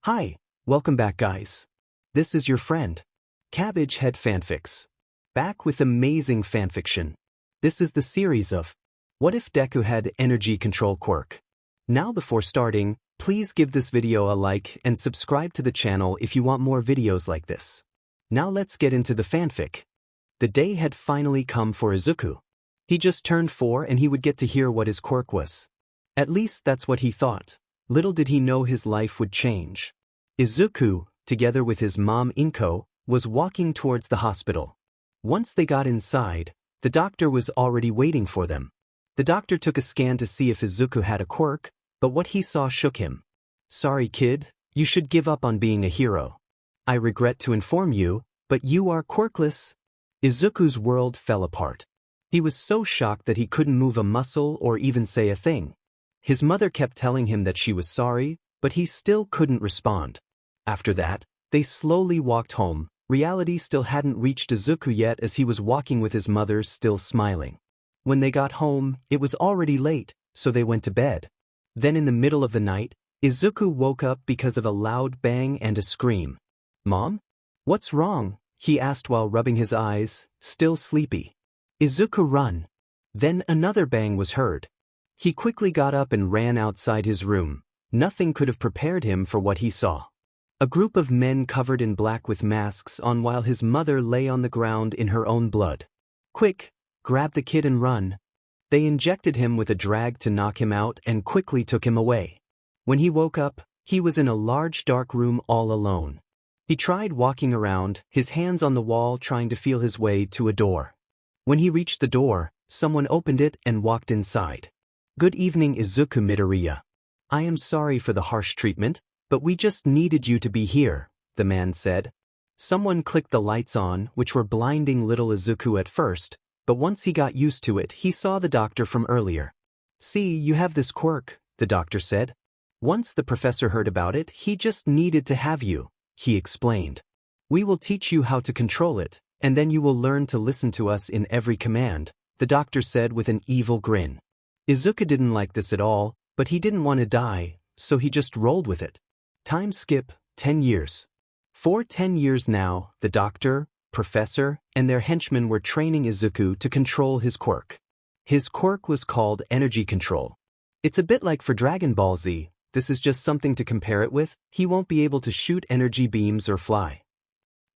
Hi, welcome back guys. This is your friend, Cabbage Head Fanfics. Back with amazing fanfiction. This is the series of What if Deku had energy control quirk? Now before starting, please give this video a like and subscribe to the channel if you want more videos like this. Now let's get into the fanfic. The day had finally come for Izuku. He just turned 4 and he would get to hear what his quirk was. At least that's what he thought. Little did he know his life would change. Izuku, together with his mom Inko, was walking towards the hospital. Once they got inside, the doctor was already waiting for them. The doctor took a scan to see if Izuku had a quirk, but what he saw shook him. "Sorry kid, you should give up on being a hero. I regret to inform you, but you are quirkless." Izuku's world fell apart. He was so shocked that he couldn't move a muscle or even say a thing. His mother kept telling him that she was sorry, but he still couldn't respond. After that, they slowly walked home. Reality still hadn't reached Izuku yet as he was walking with his mother still smiling. When they got home, it was already late, so they went to bed. Then in the middle of the night, Izuku woke up because of a loud bang and a scream. "Mom? What's wrong?" he asked while rubbing his eyes, still sleepy. "Izuku, run." Then another bang was heard. He quickly got up and ran outside his room. Nothing could have prepared him for what he saw. A group of men covered in black with masks on while his mother lay on the ground in her own blood. "Quick, grab the kid and run." They injected him with a drag to knock him out and quickly took him away. When he woke up, he was in a large dark room all alone. He tried walking around, his hands on the wall trying to feel his way to a door. When he reached the door, someone opened it and walked inside. "Good evening, Izuku Midoriya. I am sorry for the harsh treatment, but we just needed you to be here," the man said. Someone clicked the lights on, which were blinding little Izuku at first, but once he got used to it, he saw the doctor from earlier. "See, you have this quirk," the doctor said. "Once the professor heard about it, he just needed to have you," he explained. "We will teach you how to control it, and then you will learn to listen to us in every command," the doctor said with an evil grin. Izuku didn't like this at all, but he didn't want to die, so he just rolled with it. Time skip, 10 years. For 10 years now, the doctor, professor, and their henchmen were training Izuku to control his quirk. His quirk was called energy control. It's a bit like for Dragon Ball Z, this is just something to compare it with. He won't be able to shoot energy beams or fly.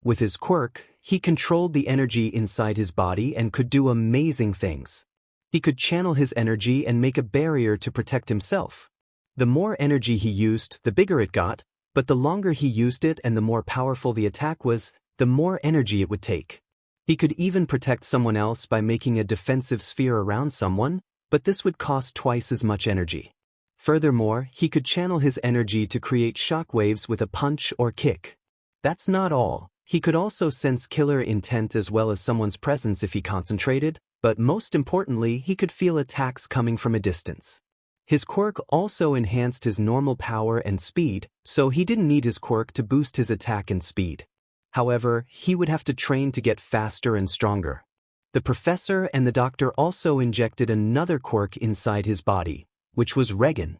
With his quirk, he controlled the energy inside his body and could do amazing things. He could channel his energy and make a barrier to protect himself. The more energy he used, the bigger it got, but the longer he used it and the more powerful the attack was, the more energy it would take. He could even protect someone else by making a defensive sphere around someone, but this would cost twice as much energy. Furthermore, he could channel his energy to create shockwaves with a punch or kick. That's not all. He could also sense killer intent as well as someone's presence if he concentrated, but most importantly, he could feel attacks coming from a distance. His quirk also enhanced his normal power and speed, so he didn't need his quirk to boost his attack and speed. However, he would have to train to get faster and stronger. The professor and the doctor also injected another quirk inside his body, which was Regen.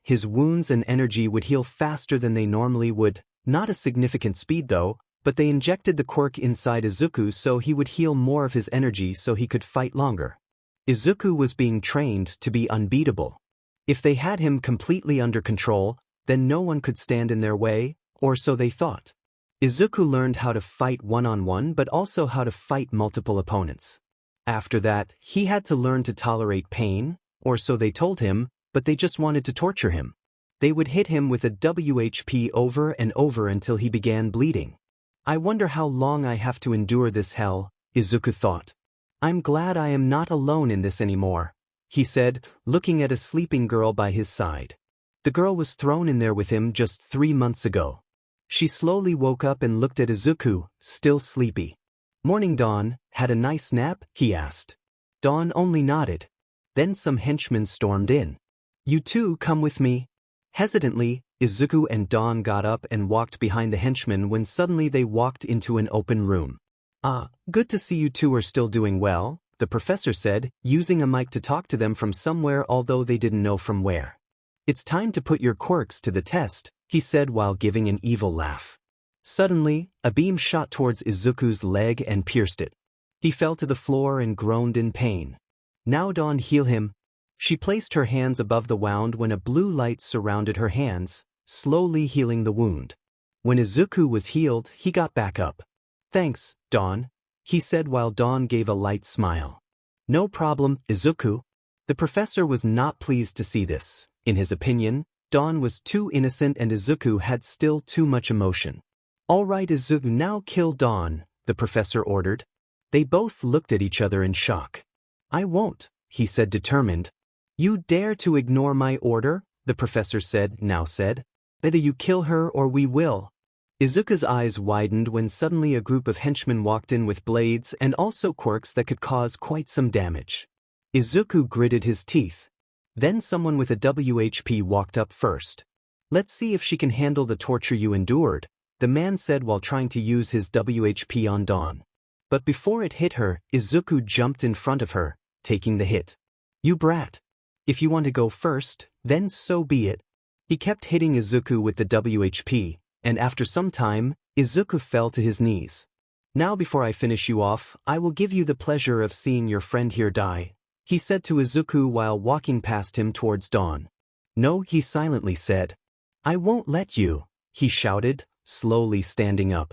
His wounds and energy would heal faster than they normally would, not a significant speed though, but they injected the quirk inside Izuku so he would heal more of his energy so he could fight longer. Izuku was being trained to be unbeatable. If they had him completely under control, then no one could stand in their way, or so they thought. Izuku learned how to fight one-on-one but also how to fight multiple opponents. After that, he had to learn to tolerate pain, or so they told him, but they just wanted to torture him. They would hit him with a WHP over and over until he began bleeding. "I wonder how long I have to endure this hell," Izuku thought. "I'm glad I am not alone in this anymore," he said, looking at a sleeping girl by his side. The girl was thrown in there with him just 3 months ago. She slowly woke up and looked at Izuku, still sleepy. "Morning, Dawn. Had a nice nap?" he asked. Dawn only nodded. Then some henchmen stormed in. "You two come with me." Hesitantly, Izuku and Dawn got up and walked behind the henchmen when suddenly they walked into an open room. "Ah, good to see you two are still doing well," the professor said, using a mic to talk to them from somewhere although they didn't know from where. "It's time to put your quirks to the test," he said while giving an evil laugh. Suddenly, a beam shot towards Izuku's leg and pierced it. He fell to the floor and groaned in pain. Now Dawn, heal him. She placed her hands above the wound when a blue light surrounded her hands, slowly healing the wound. When Izuku was healed, he got back up. Thanks, Dawn, he said while Dawn gave a light smile. No problem, Izuku. The professor was not pleased to see this. In his opinion, Dawn was too innocent and Izuku had still too much emotion. All right, Izuku, now kill Dawn, the professor ordered. They both looked at each other in shock. I won't, he said determined. You dare to ignore my order, the professor said. Either you kill her or we will. Izuku's eyes widened when suddenly a group of henchmen walked in with blades and also quirks that could cause quite some damage. Izuku gritted his teeth. Then someone with a WHP walked up first. Let's see if she can handle the torture you endured, the man said while trying to use his WHP on Dawn. But before it hit her, Izuku jumped in front of her, taking the hit. You brat. If you want to go first, then so be it. He kept hitting Izuku with the WHP, and after some time, Izuku fell to his knees. Now before I finish you off, I will give you the pleasure of seeing your friend here die, he said to Izuku while walking past him towards Dawn. No, he silently said. I won't let you, he shouted, slowly standing up.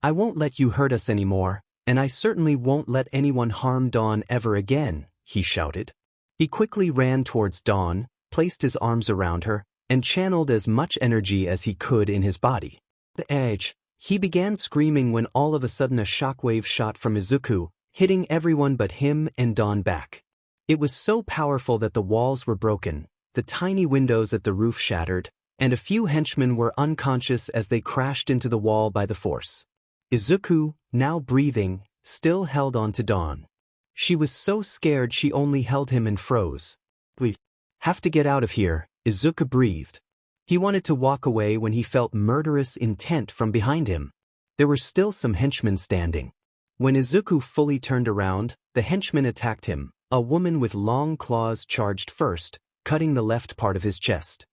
I won't let you hurt us anymore, and I certainly won't let anyone harm Dawn ever again, he shouted. He quickly ran towards Dawn, placed his arms around her, and channeled as much energy as he could in his body. The edge. He began screaming when all of a sudden a shockwave shot from Izuku, hitting everyone but him and Dawn back. It was so powerful that the walls were broken, the tiny windows at the roof shattered, and a few henchmen were unconscious as they crashed into the wall by the force. Izuku, now breathing, still held on to Dawn. She was so scared she only held him and froze. We have to get out of here, Izuku breathed. He wanted to walk away when he felt murderous intent from behind him. There were still some henchmen standing. When Izuku fully turned around, the henchmen attacked him. A woman with long claws charged first, cutting the left part of his chest.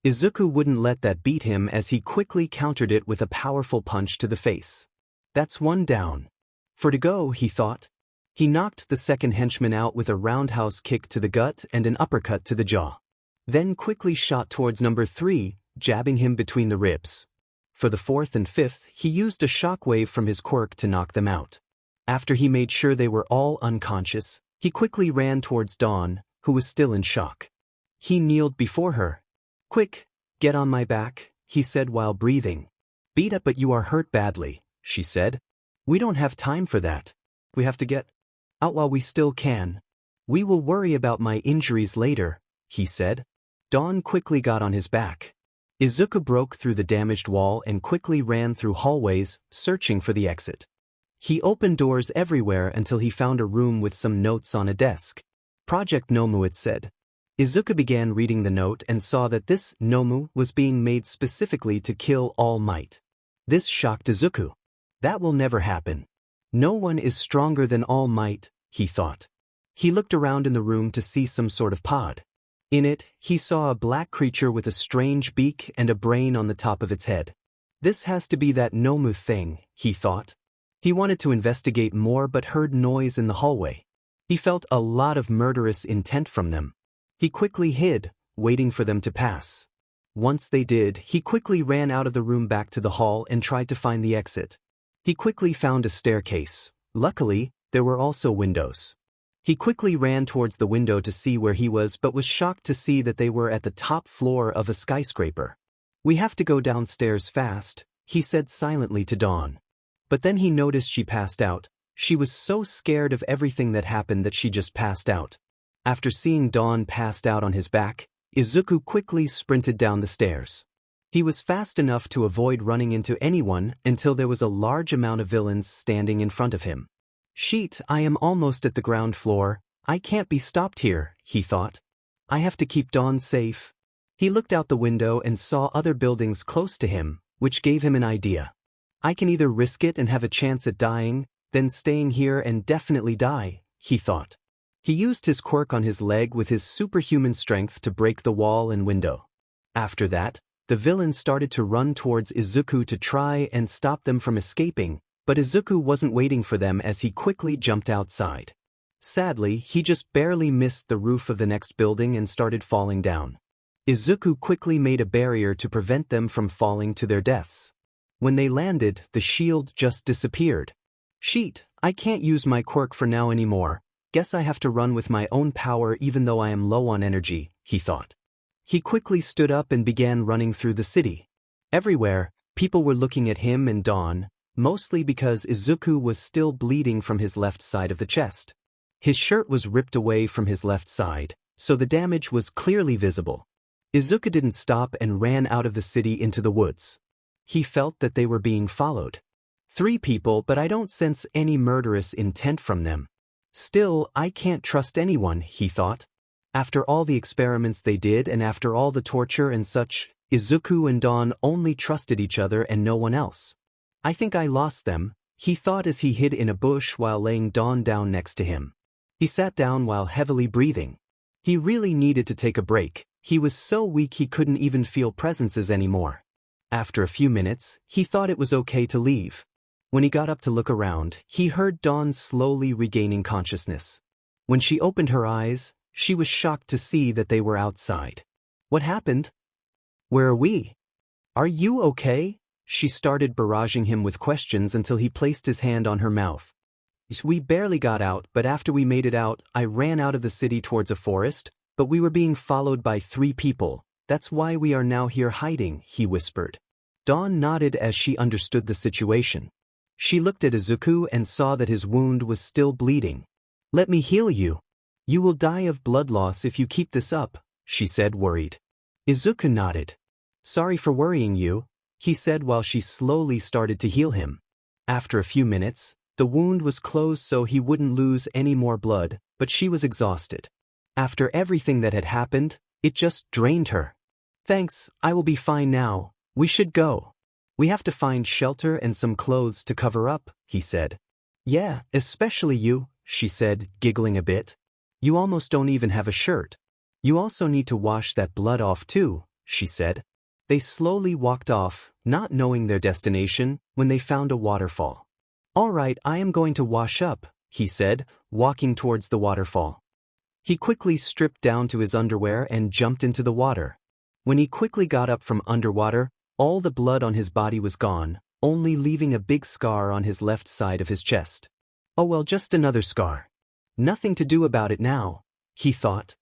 Izuku wouldn't let that beat him as he quickly countered it with a powerful punch to the face. That's one down. For to go, he thought. He knocked the second henchman out with a roundhouse kick to the gut and an uppercut to the jaw. Then quickly shot towards number 3, jabbing him between the ribs. For the fourth and fifth, he used a shockwave from his quirk to knock them out. After he made sure they were all unconscious, he quickly ran towards Dawn, who was still in shock. He kneeled before her. Quick, get on my back, he said while breathing. Beat up but you are hurt badly, she said. We don't have time for that. We have to get out while we still can. We will worry about my injuries later, he said. Dawn quickly got on his back. Izuku broke through the damaged wall and quickly ran through hallways, searching for the exit. He opened doors everywhere until he found a room with some notes on a desk. Project Nomu, it said. Izuku began reading the note and saw that this Nomu was being made specifically to kill All Might. This shocked Izuku. That will never happen. No one is stronger than All Might, he thought. He looked around in the room to see some sort of pod. In it, he saw a black creature with a strange beak and a brain on the top of its head. This has to be that Nomu thing, he thought. He wanted to investigate more but heard noise in the hallway. He felt a lot of murderous intent from them. He quickly hid, waiting for them to pass. Once they did, he quickly ran out of the room back to the hall and tried to find the exit. He quickly found a staircase. Luckily, there were also windows. He quickly ran towards the window to see where he was but was shocked to see that they were at the top floor of a skyscraper. We have to go downstairs fast, he said silently to Dawn. But then he noticed she passed out. She was so scared of everything that happened that she just passed out. After seeing Dawn passed out on his back, Izuku quickly sprinted down the stairs. He was fast enough to avoid running into anyone until there was a large amount of villains standing in front of him. Sheet, I am almost at the ground floor. I can't be stopped here, he thought. I have to keep Dawn safe. He looked out the window and saw other buildings close to him, which gave him an idea. I can either risk it and have a chance at dying, then staying here and definitely die, he thought. He used his quirk on his leg with his superhuman strength to break the wall and window. After that, the villain started to run towards Izuku to try and stop them from escaping, but Izuku wasn't waiting for them as he quickly jumped outside. Sadly, he just barely missed the roof of the next building and started falling down. Izuku quickly made a barrier to prevent them from falling to their deaths. When they landed, the shield just disappeared. Sheet, I can't use my quirk for now anymore. Guess I have to run with my own power even though I am low on energy, he thought. He quickly stood up and began running through the city. Everywhere, people were looking at him and Dawn, mostly because Izuku was still bleeding from his left side of the chest. His shirt was ripped away from his left side, so the damage was clearly visible. Izuku didn't stop and ran out of the city into the woods. He felt that they were being followed. 3 people, but I don't sense any murderous intent from them. Still, I can't trust anyone, he thought. After all the experiments they did and after all the torture and such, Izuku and Dawn only trusted each other and no one else. I think I lost them, he thought as he hid in a bush while laying Dawn down next to him. He sat down while heavily breathing. He really needed to take a break. He was so weak he couldn't even feel presences anymore. After a few minutes, he thought it was okay to leave. When he got up to look around, he heard Dawn slowly regaining consciousness. When she opened her eyes, she was shocked to see that they were outside. What happened? Where are we? Are you okay? She started barraging him with questions until he placed his hand on her mouth. We barely got out, but after we made it out, I ran out of the city towards a forest, but we were being followed by 3 people. That's why we are now here hiding, he whispered. Dawn nodded as she understood the situation. She looked at Izuku and saw that his wound was still bleeding. Let me heal you. You will die of blood loss if you keep this up, she said, worried. Izuku nodded. Sorry for worrying you, he said while she slowly started to heal him. After a few minutes, the wound was closed so he wouldn't lose any more blood, but she was exhausted. After everything that had happened, it just drained her. Thanks, I will be fine now. We should go. We have to find shelter and some clothes to cover up, he said. Yeah, especially you, she said, giggling a bit. You almost don't even have a shirt. You also need to wash that blood off too, she said. They slowly walked off, not knowing their destination, when they found a waterfall. All right, I am going to wash up, he said, walking towards the waterfall. He quickly stripped down to his underwear and jumped into the water. When he quickly got up from underwater, all the blood on his body was gone, only leaving a big scar on his left side of his chest. Oh well, just another scar. Nothing to do about it now, he thought.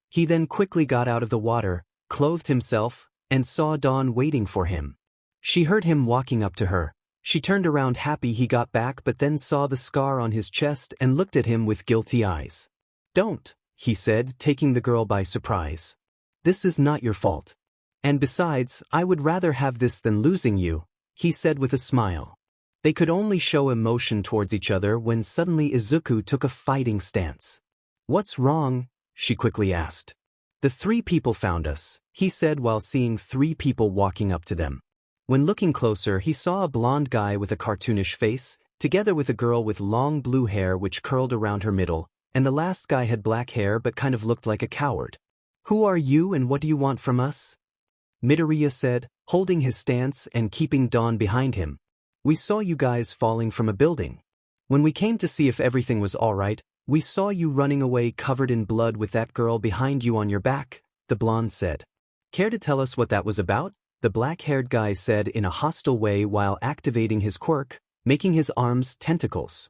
He then quickly got out of the water, clothed himself, and saw Dawn waiting for him. She heard him walking up to her. She turned around happy he got back but then saw the scar on his chest and looked at him with guilty eyes. Don't, he said, taking the girl by surprise. This is not your fault. And besides, I would rather have this than losing you, he said with a smile. They could only show emotion towards each other when suddenly Izuku took a fighting stance. What's wrong? She quickly asked. The 3 people found us, he said while seeing 3 people walking up to them. When looking closer, he saw a blonde guy with a cartoonish face, together with a girl with long blue hair which curled around her middle, and the last guy had black hair but kind of looked like a coward. Who are you and what do you want from us? Midoriya said, holding his stance and keeping Dawn behind him. We saw you guys falling from a building. When we came to see if everything was all right, we saw you running away covered in blood with that girl behind you on your back, the blonde said. Care to tell us what that was about? The black-haired guy said in a hostile way while activating his quirk, making his arms tentacles.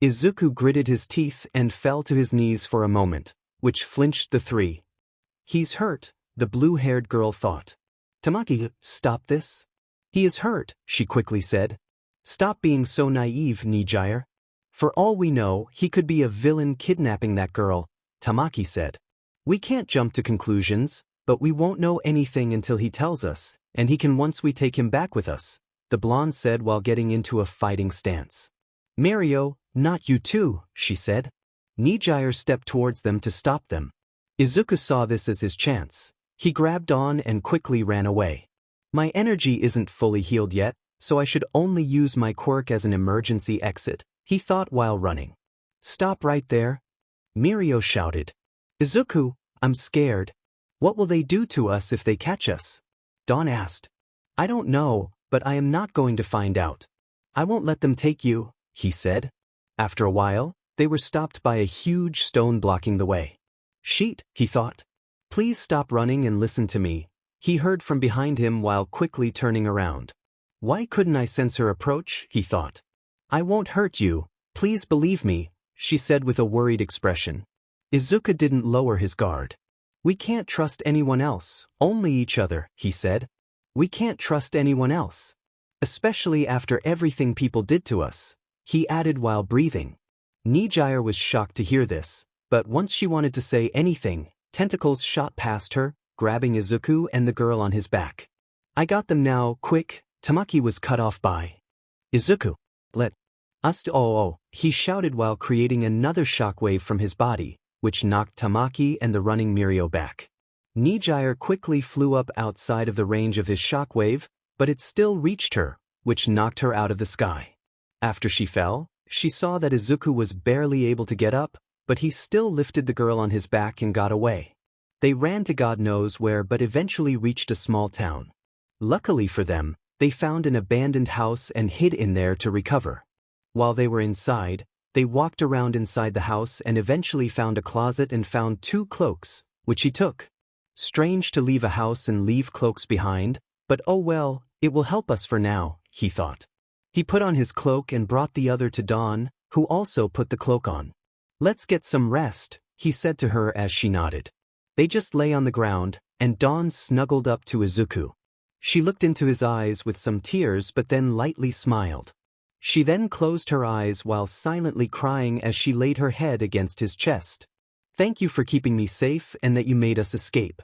Izuku gritted his teeth and fell to his knees for a moment, which flinched the 3. He's hurt, the blue-haired girl thought. Tamaki, stop this. He is hurt, she quickly said. Stop being so naive, Nijire. For all we know, he could be a villain kidnapping that girl, Tamaki said. We can't jump to conclusions, but we won't know anything until he tells us, and he can once we take him back with us, the blonde said while getting into a fighting stance. Mario, not you too, she said. Nijire stepped towards them to stop them. Izuku saw this as his chance. He grabbed on and quickly ran away. My energy isn't fully healed yet, so I should only use my quirk as an emergency exit, he thought while running. Stop right there. Mirio shouted. Izuku, I'm scared. What will they do to us if they catch us? Dawn asked. I don't know, but I am not going to find out. I won't let them take you, he said. After a while, they were stopped by a huge stone blocking the way. Sheet, he thought. Please stop running and listen to me, he heard from behind him while quickly turning around. Why couldn't I sense her approach, he thought. I won't hurt you, please believe me, she said with a worried expression. Izuku didn't lower his guard. We can't trust anyone else, only each other, he said. We can't trust anyone else. Especially after everything people did to us, he added while breathing. Nijire was shocked to hear this, but once she wanted to say anything, tentacles shot past her, grabbing Izuku and the girl on his back. I got them now, quick, Tamaki was cut off by. Izuku, let us oh, he shouted while creating another shockwave from his body, which knocked Tamaki and the running Mirio back. Nijire quickly flew up outside of the range of his shockwave, but it still reached her, which knocked her out of the sky. After she fell, she saw that Izuku was barely able to get up, but he still lifted the girl on his back and got away. They ran to God knows where but eventually reached a small town. Luckily for them, they found an abandoned house and hid in there to recover. While they were inside, they walked around inside the house and eventually found a closet and found 2 cloaks, which he took. Strange to leave a house and leave cloaks behind, but oh well, it will help us for now, he thought. He put on his cloak and brought the other to Dawn, who also put the cloak on. Let's get some rest, he said to her as she nodded. They just lay on the ground, and Dawn snuggled up to Izuku. She looked into his eyes with some tears but then lightly smiled. She then closed her eyes while silently crying as she laid her head against his chest. Thank you for keeping me safe and that you made us escape.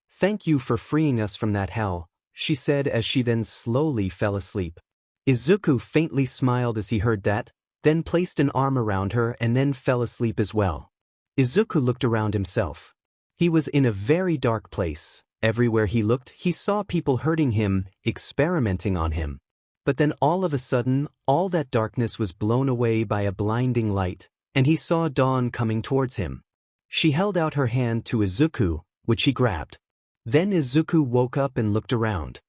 Thank you for freeing us from that hell, she said as she then slowly fell asleep. Izuku faintly smiled as he heard that, then placed an arm around her and then fell asleep as well. Izuku looked around himself. He was in a very dark place. Everywhere he looked, he saw people hurting him, experimenting on him. But then all of a sudden, all that darkness was blown away by a blinding light, and he saw Dawn coming towards him. She held out her hand to Izuku, which he grabbed. Then Izuku woke up and looked around.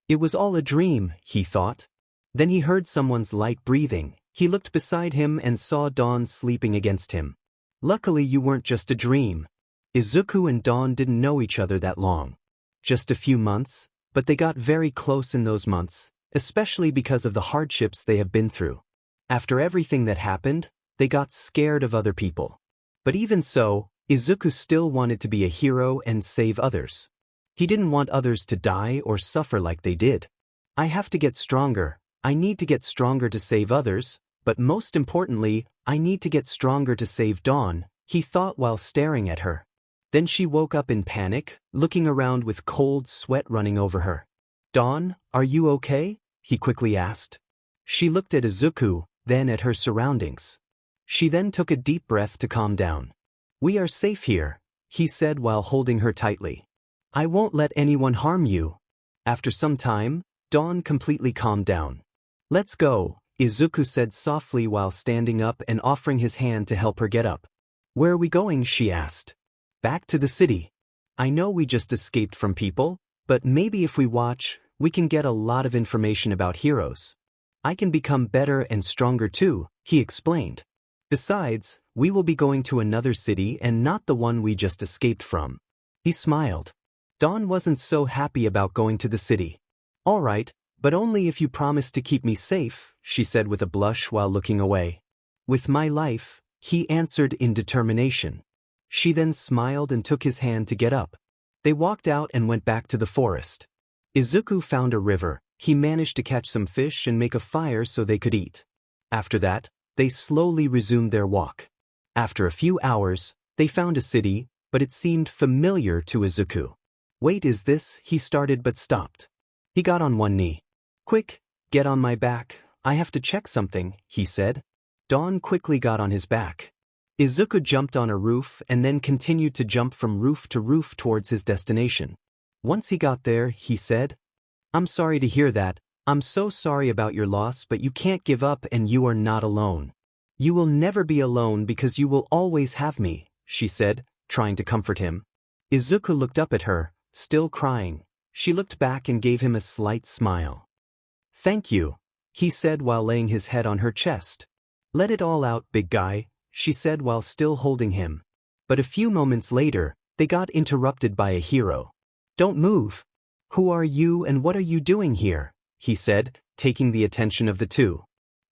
It was all a dream, he thought. Then he heard someone's light breathing. He looked beside him and saw Dawn sleeping against him. Luckily you weren't just a dream. Izuku and Dawn didn't know each other that long. Just a few months, but they got very close in those months, especially because of the hardships they have been through. After everything that happened, they got scared of other people. But even so, Izuku still wanted to be a hero and save others. He didn't want others to die or suffer like they did. I have to get stronger. I need to get stronger to save others, but most importantly, I need to get stronger to save Dawn, he thought while staring at her. Then she woke up in panic, looking around with cold sweat running over her. Dawn, are you okay? He quickly asked. She looked at Izuku, then at her surroundings. She then took a deep breath to calm down. We are safe here, he said while holding her tightly. I won't let anyone harm you. After some time, Dawn completely calmed down. Let's go, Izuku said softly while standing up and offering his hand to help her get up. Where are we going? She asked. Back to the city. I know we just escaped from people, but maybe if we watch, we can get a lot of information about heroes. I can become better and stronger too, he explained. Besides, we will be going to another city and not the one we just escaped from. He smiled. Dawn wasn't so happy about going to the city. All right, but only if you promise to keep me safe, she said with a blush while looking away. With my life, he answered in determination. She then smiled and took his hand to get up. They walked out and went back to the forest. Izuku found a river. He managed to catch some fish and make a fire so they could eat. After that, they slowly resumed their walk. After a few hours, they found a city, but it seemed familiar to Izuku. Wait, is this? He started but stopped. He got on one knee. Quick, get on my back, I have to check something, he said. Dawn quickly got on his back. Izuku jumped on a roof and then continued to jump from roof to roof towards his destination. Once he got there, he said, I'm sorry to hear that. I'm so sorry about your loss, but you can't give up and you are not alone. You will never be alone because you will always have me, she said, trying to comfort him. Izuku looked up at her, still crying. She looked back and gave him a slight smile. "Thank you," he said while laying his head on her chest. "Let it all out, big guy," she said while still holding him. But a few moments later, they got interrupted by a hero. "Don't move. Who are you and what are you doing here?" he said, taking the attention of the two.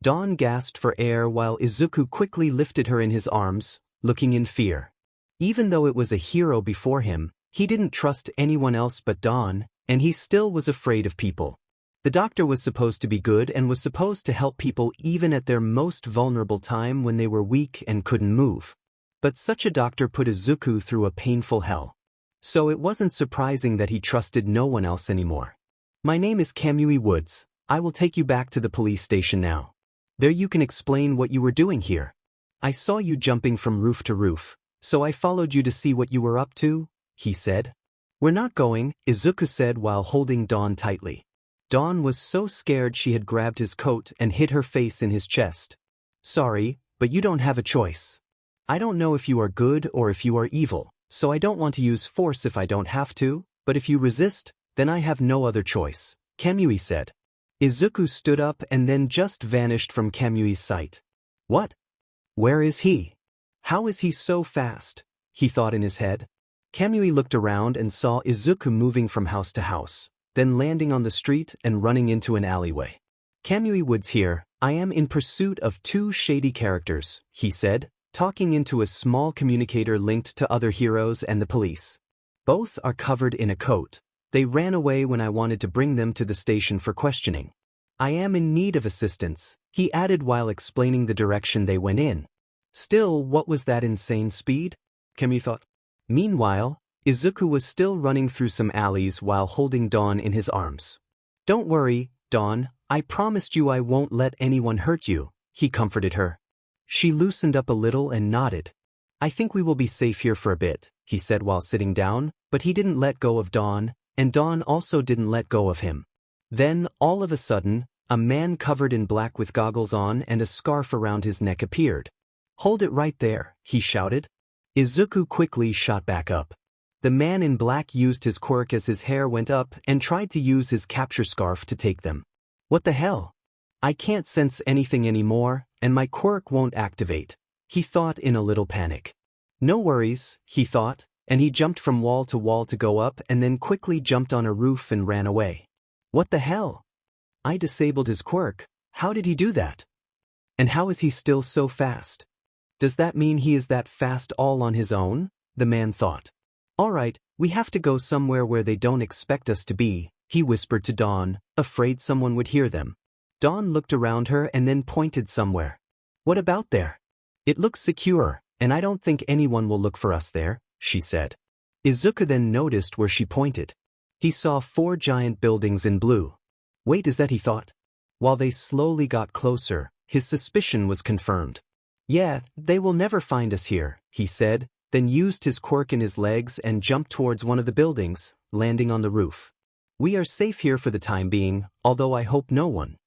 Dawn gasped for air while Izuku quickly lifted her in his arms, looking in fear. Even though it was a hero before him, he didn't trust anyone else but Dawn, and he still was afraid of people. The doctor was supposed to be good and was supposed to help people even at their most vulnerable time when they were weak and couldn't move. But such a doctor put Izuku through a painful hell. So it wasn't surprising that he trusted no one else anymore. "My name is Kamui Woods. I will take you back to the police station now. There you can explain what you were doing here. I saw you jumping from roof to roof, so I followed you to see what you were up to," he said. "We're not going," Izuku said while holding Dawn tightly. Dawn was so scared she had grabbed his coat and hid her face in his chest. "Sorry, but you don't have a choice. I don't know if you are good or if you are evil, so I don't want to use force if I don't have to, but if you resist, then I have no other choice," Kamui said. Izuku stood up and then just vanished from Kamui's sight. "What? Where is he? How is he so fast?" he thought in his head. Kamui looked around and saw Izuku moving from house to house, then landing on the street and running into an alleyway. "Kamui Woods here. I am in pursuit of two shady characters," he said, talking into a small communicator linked to other heroes and the police. "Both are covered in a coat. They ran away when I wanted to bring them to the station for questioning. I am in need of assistance," he added while explaining the direction they went in. Still, what was that insane speed? Kamui thought. Meanwhile, Izuku was still running through some alleys while holding Dawn in his arms. "Don't worry, Dawn, I promised you I won't let anyone hurt you," he comforted her. She loosened up a little and nodded. "I think we will be safe here for a bit," he said while sitting down, but he didn't let go of Dawn, and Dawn also didn't let go of him. Then, all of a sudden, a man covered in black with goggles on and a scarf around his neck appeared. "Hold it right there," he shouted. Izuku quickly shot back up. The man in black used his quirk as his hair went up and tried to use his capture scarf to take them. "What the hell? I can't sense anything anymore, and my quirk won't activate," he thought in a little panic. "No worries," he thought, and he jumped from wall to go up and then quickly jumped on a roof and ran away. "What the hell? I disabled his quirk. How did he do that? And how is he still so fast? Does that mean he is that fast all on his own?" the man thought. "All right, we have to go somewhere where they don't expect us to be," he whispered to Dawn, afraid someone would hear them. Dawn looked around her and then pointed somewhere. "What about there? It looks secure, and I don't think anyone will look for us there," she said. Izuku then noticed where she pointed. He saw 4 giant buildings in blue. "Wait, is that?" he thought. While they slowly got closer, his suspicion was confirmed. "Yeah, they will never find us here," he said, then used his quirk in his legs and jumped towards one of the buildings, landing on the roof. "We are safe here for the time being, although I hope no one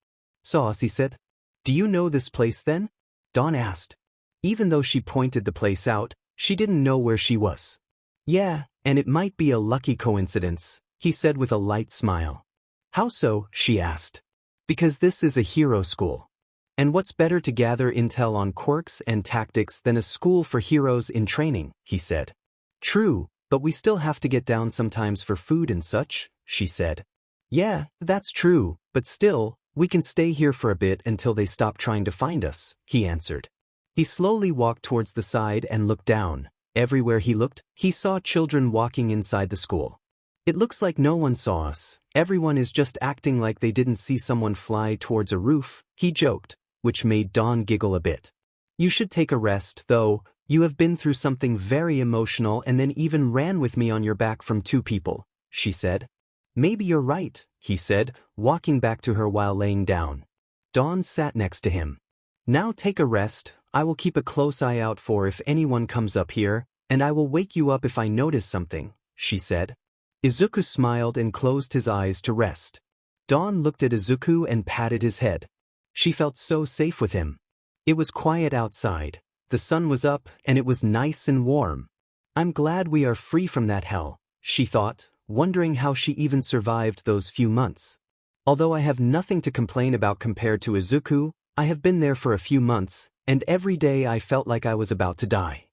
saw us," he said. "Do you know this place then?" Dawn asked. Even though she pointed the place out, she didn't know where she was. "Yeah, and it might be a lucky coincidence," he said with a light smile. "How so?" she asked. "Because this is a hero school. And what's better to gather intel on quirks and tactics than a school for heroes in training," he said. "True, but we still have to get down sometimes for food and such," she said. "Yeah, that's true, but still, we can stay here for a bit until they stop trying to find us," he answered. He slowly walked towards the side and looked down. Everywhere he looked, he saw children walking inside the school. "It looks like no one saw us. Everyone is just acting like they didn't see someone fly towards a roof," he joked, which made Dawn giggle a bit. "You should take a rest, though. You have been through something very emotional and then even ran with me on your back from 2 people, she said. "Maybe you're right," he said, walking back to her while laying down. Dawn sat next to him. "Now take a rest. I will keep a close eye out for if anyone comes up here, and I will wake you up if I notice something," she said. Izuku smiled and closed his eyes to rest. Dawn looked at Izuku and patted his head. She felt so safe with him. It was quiet outside. The sun was up, and it was nice and warm. "I'm glad we are free from that hell," she thought, wondering how she even survived those few months. Although I have nothing to complain about compared to Izuku, I have been there for a few months, and every day I felt like I was about to die.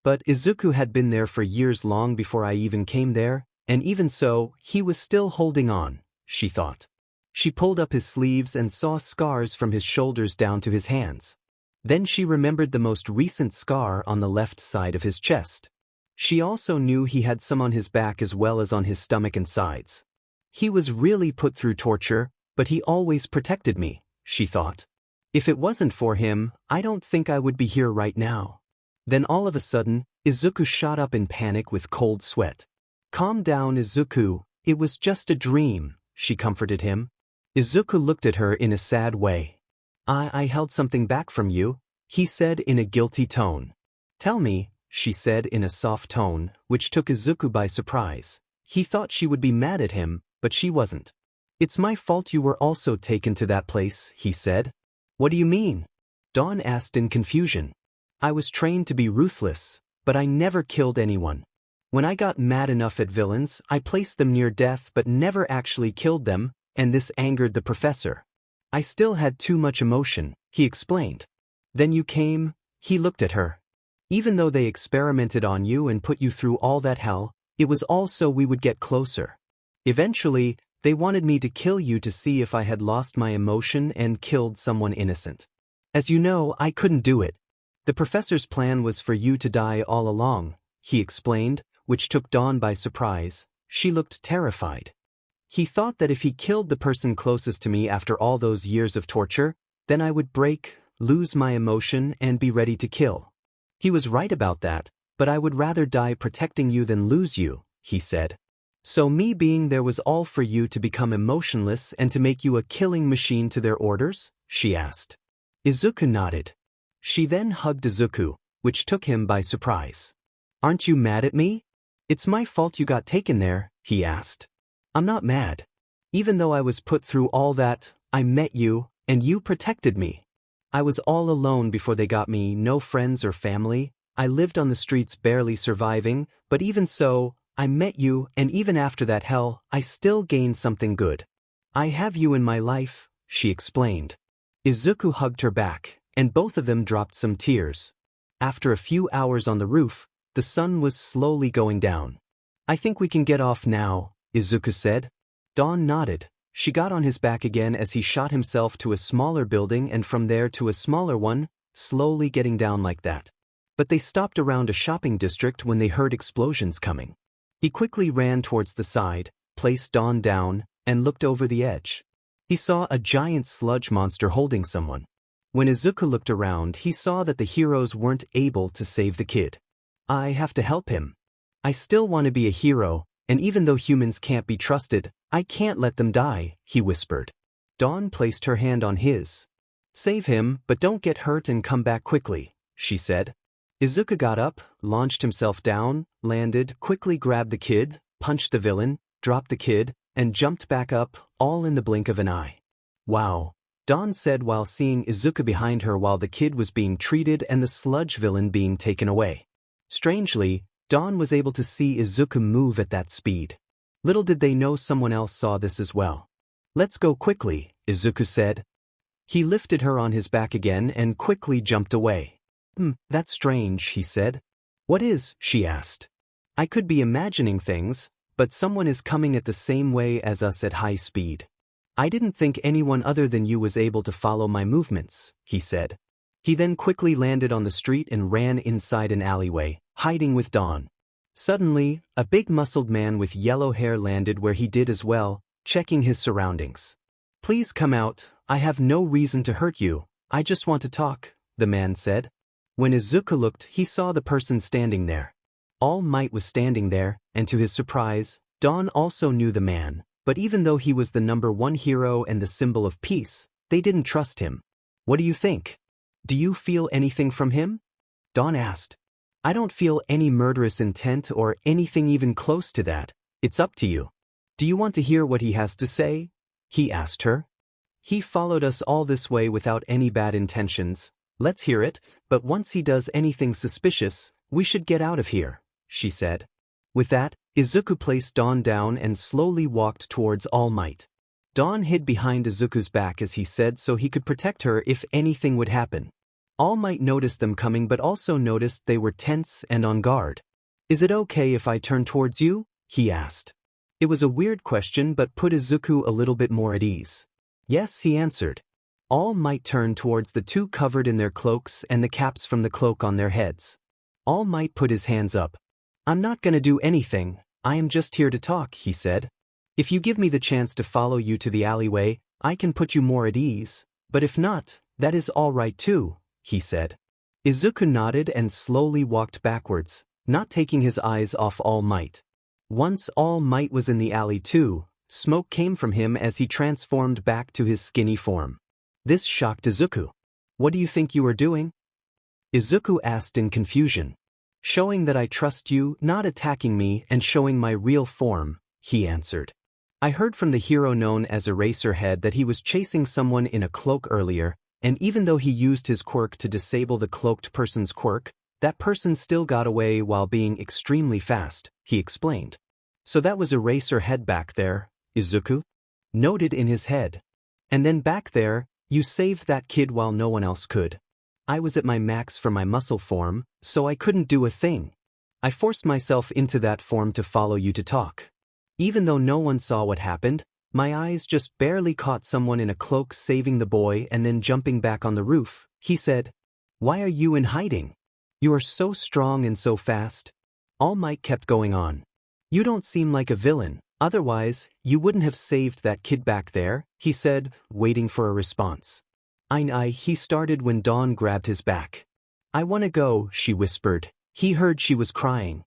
But Izuku had been there for years long before I even came there, and even so, he was still holding on, she thought. She pulled up his sleeves and saw scars from his shoulders down to his hands. Then she remembered the most recent scar on the left side of his chest. She also knew he had some on his back as well as on his stomach and sides. He was really put through torture, but he always protected me, she thought. If it wasn't for him, I don't think I would be here right now. Then all of a sudden, Izuku shot up in panic with cold sweat. Calm down, Izuku, it was just a dream, she comforted him. Izuku looked at her in a sad way. I held something back from you, he said in a guilty tone. Tell me, she said in a soft tone, which took Izuku by surprise. He thought she would be mad at him, but she wasn't. It's my fault you were also taken to that place, he said. What do you mean? Dawn asked in confusion. I was trained to be ruthless, but I never killed anyone. When I got mad enough at villains, I placed them near death but never actually killed them, and this angered the professor. I still had too much emotion, he explained. Then you came, he looked at her. Even though they experimented on you and put you through all that hell, it was all so we would get closer. Eventually, they wanted me to kill you to see if I had lost my emotion and killed someone innocent. As you know, I couldn't do it. The professor's plan was for you to die all along, he explained, which took Dawn by surprise. She looked terrified. He thought that if he killed the person closest to me after all those years of torture, then I would break, lose my emotion, and be ready to kill. He was right about that, but I would rather die protecting you than lose you, he said. So me being there was all for you to become emotionless and to make you a killing machine to their orders? She asked. Izuku nodded. She then hugged Izuku, which took him by surprise. Aren't you mad at me? It's my fault you got taken there, he asked. I'm not mad. Even though I was put through all that, I met you, and you protected me. I was all alone before they got me, no friends or family. I lived on the streets barely surviving, but even so, I met you, and even after that hell, I still gained something good. I have you in my life, she explained. Izuku hugged her back, and both of them dropped some tears. After a few hours on the roof, the sun was slowly going down. I think we can get off now, Izuku said. Dawn nodded. She got on his back again as he shot himself to a smaller building and from there to a smaller one, slowly getting down like that. But they stopped around a shopping district when they heard explosions coming. He quickly ran towards the side, placed Dawn down, and looked over the edge. He saw a giant sludge monster holding someone. When Izuku looked around, he saw that the heroes weren't able to save the kid. I have to help him. I still want to be a hero, and even though humans can't be trusted, I can't let them die, he whispered. Dawn placed her hand on his. Save him, but don't get hurt and come back quickly, she said. Izuku got up, launched himself down, landed, quickly grabbed the kid, punched the villain, dropped the kid, and jumped back up, all in the blink of an eye. Wow, Dawn said while seeing Izuku behind her while the kid was being treated and the sludge villain being taken away. Strangely, Dawn was able to see Izuku move at that speed. Little did they know someone else saw this as well. Let's go quickly, Izuku said. He lifted her on his back again and quickly jumped away. That's strange, he said. What is? She asked. I could be imagining things, but someone is coming at the same way as us at high speed. I didn't think anyone other than you was able to follow my movements, he said. He then quickly landed on the street and ran inside an alleyway, hiding with Dawn. Suddenly, a big muscled man with yellow hair landed where he did as well, checking his surroundings. Please come out, I have no reason to hurt you, I just want to talk, the man said. When Izuku looked, he saw the person standing there. All Might was standing there, and to his surprise, Dawn also knew the man, but even though he was the #1 hero and the symbol of peace, they didn't trust him. What do you think? Do you feel anything from him? Dawn asked. I don't feel any murderous intent or anything even close to that. It's up to you. Do you want to hear what he has to say? He asked her. He followed us all this way without any bad intentions. Let's hear it, but once he does anything suspicious, we should get out of here, she said. With that, Izuku placed Dawn down and slowly walked towards All Might. Dawn hid behind Izuku's back as he said so he could protect her if anything would happen. All Might noticed them coming but also noticed they were tense and on guard. "Is it okay if I turn towards you?" he asked. It was a weird question but put Izuku a little bit more at ease. "Yes," he answered. All Might turned towards the two covered in their cloaks and the caps from the cloak on their heads. All Might put his hands up. "I'm not gonna do anything, I am just here to talk," he said. "If you give me the chance to follow you to the alleyway, I can put you more at ease, but if not, that is all right too," he said. Izuku nodded and slowly walked backwards, not taking his eyes off All Might. Once All Might was in the alley too, smoke came from him as he transformed back to his skinny form. This shocked Izuku. "What do you think you are doing?" Izuku asked in confusion. "Showing that I trust you, not attacking me, and showing my real form," he answered. "I heard from the hero known as Eraserhead that he was chasing someone in a cloak earlier, and even though he used his quirk to disable the cloaked person's quirk, that person still got away while being extremely fast," he explained. "So that was Eraserhead back there," Izuku noted in his head. "And then back there, you saved that kid while no one else could. I was at my max for my muscle form, so I couldn't do a thing. I forced myself into that form to follow you to talk. Even though no one saw what happened, my eyes just barely caught someone in a cloak saving the boy and then jumping back on the roof," he said. "Why are you in hiding? You are so strong and so fast." All Might kept going on. "You don't seem like a villain, otherwise, you wouldn't have saved that kid back there," he said, waiting for a response. He started when Dawn grabbed his back. "I wanna go," she whispered. He heard she was crying.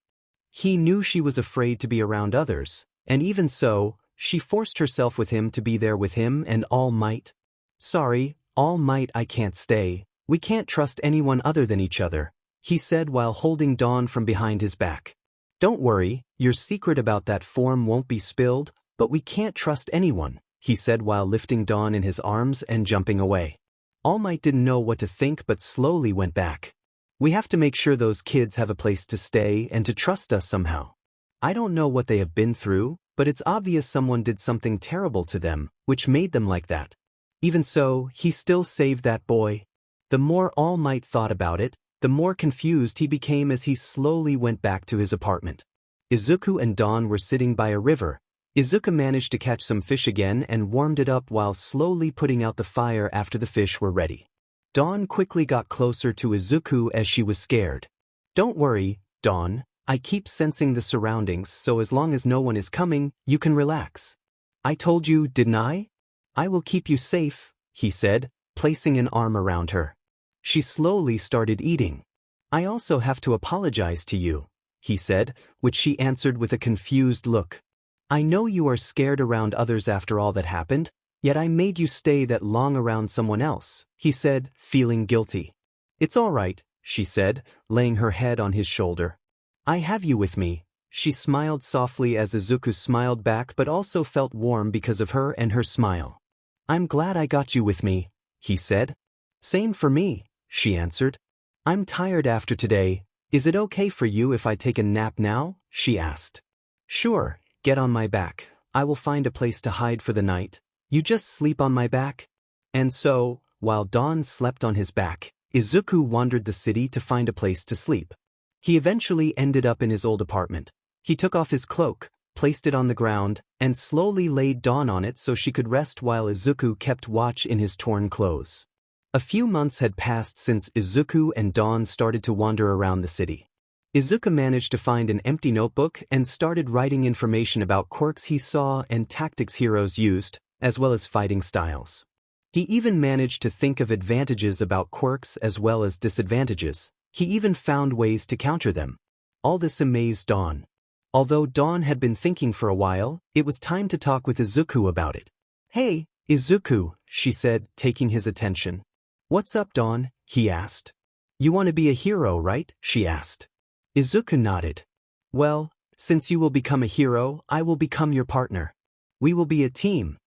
He knew she was afraid to be around others, and even so, she forced herself with him to be there with him and All Might. "Sorry, All Might, I can't stay. We can't trust anyone other than each other," he said while holding Dawn from behind his back. "Don't worry, your secret about that form won't be spilled, but we can't trust anyone," he said while lifting Dawn in his arms and jumping away. All Might didn't know what to think but slowly went back. "We have to make sure those kids have a place to stay and to trust us somehow. I don't know what they have been through, but it's obvious someone did something terrible to them, which made them like that. Even so, he still saved that boy." The more All Might thought about it, the more confused he became as he slowly went back to his apartment. Izuku and Dawn were sitting by a river. Izuku managed to catch some fish again and warmed it up while slowly putting out the fire after the fish were ready. Dawn quickly got closer to Izuku as she was scared. "Don't worry, Dawn, I keep sensing the surroundings so as long as no one is coming, you can relax. I told you, didn't I? I will keep you safe," he said, placing an arm around her. She slowly started eating. "I also have to apologize to you," he said, which she answered with a confused look. "I know you are scared around others after all that happened, yet I made you stay that long around someone else," he said, feeling guilty. "It's all right," she said, laying her head on his shoulder. "I have you with me." She smiled softly as Izuku smiled back but also felt warm because of her and her smile. "I'm glad I got you with me," he said. "Same for me," she answered. "I'm tired after today. Is it okay for you if I take a nap now?" she asked. "Sure. Get on my back. I will find a place to hide for the night. You just sleep on my back." And so, while Dawn slept on his back, Izuku wandered the city to find a place to sleep. He eventually ended up in his old apartment. He took off his cloak, placed it on the ground, and slowly laid Dawn on it so she could rest while Izuku kept watch in his torn clothes. A few months had passed since Izuku and Dawn started to wander around the city. Izuku managed to find an empty notebook and started writing information about quirks he saw and tactics heroes used, as well as fighting styles. He even managed to think of advantages about quirks as well as disadvantages. He even found ways to counter them. All this amazed Dawn. Although Dawn had been thinking for a while, it was time to talk with Izuku about it. "Hey, Izuku," she said, taking his attention. "What's up, Dawn?" he asked. "You want to be a hero, right?" she asked. Izuku nodded. "Well, since you will become a hero, I will become your partner. We will be a team.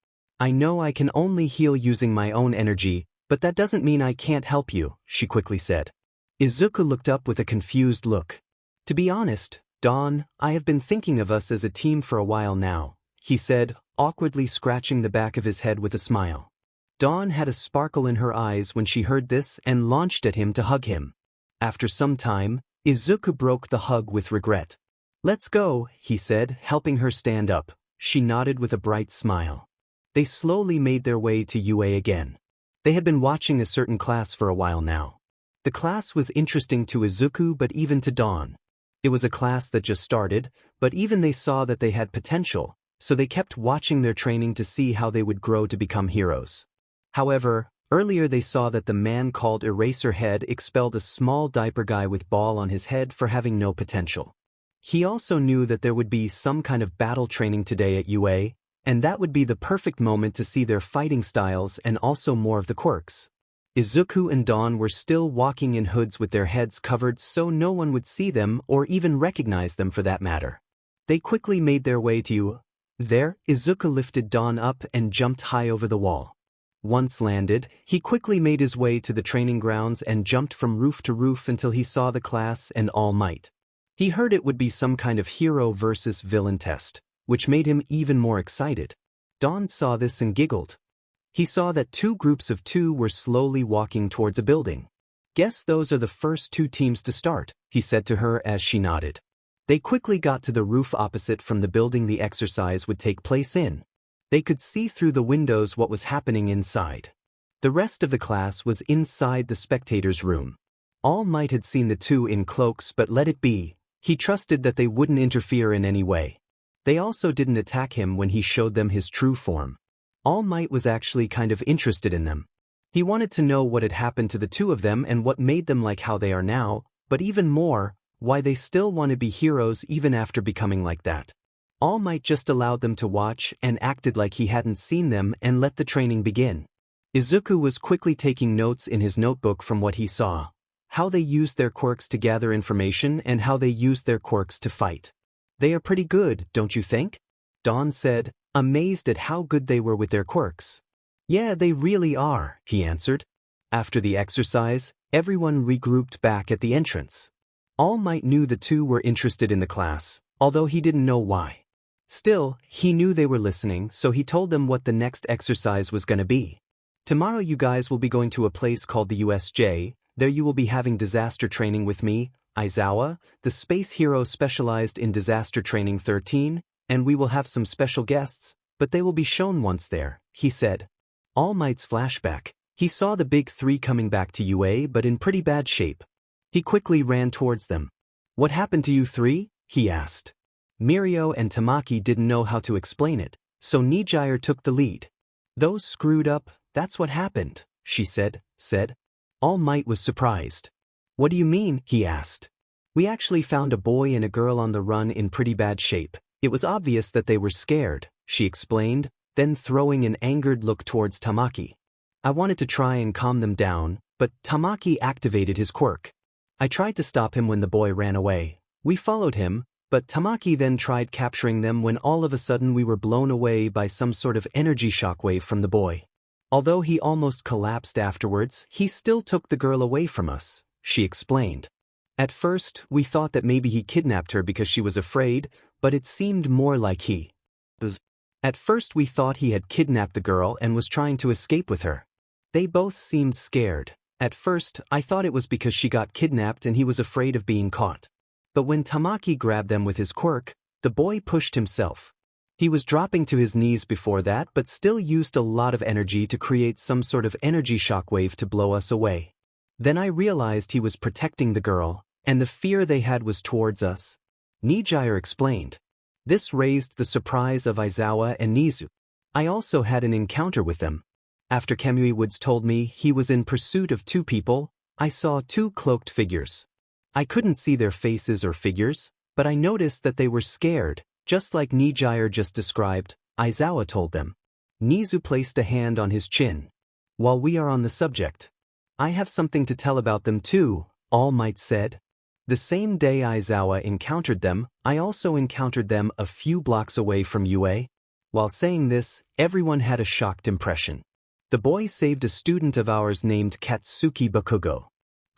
I know I can only heal using my own energy, but that doesn't mean I can't help you," she quickly said. Izuku looked up with a confused look. "To be honest, Dawn, I have been thinking of us as a team for a while now, he said, awkwardly scratching the back of his head with a smile. Dawn had a sparkle in her eyes when she heard this and launched at him to hug him. After some time, Izuku broke the hug with regret. Let's go, he said, helping her stand up. She nodded with a bright smile. They slowly made their way to UA again. They had been watching a certain class for a while now. The class was interesting to Izuku but even to Dawn. It was a class that just started, but even they saw that they had potential, so they kept watching their training to see how they would grow to become heroes. However, earlier they saw that the man called Eraserhead expelled a small diaper guy with ball on his head for having no potential. He also knew that there would be some kind of battle training today at UA, and that would be the perfect moment to see their fighting styles and also more of the quirks. Izuku and Dawn were still walking in hoods with their heads covered so no one would see them or even recognize them for that matter. They quickly made their way to there. Izuku lifted Dawn up and jumped high over the wall. Once landed, he quickly made his way to the training grounds and jumped from roof to roof until he saw the class and All Might. He heard it would be some kind of hero versus villain test, which made him even more excited. Dawn saw this and giggled. He saw that two groups of two were slowly walking towards a building. Guess those are the first two teams to start, he said to her as she nodded. They quickly got to the roof opposite from the building the exercise would take place in. They could see through the windows what was happening inside. The rest of the class was inside the spectators' room. All Might had seen the two in cloaks but let it be. He trusted that they wouldn't interfere in any way. They also didn't attack him when he showed them his true form. All Might was actually kind of interested in them. He wanted to know what had happened to the two of them and what made them like how they are now, but even more, why they still want to be heroes even after becoming like that. All Might just allowed them to watch and acted like he hadn't seen them and let the training begin. Izuku was quickly taking notes in his notebook from what he saw. How they used their quirks to gather information and how they used their quirks to fight. They are pretty good, don't you think? Dawn said, amazed at how good they were with their quirks. Yeah, they really are, he answered. After the exercise, everyone regrouped back at the entrance. All Might knew the two were interested in the class, although he didn't know why. Still, he knew they were listening, so he told them what the next exercise was going to be. Tomorrow you guys will be going to a place called the USJ. There you will be having disaster training with me, Aizawa, the space hero specialized in disaster training 13, and we will have some special guests, but they will be shown once there, he said. All Might's flashback. He saw the big three coming back to UA but in pretty bad shape. He quickly ran towards them. What happened to you three? He asked. Mirio and Tamaki didn't know how to explain it, so Nijire took the lead. Those screwed up, that's what happened, she said. All Might was surprised. What do you mean? He asked. We actually found a boy and a girl on the run in pretty bad shape. It was obvious that they were scared, she explained, then throwing an angered look towards Tamaki. I wanted to try and calm them down, but Tamaki activated his quirk. I tried to stop him when the boy ran away. We followed him, but Tamaki then tried capturing them when all of a sudden we were blown away by some sort of energy shockwave from the boy. Although he almost collapsed afterwards, he still took the girl away from us, she explained. At first, we thought that maybe he kidnapped her because she was afraid, but it seemed more like he had kidnapped the girl and was trying to escape with her. They both seemed scared. At first, I thought it was because she got kidnapped and he was afraid of being caught. But when Tamaki grabbed them with his quirk, the boy pushed himself. He was dropping to his knees before that but still used a lot of energy to create some sort of energy shockwave to blow us away. Then I realized he was protecting the girl, and the fear they had was towards us. Nijire explained. This raised the surprise of Aizawa and Nizu. I also had an encounter with them. After Kamui Woods told me he was in pursuit of two people, I saw two cloaked figures. I couldn't see their faces or figures, but I noticed that they were scared, just like Nijire just described, Aizawa told them. Nizu placed a hand on his chin. While we are on the subject, I have something to tell about them too, All Might said. The same day Aizawa encountered them, I also encountered them a few blocks away from UA. While saying this, everyone had a shocked impression. The boy saved a student of ours named Katsuki Bakugo.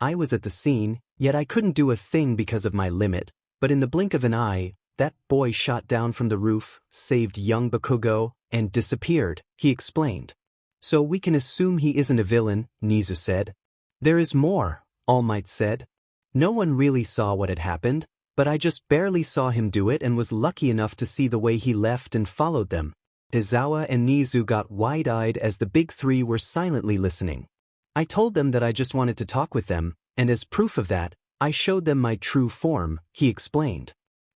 I was at the scene, yet I couldn't do a thing because of my limit, but in the blink of an eye, that boy shot down from the roof, saved young Bakugo, and disappeared, he explained. So we can assume he isn't a villain, Nizu said. There is more, All Might said. No one really saw what had happened, but I just barely saw him do it and was lucky enough to see the way he left and followed them. Izawa and Nizu got wide-eyed as the big three were silently listening. I told them that I just wanted to talk with them, and as proof of that, I showed them my true form, he explained.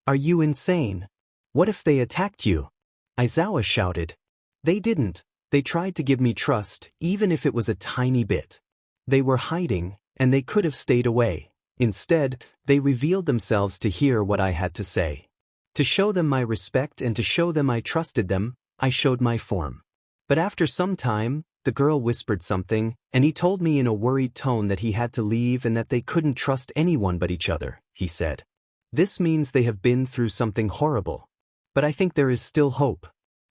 Are you insane? What if they attacked you? Izawa shouted. They didn't. They tried to give me trust, even if it was a tiny bit. They were hiding, and they could have stayed away. Instead, they revealed themselves to hear what I had to say. To show them my respect and to show them I trusted them, I showed my form. But after some time, the girl whispered something, and he told me in a worried tone that he had to leave and that they couldn't trust anyone but each other, he said. This means they have been through something horrible. But I think there is still hope.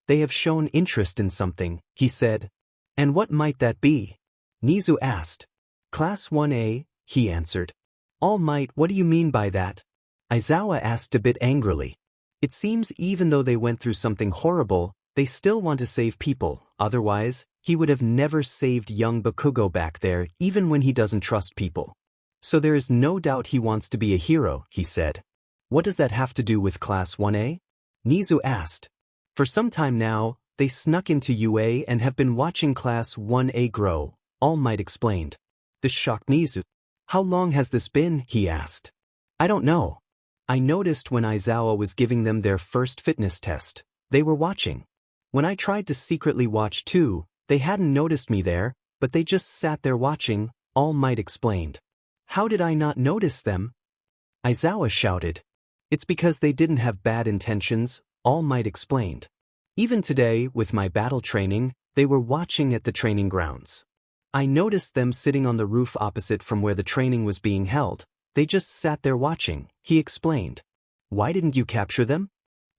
They have shown interest in something, he said. And what might that be? Nizu asked. Class 1A, he answered. All Might, what do you mean by that? Izawa asked a bit angrily. It seems even though they went through something horrible, they still want to save people, otherwise, he would have never saved young Bakugo back there even when he doesn't trust people. So there is no doubt he wants to be a hero, he said. What does that have to do with Class 1A? Nizu asked. For some time now, they snuck into UA and have been watching Class 1A grow, All Might explained. This shocked Nizu. How long has this been? He asked. I don't know. I noticed when Izawa was giving them their first fitness test. They were watching. When I tried to secretly watch too, they hadn't noticed me there, but they just sat there watching, All Might explained. How did I not notice them? Izawa shouted. It's because they didn't have bad intentions, All Might explained. Even today, with my battle training, they were watching at the training grounds. I noticed them sitting on the roof opposite from where the training was being held. They just sat there watching, he explained. Why didn't you capture them?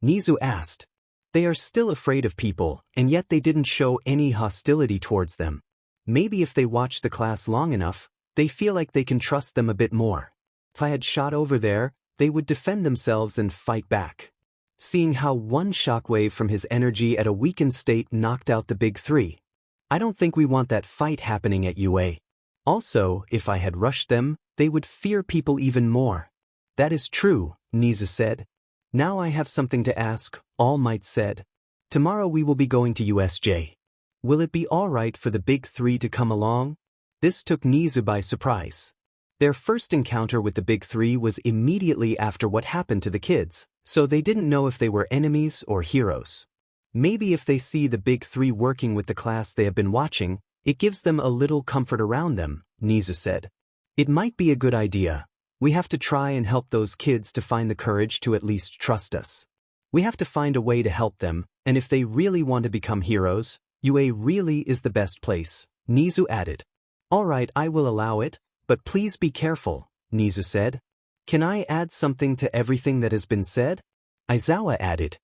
Nizu asked. They are still afraid of people, and yet they didn't show any hostility towards them. Maybe if they watch the class long enough, they feel like they can trust them a bit more. If I had shot over there, they would defend themselves and fight back. Seeing how one shockwave from his energy at a weakened state knocked out the big three. I don't think we want that fight happening at UA. Also, if I had rushed them, they would fear people even more. That is true, Nizu said. Now I have something to ask, All Might said. Tomorrow we will be going to USJ. Will it be all right for the big three to come along? This took Nizu by surprise. Their first encounter with the big three was immediately after what happened to the kids, so they didn't know if they were enemies or heroes. Maybe if they see the big three working with the class they have been watching, it gives them a little comfort around them, Nizu said. It might be a good idea. We have to try and help those kids to find the courage to at least trust us. We have to find a way to help them, and if they really want to become heroes, UA really is the best place, Nizu added. All right, I will allow it, but please be careful, Nizu said. Can I add something to everything that has been said? Izawa added.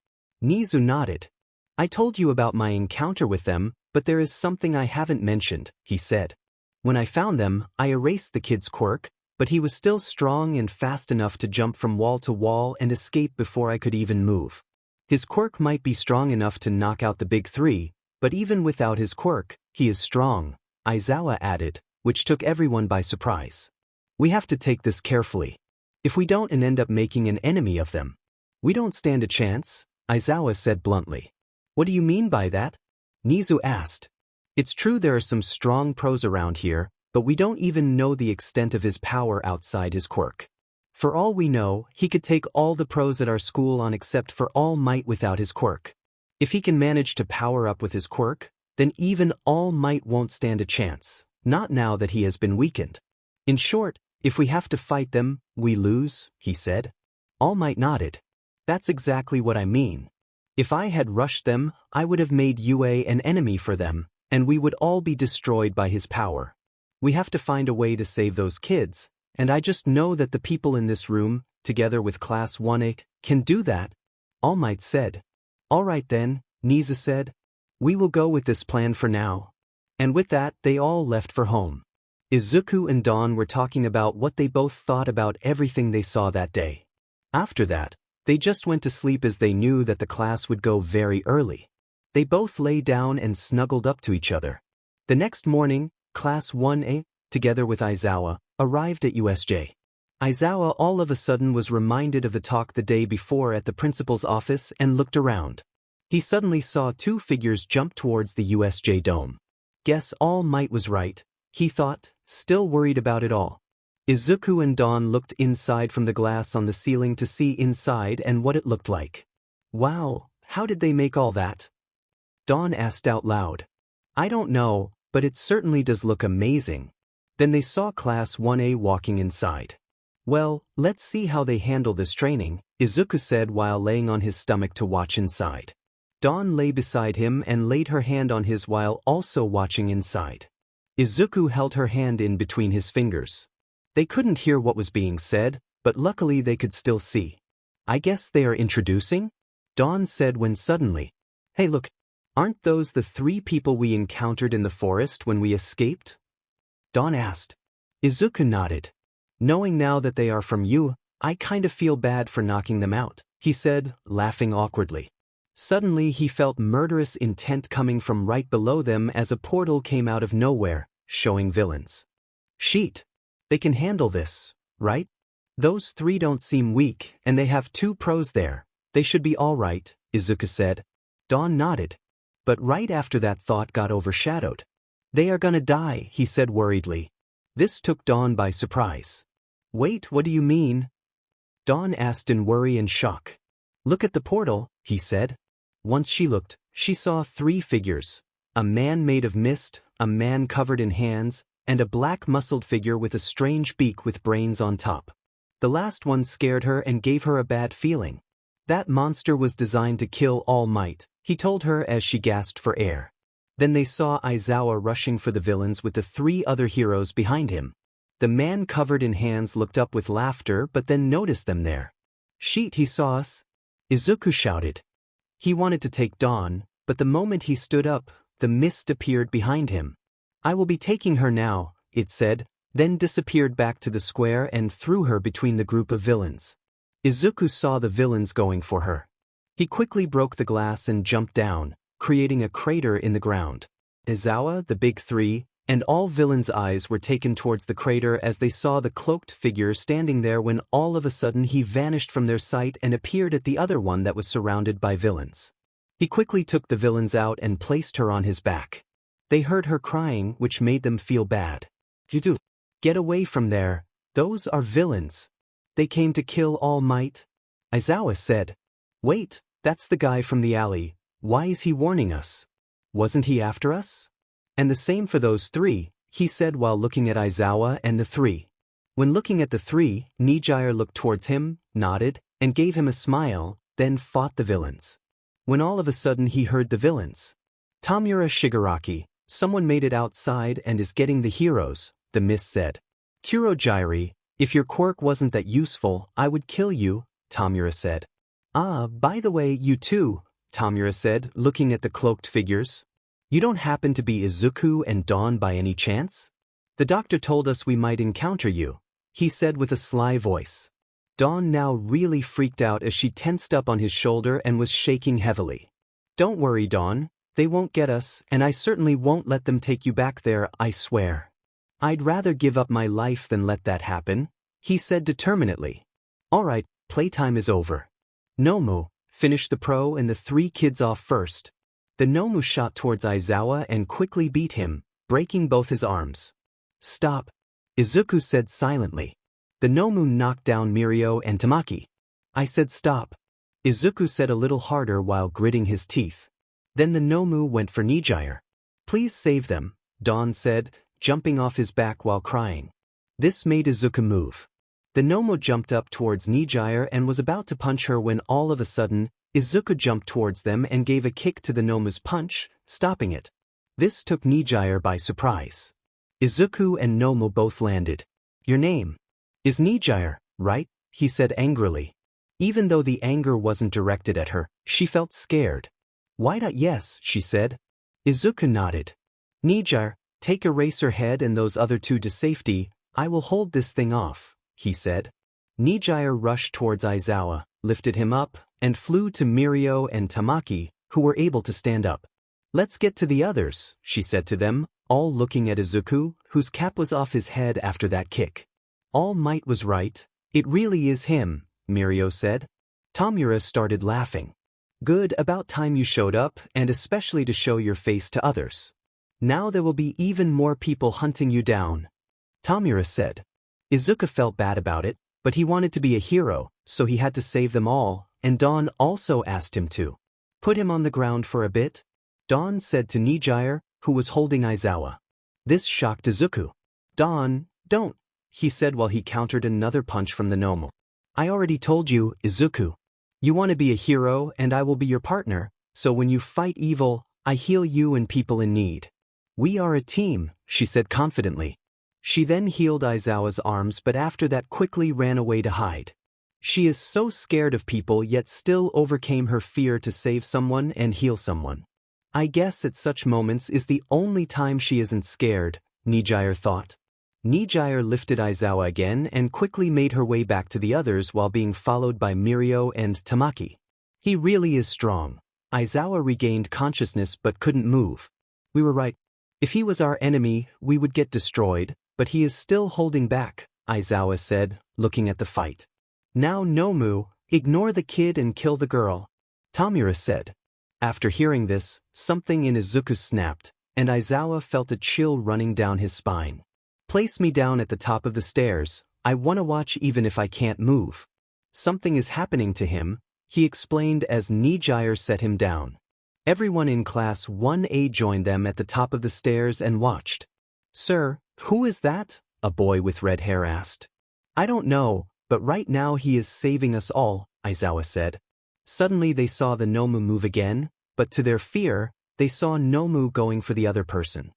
Nizu nodded. I told you about my encounter with them, but there is something I haven't mentioned, he said. When I found them, I erased the kid's quirk, but he was still strong and fast enough to jump from wall to wall and escape before I could even move. His quirk might be strong enough to knock out the big three, but even without his quirk, he is strong, Izawa added, which took everyone by surprise. We have to take this carefully. If we don't and end up making an enemy of them, we don't stand a chance, Izawa said bluntly. What do you mean by that? Nizu asked. It's true there are some strong pros around here, but we don't even know the extent of his power outside his quirk. For all we know, he could take all the pros at our school on except for All Might without his quirk. If he can manage to power up with his quirk, then even All Might won't stand a chance, not now that he has been weakened. In short, if we have to fight them, we lose, he said. All Might nodded. That's exactly what I mean. If I had rushed them, I would have made UA an enemy for them, and we would all be destroyed by his power. We have to find a way to save those kids, and I just know that the people in this room, together with Class 1A, can do that, All Might said. All right then, Nizu said. We will go with this plan for now. And with that, they all left for home. Izuku and Dawn were talking about what they both thought about everything they saw that day. After that, they just went to sleep as they knew that the class would go very early. They both lay down and snuggled up to each other. The next morning, Class 1A, together with Aizawa, arrived at USJ. Aizawa all of a sudden was reminded of the talk the day before at the principal's office and looked around. He suddenly saw two figures jump towards the USJ dome. Guess All Might was right, he thought, still worried about it all. Izuku and Dawn looked inside from the glass on the ceiling to see inside and what it looked like. Wow, how did they make all that? Dawn asked out loud. I don't know, but it certainly does look amazing. Then they saw Class 1A walking inside. Well, let's see how they handle this training, Izuku said while laying on his stomach to watch inside. Dawn lay beside him and laid her hand on his while also watching inside. Izuku held her hand in between his fingers. They couldn't hear what was being said, but luckily they could still see. I guess they are introducing? Dawn said when suddenly, hey look, aren't those the three people we encountered in the forest when we escaped? Dawn asked. Izuku nodded. Knowing now that they are from you, I kind of feel bad for knocking them out, he said, laughing awkwardly. Suddenly he felt murderous intent coming from right below them as a portal came out of nowhere, showing villains. Sheet. They can handle this, right? Those three don't seem weak, and they have two pros there. They should be all right, Izuku said. Dawn nodded. But right after that thought got overshadowed. They are gonna die, he said worriedly. This took Dawn by surprise. Wait, what do you mean? Dawn asked in worry and shock. Look at the portal, he said. Once she looked, she saw three figures. A man made of mist, a man covered in hands, and a black muscled figure with a strange beak with brains on top. The last one scared her and gave her a bad feeling. That monster was designed to kill All Might, he told her as she gasped for air. Then they saw Aizawa rushing for the villains with the three other heroes behind him. The man covered in hands looked up with laughter but then noticed them there. Sheet, he saw us? Izuku shouted. He wanted to take Dawn, but the moment he stood up, the mist appeared behind him. I will be taking her now, it said, then disappeared back to the square and threw her between the group of villains. Izuku saw the villains going for her. He quickly broke the glass and jumped down, creating a crater in the ground. Aizawa, the big three, and all villains' eyes were taken towards the crater as they saw the cloaked figure standing there when all of a sudden he vanished from their sight and appeared at the other one that was surrounded by villains. He quickly took the villains out and placed her on his back. They heard her crying, which made them feel bad. You do. Get away from there, those are villains. They came to kill All Might. Aizawa said. Wait, that's the guy from the alley, why is he warning us? Wasn't he after us? And the same for those three, he said while looking at Aizawa and the three. When looking at the three, Nijire looked towards him, nodded, and gave him a smile, then fought the villains. When all of a sudden he heard the villains. Tamura Shigaraki, someone made it outside and is getting the heroes, the mist said. Kurojiri, if your quirk wasn't that useful, I would kill you, Tamura said. Ah, by the way, you too, Tamura said, looking at the cloaked figures. You don't happen to be Izuku and Dawn by any chance? The doctor told us we might encounter you, he said with a sly voice. Dawn now really freaked out as she tensed up on his shoulder and was shaking heavily. Don't worry, Dawn, they won't get us, and I certainly won't let them take you back there, I swear. I'd rather give up my life than let that happen, he said determinedly. All right, playtime is over. Nomu, finished the pro and the three kids off first. The Nomu shot towards Aizawa and quickly beat him, breaking both his arms. Stop, Izuku said silently. The Nomu knocked down Mirio and Tamaki. I said stop, Izuku said a little harder while gritting his teeth. Then the Nomu went for Nijire. Please save them, Dawn said, jumping off his back while crying. This made Izuku move. The Nomu jumped up towards Nijire and was about to punch her when all of a sudden, Izuku jumped towards them and gave a kick to the Nomu's punch, stopping it. This took Nijire by surprise. Izuku and Nomu both landed. Your name is Nijire, right? He said angrily. Even though the anger wasn't directed at her, she felt scared. Why not yes, she said. Izuku nodded. Nijire, take Eraserhead and those other two to safety, I will hold this thing off, he said. Nijire rushed towards Aizawa, lifted him up, and flew to Mirio and Tamaki, who were able to stand up. "Let's get to the others," she said to them, all looking at Izuku, whose cap was off his head after that kick. All Might was right. "It really is him," Mirio said. Tamura started laughing. "Good, about time you showed up, and especially to show your face to others. Now there will be even more people hunting you down," Tamura said. Izuku felt bad about it, but he wanted to be a hero, so he had to save them all, and Dawn also asked him to. "Put him on the ground for a bit," Dawn said to Nijire, who was holding Aizawa. This shocked Izuku. "Dawn, don't," he said while he countered another punch from the Nomu. "I already told you, Izuku. You want to be a hero and I will be your partner, so when you fight evil, I heal you and people in need. We are a team," she said confidently. She then healed Aizawa's arms but after that quickly ran away to hide. She is so scared of people yet still overcame her fear to save someone and heal someone. I guess at such moments is the only time she isn't scared, Nijire thought. Nijire lifted Aizawa again and quickly made her way back to the others while being followed by Mirio and Tamaki. "He really is strong." Aizawa regained consciousness but couldn't move. "We were right. If he was our enemy, we would get destroyed, but he is still holding back," Aizawa said, looking at the fight. "Now Nomu, ignore the kid and kill the girl," Tamura said. After hearing this, something in Izuku snapped, and Aizawa felt a chill running down his spine. "Place me down at the top of the stairs, I want to watch even if I can't move." "Something is happening to him," he explained as Nijire set him down. Everyone in Class 1A joined them at the top of the stairs and watched. "Sir, who is that?" a boy with red hair asked. "I don't know, but right now he is saving us all," Aizawa said. Suddenly they saw the Nomu move again, but to their fear, they saw Nomu going for the other person.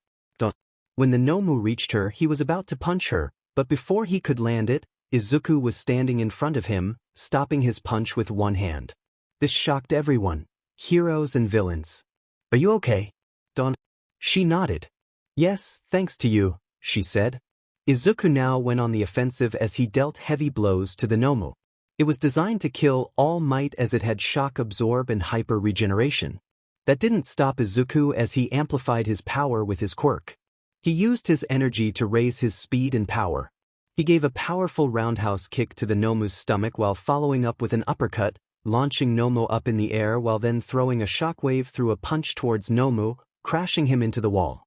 When the Nomu reached her, he was about to punch her, but before he could land it, Izuku was standing in front of him, stopping his punch with one hand. This shocked everyone, heroes and villains. "Are you okay, Dawn?" She nodded. "Yes, thanks to you," she said. Izuku now went on the offensive as he dealt heavy blows to the Nomu. It was designed to kill All Might as it had shock absorb and hyper regeneration. That didn't stop Izuku as he amplified his power with his quirk. He used his energy to raise his speed and power. He gave a powerful roundhouse kick to the Nomu's stomach while following up with an uppercut, launching Nomu up in the air while then throwing a shockwave through a punch towards Nomu, crashing him into the wall.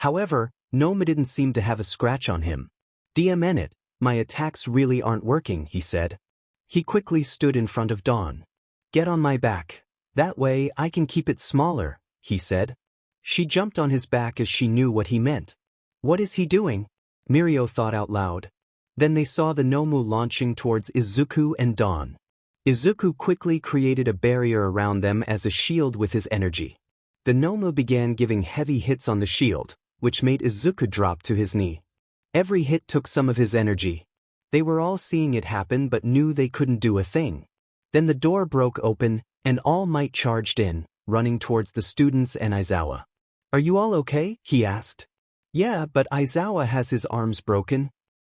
However, Nomu didn't seem to have a scratch on him. "DMN it, my attacks really aren't working," he said. He quickly stood in front of Dawn. "Get on my back. That way I can keep it smaller," he said. She jumped on his back as she knew what he meant. "What is he doing?" Mirio thought out loud. Then they saw the Nomu launching towards Izuku and Dawn. Izuku quickly created a barrier around them as a shield with his energy. The Nomu began giving heavy hits on the shield, which made Izuku drop to his knee. Every hit took some of his energy. They were all seeing it happen but knew they couldn't do a thing. Then the door broke open, and All Might charged in, running towards the students and Aizawa. "Are you all okay?" he asked. "Yeah, but Aizawa has his arms broken,"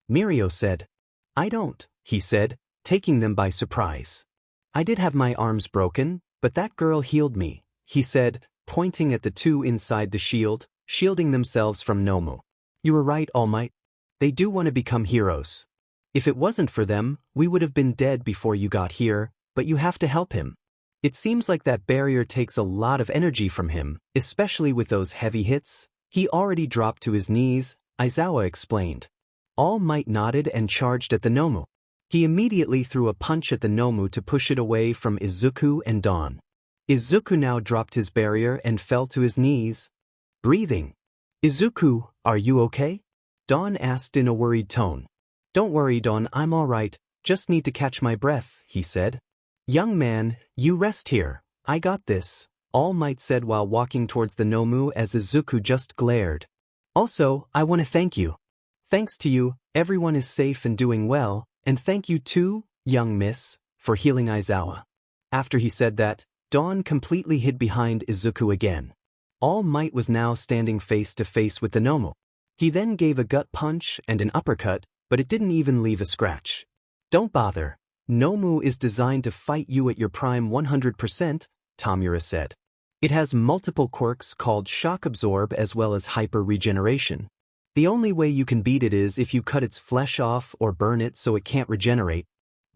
Mirio said. "I don't," he said, taking them by surprise. "I did have my arms broken, but that girl healed me," he said, pointing at the two inside the shield, shielding themselves from Nomu. "You were right, All Might. They do want to become heroes. If it wasn't for them, we would have been dead before you got here, but you have to help him. It seems like that barrier takes a lot of energy from him, especially with those heavy hits. He already dropped to his knees," Aizawa explained. All Might nodded and charged at the Nomu. He immediately threw a punch at the Nomu to push it away from Izuku and Dawn. Izuku now dropped his barrier and fell to his knees, breathing. "Izuku, are you okay?" Dawn asked in a worried tone. "Don't worry, Dawn, I'm all right, just need to catch my breath," he said. "Young man, you rest here, I got this," All Might said while walking towards the Nomu as Izuku just glared. "Also, I want to thank you. Thanks to you, everyone is safe and doing well, and thank you too, young miss, for healing Aizawa." After he said that, Dawn completely hid behind Izuku again. All Might was now standing face to face with the Nomu. He then gave a gut punch and an uppercut, but it didn't even leave a scratch. Don't bother. Nomu is designed to fight you at your prime 100%, Tamura said. It has multiple quirks called Shock Absorb as well as Hyper Regeneration. The only way you can beat it is if you cut its flesh off or burn it so it can't regenerate.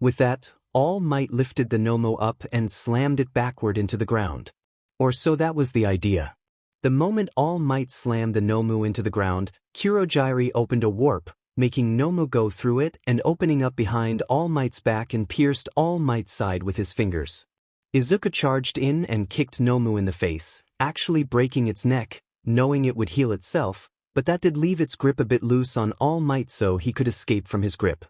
With that, All Might lifted the Nomu up and slammed it backward into the ground. Or so that was the idea. The moment All Might slammed the Nomu into the ground, Kurogiri opened a warp, making Nomu go through it and opening up behind All Might's back and pierced All Might's side with his fingers. Izuku charged in and kicked Nomu in the face, actually breaking its neck, knowing it would heal itself, but that did leave its grip a bit loose on All Might so he could escape from his grip.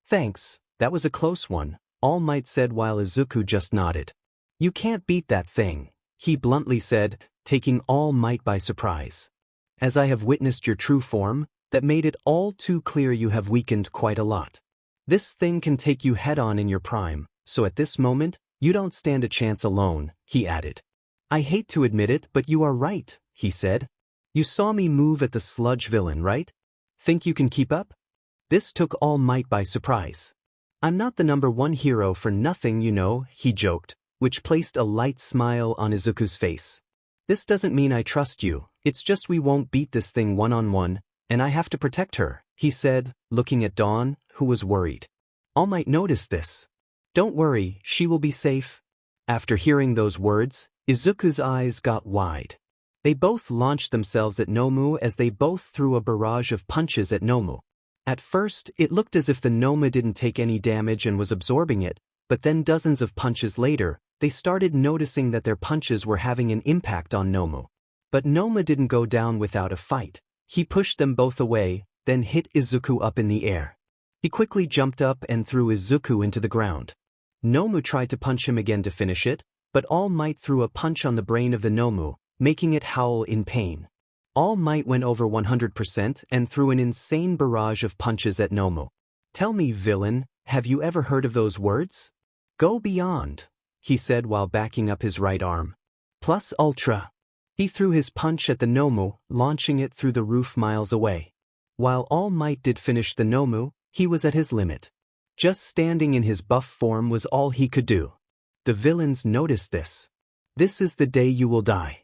Thanks, that was a close one, All Might said while Izuku just nodded. You can't beat that thing, he bluntly said, taking All Might by surprise. As I have witnessed your true form, that made it all too clear you have weakened quite a lot. This thing can take you head-on in your prime, so at this moment, you don't stand a chance alone, he added. I hate to admit it, but you are right, he said. You saw me move at the sludge villain, right? Think you can keep up? This took All Might by surprise. I'm not the #1 hero for nothing, you know, he joked, which placed a light smile on Izuku's face. This doesn't mean I trust you, it's just we won't beat this thing one-on-one, and I have to protect her, he said, looking at Dawn, who was worried. All Might noticed this. Don't worry, she will be safe. After hearing those words, Izuku's eyes got wide. They both launched themselves at Nomu as they both threw a barrage of punches at Nomu. At first, it looked as if the Nomu didn't take any damage and was absorbing it, but then dozens of punches later, they started noticing that their punches were having an impact on Nomu. But Nomu didn't go down without a fight. He pushed them both away, then hit Izuku up in the air. He quickly jumped up and threw Izuku into the ground. Nomu tried to punch him again to finish it, but All Might threw a punch on the brain of the Nomu, making it howl in pain. All Might went over 100% and threw an insane barrage of punches at Nomu. Tell me, villain, have you ever heard of those words? Go beyond, he said while backing up his right arm. Plus Ultra. He threw his punch at the Nomu, launching it through the roof miles away. While All Might did finish the Nomu, he was at his limit. Just standing in his buff form was all he could do. The villains noticed this. This is the day you will die.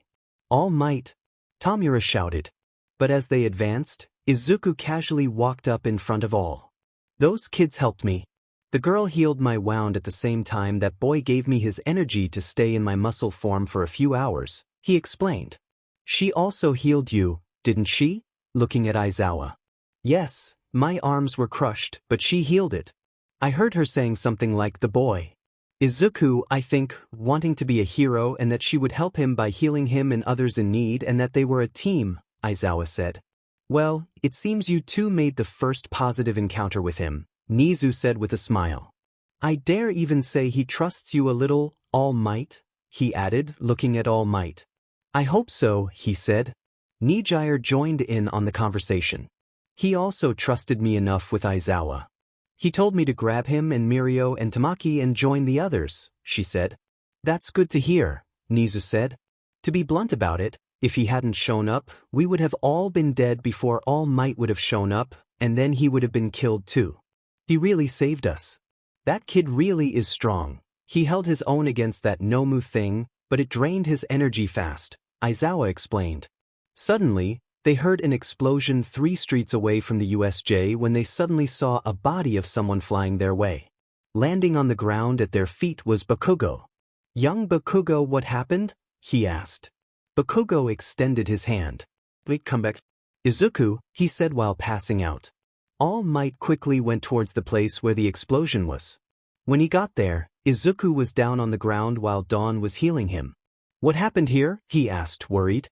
All Might, Tamura shouted. But as they advanced, Izuku casually walked up in front of all. Those kids helped me. The girl healed my wound at the same time that boy gave me his energy to stay in my muscle form for a few hours, he explained. She also healed you, didn't she? Looking at Aizawa. Yes, my arms were crushed, but she healed it. I heard her saying something like the boy. Izuku, I think, wanting to be a hero and that she would help him by healing him and others in need and that they were a team, Aizawa said. Well, it seems you two made the first positive encounter with him, Nizu said with a smile. I dare even say he trusts you a little, All Might, he added, looking at All Might. I hope so, he said. Nijire joined in on the conversation. He also trusted me enough with Aizawa. He told me to grab him and Mirio and Tamaki and join the others, she said. That's good to hear, Nizu said. To be blunt about it, if he hadn't shown up, we would have all been dead before All Might would have shown up, and then he would have been killed too. He really saved us. That kid really is strong. He held his own against that Nomu thing, but it drained his energy fast, Aizawa explained. Suddenly, they heard an explosion 3 streets away from the USJ when they suddenly saw a body of someone flying their way. Landing on the ground at their feet was Bakugo. Young Bakugo, what happened? He asked. Bakugo extended his hand. Wait, come back. Izuku, he said while passing out. All Might quickly went towards the place where the explosion was. When he got there, Izuku was down on the ground while Dawn was healing him. What happened here? He asked, worried.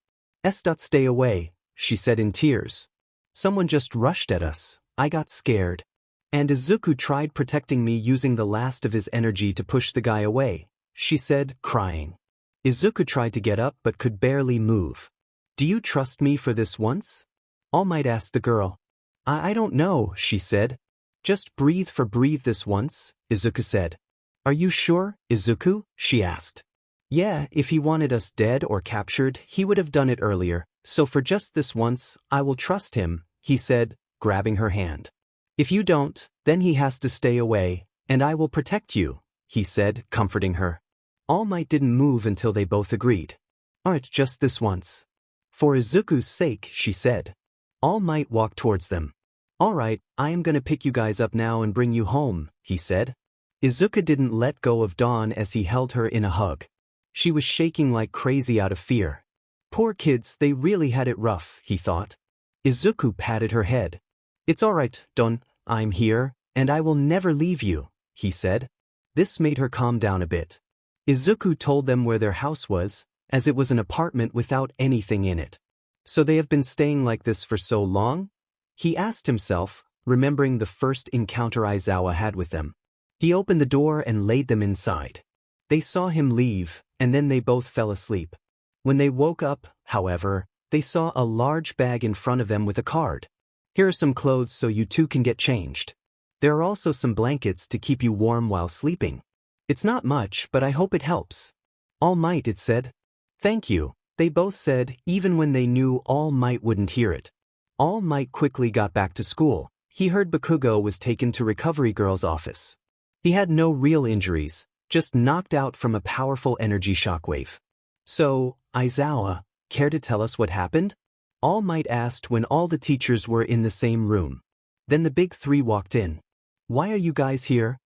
Stay away, she said in tears. Someone just rushed at us. I got scared. And Izuku tried protecting me using the last of his energy to push the guy away, she said, crying. Izuku tried to get up but could barely move. Do you trust me for this once? All Might asked the girl. I don't know, she said. Just breathe for breathe this once, Izuku said. Are you sure, Izuku? She asked. Yeah, if he wanted us dead or captured, he would have done it earlier, so for just this once, I will trust him, he said, grabbing her hand. If you don't, then he has to stay away, "And I will protect you," he said, comforting her. All Might didn't move until they both agreed. "Alright, just this once." "For Izuku's sake," she said. All Might walked towards them. "Alright, I am gonna pick you guys up now and bring you home," he said. Izuku didn't let go of Dawn as he held her in a hug. She was shaking like crazy out of fear. Poor kids, they really had it rough, he thought. Izuku patted her head. "It's alright, Dawn, I'm here, and I will never leave you," he said. This made her calm down a bit. Izuku told them where their house was, as it was an apartment without anything in it. "So they have been staying like this for so long?" he asked himself, remembering the first encounter Aizawa had with them. He opened the door and laid them inside. They saw him leave, and then they both fell asleep. When they woke up, however, they saw a large bag in front of them with a card. "Here are some clothes so you two can get changed. There are also some blankets to keep you warm while sleeping. It's not much, but I hope it helps." "All Might," it said. "Thank you," they both said, even when they knew All Might wouldn't hear it. All Might quickly got back to school. He heard Bakugo was taken to Recovery Girl's office. He had no real injuries, just knocked out from a powerful energy shockwave. "So, Aizawa, care to tell us what happened?" All Might asked when all the teachers were in the same room. Then the big three walked in. "Why are you guys here?"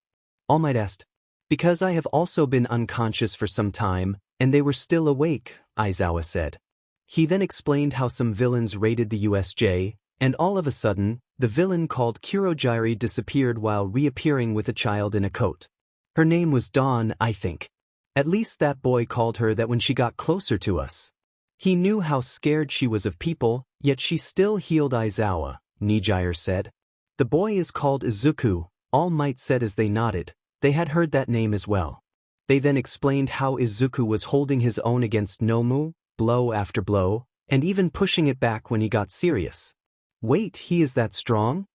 All Might asked. "Because I have also been unconscious for some time, and they were still awake," Aizawa said. He then explained how some villains raided the USJ, and all of a sudden, the villain called Kurogiri disappeared while reappearing with a child in a coat. "Her name was Dawn, I think. At least that boy called her that when she got closer to us. He knew how scared she was of people, yet she still healed Aizawa," Nijire said. "The boy is called Izuku," All Might said as they nodded. They had heard that name as well. They then explained how Izuku was holding his own against Nomu, blow after blow, and even pushing it back when he got serious. "Wait, he is that strong?"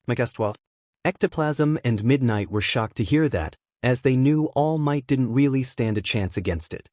I guessed what? Ectoplasm and Midnight were shocked to hear that, as they knew All Might didn't really stand a chance against it.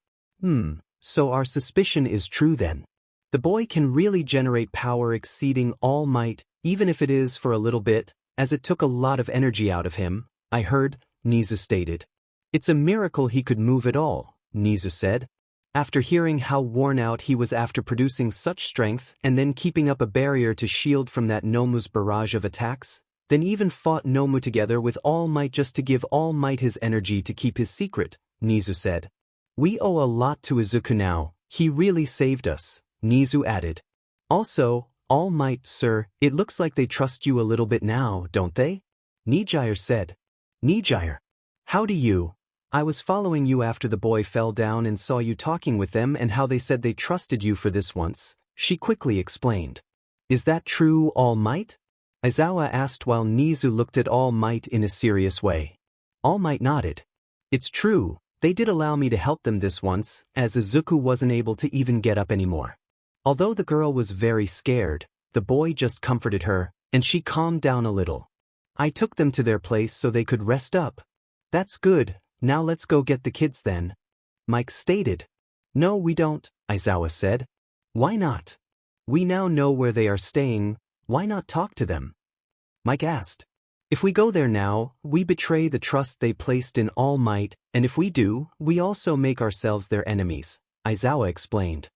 So our suspicion is true then. The boy can really generate power exceeding All Might, even if it is for a little bit, as it took a lot of energy out of him, I heard, Nizu stated. "It's a miracle he could move at all," Nizu said. After hearing how worn out he was after producing such strength and then keeping up a barrier to shield from that Nomu's barrage of attacks, then even fought Nomu together with All Might just to give All Might his energy to keep his secret, Nizu said. "We owe a lot to Izuku now, he really saved us," Nizu added. "Also, All Might, sir, it looks like they trust you a little bit now, don't they?" Nijire said. "Nijire? How do you? I was following you after the boy fell down and saw you talking with them and how they said they trusted you for this once," she quickly explained. "Is that true, All Might?" Aizawa asked while Nizu looked at All Might in a serious way. All Might nodded. "It's true, they did allow me to help them this once, as Izuku wasn't able to even get up anymore." Although the girl was very scared, the boy just comforted her, and she calmed down a little. "I took them to their place so they could rest up." "That's good, now let's go get the kids then," Mike stated. "No, we don't," Aizawa said. "Why not? We now know where they are staying, why not talk to them?" Mike asked. "If we go there now, we betray the trust they placed in All Might, and if we do, we also make ourselves their enemies," Aizawa explained.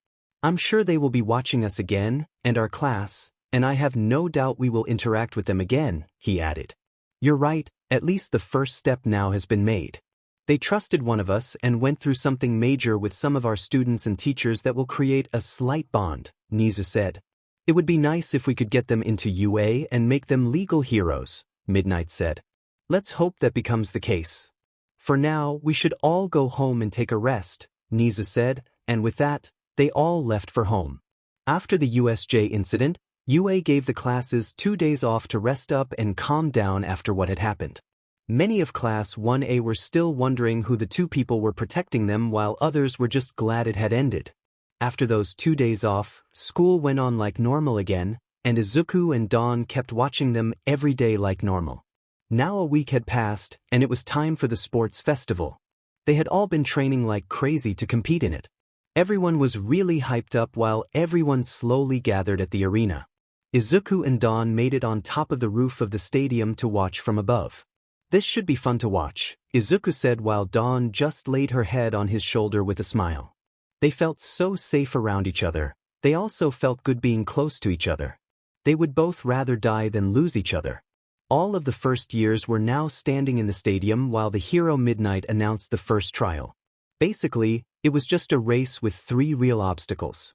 "I'm sure they will be watching us again, and our class, and I have no doubt we will interact with them again," he added. "You're right, at least the first step now has been made. They trusted one of us and went through something major with some of our students and teachers that will create a slight bond," Nizu said. "It would be nice if we could get them into UA and make them legal heroes," Midnight said. "Let's hope that becomes the case. For now, we should all go home and take a rest," Nizu said, and with that, they all left for home. After the USJ incident, UA gave the classes 2 days off to rest up and calm down after what had happened. Many of Class 1A were still wondering who the two people were protecting them while others were just glad it had ended. After those 2 days off, school went on like normal again, and Izuku and Dawn kept watching them every day like normal. Now a week had passed, and it was time for the sports festival. They had all been training like crazy to compete in it. Everyone was really hyped up while everyone slowly gathered at the arena. Izuku and Dawn made it on top of the roof of the stadium to watch from above. This should be fun to watch, Izuku said while Dawn just laid her head on his shoulder with a smile. They felt so safe around each other. They also felt good being close to each other. They would both rather die than lose each other. All of the first years were now standing in the stadium while the hero Midnight announced the first trial. Basically, it was just a race with 3 real obstacles.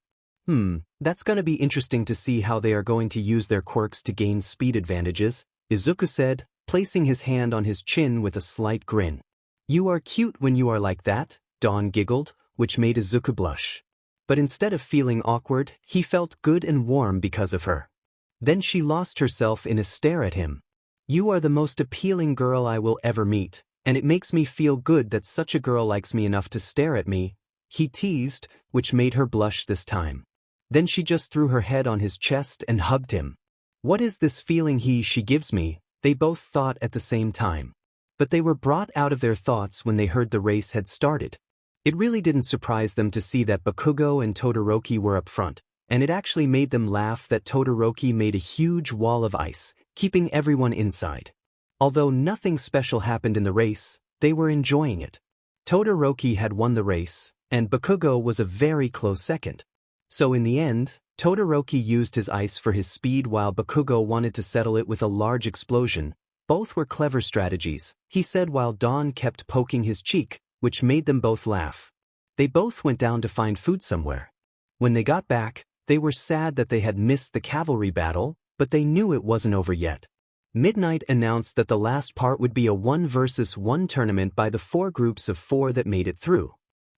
That's gonna be interesting to see how they are going to use their quirks to gain speed advantages, Izuku said, placing his hand on his chin with a slight grin. You are cute when you are like that, Dawn giggled, which made Izuku blush. But instead of feeling awkward, he felt good and warm because of her. Then she lost herself in a stare at him. You are the most appealing girl I will ever meet, and it makes me feel good that such a girl likes me enough to stare at me, he teased, which made her blush this time. Then she just threw her head on his chest and hugged him. What is this feeling she gives me? They both thought at the same time. But they were brought out of their thoughts when they heard the race had started. It really didn't surprise them to see that Bakugo and Todoroki were up front, and it actually made them laugh that Todoroki made a huge wall of ice, keeping everyone inside. Although nothing special happened in the race, they were enjoying it. Todoroki had won the race, and Bakugo was a very close second. So in the end, Todoroki used his ice for his speed while Bakugo wanted to settle it with a large explosion. Both were clever strategies, he said while Dawn kept poking his cheek, which made them both laugh. They both went down to find food somewhere. When they got back, they were sad that they had missed the cavalry battle, but they knew it wasn't over yet. Midnight announced that the last part would be a 1 versus 1 tournament by the 4 groups of 4 that made it through.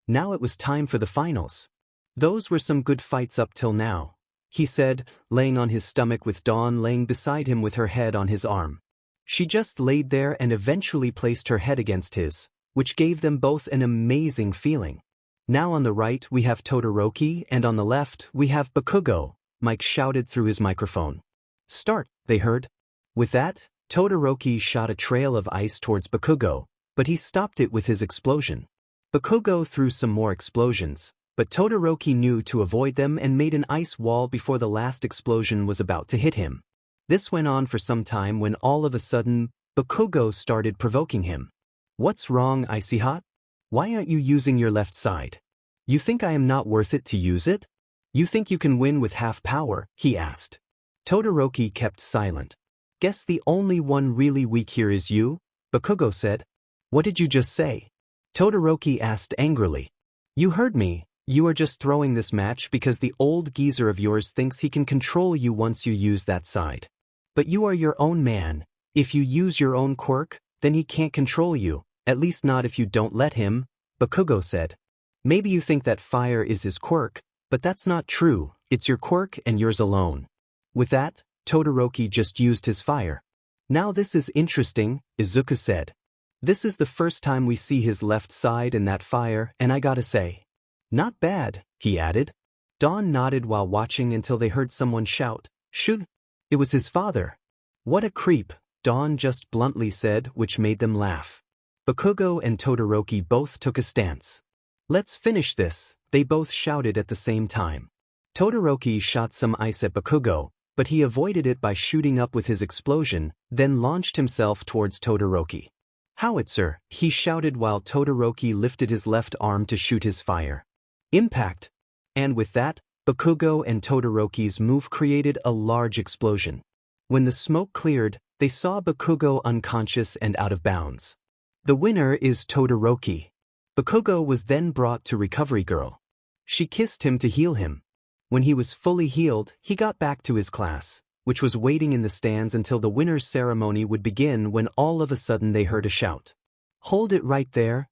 Now it was time for the finals. Those were some good fights up till now, he said, laying on his stomach with Dawn laying beside him with her head on his arm. She just laid there and eventually placed her head against his, which gave them both an amazing feeling. Now on the right we have Todoroki and on the left we have Bakugo, Mike shouted through his microphone. Start, they heard. With that, Todoroki shot a trail of ice towards Bakugo, but he stopped it with his explosion. Bakugo threw some more explosions, but Todoroki knew to avoid them and made an ice wall before the last explosion was about to hit him. This went on for some time when all of a sudden, Bakugo started provoking him. What's wrong, Icy Hot? Why aren't you using your left side? You think I am not worth it to use it? You think you can win with half power? He asked. Todoroki kept silent. Guess the only one really weak here is you, Bakugo said. What did you just say? Todoroki asked angrily. You heard me. You are just throwing this match because the old geezer of yours thinks he can control you once you use that side. But you are your own man. If you use your own quirk, then he can't control you, at least not if you don't let him, Bakugo said. Maybe you think that fire is his quirk, but that's not true, it's your quirk and yours alone. With that, Todoroki just used his fire. Now this is interesting, Izuku said. This is the first time we see his left side in that fire, and I gotta say. Not bad, he added. Dawn nodded while watching until they heard someone shout, Shoot! It was his father. What a creep, Dawn just bluntly said, which made them laugh. Bakugo and Todoroki both took a stance. Let's finish this, they both shouted at the same time. Todoroki shot some ice at Bakugo, but he avoided it by shooting up with his explosion, then launched himself towards Todoroki. Howitzer, he shouted while Todoroki lifted his left arm to shoot his fire. Impact! And with that, Bakugo and Todoroki's move created a large explosion. When the smoke cleared, they saw Bakugo unconscious and out of bounds. The winner is Todoroki. Bakugo was then brought to Recovery Girl. She kissed him to heal him. When he was fully healed, he got back to his class, which was waiting in the stands until the winner's ceremony would begin when all of a sudden they heard a shout. Hold it right there.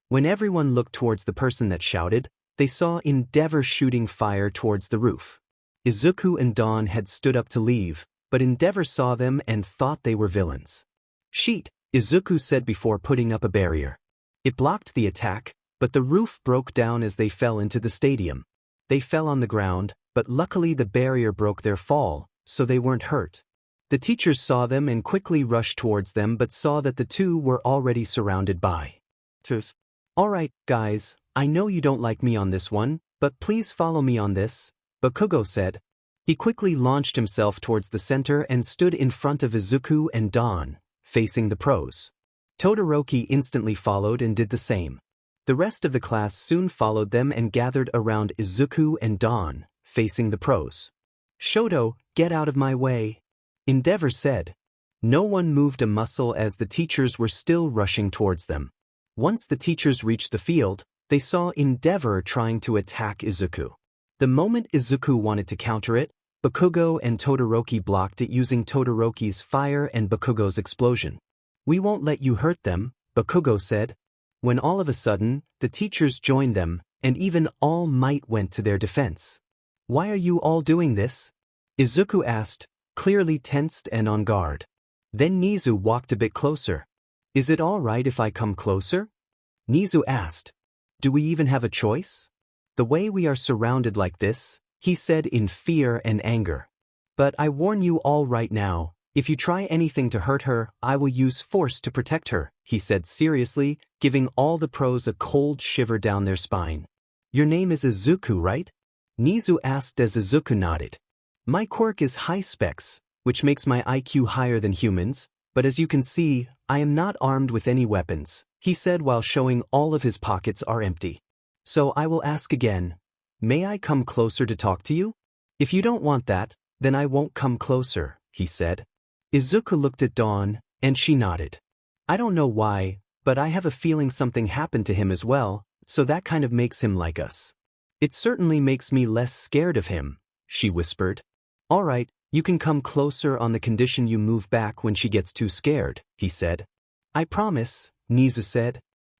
When everyone looked towards the person that shouted, they saw Endeavor shooting fire towards the roof. Izuku and Dawn had stood up to leave, but Endeavor saw them and thought they were villains. Sheet, Izuku said before putting up a barrier. It blocked the attack, but the roof broke down as they fell into the stadium. They fell on the ground, but luckily the barrier broke their fall, so they weren't hurt. The teachers saw them and quickly rushed towards them but saw that the two were already surrounded by. Alright, guys, I know you don't like me on this one, but please follow me on this, Bakugo said. He quickly launched himself towards the center and stood in front of Izuku and Dawn, facing the pros. Todoroki instantly followed and did the same. The rest of the class soon followed them and gathered around Izuku and Dawn, facing the pros. Shoto, get out of my way, Endeavor said. No one moved a muscle as the teachers were still rushing towards them. Once the teachers reached the field, they saw Endeavor trying to attack Izuku. The moment Izuku wanted to counter it, Bakugo and Todoroki blocked it using Todoroki's fire and Bakugo's explosion. We won't let you hurt them, Bakugo said. When all of a sudden, the teachers joined them, and even All Might went to their defense. Why are you all doing this? Izuku asked, clearly tensed and on guard. Then Nizu walked a bit closer. Is it all right if I come closer? Nizu asked. Do we even have a choice? The way we are surrounded like this, he said in fear and anger. But I warn you all right now, if you try anything to hurt her, I will use force to protect her, he said seriously, giving all the pros a cold shiver down their spine. Your name is Izuku, right? Nizu asked as Izuku nodded. My quirk is high specs, which makes my IQ higher than humans, but as you can see, I am not armed with any weapons, he said while showing all of his pockets are empty. So I will ask again, may I come closer to talk to you? If you don't want that, then I won't come closer, he said. Izuku looked at Dawn, and she nodded. I don't know why, but I have a feeling something happened to him as well, so that kind of makes him like us. It certainly makes me less scared of him, she whispered. All right, you can come closer on the condition you move back when she gets too scared, he said. I promise, Nizu said.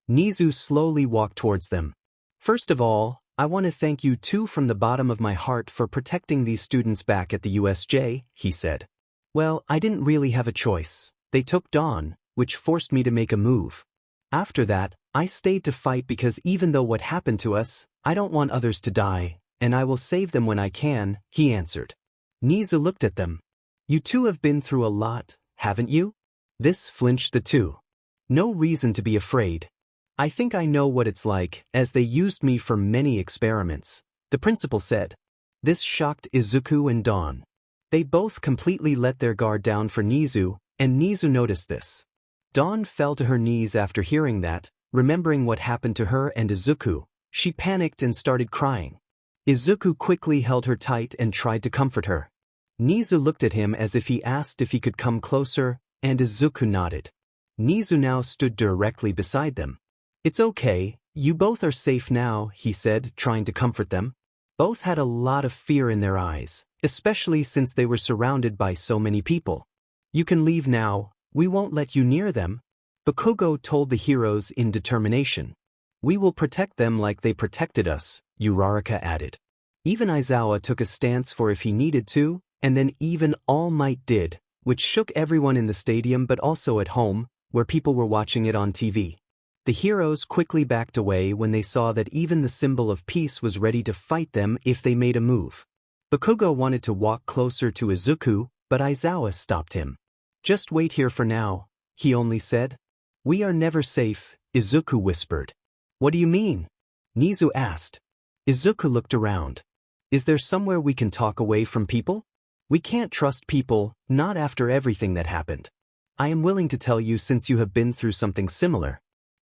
Nizu slowly walked towards them. First of all, I want to thank you two from the bottom of my heart for protecting these students back at the USJ, he said. Well, I didn't really have a choice. They took Dawn, which forced me to make a move. After that, I stayed to fight because even though what happened to us, I don't want others to die, and I will save them when I can, he answered. Nizu looked at them. You two have been through a lot, haven't you? This flinched the two. No reason to be afraid. I think I know what it's like, as they used me for many experiments, the principal said. This shocked Izuku and Dawn. They both completely let their guard down for Nizu, and Nizu noticed this. Dawn fell to her knees after hearing that, remembering what happened to her and Izuku. She panicked and started crying. Izuku quickly held her tight and tried to comfort her. Nizu looked at him as if he asked if he could come closer, and Izuku nodded. Nizu now stood directly beside them. It's okay, you both are safe now, he said, trying to comfort them. Both had a lot of fear in their eyes, especially since they were surrounded by so many people. You can leave now, we won't let you near them. Bakugo told the heroes in determination. We will protect them like they protected us, Uraraka added. Even Aizawa took a stance for if he needed to, and then even All Might did, which shook everyone in the stadium but also at home, where people were watching it on TV. The heroes quickly backed away when they saw that even the symbol of peace was ready to fight them if they made a move. Bakugo wanted to walk closer to Izuku, but Aizawa stopped him. Just wait here for now, he only said. We are never safe, Izuku whispered. What do you mean? Nizu asked. Izuku looked around. Is there somewhere we can talk away from people? We can't trust people, not after everything that happened. I am willing to tell you since you have been through something similar.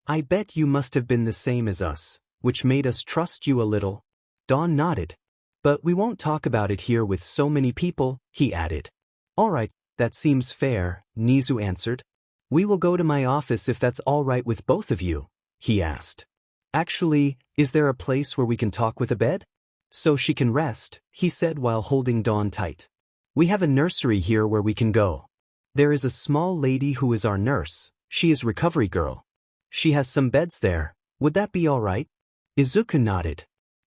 I bet you must have been the same as us, which made us trust you a little. Dawn nodded. But we won't talk about it here with so many people, he added. All right, that seems fair, Nizu answered. We will go to my office if that's all right with both of you, he asked. Actually, is there a place where we can talk with a bed? So she can rest, he said while holding Dawn tight. We have a nursery here where we can go. There is a small lady who is our nurse, she is recovery girl. She has some beds there, would that be all right? Izuku nodded.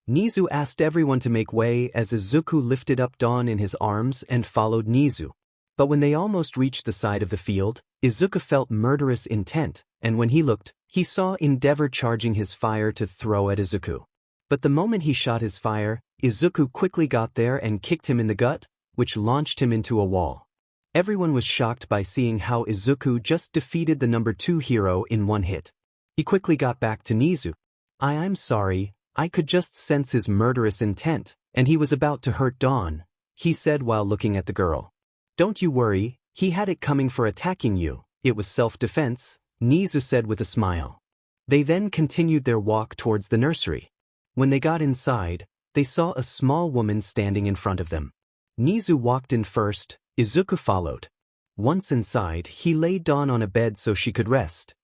Nizu asked everyone to make way as Izuku lifted up Dawn in his arms and followed Nizu. But when they almost reached the side of the field, Izuku felt murderous intent, and when he looked, he saw Endeavor charging his fire to throw at Izuku. But the moment he shot his fire, Izuku quickly got there and kicked him in the gut, which launched him into a wall. Everyone was shocked by seeing how Izuku just defeated the number 2 hero in one hit. He quickly got back to Nizu. I'm sorry, I could just sense his murderous intent, and he was about to hurt Dawn, he said while looking at the girl. Don't you worry, he had it coming for attacking you, it was self-defense, Nizu said with a smile. They then continued their walk towards the nursery. When they got inside, they saw a small woman standing in front of them. Nizu walked in first, Izuku followed. Once inside, he laid Dawn on a bed so she could rest.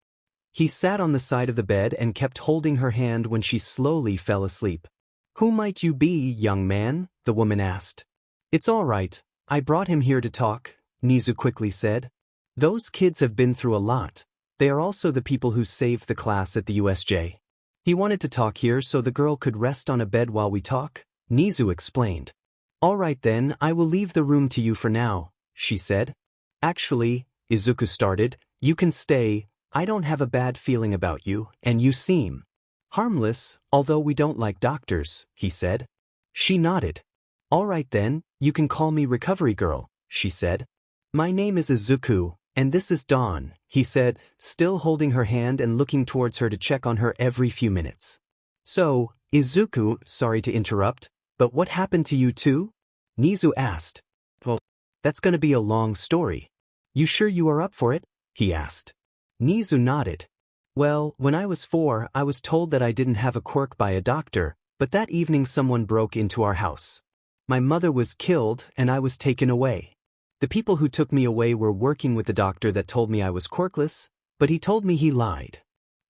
He sat on the side of the bed and kept holding her hand when she slowly fell asleep. "Who might you be, young man?" the woman asked. "It's all right, I brought him here to talk," Nizu quickly said. "Those kids have been through a lot. They are also the people who saved the class at the USJ. He wanted to talk here so the girl could rest on a bed while we talk," Nizu explained. "All right then, I will leave the room to you for now," she said. "Actually," Izuku started, "you can stay. I don't have a bad feeling about you, and you seem harmless, although we don't like doctors," he said. She nodded. "All right then, you can call me Recovery Girl," she said. "My name is Izuku, and this is Dawn," he said, still holding her hand and looking towards her to check on her every few minutes. "So, Izuku, sorry to interrupt, but what happened to you too?" Nizu asked. "Well, that's gonna be a long story. You sure you are up for it?" he asked. Nizu nodded. "Well, when I was 4, I was told that I didn't have a quirk by a doctor, but that evening someone broke into our house. My mother was killed and I was taken away. The people who took me away were working with the doctor that told me I was quirkless, but he told me he lied.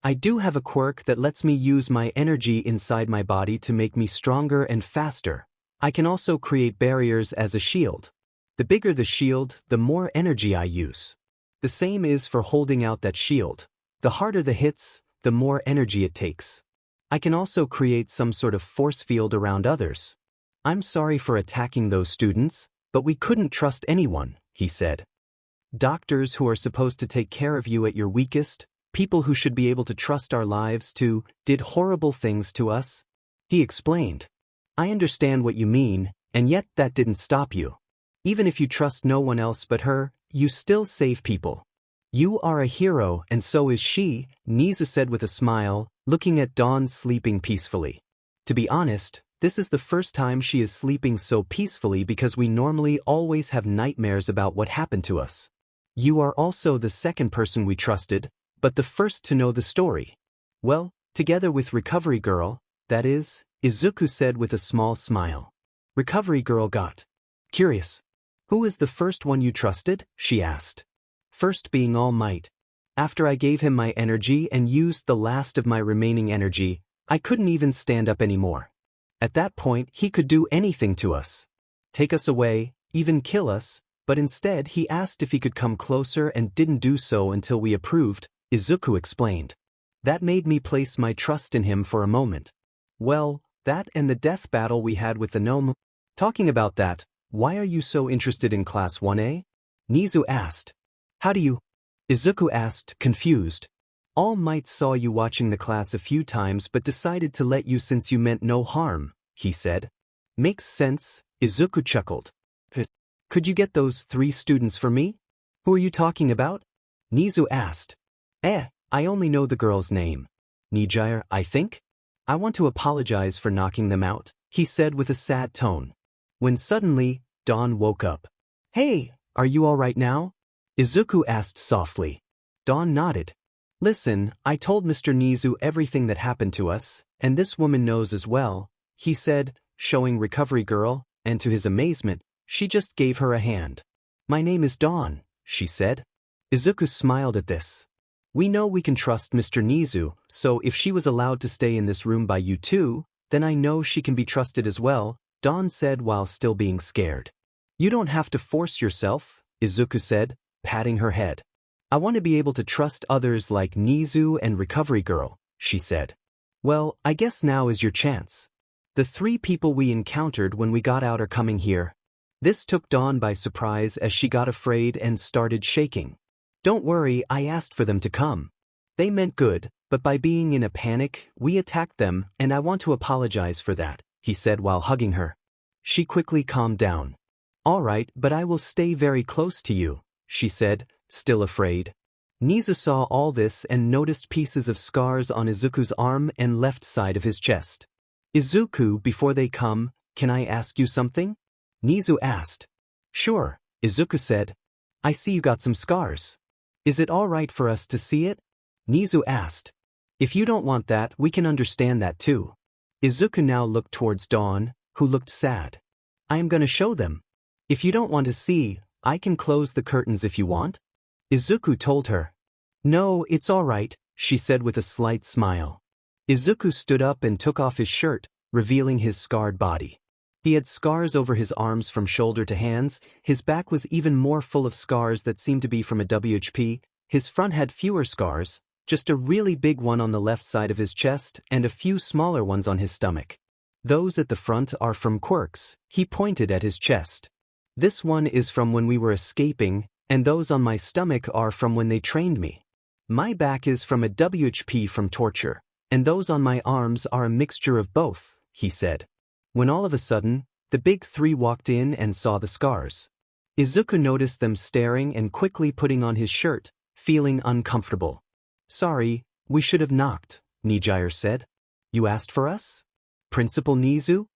I do have a quirk that lets me use my energy inside my body to make me stronger and faster. I can also create barriers as a shield. The bigger the shield, the more energy I use. The same is for holding out that shield. The harder the hits, the more energy it takes. I can also create some sort of force field around others. I'm sorry for attacking those students, but we couldn't trust anyone," he said. "Doctors who are supposed to take care of you at your weakest, people who should be able to trust our lives to, did horrible things to us," he explained. "I understand what you mean, and yet that didn't stop you. Even if you trust no one else but her, you still save people. You are a hero and so is she," Nizu said with a smile, looking at Dawn sleeping peacefully. "To be honest, this is the first time she is sleeping so peacefully because we normally always have nightmares about what happened to us. You are also the second person we trusted, but the first to know the story. Well, together with Recovery Girl, that is," Izuku said with a small smile. Recovery Girl got curious. "Who is the first one you trusted?" she asked. "First being All Might. After I gave him my energy and used the last of my remaining energy, I couldn't even stand up anymore. At that point, he could do anything to us. Take us away, even kill us, but instead he asked if he could come closer and didn't do so until we approved," Izuku explained. "That made me place my trust in him for a moment. Well, that and the death battle we had with the gnome. Talking about that, why are you so interested in Class 1A? Nizu asked. How do you? Izuku asked, confused. All Might saw you watching the class a few times but decided to let you since you meant no harm, he said. Makes sense, Izuku chuckled. Could you get those 3 students for me? Who are you talking about? Nizu asked. I only know the girl's name. Nijire, I think? I want to apologize for knocking them out, he said with a sad tone. When suddenly, Dawn woke up. Hey, are you all right now? Izuku asked softly. Dawn nodded. Listen, I told Mr. Nizu everything that happened to us, and this woman knows as well, he said, showing Recovery Girl, and to his amazement, she just gave her a hand. My name is Dawn, she said. Izuku smiled at this. We know we can trust Mr. Nizu, so if she was allowed to stay in this room by you too, then I know she can be trusted as well, Dawn said while still being scared. You don't have to force yourself, Izuku said, patting her head. I want to be able to trust others like Nizu and Recovery Girl, she said. Well, I guess now is your chance. The 3 people we encountered when we got out are coming here. This took Dawn by surprise as she got afraid and started shaking. Don't worry, I asked for them to come. They meant good, but by being in a panic, we attacked them, and I want to apologize for that, he said while hugging her. She quickly calmed down. All right, but I will stay very close to you, she said, still afraid. Nizu saw all this and noticed pieces of scars on Izuku's arm and left side of his chest. Izuku, before they come, can I ask you something? Nizu asked. Sure, Izuku said. I see you got some scars. Is it all right for us to see it? Nizu asked. If you don't want that, we can understand that too. Izuku now looked towards Dawn, who looked sad. I am gonna show them. If you don't want to see, I can close the curtains if you want. Izuku told her. No, it's all right, she said with a slight smile. Izuku stood up and took off his shirt, revealing his scarred body. He had scars over his arms from shoulder to hands, his back was even more full of scars that seemed to be from a WHP, his front had fewer scars, just a really big one on the left side of his chest and a few smaller ones on his stomach. Those at the front are from Quirk's, he pointed at his chest. This one is from when we were escaping, and those on my stomach are from when they trained me. My back is from a WHP from torture, and those on my arms are a mixture of both, he said. When all of a sudden, the big three walked in and saw the scars. Izuku noticed them staring and quickly putting on his shirt, feeling uncomfortable. Sorry, we should have knocked, Nijire said. You asked for us? Principal Nizu?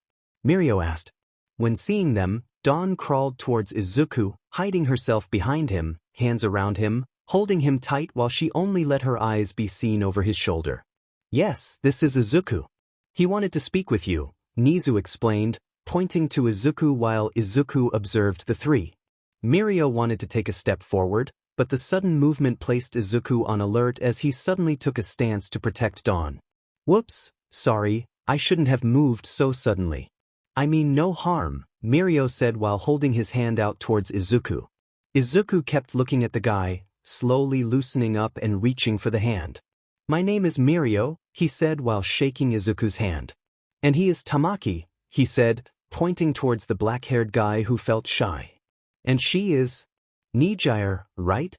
Mirio asked. When seeing them, Dawn crawled towards Izuku, hiding herself behind him, hands around him, holding him tight while she only let her eyes be seen over his shoulder. Yes, this is Izuku. He wanted to speak with you, Nizu explained, pointing to Izuku while Izuku observed the three. Mirio wanted to take a step forward, but the sudden movement placed Izuku on alert as he suddenly took a stance to protect Dawn. Whoops, sorry, I shouldn't have moved so suddenly. I mean no harm, Mirio said while holding his hand out towards Izuku. Izuku kept looking at the guy, slowly loosening up and reaching for the hand. My name is Mirio, he said while shaking Izuku's hand. And he is Tamaki, he said, pointing towards the black-haired guy who felt shy. And she is Nijire, right?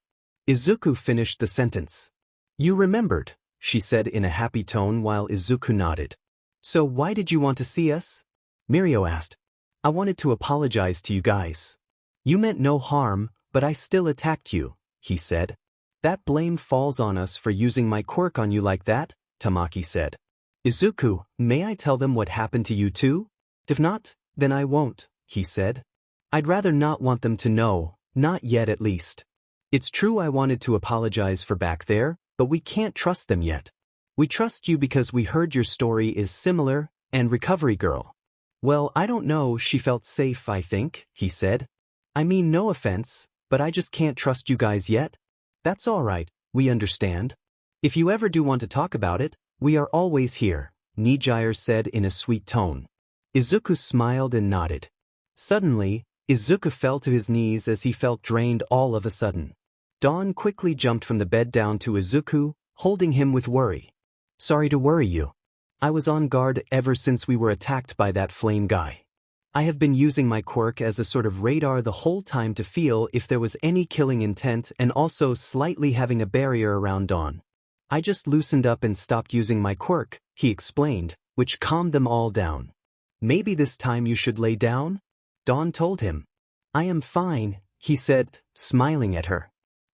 Izuku finished the sentence. You remembered, she said in a happy tone while Izuku nodded. So why did you want to see us? Mirio asked. I wanted to apologize to you guys. You meant no harm, but I still attacked you, he said. That blame falls on us for using my quirk on you like that, Tamaki said. Izuku, may I tell them what happened to you too? If not, then I won't, he said. I'd rather not want them to know, not yet at least. It's true I wanted to apologize for back there, but we can't trust them yet. We trust you because we heard your story is similar, and Recovery Girl. Well, I don't know, she felt safe I think, he said. I mean no offense, but I just can't trust you guys yet. That's alright, we understand. If you ever do want to talk about it, we are always here, Nijire said in a sweet tone. Izuku smiled and nodded. Suddenly, Izuku fell to his knees as he felt drained all of a sudden. Dawn quickly jumped from the bed down to Izuku, holding him with worry. Sorry to worry you. I was on guard ever since we were attacked by that flame guy. I have been using my quirk as a sort of radar the whole time to feel if there was any killing intent and also slightly having a barrier around Dawn. I just loosened up and stopped using my quirk, he explained, which calmed them all down. Maybe this time you should lay down? Dawn told him. I am fine, he said, smiling at her.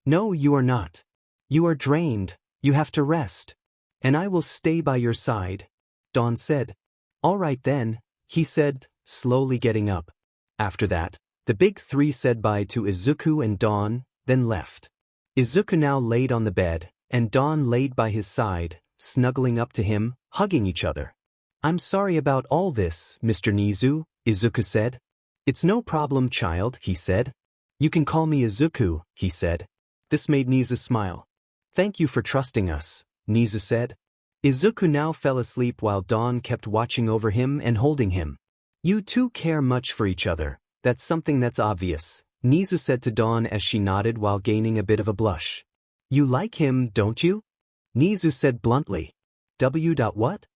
No, you are not. You are drained, you have to rest. And I will stay by your side, Dawn said. All right then, he said, slowly getting up. After that, the big three said bye to Izuku and Dawn, then left. Izuku now laid on the bed, and Dawn laid by his side, snuggling up to him, hugging each other. I'm sorry about all this, Mr. Nizu, Izuku said. It's no problem, child, he said. You can call me Izuku, he said. This made Nizu smile. Thank you for trusting us, Nizu said. Izuku now fell asleep while Dawn kept watching over him and holding him. You two care much for each other, that's something that's obvious, Nizu said to Dawn as she nodded while gaining a bit of a blush. You like him, don't you? Nizu said bluntly. What?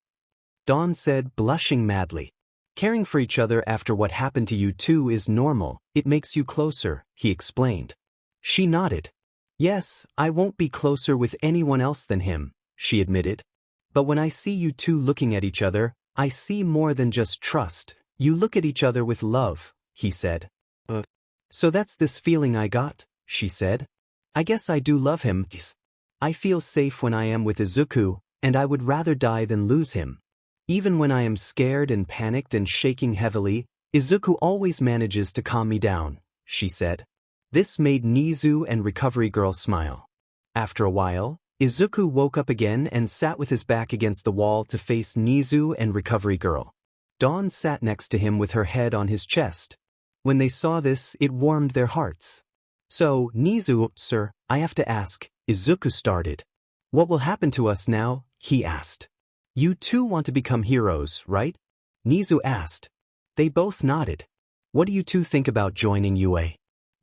Dawn said, blushing madly. Caring for each other after what happened to you two is normal, it makes you closer, he explained. She nodded. Yes, I won't be closer with anyone else than him, she admitted. But when I see you two looking at each other, I see more than just trust. You look at each other with love, he said. So that's this feeling I got, she said. I guess I do love him. I feel safe when I am with Izuku, and I would rather die than lose him. Even when I am scared and panicked and shaking heavily, Izuku always manages to calm me down, she said. This made Nizu and Recovery Girl smile. After a while, Izuku woke up again and sat with his back against the wall to face Nizu and Recovery Girl. Dawn sat next to him with her head on his chest. When they saw this, it warmed their hearts. So, Nizu, sir, I have to ask, Izuku started. What will happen to us now? He asked. You two want to become heroes, right? Nizu asked. They both nodded. What do you two think about joining UA?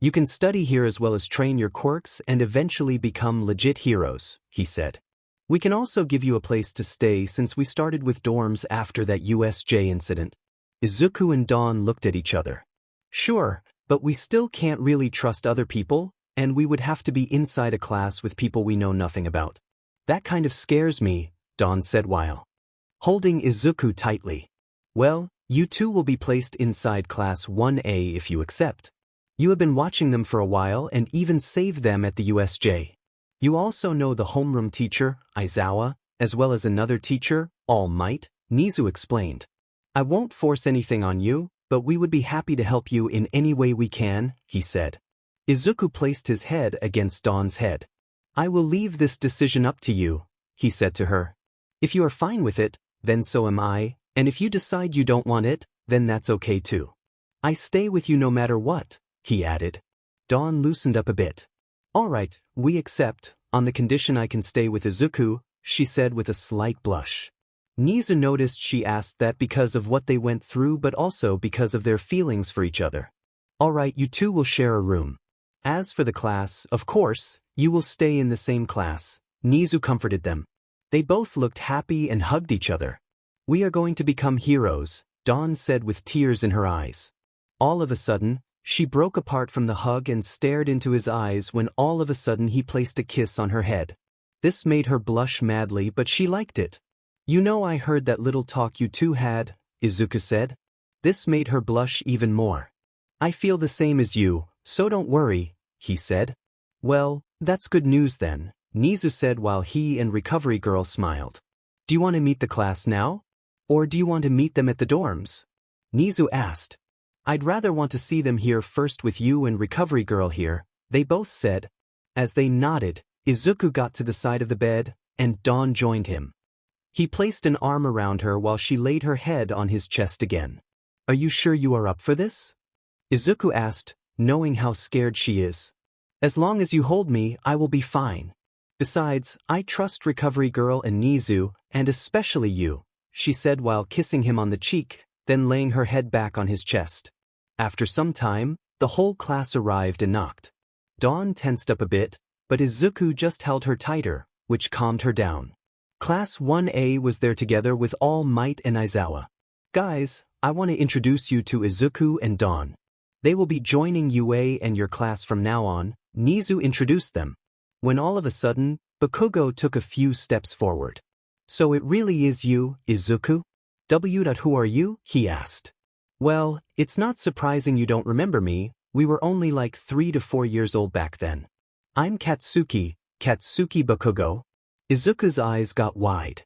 You can study here as well as train your quirks and eventually become legit heroes, he said. We can also give you a place to stay since we started with dorms after that USJ incident. Izuku and Dawn looked at each other. Sure, but we still can't really trust other people, and we would have to be inside a class with people we know nothing about. That kind of scares me, Dawn said while holding Izuku tightly. Well, you two will be placed inside Class 1A if you accept. You have been watching them for a while and even saved them at the USJ. You also know the homeroom teacher, Aizawa, as well as another teacher, All Might, Nizu explained. I won't force anything on you, but we would be happy to help you in any way we can, he said. Izuku placed his head against Dawn's head. I will leave this decision up to you, he said to her. If you are fine with it, then so am I, and if you decide you don't want it, then that's okay too. I stay with you no matter what, he added. Dawn loosened up a bit. All right, we accept, on the condition I can stay with Izuku, she said with a slight blush. Nizu noticed she asked that because of what they went through but also because of their feelings for each other. All right, you two will share a room. As for the class, of course, you will stay in the same class, Nizu comforted them. They both looked happy and hugged each other. We are going to become heroes, Dawn said with tears in her eyes. All of a sudden, she broke apart from the hug and stared into his eyes when all of a sudden he placed a kiss on her head. This made her blush madly, but she liked it. You know, I heard that little talk you two had, Izuku said. This made her blush even more. I feel the same as you, so don't worry, he said. Well, that's good news then, Nizu said while he and Recovery Girl smiled. Do you want to meet the class now? Or do you want to meet them at the dorms? Nizu asked. I'd rather want to see them here first with you and Recovery Girl here, they both said. As they nodded, Izuku got to the side of the bed, and Dawn joined him. He placed an arm around her while she laid her head on his chest again. Are you sure you are up for this? Izuku asked, knowing how scared she is. As long as you hold me, I will be fine. Besides, I trust Recovery Girl and Nizu, and especially you, she said while kissing him on the cheek, then laying her head back on his chest. After some time, the whole class arrived and knocked. Dawn tensed up a bit, but Izuku just held her tighter, which calmed her down. Class 1A was there together with All Might and Aizawa. Guys, I want to introduce you to Izuku and Dawn. They will be joining UA and your class from now on, Nizu introduced them. When all of a sudden, Bakugo took a few steps forward. So it really is you, Izuku? Who are you? He asked. Well, it's not surprising you don't remember me, we were only like 3 to 4 years old back then. I'm Katsuki Bakugo. Izuku's eyes got wide.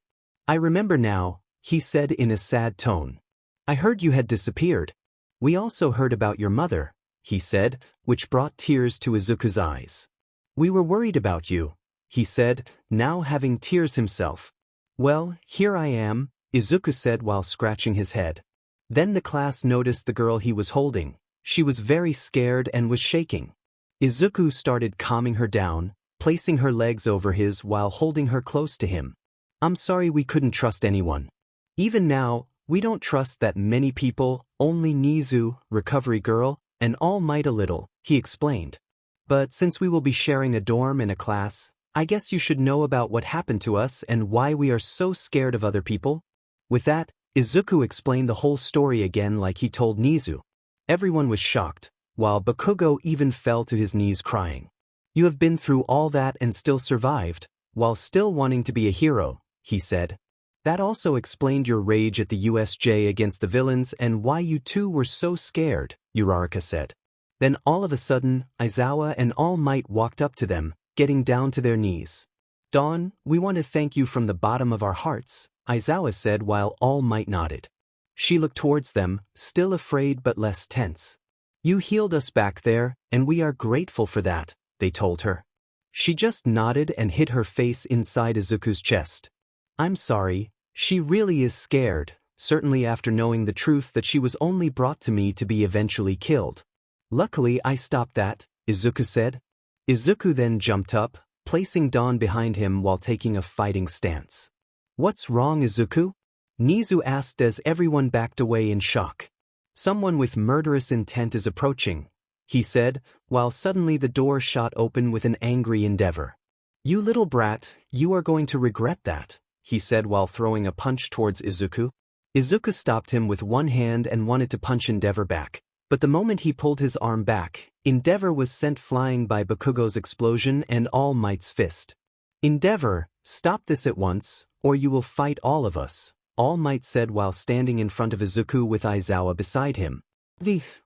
I remember now, he said in a sad tone. I heard you had disappeared. We also heard about your mother, he said, which brought tears to Izuku's eyes. We were worried about you, he said, now having tears himself. Well, here I am, Izuku said while scratching his head. Then the class noticed the girl he was holding. She was very scared and was shaking. Izuku started calming her down, placing her legs over his while holding her close to him. I'm sorry we couldn't trust anyone. Even now, we don't trust that many people, only Nizu, Recovery Girl, and All Might a little, he explained. But since we will be sharing a dorm and a class, I guess you should know about what happened to us and why we are so scared of other people. With that, Izuku explained the whole story again like he told Nizu. Everyone was shocked, while Bakugo even fell to his knees crying. You have been through all that and still survived, while still wanting to be a hero, he said. That also explained your rage at the USJ against the villains and why you two were so scared, Uraraka said. Then all of a sudden, Aizawa and All Might walked up to them, getting down to their knees. Dawn, we want to thank you from the bottom of our hearts, Aizawa said while All Might nodded. She looked towards them, still afraid but less tense. You healed us back there, and we are grateful for that, they told her. She just nodded and hid her face inside Izuku's chest. I'm sorry, she really is scared, certainly after knowing the truth that she was only brought to me to be eventually killed. Luckily I stopped that, Izuku said. Izuku then jumped up, placing Dawn behind him while taking a fighting stance. What's wrong, Izuku? Nizu asked as everyone backed away in shock. Someone with murderous intent is approaching, he said, while suddenly the door shot open with an angry endeavor. You little brat, you are going to regret that, he said while throwing a punch towards Izuku. Izuku stopped him with one hand and wanted to punch Endeavor back, but the moment he pulled his arm back, Endeavor was sent flying by Bakugo's explosion and All Might's fist. Endeavor, stop this at once, or you will fight all of us, All Might said while standing in front of Izuku with Aizawa beside him.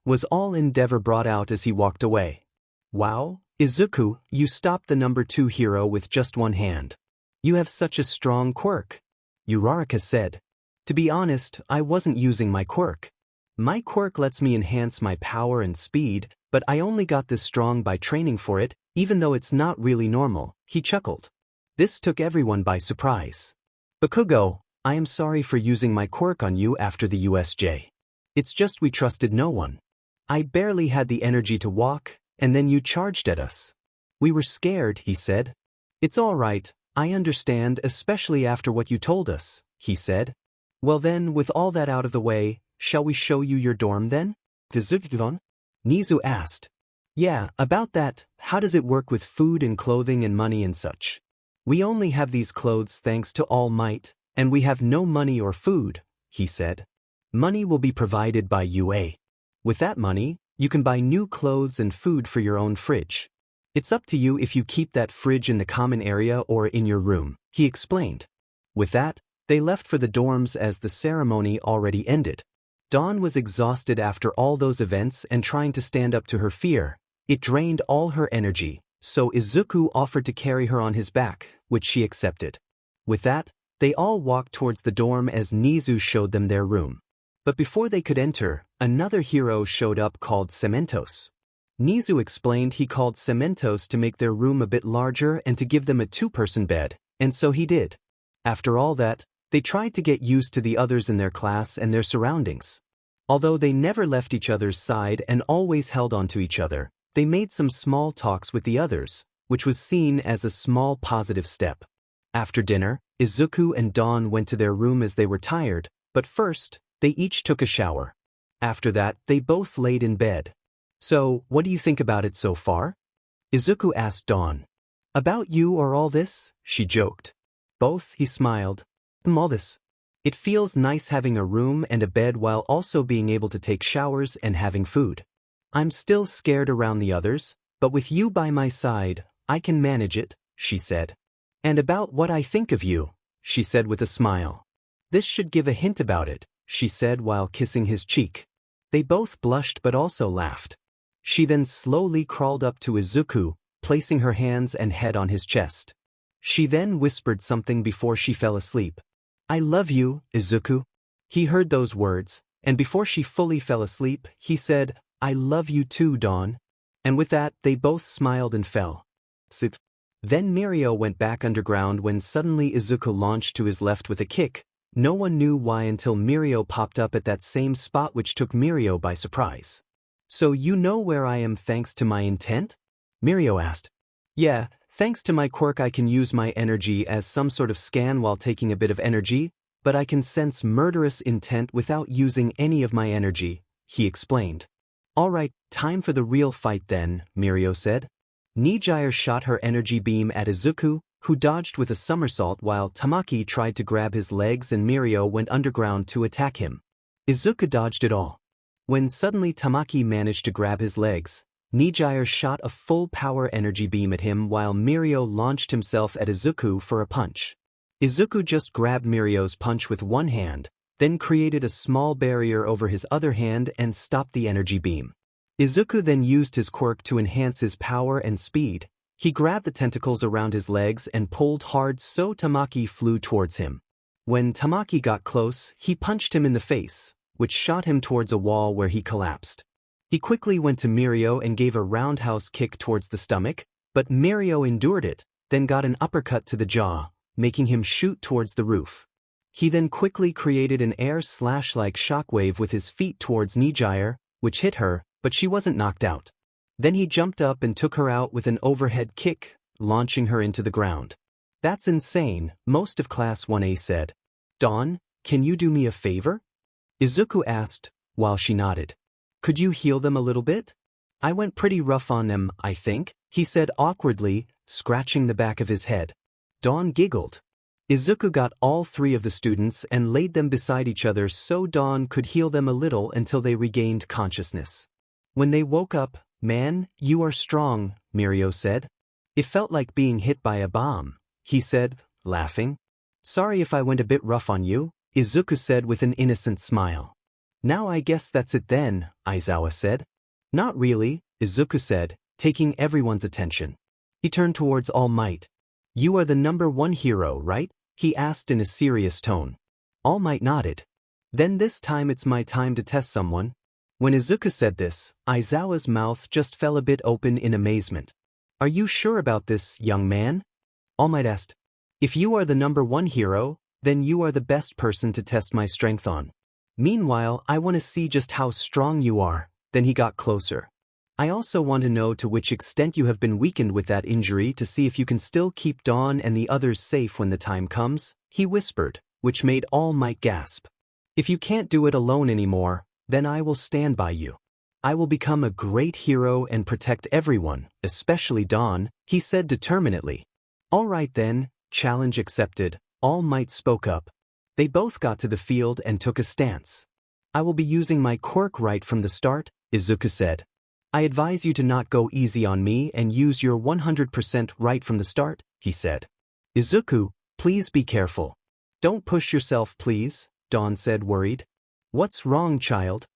Was all Endeavor brought out as he walked away. Wow, Izuku, you stopped the number 2 hero with just one hand. You have such a strong quirk, Uraraka said. To be honest, I wasn't using my quirk. My quirk lets me enhance my power and speed, but I only got this strong by training for it, even though it's not really normal, he chuckled. This took everyone by surprise. Bakugo, I am sorry for using my quirk on you after the USJ. It's just we trusted no one. I barely had the energy to walk, and then you charged at us. We were scared, he said. It's all right, I understand, especially after what you told us, he said. Well then, with all that out of the way, shall we show you your dorm then? Nizu asked. Yeah, about that, how does it work with food and clothing and money and such? We only have these clothes thanks to All Might, and we have no money or food, he said. Money will be provided by UA. With that money, you can buy new clothes and food for your own fridge. It's up to you if you keep that fridge in the common area or in your room, he explained. With that, they left for the dorms as the ceremony already ended. Dawn was exhausted after all those events and trying to stand up to her fear. It drained all her energy, so Izuku offered to carry her on his back, which she accepted. With that, they all walked towards the dorm as Nizu showed them their room. But before they could enter, another hero showed up called Cementos. Nizu explained he called Cementos to make their room a bit larger and to give them a 2-person bed, and so he did. After all that, they tried to get used to the others in their class and their surroundings. Although they never left each other's side and always held on to each other, they made some small talks with the others, which was seen as a small positive step. After dinner, Izuku and Dawn went to their room as they were tired, but first, they each took a shower. After that, they both laid in bed. So, what do you think about it so far? Izuku asked Dawn. About you or all this? She joked. Both, he smiled. All this. It feels nice having a room and a bed while also being able to take showers and having food. I'm still scared around the others, but with you by my side, I can manage it, she said. And about what I think of you, she said with a smile. This should give a hint about it, she said while kissing his cheek. They both blushed but also laughed. She then slowly crawled up to Izuku, placing her hands and head on his chest. She then whispered something before she fell asleep. I love you, Izuku. He heard those words, and before she fully fell asleep, he said, I love you too, Dawn. And with that, they both smiled and fell. Then Mirio went back underground when suddenly Izuku launched to his left with a kick. No one knew why until Mirio popped up at that same spot, which took Mirio by surprise. So you know where I am thanks to my intent? Mirio asked. Yeah, thanks to my quirk I can use my energy as some sort of scan while taking a bit of energy, but I can sense murderous intent without using any of my energy, he explained. Alright, time for the real fight then, Mirio said. Nijire shot her energy beam at Izuku, who dodged with a somersault while Tamaki tried to grab his legs and Mirio went underground to attack him. Izuku dodged it all. When suddenly Tamaki managed to grab his legs, Nijire shot a full power energy beam at him while Mirio launched himself at Izuku for a punch. Izuku just grabbed Mirio's punch with one hand, then created a small barrier over his other hand and stopped the energy beam. Izuku then used his quirk to enhance his power and speed. He grabbed the tentacles around his legs and pulled hard so Tamaki flew towards him. When Tamaki got close, he punched him in the face, which shot him towards a wall where he collapsed. He quickly went to Mirio and gave a roundhouse kick towards the stomach, But Mirio endured it, then got an uppercut to the jaw, making him shoot towards the roof. He then quickly created an air-slash-like shockwave with his feet towards Nijire, which hit her, but she wasn't knocked out. Then he jumped up and took her out with an overhead kick, launching her into the ground. That's insane, most of Class 1A said. Dawn, can you do me a favor? Izuku asked, while she nodded. Could you heal them a little bit? I went pretty rough on them, I think, he said awkwardly, scratching the back of his head. Dawn giggled. Izuku got all three of the students and laid them beside each other so Dawn could heal them a little until they regained consciousness. When they woke up, man, you are strong, Mirio said. It felt like being hit by a bomb, he said, laughing. Sorry if I went a bit rough on you, Izuku said with an innocent smile. Now I guess that's it then, Aizawa said. Not really, Izuku said, taking everyone's attention. He turned towards All Might. You are the #1 hero, right? He asked in a serious tone. All Might nodded. Then this time it's my time to test someone. When Izuku said this, Aizawa's mouth just fell a bit open in amazement. Are you sure about this, young man? All Might asked. If you are the #1 hero, then you are the best person to test my strength on. Meanwhile, I want to see just how strong you are. Then he got closer. I also want to know to which extent you have been weakened with that injury to see if you can still keep Dawn and the others safe when the time comes, he whispered, which made All Might gasp. If you can't do it alone anymore, then I will stand by you. I will become a great hero and protect everyone, especially Dawn, he said determinedly. All right then, challenge accepted, All Might spoke up. They both got to the field and took a stance. I will be using my quirk right from the start, Izuku said. I advise you to not go easy on me and use your 100% right from the start, he said. Izuku, please be careful. Don't push yourself please, Dawn said worried. What's wrong, child?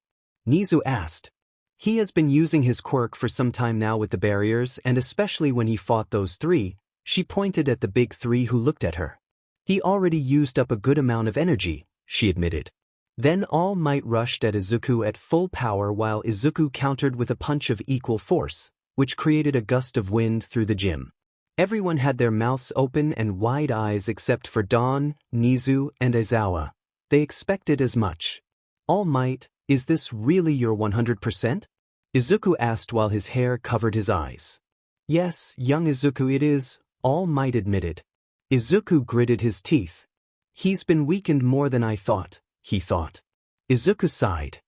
Nizu asked. He has been using his quirk for some time now with the barriers and especially when he fought those three, she pointed at the big three who looked at her. He already used up a good amount of energy, she admitted. Then All Might rushed at Izuku at full power while Izuku countered with a punch of equal force, which created a gust of wind through the gym. Everyone had their mouths open and wide eyes except for Dawn, Nizu, and Aizawa. They expected as much. All Might, is this really your 100%? Izuku asked while his hair covered his eyes. Yes, young Izuku it is, All Might admitted. Izuku gritted his teeth. He's been weakened more than I thought. He thought. Izuku sighed.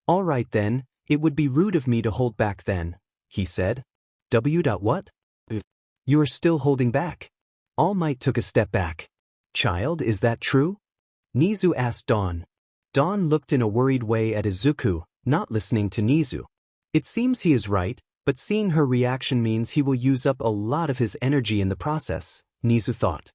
All right then, it would be rude of me to hold back then, he said. What? You are still holding back. All Might took a step back. Child, is that true? Nizu asked Dawn. Dawn looked in a worried way at Izuku, not listening to Nizu. It seems he is right, but seeing her reaction means he will use up a lot of his energy in the process, Nizu thought.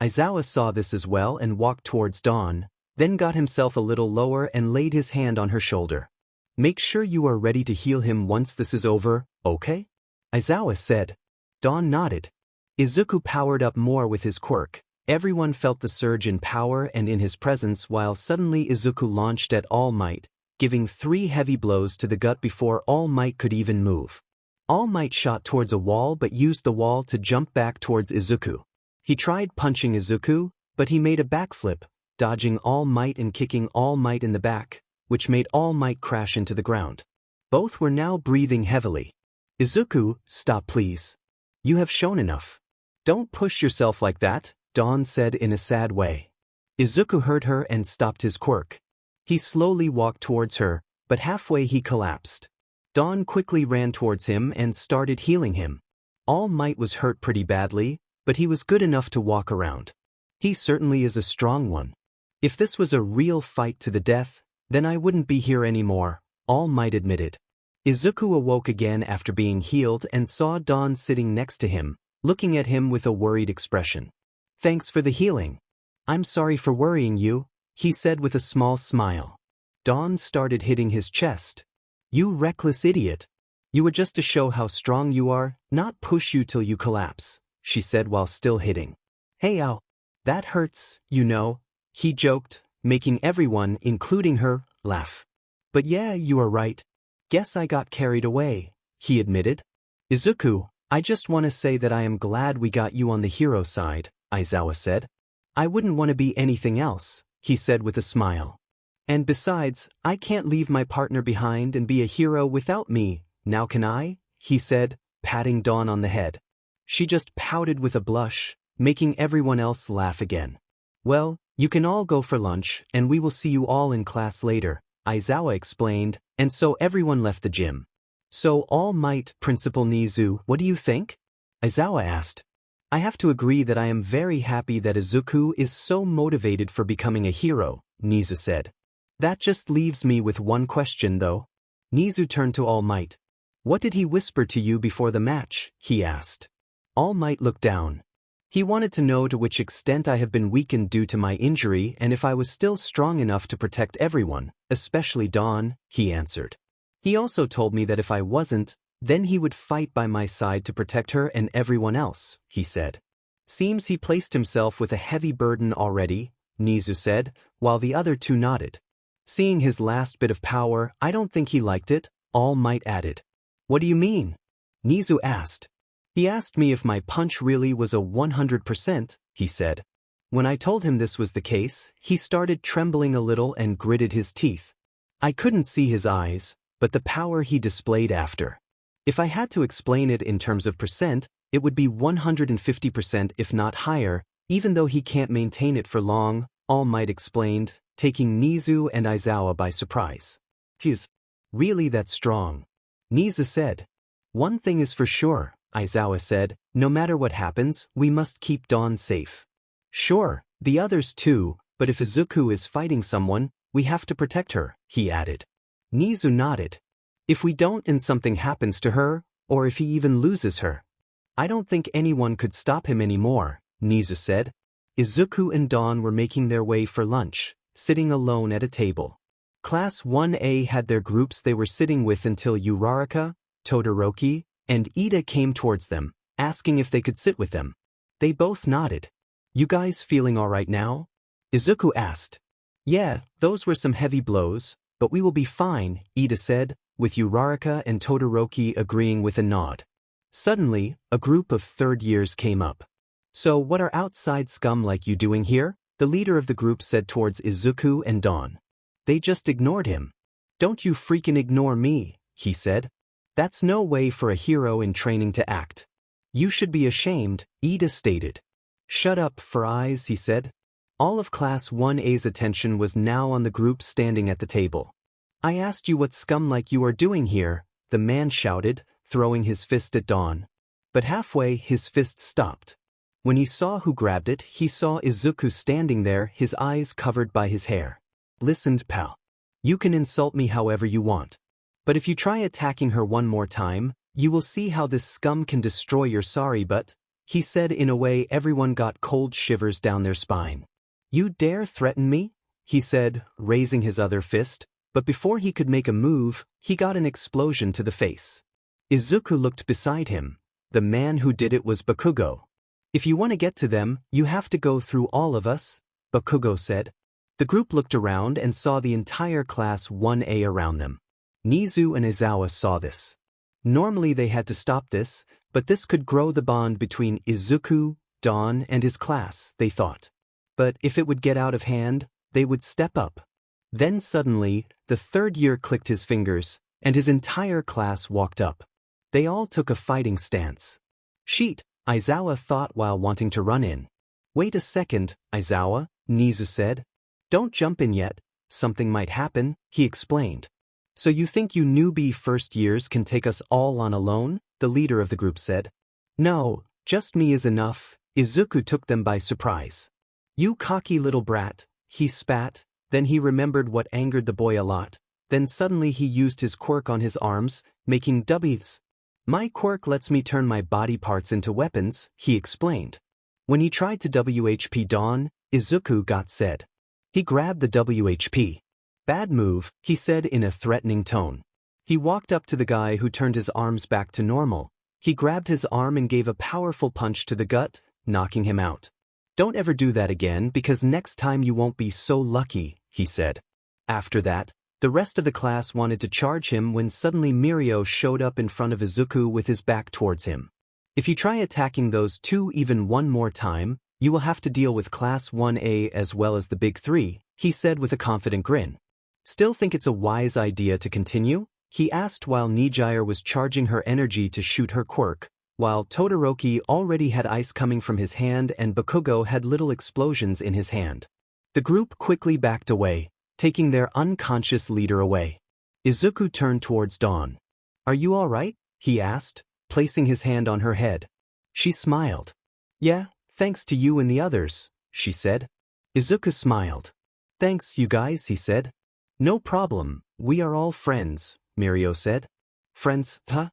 Aizawa saw this as well and walked towards Dawn, then got himself a little lower and laid his hand on her shoulder. Make sure you are ready to heal him once this is over, okay? Aizawa said. Dawn nodded. Izuku powered up more with his quirk. Everyone felt the surge in power and in his presence while suddenly Izuku launched at All Might, giving 3 heavy blows to the gut before All Might could even move. All Might shot towards a wall but used the wall to jump back towards Izuku. He tried punching Izuku, but he made a backflip, dodging All Might and kicking All Might in the back, which made All Might crash into the ground. Both were now breathing heavily. Izuku, stop please. You have shown enough. Don't push yourself like that, Dawn said in a sad way. Izuku heard her and stopped his quirk. He slowly walked towards her, but halfway he collapsed. Dawn quickly ran towards him and started healing him. All Might was hurt pretty badly, but he was good enough to walk around. He certainly is a strong one. If this was a real fight to the death, then I wouldn't be here anymore, All Might admitted. Izuku awoke again after being healed and saw Dawn sitting next to him, looking at him with a worried expression. Thanks for the healing. I'm sorry for worrying you, he said with a small smile. Dawn started hitting his chest. You reckless idiot. You were just to show how strong you are, not push you till you collapse, she said while still hitting. Hey ow. That hurts, you know, he joked, making everyone, including her, laugh. But yeah, you are right. Guess I got carried away, he admitted. Izuku, I just want to say that I am glad we got you on the hero side, Izawa said. I wouldn't want to be anything else, he said with a smile. And besides, I can't leave my partner behind and be a hero without me, now can I? He said, patting Dawn on the head. She just pouted with a blush, making everyone else laugh again. Well, you can all go for lunch, and we will see you all in class later, Izawa explained, and so everyone left the gym. So All Might, Principal Nizu, what do you think? Izawa asked. I have to agree that I am very happy that Izuku is so motivated for becoming a hero, Nizu said. That just leaves me with one question though. Nizu turned to All Might. What did he whisper to you before the match? He asked. All Might looked down. He wanted to know to which extent I have been weakened due to my injury and if I was still strong enough to protect everyone, especially Dawn, he answered. He also told me that if I wasn't, then he would fight by my side to protect her and everyone else, he said. Seems he placed himself with a heavy burden already, Nizu said, while the other two nodded. Seeing his last bit of power, I don't think he liked it, All Might added. What do you mean? Nizu asked. He asked me if my punch really was a 100%, he said. When I told him this was the case, he started trembling a little and gritted his teeth. I couldn't see his eyes, but the power he displayed after. If I had to explain it in terms of percent, it would be 150% if not higher, even though he can't maintain it for long, All Might explained, taking Nizu and Izawa by surprise. He's really that strong. Nizu said. One thing is for sure, Izawa said, no matter what happens, we must keep Dawn safe. Sure, the others too, but if Izuku is fighting someone, we have to protect her, he added. Nizu nodded. If we don't and something happens to her, or if he even loses her, I don't think anyone could stop him anymore, Nizu said. Izuku and Dawn were making their way for lunch, sitting alone at a table. Class 1A had their groups they were sitting with until Uraraka, Todoroki, and Ida came towards them, asking if they could sit with them. They both nodded. You guys feeling all right now? Izuku asked. Yeah, those were some heavy blows, but we will be fine, Ida said, with Uraraka and Todoroki agreeing with a nod. Suddenly, a group of third years came up. So what are outside scum like you doing here? The leader of the group said towards Izuku and Dawn. They just ignored him. Don't you freaking ignore me, he said. That's no way for a hero in training to act. You should be ashamed, Ida stated. Shut up, for eyes, he said. All of Class 1A's attention was now on the group standing at the table. I asked you what scum like you are doing here, the man shouted, throwing his fist at Dawn. But halfway his fist stopped. When he saw who grabbed it, he saw Izuku standing there, his eyes covered by his hair. Listened, pal. You can insult me however you want. But if you try attacking her one more time, you will see how this scum can destroy your sorry butt, he said in a way everyone got cold shivers down their spine. You dare threaten me? He said, raising his other fist, but before he could make a move, he got an explosion to the face. Izuku looked beside him. The man who did it was Bakugo. If you want to get to them, you have to go through all of us, Bakugo said. The group looked around and saw the entire Class 1A around them. Nizu and Izawa saw this. Normally they had to stop this, but this could grow the bond between Izuku, Dawn, and his class, they thought. But if it would get out of hand, they would step up. Then suddenly, the third year clicked his fingers, and his entire class walked up. They all took a fighting stance. Sheet, Izawa thought while wanting to run in. Wait a second, Izawa, Nizu said. Don't jump in yet, something might happen, he explained. So you think you newbie first years can take us all on alone? The leader of the group said. No, just me is enough, Izuku took them by surprise. You cocky little brat, he spat, then he remembered what angered the boy a lot, then suddenly he used his quirk on his arms, making W's. My quirk lets me turn my body parts into weapons, he explained. When he tried to WHP Dawn, Izuku got said. He grabbed the WHP. Bad move, he said in a threatening tone. He walked up to the guy who turned his arms back to normal. He grabbed his arm and gave a powerful punch to the gut, knocking him out. Don't ever do that again because next time you won't be so lucky, he said. After that, the rest of the class wanted to charge him when suddenly Mirio showed up in front of Izuku with his back towards him. If you try attacking those two even one more time, you will have to deal with Class 1A as well as the Big Three, he said with a confident grin. Still think it's a wise idea to continue? He asked while Nijire was charging her energy to shoot her quirk, while Todoroki already had ice coming from his hand and Bakugo had little explosions in his hand. The group quickly backed away, taking their unconscious leader away. Izuku turned towards Dawn. "Are you all right?" he asked, placing his hand on her head. She smiled. "Yeah, thanks to you and the others," she said. Izuku smiled. "Thanks, you guys," he said. "No problem, we are all friends," Mirio said. "Friends, huh?"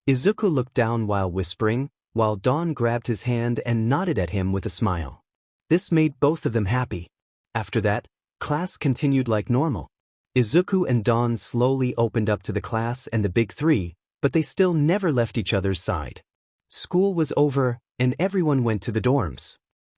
Izuku looked down while whispering, while Dawn grabbed his hand and nodded at him with a smile. This made both of them happy. After that, class continued like normal. Izuku and Dawn slowly opened up to the class and the Big Three, but they still never left each other's side. School was over, and everyone went to the dorms.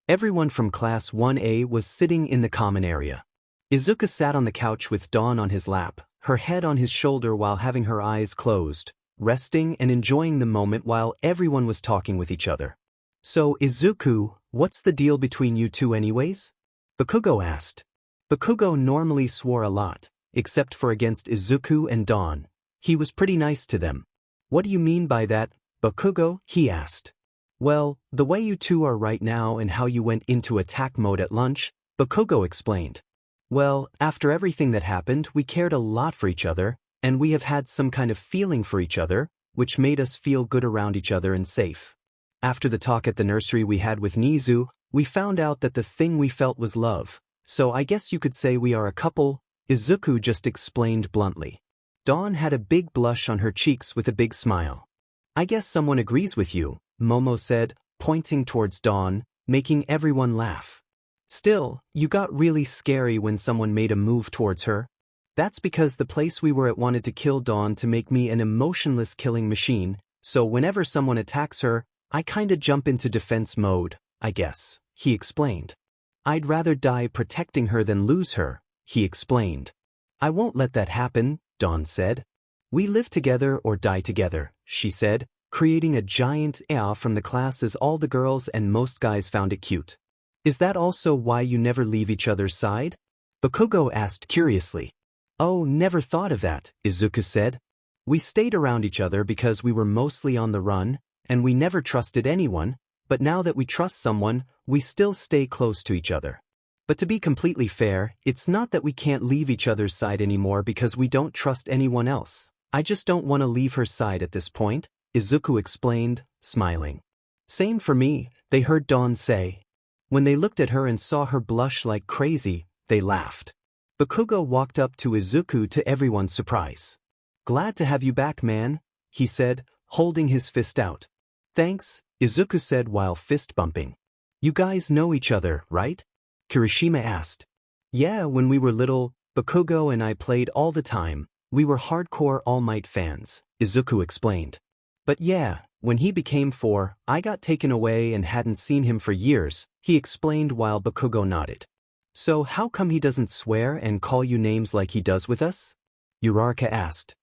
Everyone from Class 1A was sitting in the common area. Izuku sat on the couch with Dawn on his lap, her head on his shoulder while having her eyes closed, resting and enjoying the moment while everyone was talking with each other. "So, Izuku, what's the deal between you two anyways?" Bakugo asked. Bakugo normally swore a lot, except for against Izuku and Dawn. He was pretty nice to them. "What do you mean by that, Bakugo?" he asked. "Well, the way you two are right now and how you went into attack mode at lunch," Bakugo explained. "Well, after everything that happened, we cared a lot for each other, and we have had some kind of feeling for each other, which made us feel good around each other and safe. After the talk at the nursery we had with Nizu, we found out that the thing we felt was love, so I guess you could say we are a couple," Izuku just explained bluntly. Dawn had a big blush on her cheeks with a big smile. "I guess someone agrees with you," Momo said, pointing towards Dawn, making everyone laugh. "Still, you got really scary when someone made a move towards her. That's because the place we were at wanted to kill Dawn to make me an emotionless killing machine, so whenever someone attacks her, I kinda jump into defense mode, I guess," he explained. "I'd rather die protecting her than lose her," he explained. "I won't let that happen," Dawn said. "We live together or die together," she said, creating a giant from the class as all the girls and most guys found it cute. "Is that also why you never leave each other's side?" Bakugo asked curiously. "Oh, never thought of that," Izuku said. "We stayed around each other because we were mostly on the run, and we never trusted anyone, but now that we trust someone, we still stay close to each other. But to be completely fair, it's not that we can't leave each other's side anymore because we don't trust anyone else. I just don't want to leave her side at this point," Izuku explained, smiling. "Same for me," they heard Dawn say. When they looked at her and saw her blush like crazy, they laughed. Bakugo walked up to Izuku to everyone's surprise. "Glad to have you back, man," he said, holding his fist out. "Thanks," Izuku said while fist bumping. "You guys know each other, right?" Kirishima asked. "Yeah, when we were little, Bakugo and I played all the time. We were hardcore All Might fans," Izuku explained. "But yeah, when he became 4, I got taken away and hadn't seen him for years," he explained while Bakugo nodded. "So how come he doesn't swear and call you names like he does with us?" Uraraka asked.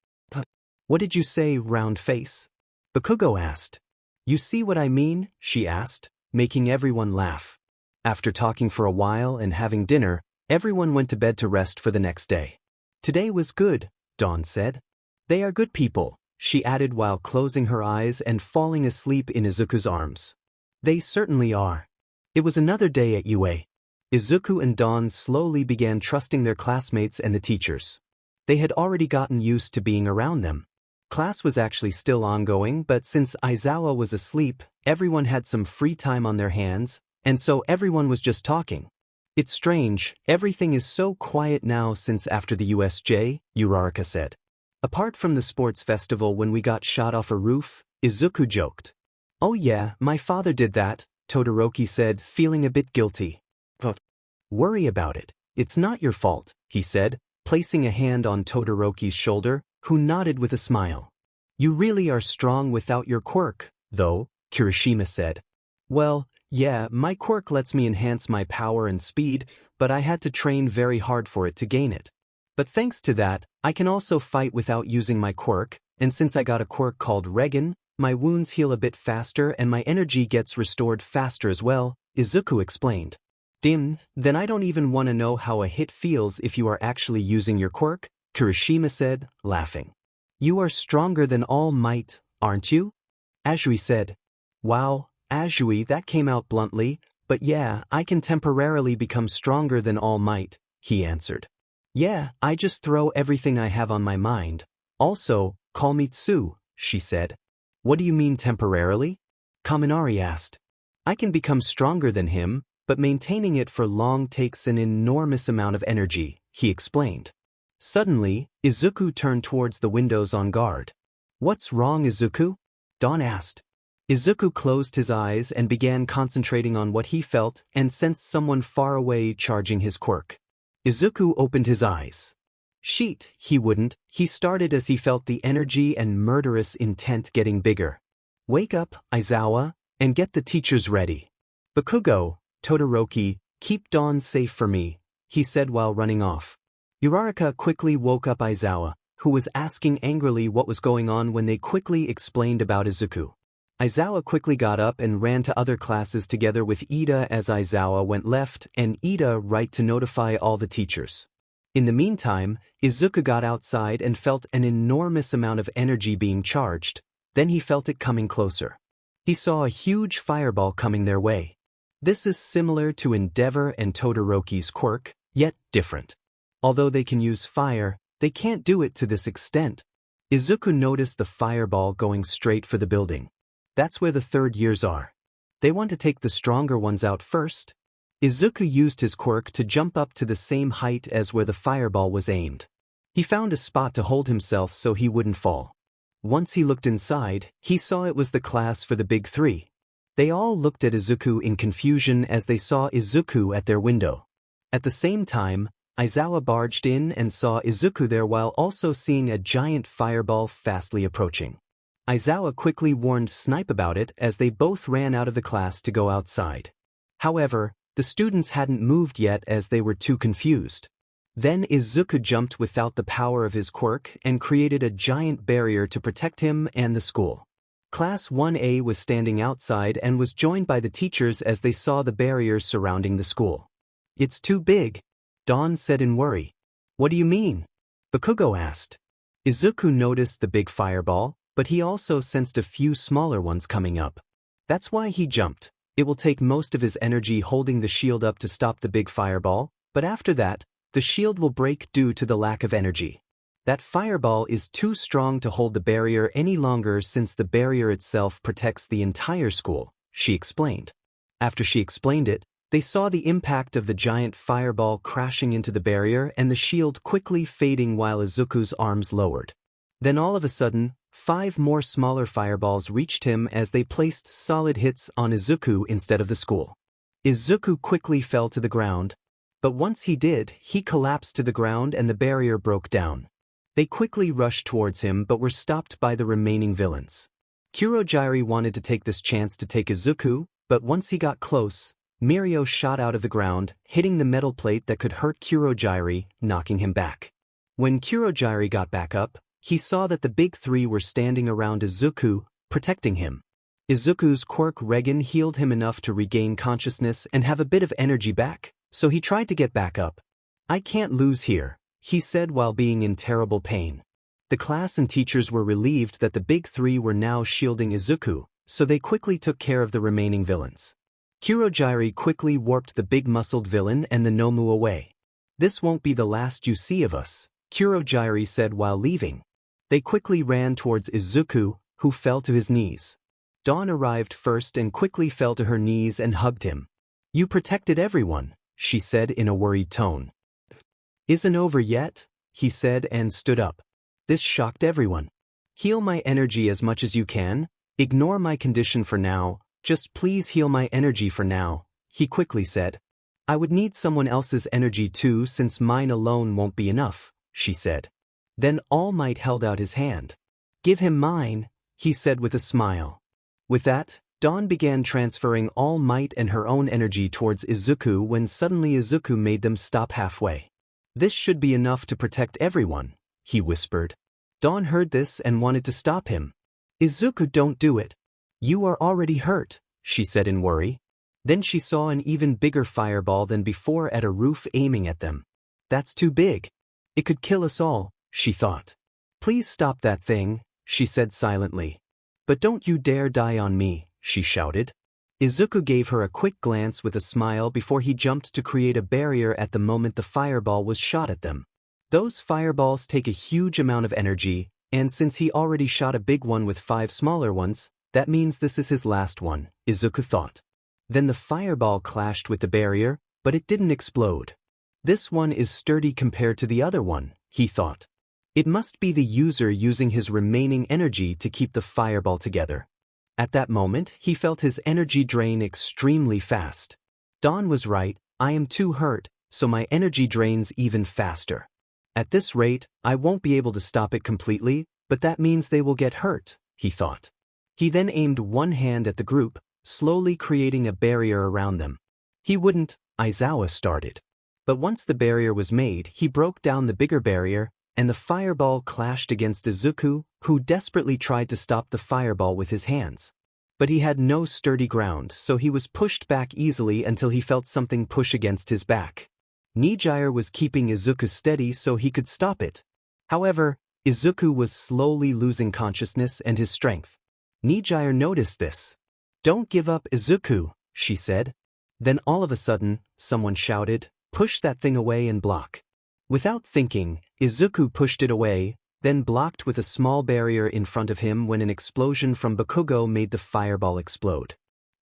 "What did you say, round face?" Bakugo asked. "You see what I mean?" she asked, making everyone laugh. After talking for a while and having dinner, everyone went to bed to rest for the next day. "Today was good," Dawn said. "They are good people," she added while closing her eyes and falling asleep in Izuku's arms. "They certainly are." It was another day at UA. Izuku and Dawn slowly began trusting their classmates and the teachers. They had already gotten used to being around them. Class was actually still ongoing, but since Aizawa was asleep, everyone had some free time on their hands, and so everyone was just talking. "It's strange, everything is so quiet now since after the USJ, Uraraka said. "Apart from the sports festival when we got shot off a roof," Izuku joked. "Oh yeah, my father did that," Todoroki said, feeling a bit guilty. "Don't worry about it, it's not your fault," he said, placing a hand on Todoroki's shoulder, who nodded with a smile. "You really are strong without your quirk, though," Kirishima said. "Well, yeah, my quirk lets me enhance my power and speed, but I had to train very hard for it to gain it. But thanks to that, I can also fight without using my quirk, and since I got a quirk called Regan, my wounds heal a bit faster and my energy gets restored faster as well, Izuku explained. Then I don't even want to know how a hit feels if you are actually using your quirk, Kirishima said, laughing. You are stronger than All Might, aren't you? Azui said. Wow, Azui, that came out bluntly, but yeah, I can temporarily become stronger than All Might, he answered. Yeah, I just throw everything I have on my mind. Also, call me Tsu, she said. What do you mean temporarily? Kaminari asked. I can become stronger than him, but maintaining it for long takes an enormous amount of energy, he explained. Suddenly, Izuku turned towards the windows on guard. What's wrong, Izuku? Dawn asked. Izuku closed his eyes and began concentrating on what he felt and sensed someone far away charging his quirk. Izuku opened his eyes. Sheet, he wouldn't, he started as he felt the energy and murderous intent getting bigger. Wake up, Aizawa, and get the teachers ready. Bakugo, Todoroki, keep Dawn safe for me, he said while running off. Uraraka quickly woke up Aizawa, who was asking angrily what was going on when they quickly explained about Izuku. Aizawa quickly got up and ran to other classes together with Ida as Aizawa went left and Ida right to notify all the teachers. In the meantime, Izuku got outside and felt an enormous amount of energy being charged, then he felt it coming closer. He saw a huge fireball coming their way. This is similar to Endeavor and Todoroki's quirk, yet different. Although they can use fire, they can't do it to this extent. Izuku noticed the fireball going straight for the building. That's where the third years are. They want to take the stronger ones out first. Izuku used his quirk to jump up to the same height as where the fireball was aimed. He found a spot to hold himself so he wouldn't fall. Once he looked inside, he saw it was the class for the big three. They all looked at Izuku in confusion as they saw Izuku at their window. At the same time, Aizawa barged in and saw Izuku there while also seeing a giant fireball fastly approaching. Aizawa quickly warned Snipe about it as they both ran out of the class to go outside. However, the students hadn't moved yet as they were too confused. Then Izuku jumped without the power of his quirk and created a giant barrier to protect him and the school. Class 1A was standing outside and was joined by the teachers as they saw the barriers surrounding the school. It's too big, Dawn said in worry. What do you mean? Bakugo asked. Izuku noticed the big fireball, but he also sensed a few smaller ones coming up. That's why he jumped. It will take most of his energy holding the shield up to stop the big fireball, but after that, the shield will break due to the lack of energy. That fireball is too strong to hold the barrier any longer since the barrier itself protects the entire school, she explained. After she explained it, they saw the impact of the giant fireball crashing into the barrier and the shield quickly fading while Izuku's arms lowered. Then all of a sudden, 5 more smaller fireballs reached him as they placed solid hits on Izuku instead of the school. Izuku quickly fell to the ground, but once he did, he collapsed to the ground and the barrier broke down. They quickly rushed towards him but were stopped by the remaining villains. Kurogiri wanted to take this chance to take Izuku, but once he got close, Mirio shot out of the ground, hitting the metal plate that could hurt Kurogiri, knocking him back. When Kurogiri got back up, he saw that the big three were standing around Izuku, protecting him. Izuku's quirk Regan healed him enough to regain consciousness and have a bit of energy back, so he tried to get back up. I can't lose here, he said while being in terrible pain. The class and teachers were relieved that the big three were now shielding Izuku, so they quickly took care of the remaining villains. Kurogiri quickly warped the big muscled villain and the Nomu away. This won't be the last you see of us, Kurogiri said while leaving. They quickly ran towards Izuku, who fell to his knees. Dawn arrived first and quickly fell to her knees and hugged him. You protected everyone, she said in a worried tone. Isn't over yet, he said and stood up. This shocked everyone. Heal my energy as much as you can. Ignore my condition for now. Just please heal my energy for now, he quickly said. I would need someone else's energy too since mine alone won't be enough, she said. Then All Might held out his hand. Give him mine, he said with a smile. With that, Dawn began transferring All Might and her own energy towards Izuku when suddenly Izuku made them stop halfway. This should be enough to protect everyone, he whispered. Dawn heard this and wanted to stop him. Izuku, don't do it. You are already hurt, she said in worry. Then she saw an even bigger fireball than before at a roof aiming at them. That's too big. It could kill us all, she thought. Please stop that thing, she said silently. But don't you dare die on me, she shouted. Izuku gave her a quick glance with a smile before he jumped to create a barrier at the moment the fireball was shot at them. Those fireballs take a huge amount of energy, and since he already shot a big one with 5 smaller ones, that means this is his last one, Izuku thought. Then the fireball clashed with the barrier, but it didn't explode. This one is sturdy compared to the other one, he thought. It must be the user using his remaining energy to keep the fireball together. At that moment, he felt his energy drain extremely fast. Dawn was right, I am too hurt, so my energy drains even faster. At this rate, I won't be able to stop it completely, but that means they will get hurt, he thought. He then aimed one hand at the group, slowly creating a barrier around them. He wouldn't, Aizawa started. But once the barrier was made, he broke down the bigger barrier, and the fireball clashed against Izuku, who desperately tried to stop the fireball with his hands. But he had no sturdy ground, so he was pushed back easily until he felt something push against his back. Nijire was keeping Izuku steady so he could stop it. However, Izuku was slowly losing consciousness and his strength. Nijire noticed this. Don't give up, Izuku, she said. Then all of a sudden, someone shouted, push that thing away and block. Without thinking, Izuku pushed it away, then blocked with a small barrier in front of him when an explosion from Bakugo made the fireball explode.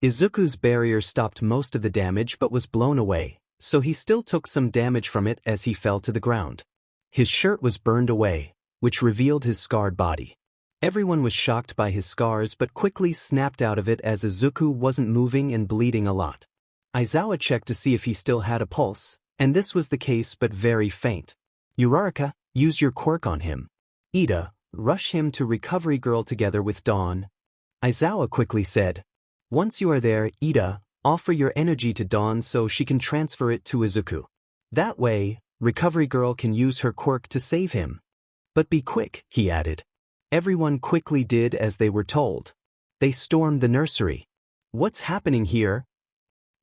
Izuku's barrier stopped most of the damage but was blown away, so he still took some damage from it as he fell to the ground. His shirt was burned away, which revealed his scarred body. Everyone was shocked by his scars but quickly snapped out of it as Izuku wasn't moving and bleeding a lot. Aizawa checked to see if he still had a pulse, and this was the case but very faint. Uraraka, use your quirk on him. Ida, rush him to Recovery Girl together with Dawn. Aizawa quickly said. Once you are there, Ida, offer your energy to Dawn so she can transfer it to Izuku. That way, Recovery Girl can use her quirk to save him. But be quick, he added. Everyone quickly did as they were told. They stormed the nursery. What's happening here?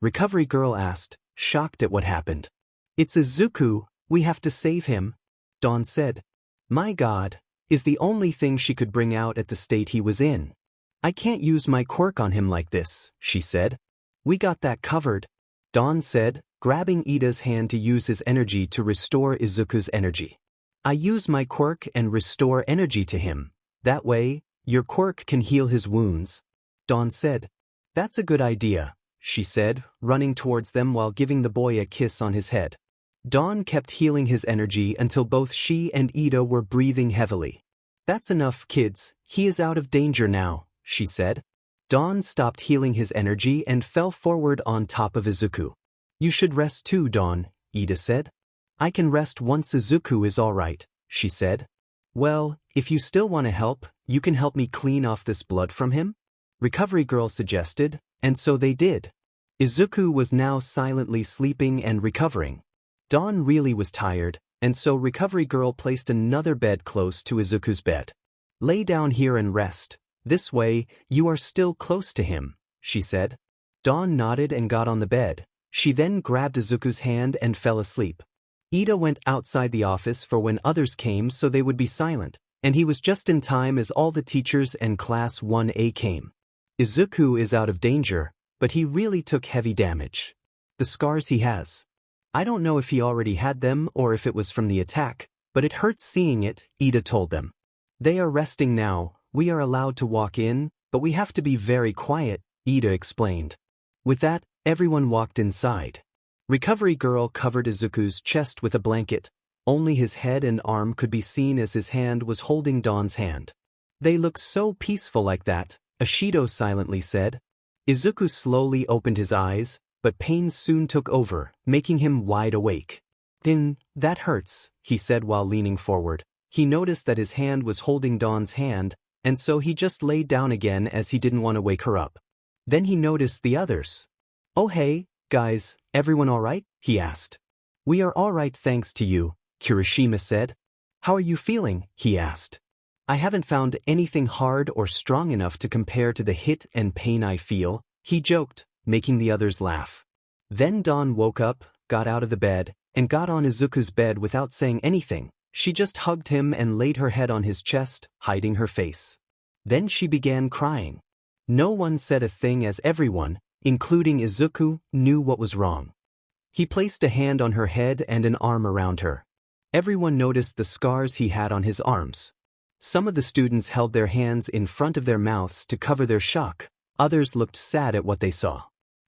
Recovery Girl asked, shocked at what happened. It's Izuku, we have to save him, Dawn said. My God, is the only thing she could bring out at the state he was in. I can't use my quirk on him like this, she said. We got that covered, Dawn said, grabbing Ida's hand to use his energy to restore Izuku's energy. I use my quirk and restore energy to him. That way, your quirk can heal his wounds, Dawn said. That's a good idea, she said, running towards them while giving the boy a kiss on his head. Dawn kept healing his energy until both she and Ida were breathing heavily. That's enough, kids, he is out of danger now, she said. Dawn stopped healing his energy and fell forward on top of Izuku. You should rest too, Dawn, Ida said. I can rest once Izuku is all right, she said. Well, if you still want to help, you can help me clean off this blood from him? Recovery Girl suggested, and so they did. Izuku was now silently sleeping and recovering. Dawn really was tired, and so Recovery Girl placed another bed close to Izuku's bed. Lay down here and rest. This way, you are still close to him, she said. Dawn nodded and got on the bed. She then grabbed Izuku's hand and fell asleep. Ida went outside the office for when others came so they would be silent, and he was just in time as all the teachers and Class 1A came. Izuku is out of danger, but he really took heavy damage. The scars he has. I don't know if he already had them or if it was from the attack, but it hurts seeing it, Ida told them. They are resting now, we are allowed to walk in, but we have to be very quiet, Ida explained. With that, everyone walked inside. Recovery Girl covered Izuku's chest with a blanket. Only his head and arm could be seen as his hand was holding Dawn's hand. They look so peaceful like that, Ashido silently said. Izuku slowly opened his eyes, but pain soon took over, making him wide awake. That hurts, he said while leaning forward. He noticed that his hand was holding Dawn's hand, and so he just laid down again as he didn't want to wake her up. Then he noticed the others. Oh hey, guys, everyone alright? He asked. We are alright thanks to you, Kirishima said. How are you feeling? He asked. I haven't found anything hard or strong enough to compare to the hit and pain I feel, he joked, making the others laugh. Then Dawn woke up, got out of the bed, and got on Izuku's bed without saying anything. She just hugged him and laid her head on his chest, hiding her face. Then she began crying. No one said a thing as everyone, including Izuku, knew what was wrong. He placed a hand on her head and an arm around her. Everyone noticed the scars he had on his arms. Some of the students held their hands in front of their mouths to cover their shock. Others looked sad at what they saw.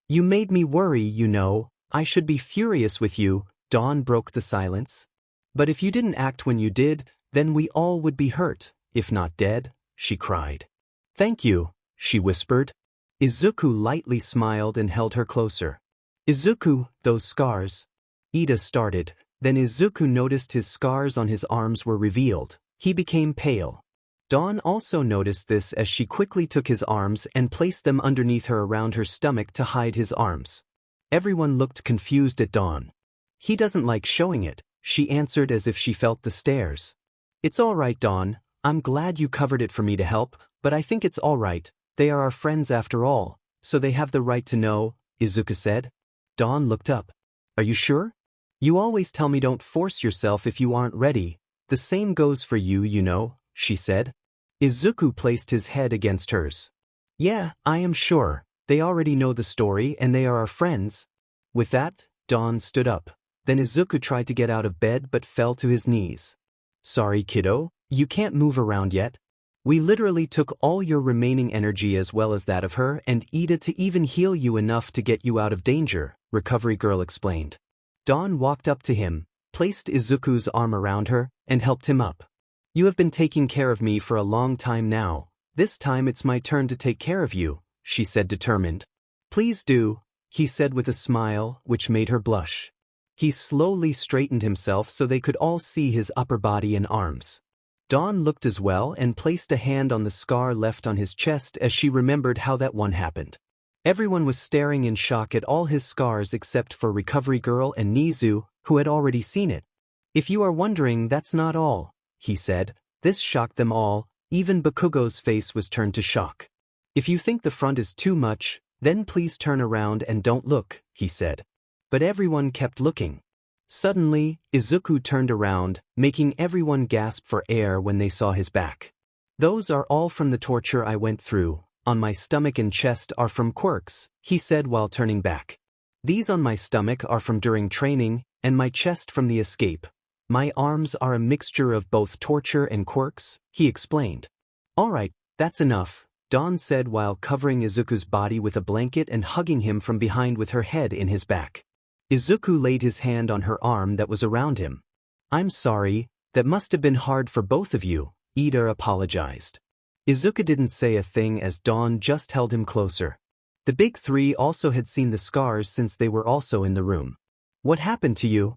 You made me worry, you know. I should be furious with you, Dawn broke the silence. But if you didn't act when you did, then we all would be hurt, if not dead, she cried. Thank you, she whispered. Izuku lightly smiled and held her closer. Izuku, those scars. Ida started, then Izuku noticed his scars on his arms were revealed. He became pale. Dawn also noticed this as she quickly took his arms and placed them underneath her around her stomach to hide his arms. Everyone looked confused at Dawn. He doesn't like showing it, she answered as if she felt the stares. It's all right, Dawn. I'm glad you covered it for me to help, but I think it's all right. They are our friends after all, so they have the right to know, Izuku said. Dawn looked up. Are you sure? You always tell me don't force yourself if you aren't ready. The same goes for you, you know, she said. Izuku placed his head against hers. Yeah, I am sure. They already know the story and they are our friends. With that, Dawn stood up. Then Izuku tried to get out of bed but fell to his knees. Sorry, kiddo, you can't move around yet. We literally took all your remaining energy as well as that of her and Ida to even heal you enough to get you out of danger, Recovery Girl explained. Dawn walked up to him, placed Izuku's arm around her, and helped him up. You have been taking care of me for a long time now. This time it's my turn to take care of you, she said determined. Please do, he said with a smile, which made her blush. He slowly straightened himself so they could all see his upper body and arms. Dawn looked as well and placed a hand on the scar left on his chest as she remembered how that one happened. Everyone was staring in shock at all his scars except for Recovery Girl and Nizu, who had already seen it. If you are wondering, that's not all, he said. This shocked them all, even Bakugo's face was turned to shock. If you think the front is too much, then please turn around and don't look, he said. But everyone kept looking. Suddenly, Izuku turned around, making everyone gasp for air when they saw his back. Those are all from the torture I went through. On my stomach and chest are from quirks, he said while turning back. These on my stomach are from during training, and my chest from the escape. My arms are a mixture of both torture and quirks, he explained. All right, that's enough, Dawn said while covering Izuku's body with a blanket and hugging him from behind with her head in his back. Izuku laid his hand on her arm that was around him. I'm sorry, that must have been hard for both of you, Ida apologized. Izuku didn't say a thing as Dawn just held him closer. The big three also had seen the scars since they were also in the room. What happened to you?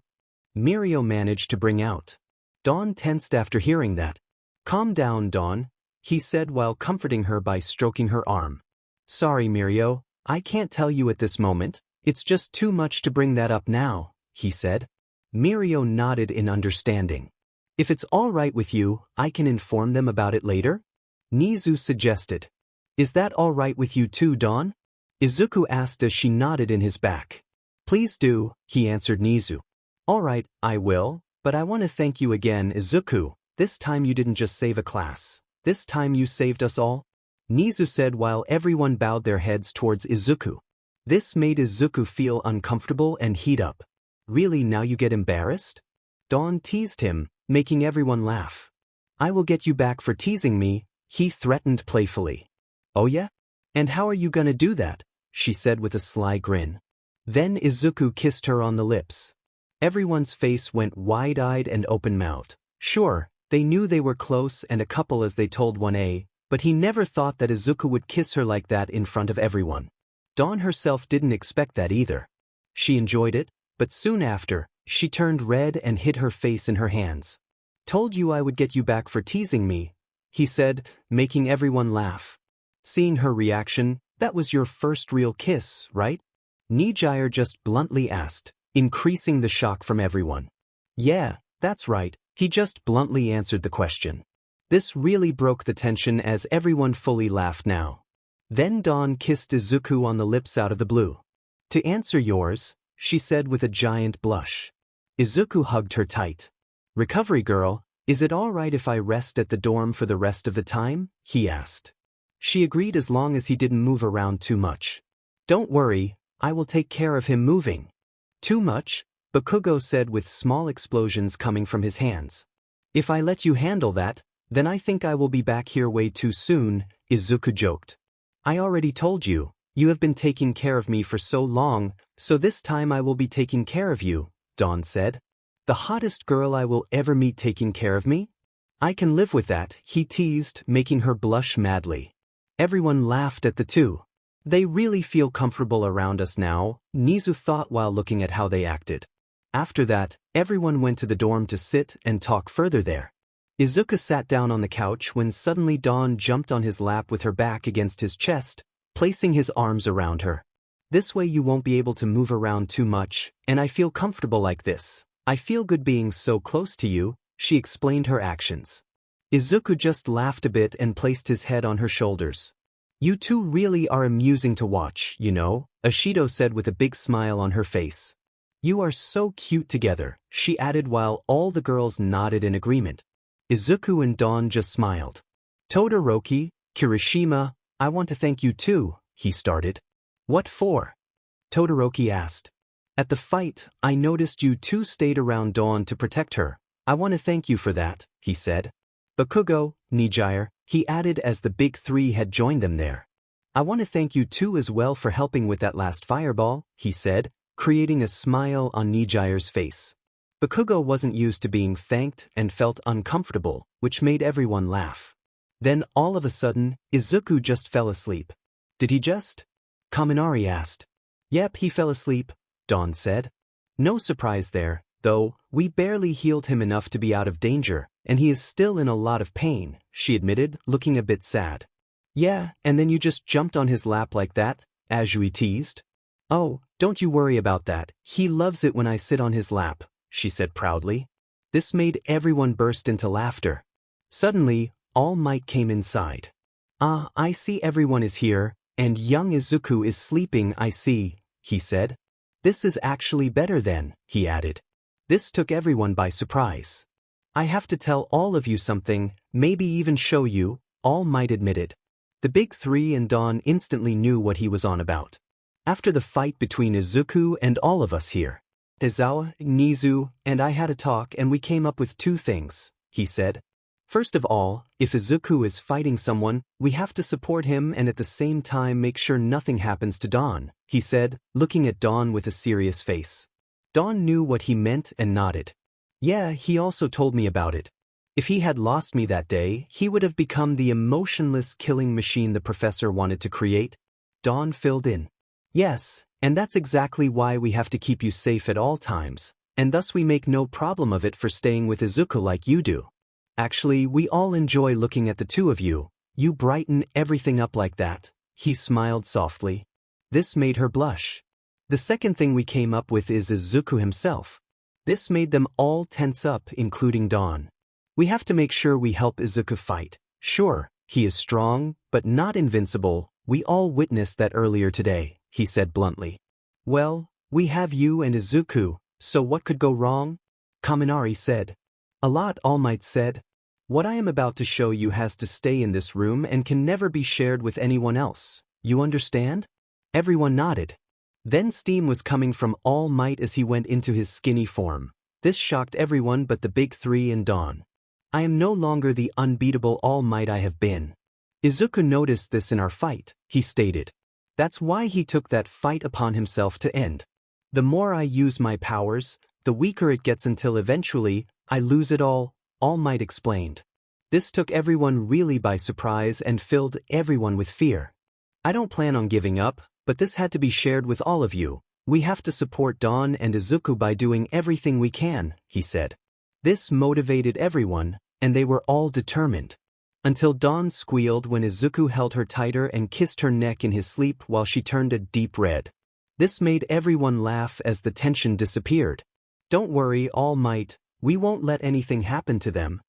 Mirio managed to bring out. Dawn tensed after hearing that. Calm down, Dawn, he said while comforting her by stroking her arm. Sorry, Mirio, I can't tell you at this moment. It's just too much to bring that up now, he said. Mirio nodded in understanding. If it's all right with you, I can inform them about it later? Nizu suggested. Is that all right with you too, Dawn? Izuku asked as she nodded in his back. Please do, he answered Nizu. All right, I will, but I want to thank you again, Izuku. This time you didn't just save a class. This time you saved us all? Nizu said while everyone bowed their heads towards Izuku. This made Izuku feel uncomfortable and heat up. Really, now you get embarrassed? Dawn teased him, making everyone laugh. I will get you back for teasing me, he threatened playfully. Oh yeah? And how are you gonna do that? She said with a sly grin. Then Izuku kissed her on the lips. Everyone's face went wide-eyed and open-mouthed. Sure, they knew they were close and a couple as they told 1A, but he never thought that Izuku would kiss her like that in front of everyone. Dawn herself didn't expect that either. She enjoyed it, but soon after, she turned red and hid her face in her hands. Told you I would get you back for teasing me, he said, making everyone laugh. Seeing her reaction, that was your first real kiss, right? Nijire just bluntly asked, increasing the shock from everyone. Yeah, that's right, he just bluntly answered the question. This really broke the tension as everyone fully laughed now. Then Dawn kissed Izuku on the lips out of the blue. To answer yours, she said with a giant blush. Izuku hugged her tight. Recovery girl, is it all right if I rest at the dorm for the rest of the time? He asked. She agreed as long as he didn't move around too much. Don't worry, I will take care of him moving. Too much? Bakugo said with small explosions coming from his hands. If I let you handle that, then I think I will be back here way too soon, Izuku joked. I already told you, you have been taking care of me for so long, so this time I will be taking care of you, Dawn said. The hottest girl I will ever meet taking care of me? I can live with that, he teased, making her blush madly. Everyone laughed at the two. They really feel comfortable around us now, Nizu thought while looking at how they acted. After that, everyone went to the dorm to sit and talk further there. Izuku sat down on the couch when suddenly Dawn jumped on his lap with her back against his chest, placing his arms around her. This way you won't be able to move around too much, and I feel comfortable like this. I feel good being so close to you, she explained her actions. Izuku just laughed a bit and placed his head on her shoulders. You two really are amusing to watch, you know, Ashido said with a big smile on her face. You are so cute together, she added while all the girls nodded in agreement. Izuku and Dawn just smiled. Todoroki, Kirishima, I want to thank you too, he started. What for? Todoroki asked. At the fight, I noticed you two stayed around Dawn to protect her. I want to thank you for that, he said. Bakugo, Nijire, he added as the big three had joined them there. I want to thank you too as well for helping with that last fireball, he said, creating a smile on Nijire's face. Bakugo wasn't used to being thanked and felt uncomfortable, which made everyone laugh. Then all of a sudden, Izuku just fell asleep. Did he just? Kaminari asked. Yep, he fell asleep, Dawn said. No surprise there, though, we barely healed him enough to be out of danger, and he is still in a lot of pain, she admitted, looking a bit sad. Yeah, and then you just jumped on his lap like that, Azui teased. Oh, don't you worry about that, he loves it when I sit on his lap, she said proudly. This made everyone burst into laughter. Suddenly, All Might came inside. Ah, I see everyone is here, and young Izuku is sleeping, I see, he said. This is actually better then, he added. This took everyone by surprise. I have to tell all of you something, maybe even show you, All Might admitted. The big three and Dawn instantly knew what he was on about. After the fight between Izuku and all of us here, Tezawa, Nizu, and I had a talk and we came up with two things, he said. First of all, if Izuku is fighting someone, we have to support him and at the same time make sure nothing happens to Dawn, he said, looking at Dawn with a serious face. Dawn knew what he meant and nodded. Yeah, he also told me about it. If he had lost me that day, he would have become the emotionless killing machine the professor wanted to create. Dawn filled in. Yes, and that's exactly why we have to keep you safe at all times, and thus we make no problem of it for staying with Izuku like you do. Actually, we all enjoy looking at the two of you. You brighten everything up like that. He smiled softly. This made her blush. The second thing we came up with is Izuku himself. This made them all tense up, including Dawn. We have to make sure we help Izuku fight. Sure, he is strong, but not invincible. We all witnessed that earlier today, he said bluntly. Well, we have you and Izuku, so what could go wrong? Kaminari said. A lot, All Might said. What I am about to show you has to stay in this room and can never be shared with anyone else. You understand? Everyone nodded. Then steam was coming from All Might as he went into his skinny form. This shocked everyone but the big three and Dawn. I am no longer the unbeatable All Might I have been. Izuku noticed this in our fight, he stated. That's why he took that fight upon himself to end. The more I use my powers, the weaker it gets until eventually, I lose it all Might explained. This took everyone really by surprise and filled everyone with fear. I don't plan on giving up, but this had to be shared with all of you. We have to support Dawn and Izuku by doing everything we can, he said. This motivated everyone, and they were all determined. Until Dawn squealed when Izuku held her tighter and kissed her neck in his sleep while she turned a deep red. This made everyone laugh as the tension disappeared. Don't worry, All Might, we won't let anything happen to them.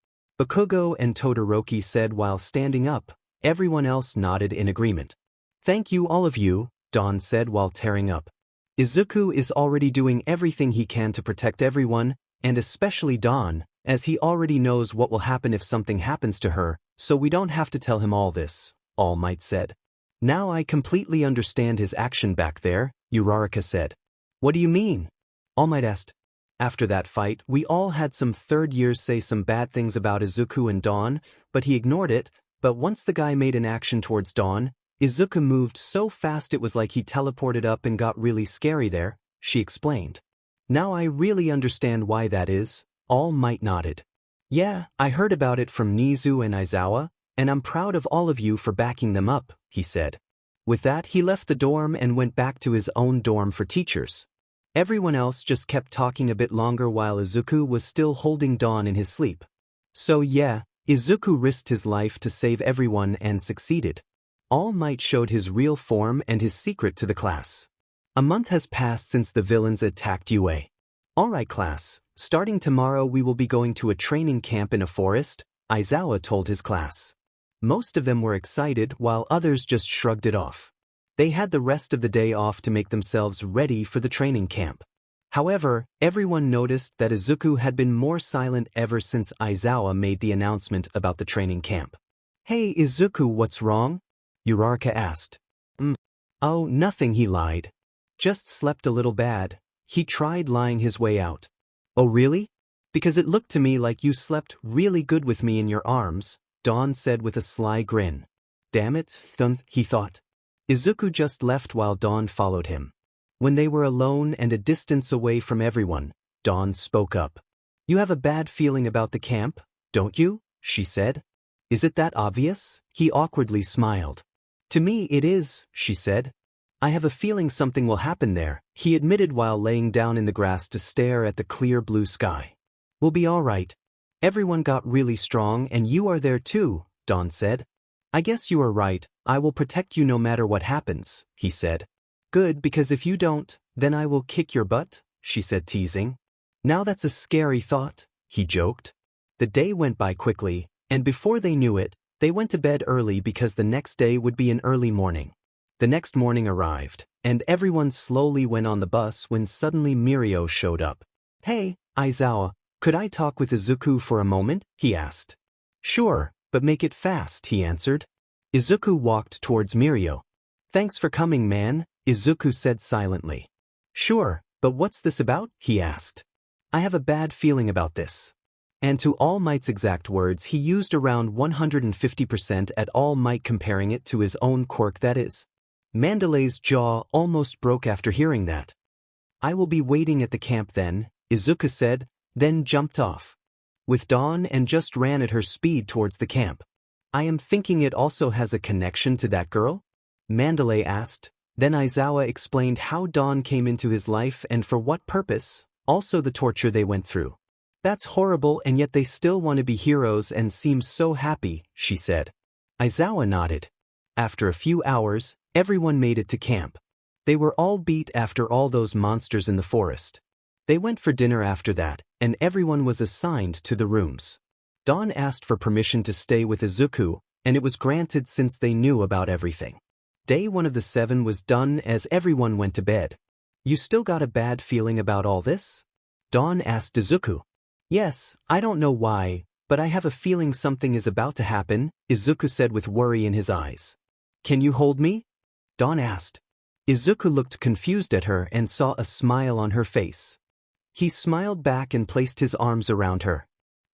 Bakugo and Todoroki said while standing up. Everyone else nodded in agreement. Thank you all of you, Dawn said while tearing up. Izuku is already doing everything he can to protect everyone, and especially Dawn, as he already knows what will happen if something happens to her, so we don't have to tell him all this, All Might said. Now I completely understand his action back there, Uraraka said. What do you mean? All Might asked. After that fight, we all had some third years say some bad things about Izuku and Dawn, but he ignored it, but once the guy made an action towards Dawn, Izuku moved so fast it was like he teleported up and got really scary there, she explained. Now I really understand why that is, All Might nodded. Yeah, I heard about it from Nizu and Aizawa, and I'm proud of all of you for backing them up, he said. With that he left the dorm and went back to his own dorm for teachers. Everyone else just kept talking a bit longer while Izuku was still holding Dawn in his sleep. So yeah, Izuku risked his life to save everyone and succeeded. All Might showed his real form and his secret to the class. A month has passed since the villains attacked UA. Alright class, starting tomorrow we will be going to a training camp in a forest, Aizawa told his class. Most of them were excited while others just shrugged it off. They had the rest of the day off to make themselves ready for the training camp. However, everyone noticed that Izuku had been more silent ever since Aizawa made the announcement about the training camp. Hey Izuku, what's wrong? Uraraka asked. Oh, nothing, he lied. Just slept a little bad. He tried lying his way out. Oh really? Because it looked to me like you slept really good with me in your arms, Dawn said with a sly grin. Damn it, he thought. Izuku just left while Dawn followed him. When they were alone and a distance away from everyone, Dawn spoke up. You have a bad feeling about the camp, don't you? She said. Is it that obvious? He awkwardly smiled. To me it is, she said. I have a feeling something will happen there, he admitted while laying down in the grass to stare at the clear blue sky. We'll be all right. Everyone got really strong and you are there too, Dawn said. I guess you are right, I will protect you no matter what happens, he said. Good, because if you don't, then I will kick your butt, she said teasing. Now that's a scary thought, he joked. The day went by quickly, and before they knew it, they went to bed early because the next day would be an early morning. The next morning arrived, and everyone slowly went on the bus when suddenly Mirio showed up. Hey, Aizawa, could I talk with Izuku for a moment? He asked. Sure, but make it fast, he answered. Izuku walked towards Mirio. Thanks for coming, man, Izuku said silently. Sure, but what's this about? He asked. I have a bad feeling about this. And to All Might's exact words he used around 150% at All Might, comparing it to his own quirk, that is. Mandalay's jaw almost broke after hearing that. I will be waiting at the camp then, Izuku said, then jumped off. With Dawn and just ran at her speed towards the camp. I am thinking it also has a connection to that girl? Mandalay asked. Then Aizawa explained how Dawn came into his life and for what purpose, also the torture they went through. That's horrible, and yet they still want to be heroes and seem so happy, she said. Aizawa nodded. After a few hours, everyone made it to camp. They were all beat after all those monsters in the forest. They went for dinner after that, and everyone was assigned to the rooms. Dawn asked for permission to stay with Izuku, and it was granted since they knew about everything. Day 1 of the 7 was done as everyone went to bed. You still got a bad feeling about all this? Dawn asked Izuku. Yes, I don't know why, but I have a feeling something is about to happen, Izuku said with worry in his eyes. Can you hold me? Dawn asked. Izuku looked confused at her and saw a smile on her face. He smiled back and placed his arms around her.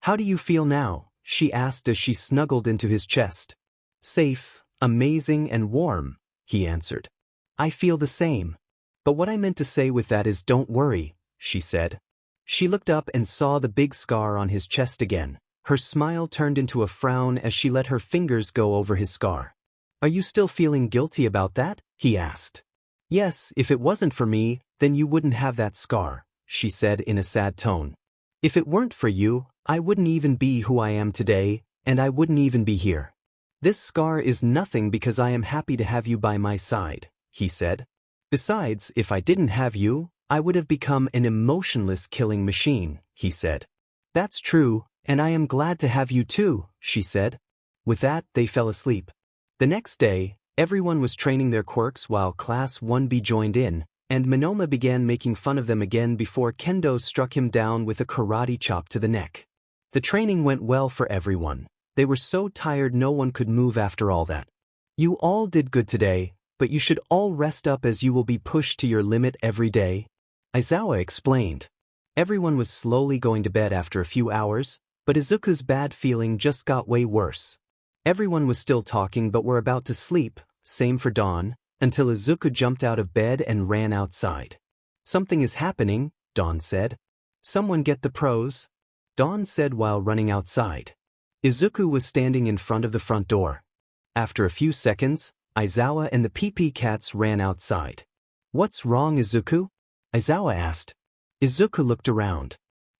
How do you feel now? She asked as she snuggled into his chest. Safe, amazing and warm, he answered. I feel the same. But what I meant to say with that is don't worry, she said. She looked up and saw the big scar on his chest again. Her smile turned into a frown as she let her fingers go over his scar. Are you still feeling guilty about that? He asked. Yes, if it wasn't for me, then you wouldn't have that scar, she said in a sad tone. If it weren't for you, I wouldn't even be who I am today, and I wouldn't even be here. This scar is nothing because I am happy to have you by my side, he said. Besides, if I didn't have you, I would have become an emotionless killing machine, he said. That's true, And I am glad to have you too, she said. With that, they fell asleep. The next day, everyone was training their quirks while Class 1B joined in, and Monoma began making fun of them again before Kendo struck him down with a karate chop to the neck. The training went well for everyone. They were so tired no one could move after all that. You all did good today, but you should all rest up as you will be pushed to your limit every day, Izawa explained. Everyone was slowly going to bed after a few hours, but Izuku's bad feeling just got way worse. Everyone was still talking but were about to sleep, same for Dawn, until Izuku jumped out of bed and ran outside. Something is happening, Dawn said. Someone get the pros, Dawn said while running outside. Izuku was standing in front of the front door. After a few seconds, Izawa and the PP cats ran outside. What's wrong, Izuku? Izawa asked. Izuku looked around.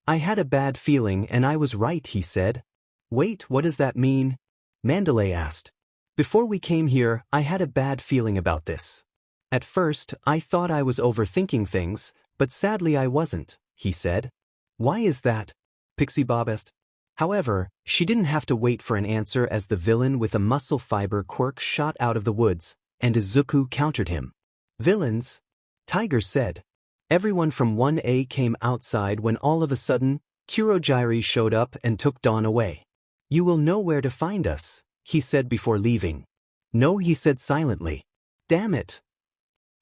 I had a bad feeling and I was right, he said. Wait, what does that mean? Mandalay asked. Before we came here, I had a bad feeling about this. At first, I thought I was overthinking things, but sadly I wasn't, he said. Why is that? Pixie Bob asked. However, she didn't have to wait for an answer as the villain with a muscle fiber quirk shot out of the woods, and Izuku countered him. Villains? Tiger said. Everyone from 1A came outside when all of a sudden, Kurogyri showed up and took Dawn away. You will know where to find us, he said before leaving. No, he said silently. Damn it.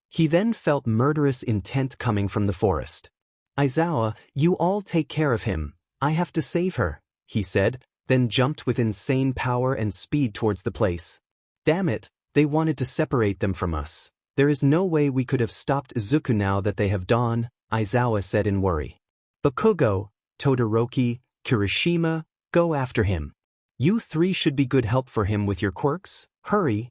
He then felt murderous intent coming from the forest. Izawa, you all take care of him, I have to save her, he said, then jumped with insane power and speed towards the place. Damn it, they wanted to separate them from us. There is no way we could have stopped Izuku now that they have Dawn, Izawa said in worry. Bakugo, Todoroki, Kirishima, go after him. You three should be good help for him with your quirks, hurry,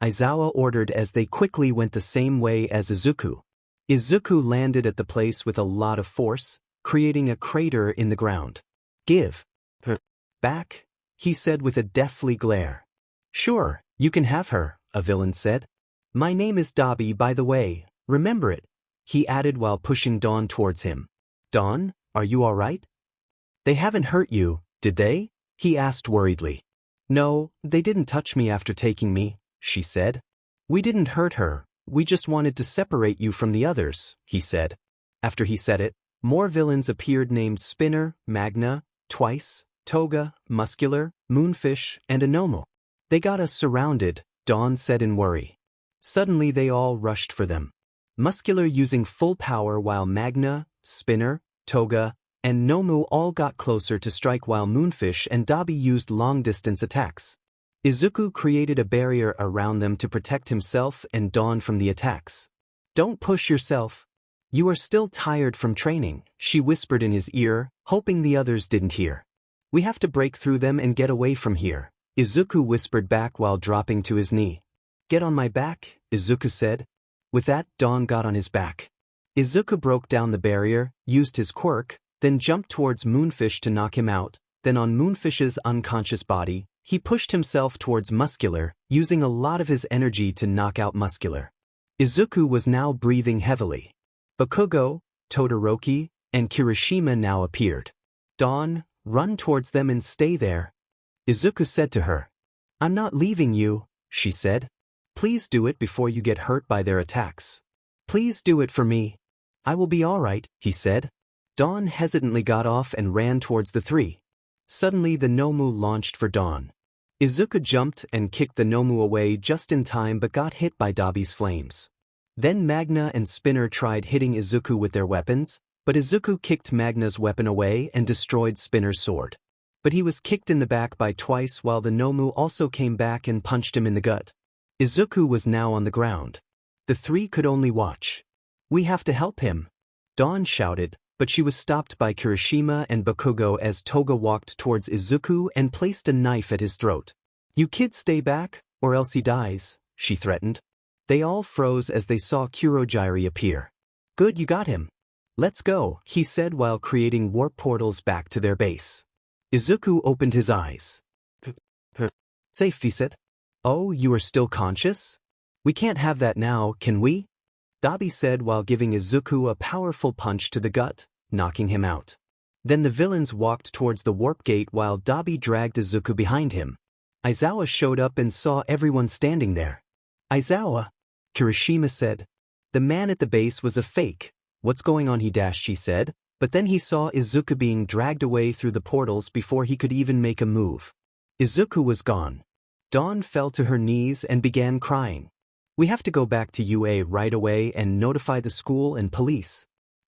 Izawa ordered as they quickly went the same way as Izuku. Izuku landed at the place with a lot of force, creating a crater in the ground. Give her back, he said with a deathly glare. Sure, you can have her, a villain said. My name is Dabi, by the way, remember it, he added while pushing Dawn towards him. Dawn, are you all right? They haven't hurt you, did they? He asked worriedly. No, they didn't touch me after taking me, she said. We didn't hurt her, we just wanted to separate you from the others, he said. After he said it, more villains appeared named Spinner, Magna, Twice, Toga, Muscular, Moonfish, and Anomo. They got us surrounded, Dawn said in worry. Suddenly they all rushed for them. Muscular using full power while Magna, Spinner, Toga, and Nomu all got closer to strike while Moonfish and Dabi used long-distance attacks. Izuku created a barrier around them to protect himself and Dawn from the attacks. Don't push yourself. You are still tired from training, she whispered in his ear, hoping the others didn't hear. We have to break through them and get away from here, Izuku whispered back while dropping to his knee. Get on my back, Izuku said. With that, Dawn got on his back. Izuku broke down the barrier, used his quirk, then jumped towards Moonfish to knock him out, then on Moonfish's unconscious body, he pushed himself towards Muscular, using a lot of his energy to knock out Muscular. Izuku was now breathing heavily. Bakugo, Todoroki, and Kirishima now appeared. Dawn, run towards them and stay there. Izuku said to her. I'm not leaving you, she said. Please do it before you get hurt by their attacks. Please do it for me. I will be all right, he said. Dawn hesitantly got off and ran towards the three. Suddenly the Nomu launched for Dawn. Izuku jumped and kicked the Nomu away just in time but got hit by Dabi's flames. Then Magna and Spinner tried hitting Izuku with their weapons, but Izuku kicked Magna's weapon away and destroyed Spinner's sword. But he was kicked in the back by Twice while the Nomu also came back and punched him in the gut. Izuku was now on the ground. The three could only watch. We have to help him, Dawn shouted, but she was stopped by Kirishima and Bakugo as Toga walked towards Izuku and placed a knife at his throat. You kids stay back, or else he dies, she threatened. They all froze as they saw Kurogyri appear. Good, you got him. Let's go, he said while creating warp portals back to their base. Izuku opened his eyes. Safe, he said. Oh, you are still conscious? We can't have that now, can we? Dabi said while giving Izuku a powerful punch to the gut, knocking him out. Then the villains walked towards the warp gate while Dabi dragged Izuku behind him. Aizawa showed up and saw everyone standing there. "Aizawa," Kirishima said. "The man at the base was a fake. What's going on?" She said, but then he saw Izuku being dragged away through the portals before he could even make a move. Izuku was gone. Dawn fell to her knees and began crying. "We have to go back to UA right away and notify the school and police."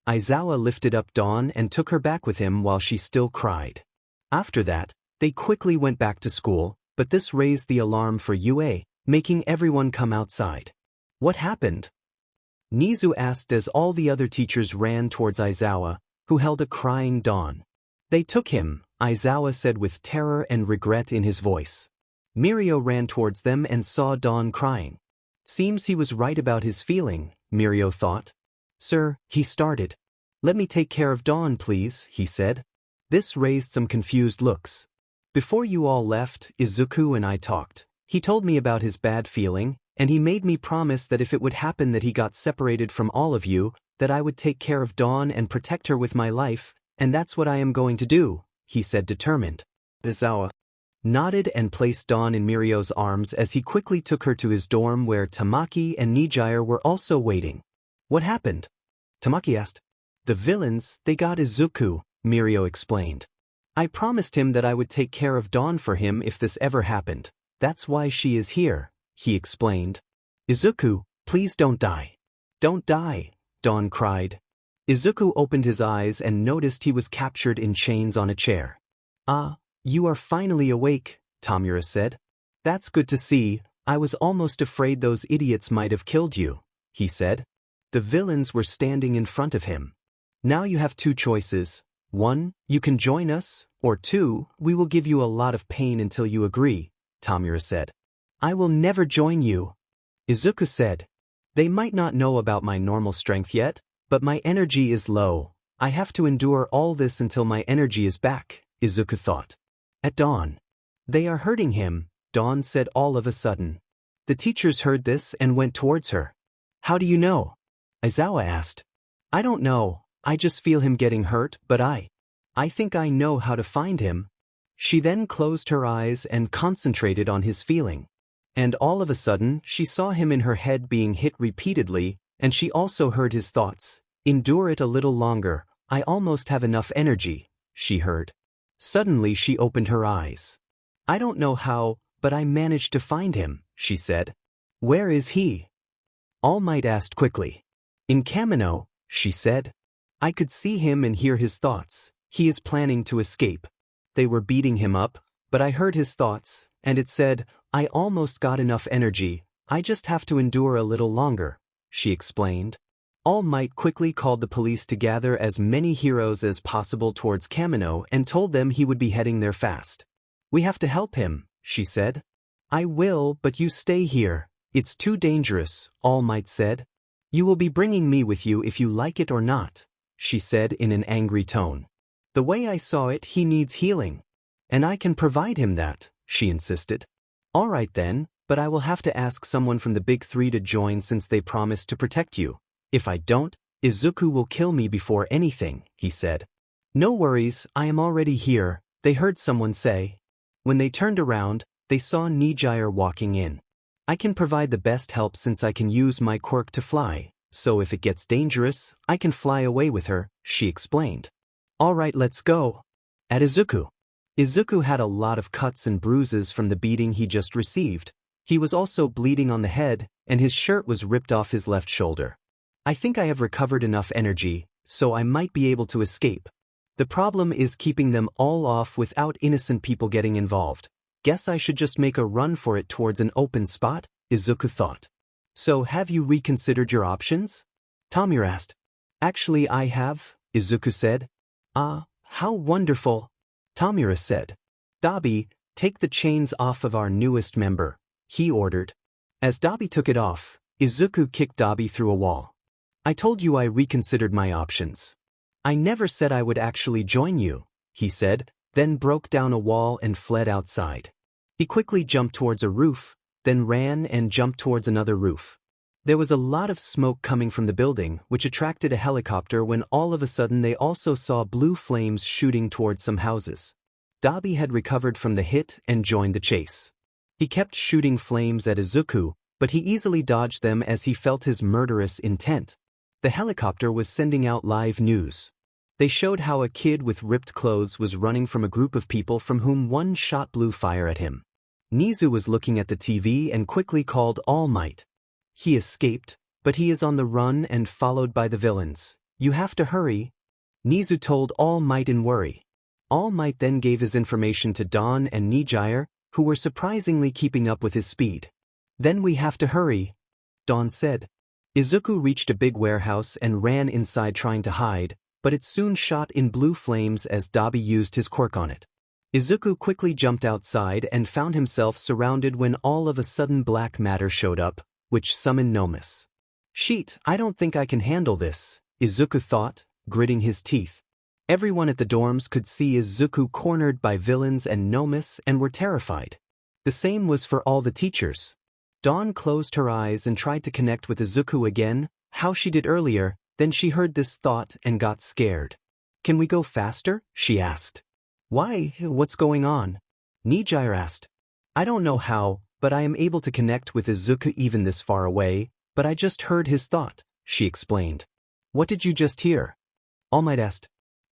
Aizawa lifted up Dawn and took her back with him while she still cried. After that, they quickly went back to school, but this raised the alarm for UA, making everyone come outside. "What happened?" Nizu asked as all the other teachers ran towards Aizawa, who held a crying Dawn. "They took him," Aizawa said with terror and regret in his voice. Mirio ran towards them and saw Dawn crying. Seems he was right about his feeling, Mirio thought. "Sir," he started. "Let me take care of Dawn, please," he said. This raised some confused looks. "Before you all left, Izuku and I talked. He told me about his bad feeling, and he made me promise that if it would happen that he got separated from all of you, that I would take care of Dawn and protect her with my life, and that's what I am going to do," he said determined. Aizawa nodded and placed Dawn in Mirio's arms as he quickly took her to his dorm where Tamaki and Nijire were also waiting. "What happened?" Tamaki asked. "The villains, they got Izuku," Mirio explained. "I promised him that I would take care of Dawn for him if this ever happened. That's why she is here," he explained. "Izuku, please don't die." "Don't die," Dawn cried. Izuku opened his eyes and noticed he was captured in chains on a chair. "Ah, you are finally awake," Tamura said. "That's good to see. I was almost afraid those idiots might have killed you," he said. The villains were standing in front of him. "Now you have two choices. 1, you can join us, or 2, we will give you a lot of pain until you agree," Tamura said. "I will never join you," Izuku said. "They might not know about my normal strength yet, but my energy is low. I have to endure all this until my energy is back," Izuku thought. At dawn. "They are hurting him," Dawn said all of a sudden. The teachers heard this and went towards her. "How do you know?" Aizawa asked. "I don't know, I just feel him getting hurt, but I think I know how to find him." She then closed her eyes and concentrated on his feeling. And all of a sudden, she saw him in her head being hit repeatedly, and she also heard his thoughts. "Endure it a little longer, I almost have enough energy," she heard. Suddenly she opened her eyes. "I don't know how, but I managed to find him," she said. "Where is he?" All Might asked quickly. "In Kamino," she said. "I could see him and hear his thoughts. He is planning to escape. They were beating him up, but I heard his thoughts, and it said, 'I almost got enough energy, I just have to endure a little longer,'" she explained. All Might quickly called the police to gather as many heroes as possible towards Kamino and told them he would be heading there fast. "We have to help him," she said. "I will, but you stay here. It's too dangerous," All Might said. "You will be bringing me with you if you like it or not," she said in an angry tone. "The way I saw it, he needs healing. And I can provide him that," she insisted. "All right then, but I will have to ask someone from the Big Three to join since they promised to protect you. If I don't, Izuku will kill me before anything," he said. "No worries, I am already here," they heard someone say. When they turned around, they saw Nijire walking in. "I can provide the best help since I can use my quirk to fly, so if it gets dangerous, I can fly away with her," she explained. "All right, let's go." At Izuku. Izuku had a lot of cuts and bruises from the beating he just received. He was also bleeding on the head, and his shirt was ripped off his left shoulder. "I think I have recovered enough energy, so I might be able to escape. The problem is keeping them all off without innocent people getting involved. Guess I should just make a run for it towards an open spot," Izuku thought. "So have you reconsidered your options?" Tamura asked. "Actually I have," Izuku said. "Ah, how wonderful," Tamura said. "Dabi, take the chains off of our newest member," he ordered. As Dabi took it off, Izuku kicked Dabi through a wall. "I told you I reconsidered my options. I never said I would actually join you," he said, then broke down a wall and fled outside. He quickly jumped towards a roof, then ran and jumped towards another roof. There was a lot of smoke coming from the building, which attracted a helicopter when all of a sudden they also saw blue flames shooting towards some houses. Dabi had recovered from the hit and joined the chase. He kept shooting flames at Izuku, but he easily dodged them as he felt his murderous intent. The helicopter was sending out live news. They showed how a kid with ripped clothes was running from a group of people from whom one shot blew fire at him. Nizu was looking at the TV and quickly called All Might. He escaped, but he is on the run and followed by the villains. You have to hurry. Nizu told All Might in worry. All Might then gave his information to Dawn and Nijire, who were surprisingly keeping up with his speed. Then we have to hurry, Dawn said. Izuku reached a big warehouse and ran inside trying to hide, but it soon shot in blue flames as Dabi used his quirk on it. Izuku quickly jumped outside and found himself surrounded when all of a sudden black matter showed up, which summoned Nomus. Sheet, I don't think I can handle this, Izuku thought, gritting his teeth. Everyone at the dorms could see Izuku cornered by villains and Nomus and were terrified. The same was for all the teachers. Dawn closed her eyes and tried to connect with Izuku again, how she did earlier, then she heard this thought and got scared. Can we go faster? She asked. Why, what's going on? Nijire asked. I don't know how, but I am able to connect with Izuku even this far away, but I just heard his thought, she explained. What did you just hear? All Might asked.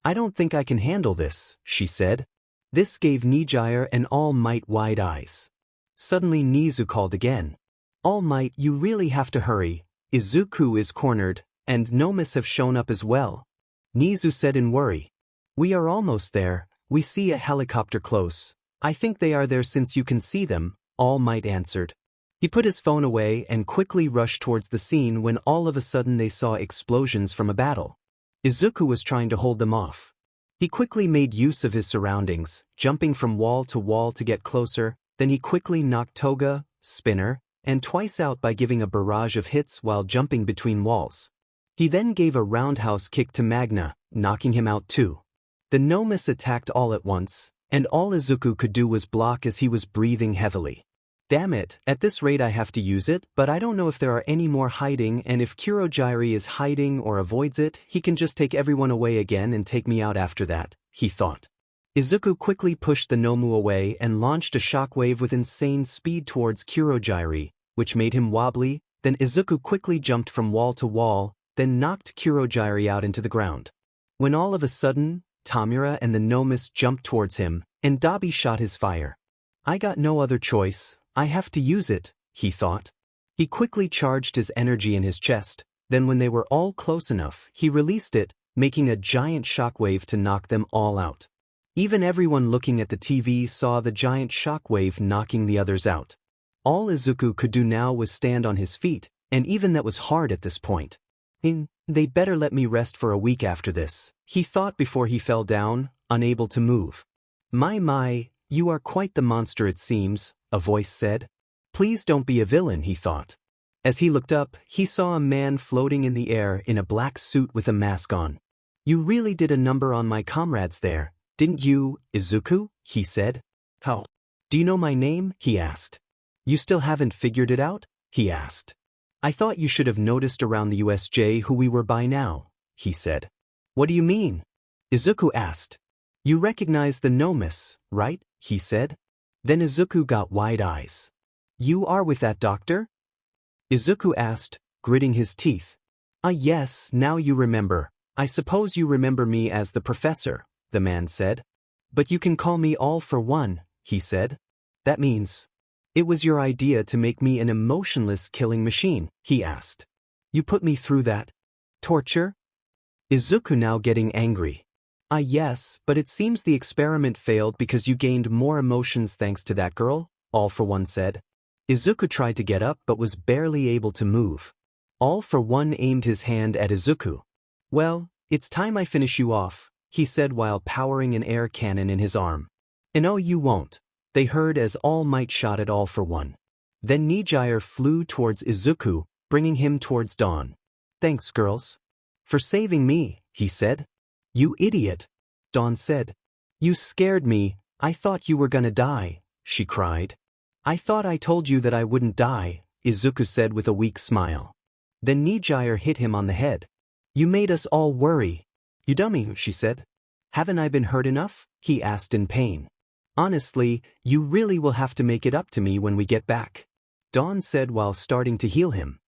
I don't think I can handle this, she said. This gave Nijire and All Might wide eyes. Suddenly Nizu called again. All Might, you really have to hurry. Izuku is cornered, and Nomus have shown up as well. Nizu said in worry. We are almost there. We see a helicopter close. I think they are there since you can see them, All Might answered. He put his phone away and quickly rushed towards the scene when all of a sudden they saw explosions from a battle. Izuku was trying to hold them off. He quickly made use of his surroundings, jumping from wall to get closer, then he quickly knocked Toga, Spinner, and twice out by giving a barrage of hits while jumping between walls. He then gave a roundhouse kick to Magna, knocking him out too. The Nomus attacked all at once, and all Izuku could do was block as he was breathing heavily. Damn it, at this rate I have to use it, but I don't know if there are any more hiding, and if Kurogiri is hiding or avoids it, he can just take everyone away again and take me out after that, he thought. Izuku quickly pushed the Nomu away and launched a shockwave with insane speed towards Kurogiri, which made him wobbly. Then Izuku quickly jumped from wall to wall, then knocked Kurogiri out into the ground. When all of a sudden, Tamura and the Nomus jumped towards him, and Dabi shot his fire. I got no other choice, I have to use it, he thought. He quickly charged his energy in his chest, then when they were all close enough, he released it, making a giant shockwave to knock them all out. Even everyone looking at the TV saw the giant shockwave knocking the others out. All Izuku could do now was stand on his feet, and even that was hard at this point. They'd better let me rest for a week after this, he thought before he fell down, unable to move. My, you are quite the monster it seems, a voice said. Please don't be a villain, he thought. As he looked up, he saw a man floating in the air in a black suit with a mask on. You really did a number on my comrades there, didn't you, Izuku? He said. How? Do you know my name? He asked. You still haven't figured it out? He asked. I thought you should have noticed around the USJ who we were by now, he said. What do you mean? Izuku asked. You recognize the Nomus, right? He said. Then Izuku got wide eyes. You are with that doctor? Izuku asked, gritting his teeth. Yes, now you remember. I suppose you remember me as the professor, the man said. But you can call me All for One, he said. That means... It was your idea to make me an emotionless killing machine, he asked. You put me through that torture? Izuku now getting angry. Yes, but it seems the experiment failed because you gained more emotions thanks to that girl, All for One said. Izuku tried to get up but was barely able to move. All for One aimed his hand at Izuku. Well, it's time I finish you off, he said while powering an air cannon in his arm. And oh, you won't. They heard as All Might shot at All for One. Then Nijire flew towards Izuku, bringing him towards Dawn. Thanks, girls. For saving me, he said. You idiot, Dawn said. You scared me, I thought you were gonna die, she cried. I thought I told you that I wouldn't die, Izuku said with a weak smile. Then Nijire hit him on the head. You made us all worry. You dummy, she said. Haven't I been hurt enough? He asked in pain. Honestly, you really will have to make it up to me when we get back, Dawn said while starting to heal him.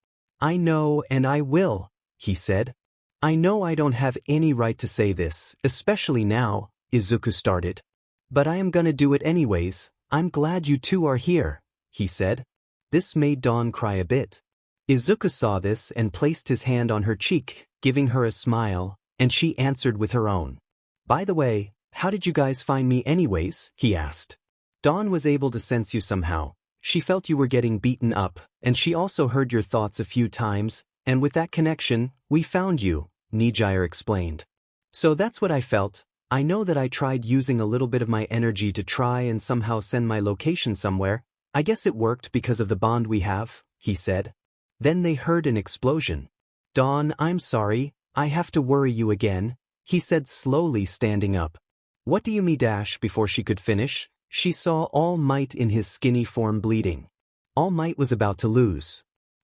I know and I will, he said. I know I don't have any right to say this, especially now, Izuku started. But I am gonna do it anyways. I'm glad you two are here, he said. This made Dawn cry a bit. Izuku saw this and placed his hand on her cheek, giving her a smile, and she answered with her own. By the way, how did you guys find me anyways? He asked. Dawn was able to sense you somehow. She felt you were getting beaten up, and she also heard your thoughts a few times, and with that connection, we found you, Nijire explained. So that's what I felt. I know that I tried using a little bit of my energy to try and somehow send my location somewhere. I guess it worked because of the bond we have, he said. Then they heard an explosion. Dawn, I'm sorry, I have to worry you again, he said slowly standing up. What do you mean? Before she could finish, she saw All Might in his skinny form bleeding. All Might was about to lose.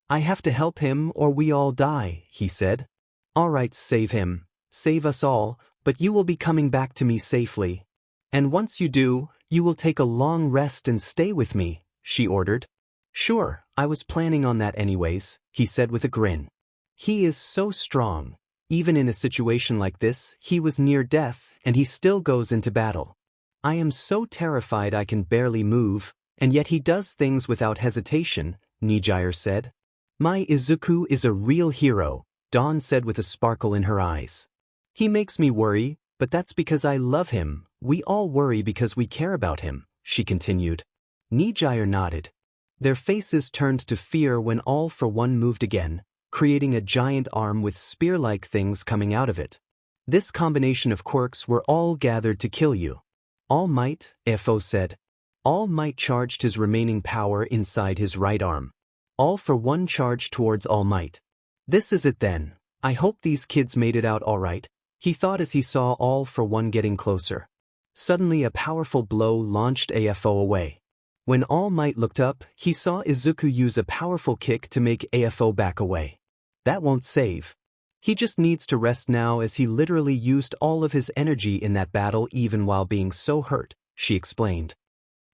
I have to help him or we all die, he said. All right, save him, save us all, but you will be coming back to me safely. And once you do, you will take a long rest and stay with me, she ordered. Sure, I was planning on that anyways, he said with a grin. He is so strong. Even in a situation like this, he was near death, and he still goes into battle. I am so terrified I can barely move, and yet he does things without hesitation, Nijire said. My Izuku is a real hero, Dawn said with a sparkle in her eyes. He makes me worry, but that's because I love him. We all worry because we care about him, she continued. Nijire nodded. Their faces turned to fear when All for One moved again, creating a giant arm with spear-like things coming out of it. This combination of quirks were all gathered to kill you. All Might, FO said. All Might charged his remaining power inside his right arm. All for One charged towards All Might. This is it then. I hope these kids made it out all right, he thought as he saw All for One getting closer. Suddenly a powerful blow launched AFO away. When All Might looked up, he saw Izuku use a powerful kick to make AFO back away. That won't save. He just needs to rest now as he literally used all of his energy in that battle even while being so hurt, she explained.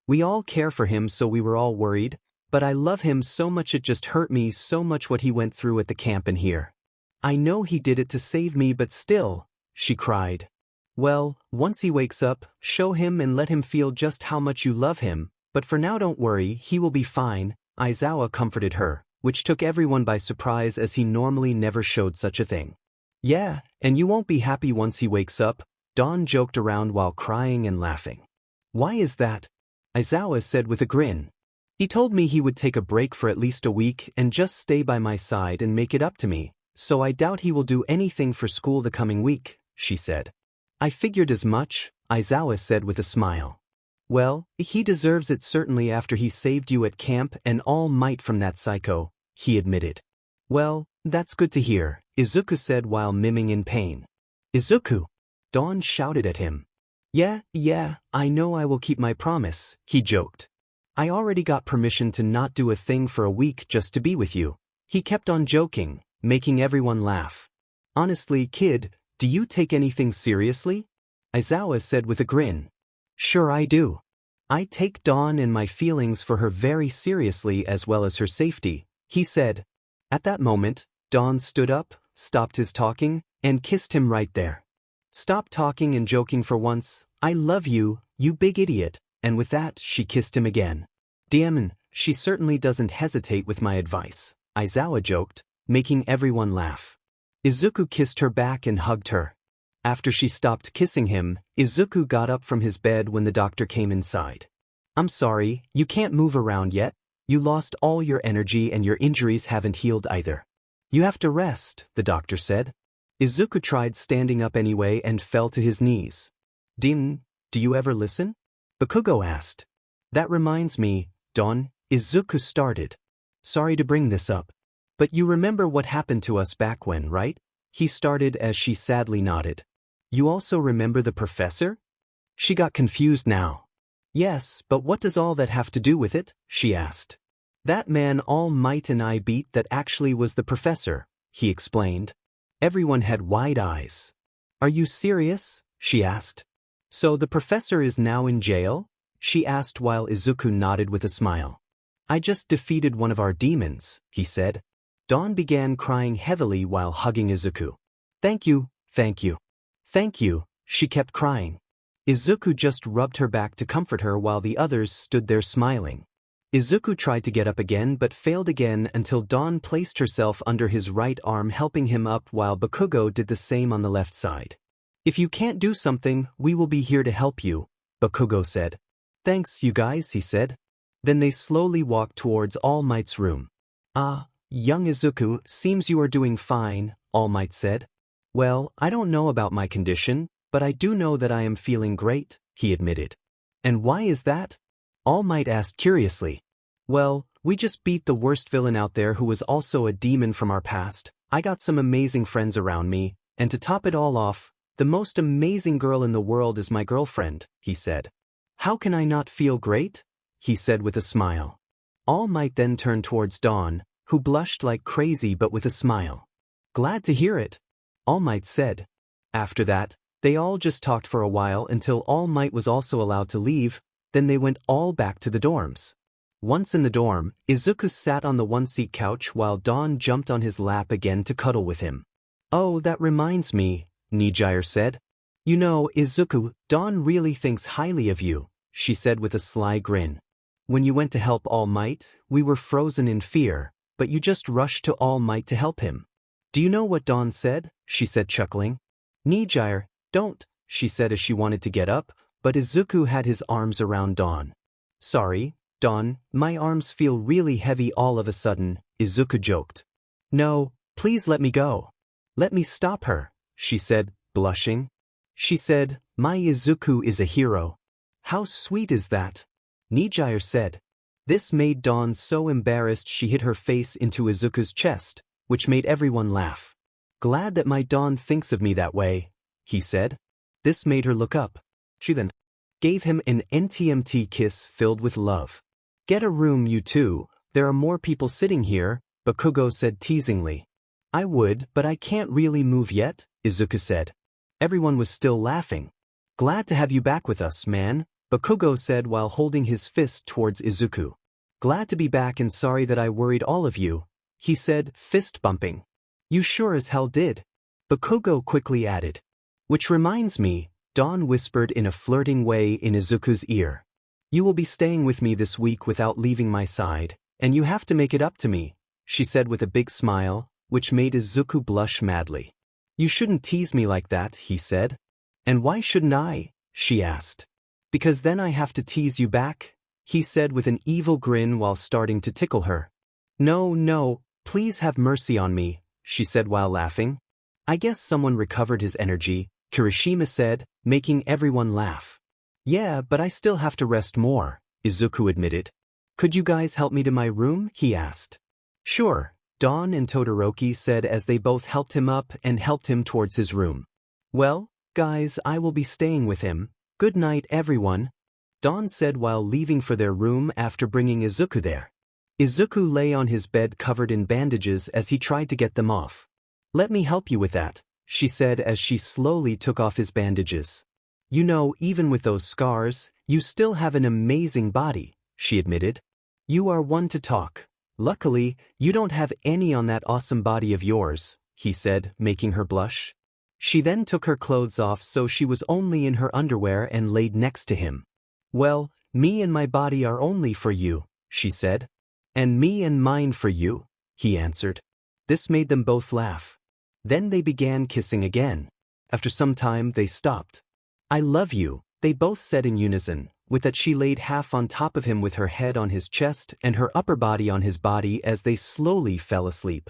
We all care for him so we were all worried, but I love him so much it just hurt me so much what he went through at the camp and here. I know he did it to save me but still, she cried. Well, once he wakes up, show him and let him feel just how much you love him, but for now don't worry, he will be fine, Aizawa comforted her, which took everyone by surprise as he normally never showed such a thing. Yeah, and you won't be happy once he wakes up, Dawn joked around while crying and laughing. Why is that? Aizawa said with a grin. He told me he would take a break for at least a week and just stay by my side and make it up to me, so I doubt he will do anything for school the coming week, she said. I figured as much, Aizawa said with a smile. Well, he deserves it certainly after he saved you at camp and All Might from that psycho, he admitted. Well, that's good to hear, Izuku said while miming in pain. Izuku! Dawn shouted at him. Yeah, I know I will keep my promise, he joked. I already got permission to not do a thing for a week just to be with you. He kept on joking, making everyone laugh. Honestly, kid, do you take anything seriously? Aizawa said with a grin. Sure I do. I take Dawn and my feelings for her very seriously as well as her safety, he said. At that moment, Dawn stood up, stopped his talking, and kissed him right there. Stop talking and joking for once, I love you, you big idiot, and with that she kissed him again. Damn, she certainly doesn't hesitate with my advice, Aizawa joked, making everyone laugh. Izuku kissed her back and hugged her. After she stopped kissing him, Izuku got up from his bed when the doctor came inside. I'm sorry, you can't move around yet. You lost all your energy and your injuries haven't healed either. You have to rest, the doctor said. Izuku tried standing up anyway and fell to his knees. Do you ever listen? Bakugo asked. That reminds me, Dawn, Izuku started. Sorry to bring this up. But you remember what happened to us back when, right? He started as she sadly nodded. You also remember the professor? She got confused now. Yes, but what does all that have to do with it? She asked. That man All Might and I beat that actually was the professor, he explained. Everyone had wide eyes. Are you serious? She asked. So the professor is now in jail? She asked while Izuku nodded with a smile. I just defeated one of our demons, he said. Dawn began crying heavily while hugging Izuku. Thank you, thank you. Thank you, she kept crying. Izuku just rubbed her back to comfort her while the others stood there smiling. Izuku tried to get up again but failed again until Dawn placed herself under his right arm helping him up while Bakugo did the same on the left side. If you can't do something, we will be here to help you, Bakugo said. Thanks, you guys, he said. Then they slowly walked towards All Might's room. Ah, young Izuku, seems you are doing fine, All Might said. Well, I don't know about my condition, but I do know that I am feeling great, he admitted. And why is that? All Might asked curiously. Well, we just beat the worst villain out there who was also a demon from our past. I got some amazing friends around me, and to top it all off, the most amazing girl in the world is my girlfriend, he said. How can I not feel great? He said with a smile. All Might then turned towards Dawn, who blushed like crazy but with a smile. Glad to hear it, All Might said. After that, they all just talked for a while until All Might was also allowed to leave, then they went all back to the dorms. Once in the dorm, Izuku sat on the one-seat couch while Dawn jumped on his lap again to cuddle with him. Oh, that reminds me, Nijire said. You know, Izuku, Dawn really thinks highly of you, she said with a sly grin. When you went to help All Might, we were frozen in fear, but you just rushed to All Might to help him. Do you know what Dawn said? She said chuckling. Nijire, don't, she said as she wanted to get up, but Izuku had his arms around Dawn. Sorry, Dawn, my arms feel really heavy all of a sudden, Izuku joked. No, please let me go. Let me stop her, she said, blushing. She said, my Izuku is a hero. How sweet is that? Nijire said. This made Dawn so embarrassed she hit her face into Izuku's chest, which made everyone laugh. Glad that my Dawn thinks of me that way, he said. This made her look up. She then gave him an NTMT kiss filled with love. Get a room, you two, there are more people sitting here, Bakugo said teasingly. I would, but I can't really move yet, Izuku said. Everyone was still laughing. Glad to have you back with us, man, Bakugo said while holding his fist towards Izuku. Glad to be back and sorry that I worried all of you, he said, fist bumping. You sure as hell did, Bakugo quickly added. Which reminds me, Dawn whispered in a flirting way in Izuku's ear. You will be staying with me this week without leaving my side, and you have to make it up to me, she said with a big smile, which made Izuku blush madly. You shouldn't tease me like that, he said. And why shouldn't I? She asked. Because then I have to tease you back, he said with an evil grin while starting to tickle her. No, no, please have mercy on me, she said while laughing. I guess someone recovered his energy, Kirishima said, making everyone laugh. Yeah, but I still have to rest more, Izuku admitted. Could you guys help me to my room? He asked. Sure, Dawn and Todoroki said as they both helped him up and helped him towards his room. Well, guys, I will be staying with him. Good night, everyone, Dawn said while leaving for their room after bringing Izuku there. Izuku lay on his bed covered in bandages as he tried to get them off. Let me help you with that, she said as she slowly took off his bandages. You know, even with those scars, you still have an amazing body, she admitted. You are one to talk. Luckily, you don't have any on that awesome body of yours, he said, making her blush. She then took her clothes off so she was only in her underwear and laid next to him. Well, me and my body are only for you, she said. And me and mine for you, he answered. This made them both laugh. Then they began kissing again. After some time they stopped. I love you, they both said in unison, with that she laid half on top of him with her head on his chest and her upper body on his body as they slowly fell asleep.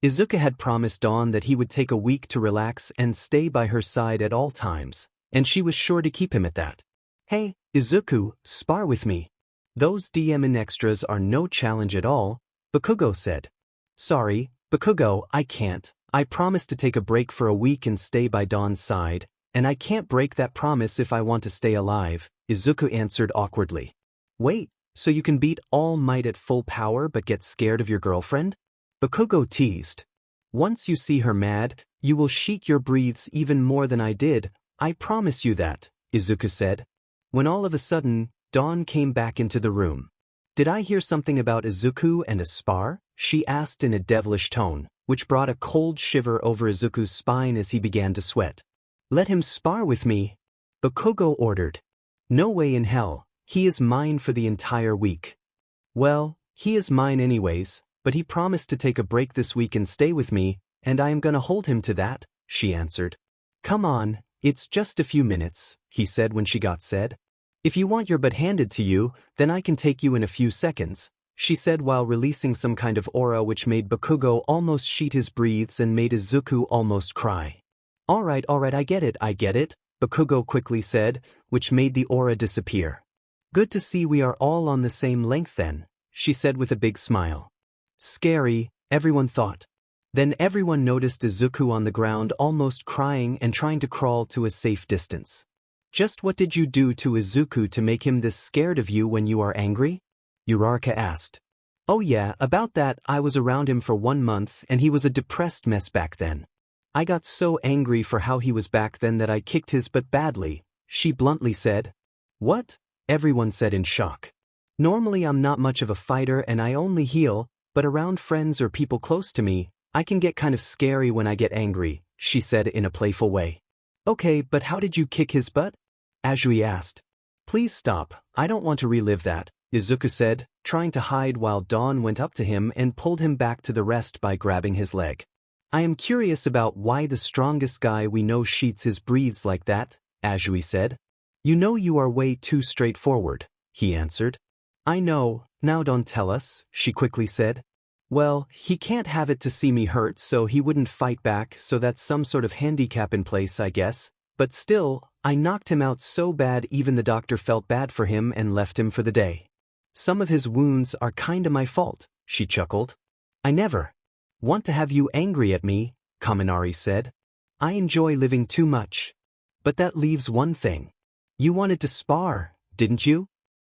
Izuku had promised Dawn that he would take a week to relax and stay by her side at all times, and she was sure to keep him at that. Hey, Izuku, spar with me. Those DM extras are no challenge at all, Bakugo said. Sorry, Bakugo, I can't. I promised to take a break for a week and stay by Dawn's side, and I can't break that promise if I want to stay alive, Izuku answered awkwardly. Wait, So you can beat All Might at full power but get scared of your girlfriend? Bakugo teased. Once you see her mad, you will sheet your breaths even more than I did, I promise you that, Izuku said. When all of a sudden, Dawn came back into the room. Did I hear something about Izuku and a spar? She asked in a devilish tone, which brought a cold shiver over Izuku's spine as he began to sweat. Let him spar with me, Bakugo ordered. No way in hell, he is mine for the entire week. Well, he is mine anyways, but he promised to take a break this week and stay with me, and I am gonna hold him to that, she answered. Come on, it's just a few minutes, he said when she got said. If you want your butt handed to you, then I can take you in a few seconds, she said while releasing some kind of aura which made Bakugo almost sheet his breaths and made Izuku almost cry. Alright, I get it, Bakugo quickly said, which made the aura disappear. Good to see we are all on the same length then, she said with a big smile. Scary, everyone thought. Then everyone noticed Izuku on the ground almost crying and trying to crawl to a safe distance. Just what did you do to Izuku to make him this scared of you when you are angry? Uraraka asked. Oh yeah, about that, I was around him for 1 month and he was a depressed mess back then. I got so angry for how he was back then that I kicked his butt badly, she bluntly said. What? Everyone said in shock. Normally I'm not much of a fighter and I only heal, but around friends or people close to me, I can get kind of scary when I get angry, she said in a playful way. Okay, but how did you kick his butt? Azui asked. Please stop, I don't want to relive that, Izuku said, trying to hide while Dawn went up to him and pulled him back to the rest by grabbing his leg. I am curious about why the strongest guy we know sheets his breathes like that, Azui said. You know you are way too straightforward, he answered. I know, now don't tell us, she quickly said. Well, he can't have it to see me hurt so he wouldn't fight back, so that's some sort of handicap in place I guess, but still, I knocked him out so bad even the doctor felt bad for him and left him for the day. Some of his wounds are kinda my fault, she chuckled. I never want to have you angry at me, Kaminari said. I enjoy living too much. But that leaves one thing. You wanted to spar, didn't you?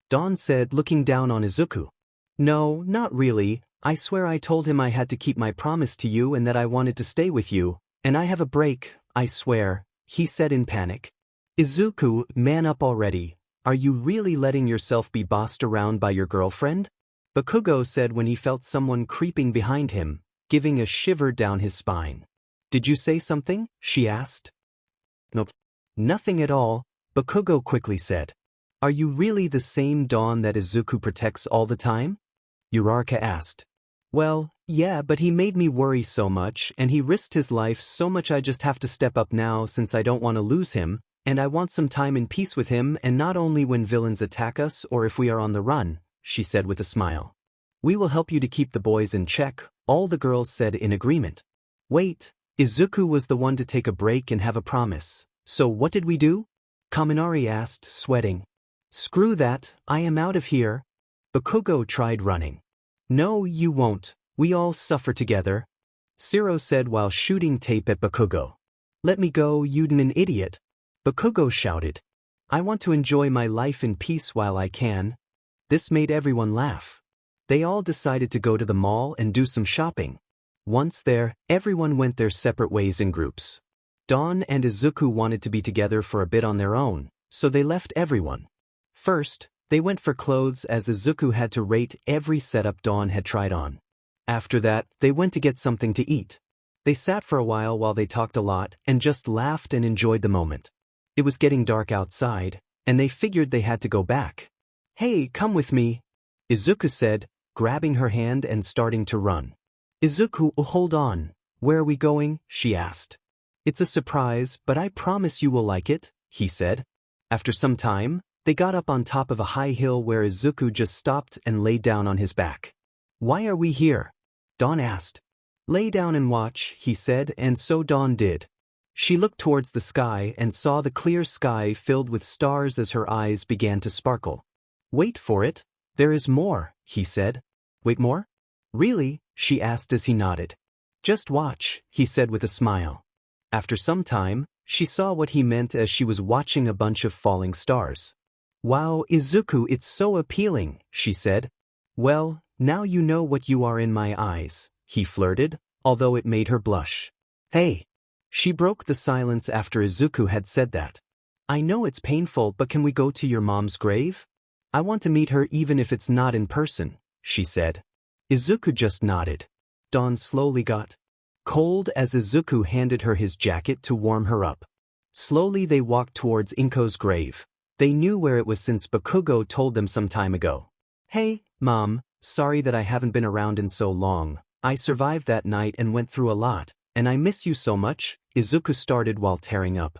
Dawn said, looking down on Izuku. No, not really. I swear I told him I had to keep my promise to you and that I wanted to stay with you, and I have a break, I swear, he said in panic. Izuku, man up already. Are you really letting yourself be bossed around by your girlfriend? Bakugo said when he felt someone creeping behind him, giving a shiver down his spine. Did you say something? She asked. Nope. Nothing at all, Bakugo quickly said. Are you really the same Dawn that Izuku protects all the time? Uraraka asked. Well, yeah, but he made me worry so much and he risked his life so much I just have to step up now since I don't want to lose him, and I want some time in peace with him and not only when villains attack us or if we are on the run, she said with a smile. We will help you to keep the boys in check, all the girls said in agreement. Wait, Izuku was the one to take a break and have a promise, so what did we do? Kaminari asked, sweating. Screw that, I am out of here. Bakugo tried running. No, you won't, we all suffer together. Siro said while shooting tape at Bakugo. Let me go, you'd an idiot. Bakugo shouted. I want to enjoy my life in peace while I can. This made everyone laugh. They all decided to go to the mall and do some shopping. Once there, everyone went their separate ways in groups. Dawn and Izuku wanted to be together for a bit on their own, so they left everyone. First, they went for clothes as Izuku had to rate every setup Dawn had tried on. After that, they went to get something to eat. They sat for a while they talked a lot and just laughed and enjoyed the moment. It was getting dark outside, and they figured they had to go back. Hey, come with me, Izuku said, grabbing her hand and starting to run. Izuku, hold on. Where are we going? She asked. It's a surprise, but I promise you will like it, he said. After some time, they got up on top of a high hill where Izuku just stopped and lay down on his back. Why are we here? Dawn asked. Lay down and watch, he said, and so Dawn did. She looked towards the sky and saw the clear sky filled with stars as her eyes began to sparkle. Wait for it, there is more, he said. Wait, more? Really? She asked as he nodded. Just watch, he said with a smile. After some time, she saw what he meant as she was watching a bunch of falling stars. Wow, Izuku, it's so appealing, she said. Well, now you know what you are in my eyes, he flirted, although it made her blush. Hey! She broke the silence after Izuku had said that. I know it's painful, but can we go to your mom's grave? I want to meet her even if it's not in person, she said. Izuku just nodded. Dawn slowly got cold as Izuku handed her his jacket to warm her up. Slowly they walked towards Inko's grave. They knew where it was since Bakugo told them some time ago. Hey, Mom, sorry that I haven't been around in so long. I survived that night and went through a lot, and I miss you so much, Izuku started while tearing up.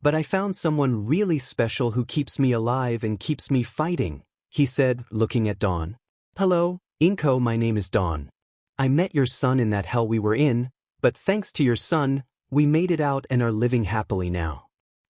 But I found someone really special who keeps me alive and keeps me fighting, he said, looking at Dawn. Hello, Inko, my name is Dawn. I met your son in that hell we were in, but thanks to your son, we made it out and are living happily now.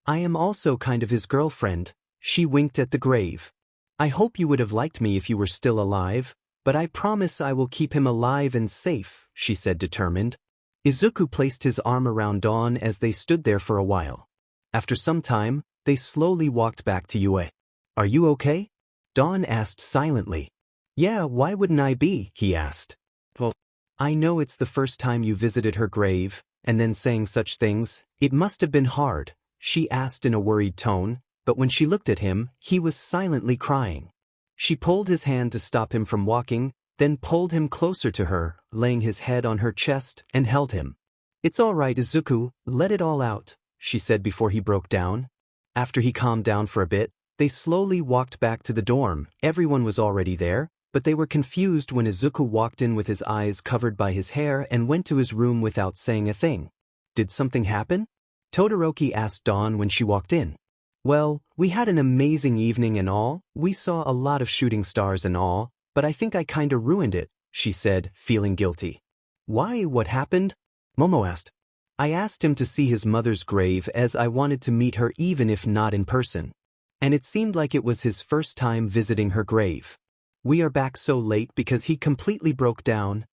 I am also kind of his girlfriend, she winked at the grave. I hope you would have liked me if you were still alive, but I promise I will keep him alive and safe, she said determined. Izuku placed his arm around Dawn as they stood there for a while. After some time, they slowly walked back to Yue. Are you okay? Dawn asked silently. Yeah, why wouldn't I be? He asked. Well, I know it's the first time you visited her grave, and then saying such things, it must have been hard, she asked in a worried tone, but when she looked at him, he was silently crying. She pulled his hand to stop him from walking, then pulled him closer to her, laying his head on her chest, and held him. It's all right, Izuku, let it all out, she said before he broke down. After he calmed down for a bit, they slowly walked back to the dorm. Everyone was already there, but they were confused when Izuku walked in with his eyes covered by his hair and went to his room without saying a thing. Did something happen? Todoroki asked Dawn when she walked in. Well, we had an amazing evening and all, we saw a lot of shooting stars and all, but I think I kinda ruined it, she said, feeling guilty. Why, what happened? Momo asked. I asked him to see his mother's grave as I wanted to meet her even if not in person. And it seemed like it was his first time visiting her grave. We are back so late because he completely broke down.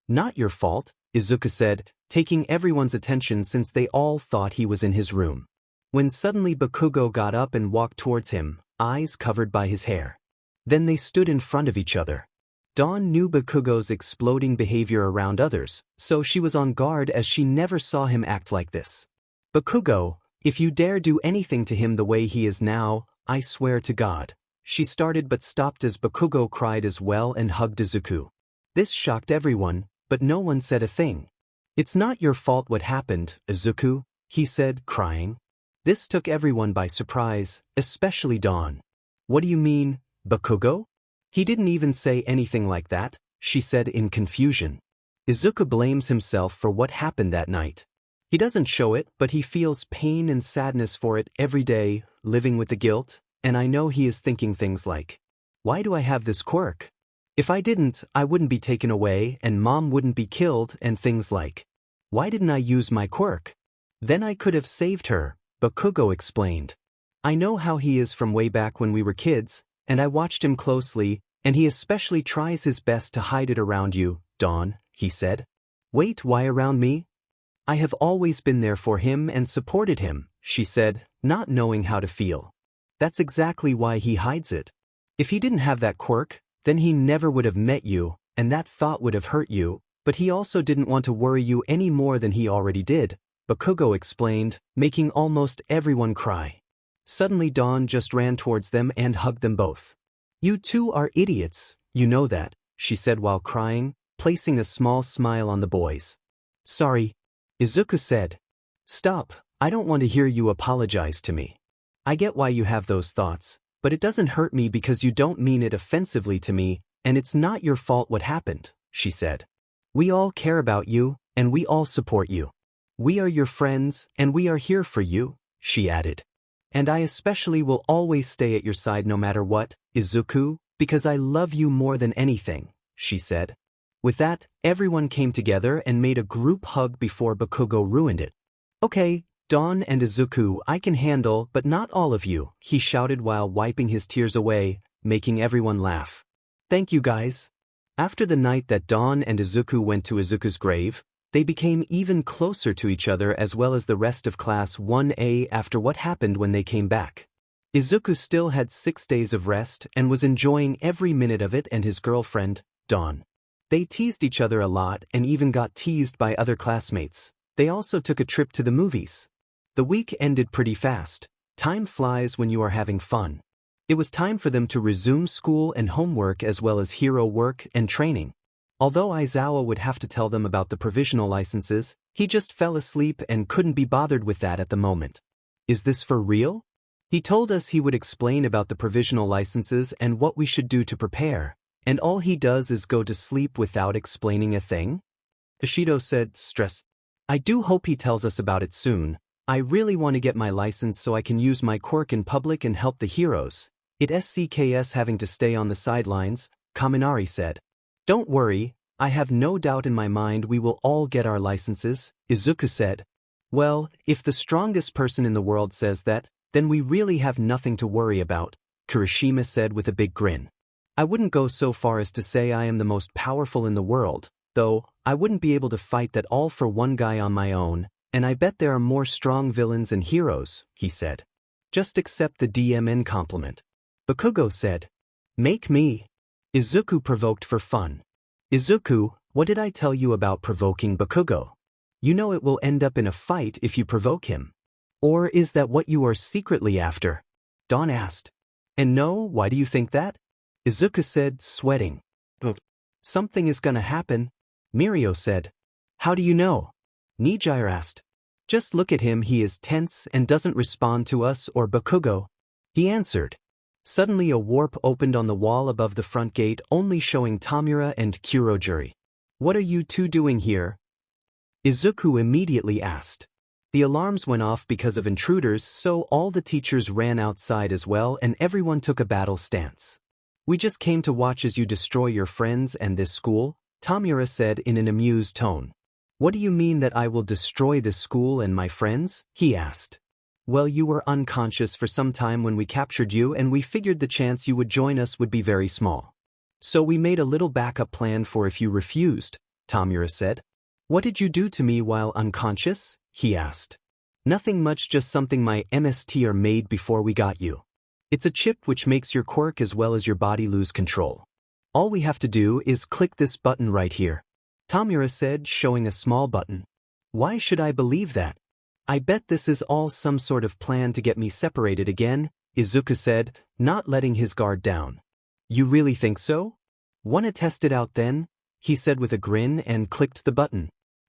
Not your fault, Izuku said, taking everyone's attention since they all thought he was in his room. When suddenly Bakugo got up and walked towards him, eyes covered by his hair. Then they stood in front of each other. Dawn knew Bakugo's exploding behavior around others, so she was on guard as she never saw him act like this. Bakugo, if you dare do anything to him the way he is now, I swear to God. She started but stopped as Bakugo cried as well and hugged Izuku. This shocked everyone, but no one said a thing. It's not your fault what happened, Izuku, he said, crying. This took everyone by surprise, especially Dawn. What do you mean, Bakugo? He didn't even say anything like that, she said in confusion. Izuku blames himself for what happened that night. He doesn't show it, but he feels pain and sadness for it every day, living with the guilt, and I know he is thinking things like, why do I have this quirk? If I didn't, I wouldn't be taken away and Mom wouldn't be killed, and things like, why didn't I use my quirk? Then I could have saved her, Bakugo explained. I know how he is from way back when we were kids, and I watched him closely, and he especially tries his best to hide it around you, Dawn, he said. Wait, why around me? I have always been there for him and supported him, she said, not knowing how to feel. That's exactly why he hides it. If he didn't have that quirk, then he never would have met you, and that thought would have hurt you, but he also didn't want to worry you any more than he already did, Bakugo explained, making almost everyone cry. Suddenly Dawn just ran towards them and hugged them both. You two are idiots, you know that, she said while crying, placing a small smile on the boys. Sorry, Izuku said. Stop, I don't want to hear you apologize to me. I get why you have those thoughts, but it doesn't hurt me because you don't mean it offensively to me, and it's not your fault what happened, she said. We all care about you, and we all support you. We are your friends, and we are here for you, she added. And I especially will always stay at your side no matter what, Izuku, because I love you more than anything, she said. With that, everyone came together and made a group hug before Bakugo ruined it. Okay, Dawn and Izuku, I can handle, but not all of you, he shouted while wiping his tears away, making everyone laugh. Thank you guys. After the night that Dawn and Izuku went to Izuku's grave, they became even closer to each other as well as the rest of Class 1A after what happened when they came back. Izuku still had 6 days of rest and was enjoying every minute of it, and his girlfriend, Dawn. They teased each other a lot and even got teased by other classmates. They also took a trip to the movies. The week ended pretty fast. Time flies when you are having fun. It was time for them to resume school and homework as well as hero work and training. Although Aizawa would have to tell them about the provisional licenses, he just fell asleep and couldn't be bothered with that at the moment. Is this for real? He told us he would explain about the provisional licenses and what we should do to prepare, and all he does is go to sleep without explaining a thing? Ishido said, stress. I do hope he tells us about it soon. I really want to get my license so I can use my quirk in public and help the heroes. It SCKS having to stay on the sidelines, Kaminari said. Don't worry, I have no doubt in my mind we will all get our licenses, Izuku said. Well, if the strongest person in the world says that, then we really have nothing to worry about, Kirishima said with a big grin. I wouldn't go so far as to say I am the most powerful in the world, though I wouldn't be able to fight that all for one guy on my own, and I bet there are more strong villains and heroes, he said. Just accept the DMN compliment. Bakugo said. Make me. Izuku provoked for fun. Izuku, what did I tell you about provoking Bakugo? You know it will end up in a fight if you provoke him. Or is that what you are secretly after? Dawn asked. And no, why do you think that? Izuku said, sweating. Something is gonna happen, Mirio said. How do you know? Nijire asked. Just look at him, he is tense and doesn't respond to us or Bakugo. He answered. Suddenly a warp opened on the wall above the front gate, only showing Tamura and Kurojuri. What are you two doing here? Izuku immediately asked. The alarms went off because of intruders, so all the teachers ran outside as well and everyone took a battle stance. We just came to watch as you destroy your friends and this school, Tamura said in an amused tone. What do you mean that I will destroy this school and my friends? He asked. Well, you were unconscious for some time when we captured you and we figured the chance you would join us would be very small. So we made a little backup plan for if you refused, Tamura said. What did you do to me while unconscious? He asked. Nothing much, just something my MST made before we got you. It's a chip which makes your quirk as well as your body lose control. All we have to do is click this button right here. Tamura said, showing a small button. Why should I believe that? I bet this is all some sort of plan to get me separated again, Izuku said, not letting his guard down. You really think so? Wanna test it out then? He said with a grin and clicked the button.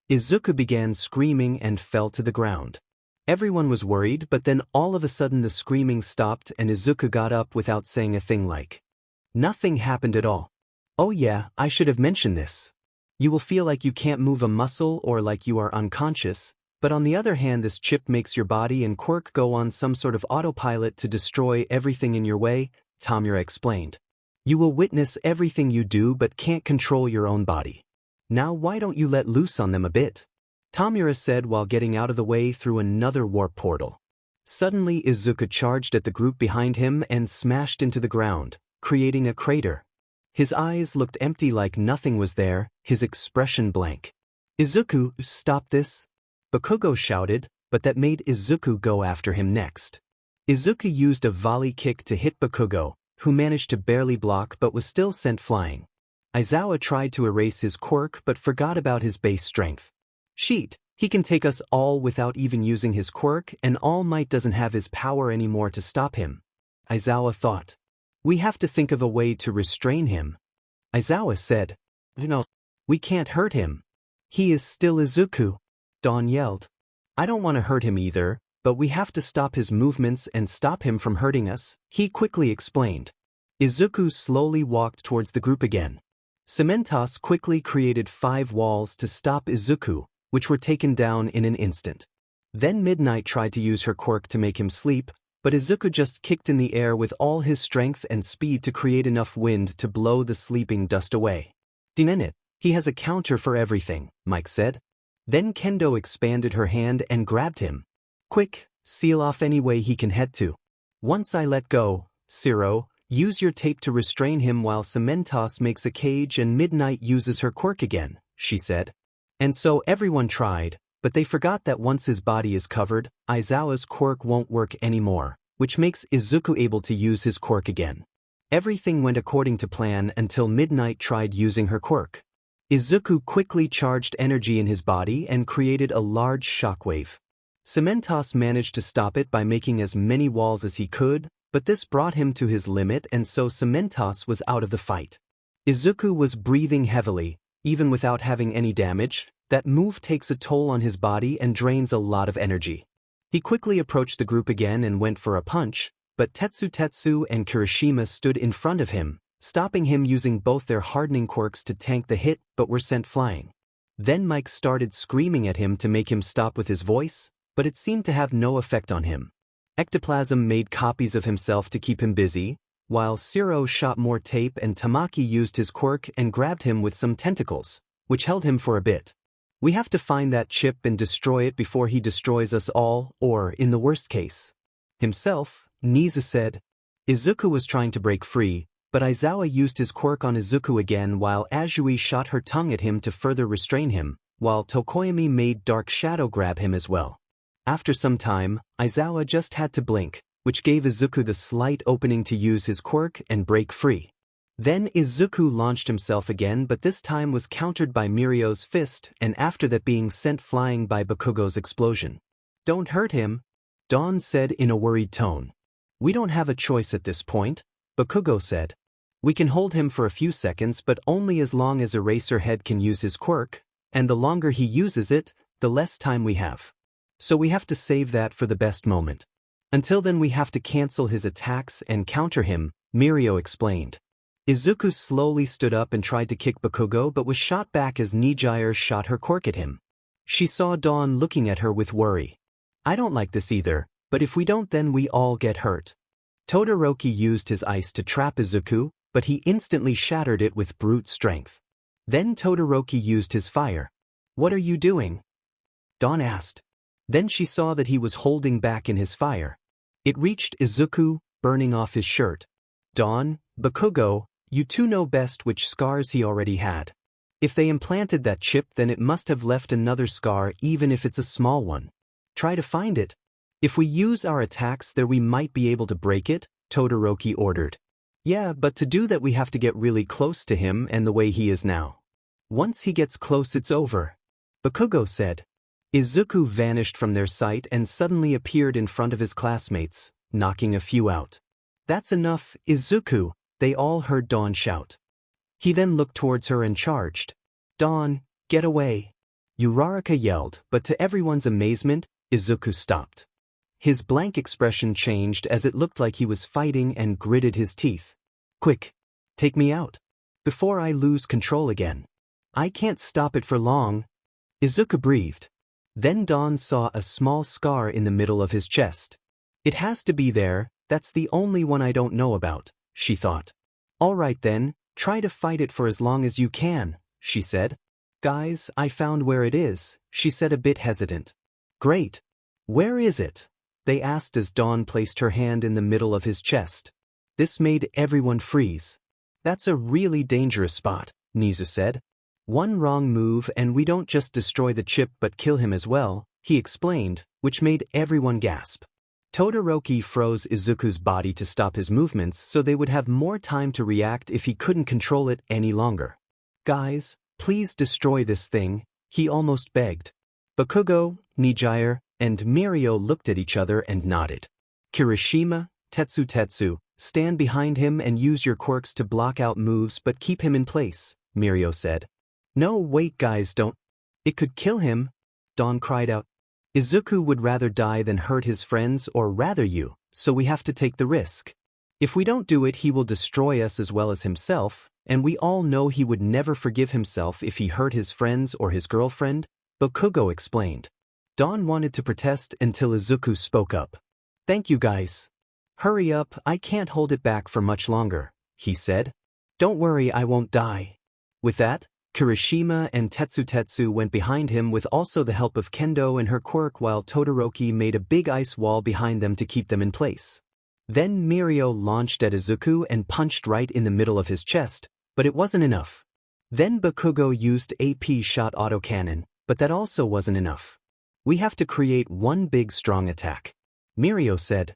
Izuku began screaming and fell to the ground. Everyone was worried, but then all of a sudden the screaming stopped and Izuku got up without saying a thing like. Nothing happened at all. Oh yeah, I should have mentioned this. You will feel like you can't move a muscle or like you are unconscious, but on the other hand this chip makes your body and quirk go on some sort of autopilot to destroy everything in your way, Tamura explained. You will witness everything you do but can't control your own body. Now why don't you let loose on them a bit? Tamura said while getting out of the way through another warp portal. Suddenly Izuku charged at the group behind him and smashed into the ground, creating a crater. His eyes looked empty like nothing was there, his expression blank. Izuku, stop this! Bakugo shouted, but that made Izuku go after him next. Izuku used a volley kick to hit Bakugo, who managed to barely block but was still sent flying. Aizawa tried to erase his quirk but forgot about his base strength. Sheet, he can take us all without even using his quirk, and All Might doesn't have his power anymore to stop him. Aizawa thought. We have to think of a way to restrain him. Aizawa said. No, we can't hurt him. He is still Izuku. Dawn yelled. I don't want to hurt him either, but we have to stop his movements and stop him from hurting us, he quickly explained. Izuku slowly walked towards the group again. Cementos quickly created 5 walls to stop Izuku, which were taken down in an instant. Then Midnight tried to use her quirk to make him sleep, but Izuku just kicked in the air with all his strength and speed to create enough wind to blow the sleeping dust away. Dinenit, he has a counter for everything, Mike said. Then Kendo expanded her hand and grabbed him. Quick, seal off any way he can head to. Once I let go, Ciro, use your tape to restrain him while Cementos makes a cage and Midnight uses her quirk again, she said. And so everyone tried, but they forgot that once his body is covered, Aizawa's quirk won't work anymore. which makes Izuku able to use his quirk again. Everything went according to plan until Midnight tried using her quirk. Izuku quickly charged energy in his body and created a large shockwave. Cementos managed to stop it by making as many walls as he could, but this brought him to his limit and so Cementos was out of the fight. Izuku was breathing heavily, even without having any damage. That move takes a toll on his body and drains a lot of energy. He quickly approached the group again and went for a punch, but Tetsu and Kirishima stood in front of him, stopping him using both their hardening quirks to tank the hit but were sent flying. Then Mike started screaming at him to make him stop with his voice, but it seemed to have no effect on him. Ectoplasm made copies of himself to keep him busy, while Siro shot more tape and Tamaki used his quirk and grabbed him with some tentacles, which held him for a bit. We have to find that chip and destroy it before he destroys us all, or, in the worst case, himself, Nizu said. Izuku was trying to break free, but Aizawa used his quirk on Izuku again while Azui shot her tongue at him to further restrain him, while Tokoyami made Dark Shadow grab him as well. After some time, Aizawa just had to blink, which gave Izuku the slight opening to use his quirk and break free. Then Izuku launched himself again, but this time was countered by Mirio's fist and after that being sent flying by Bakugo's explosion. "Don't hurt him," Dawn said in a worried tone. "We don't have a choice at this point," Bakugo said. "We can hold him for a few seconds but only as long as Eraserhead can use his quirk, and the longer he uses it, the less time we have. So we have to save that for the best moment. Until then we have to cancel his attacks and counter him," Mirio explained. Izuku slowly stood up and tried to kick Bakugo but was shot back as Nijire shot her quirk at him. She saw Dawn looking at her with worry. "I don't like this either, but if we don't then we all get hurt." Todoroki used his ice to trap Izuku, but he instantly shattered it with brute strength. Then Todoroki used his fire. "What are you doing?" Dawn asked. Then she saw that he was holding back in his fire. It reached Izuku, burning off his shirt. "Dawn, Bakugo, you two know best which scars he already had. If they implanted that chip then it must have left another scar even if it's a small one. Try to find it. If we use our attacks there we might be able to break it," Todoroki ordered. "Yeah, but to do that we have to get really close to him and the way he is now. Once he gets close it's over," Bakugo said. Izuku vanished from their sight and suddenly appeared in front of his classmates, knocking a few out. "That's enough, Izuku," they all heard Dawn shout. He then looked towards her and charged. "Dawn, get away!" Uraraka yelled, but to everyone's amazement, Izuku stopped. His blank expression changed as it looked like he was fighting and gritted his teeth. "Quick! Take me out! Before I lose control again. I can't stop it for long." Izuku breathed. Then Dawn saw a small scar in the middle of his chest. "It has to be there, that's the only one I don't know about," she thought. "All right then, try to fight it for as long as you can," she said. "Guys, I found where it is," she said a bit hesitant. "Great! Where is it?" they asked as Dawn placed her hand in the middle of his chest. This made everyone freeze. "That's a really dangerous spot," Nizu said. "One wrong move and we don't just destroy the chip but kill him as well," he explained, which made everyone gasp. Todoroki froze Izuku's body to stop his movements so they would have more time to react if he couldn't control it any longer. "Guys, please destroy this thing," he almost begged. Bakugo, Nijire, and Mirio looked at each other and nodded. "Kirishima, Tetsu, stand behind him and use your quirks to block out moves but keep him in place," Mirio said. "No, wait guys, don't. It could kill him," Dawn cried out. "Izuku would rather die than hurt his friends or rather you, so we have to take the risk. If we don't do it he will destroy us as well as himself, and we all know he would never forgive himself if he hurt his friends or his girlfriend," Bakugo explained. Dawn wanted to protest until Izuku spoke up. "Thank you guys. Hurry up, I can't hold it back for much longer," he said. "Don't worry, I won't die." With that, Kirishima and Tetsu went behind him with also the help of Kendo and her quirk while Todoroki made a big ice wall behind them to keep them in place. Then Mirio launched at Izuku and punched right in the middle of his chest, but it wasn't enough. Then Bakugo used AP shot autocannon, but that also wasn't enough. "We have to create one big strong attack," Mirio said.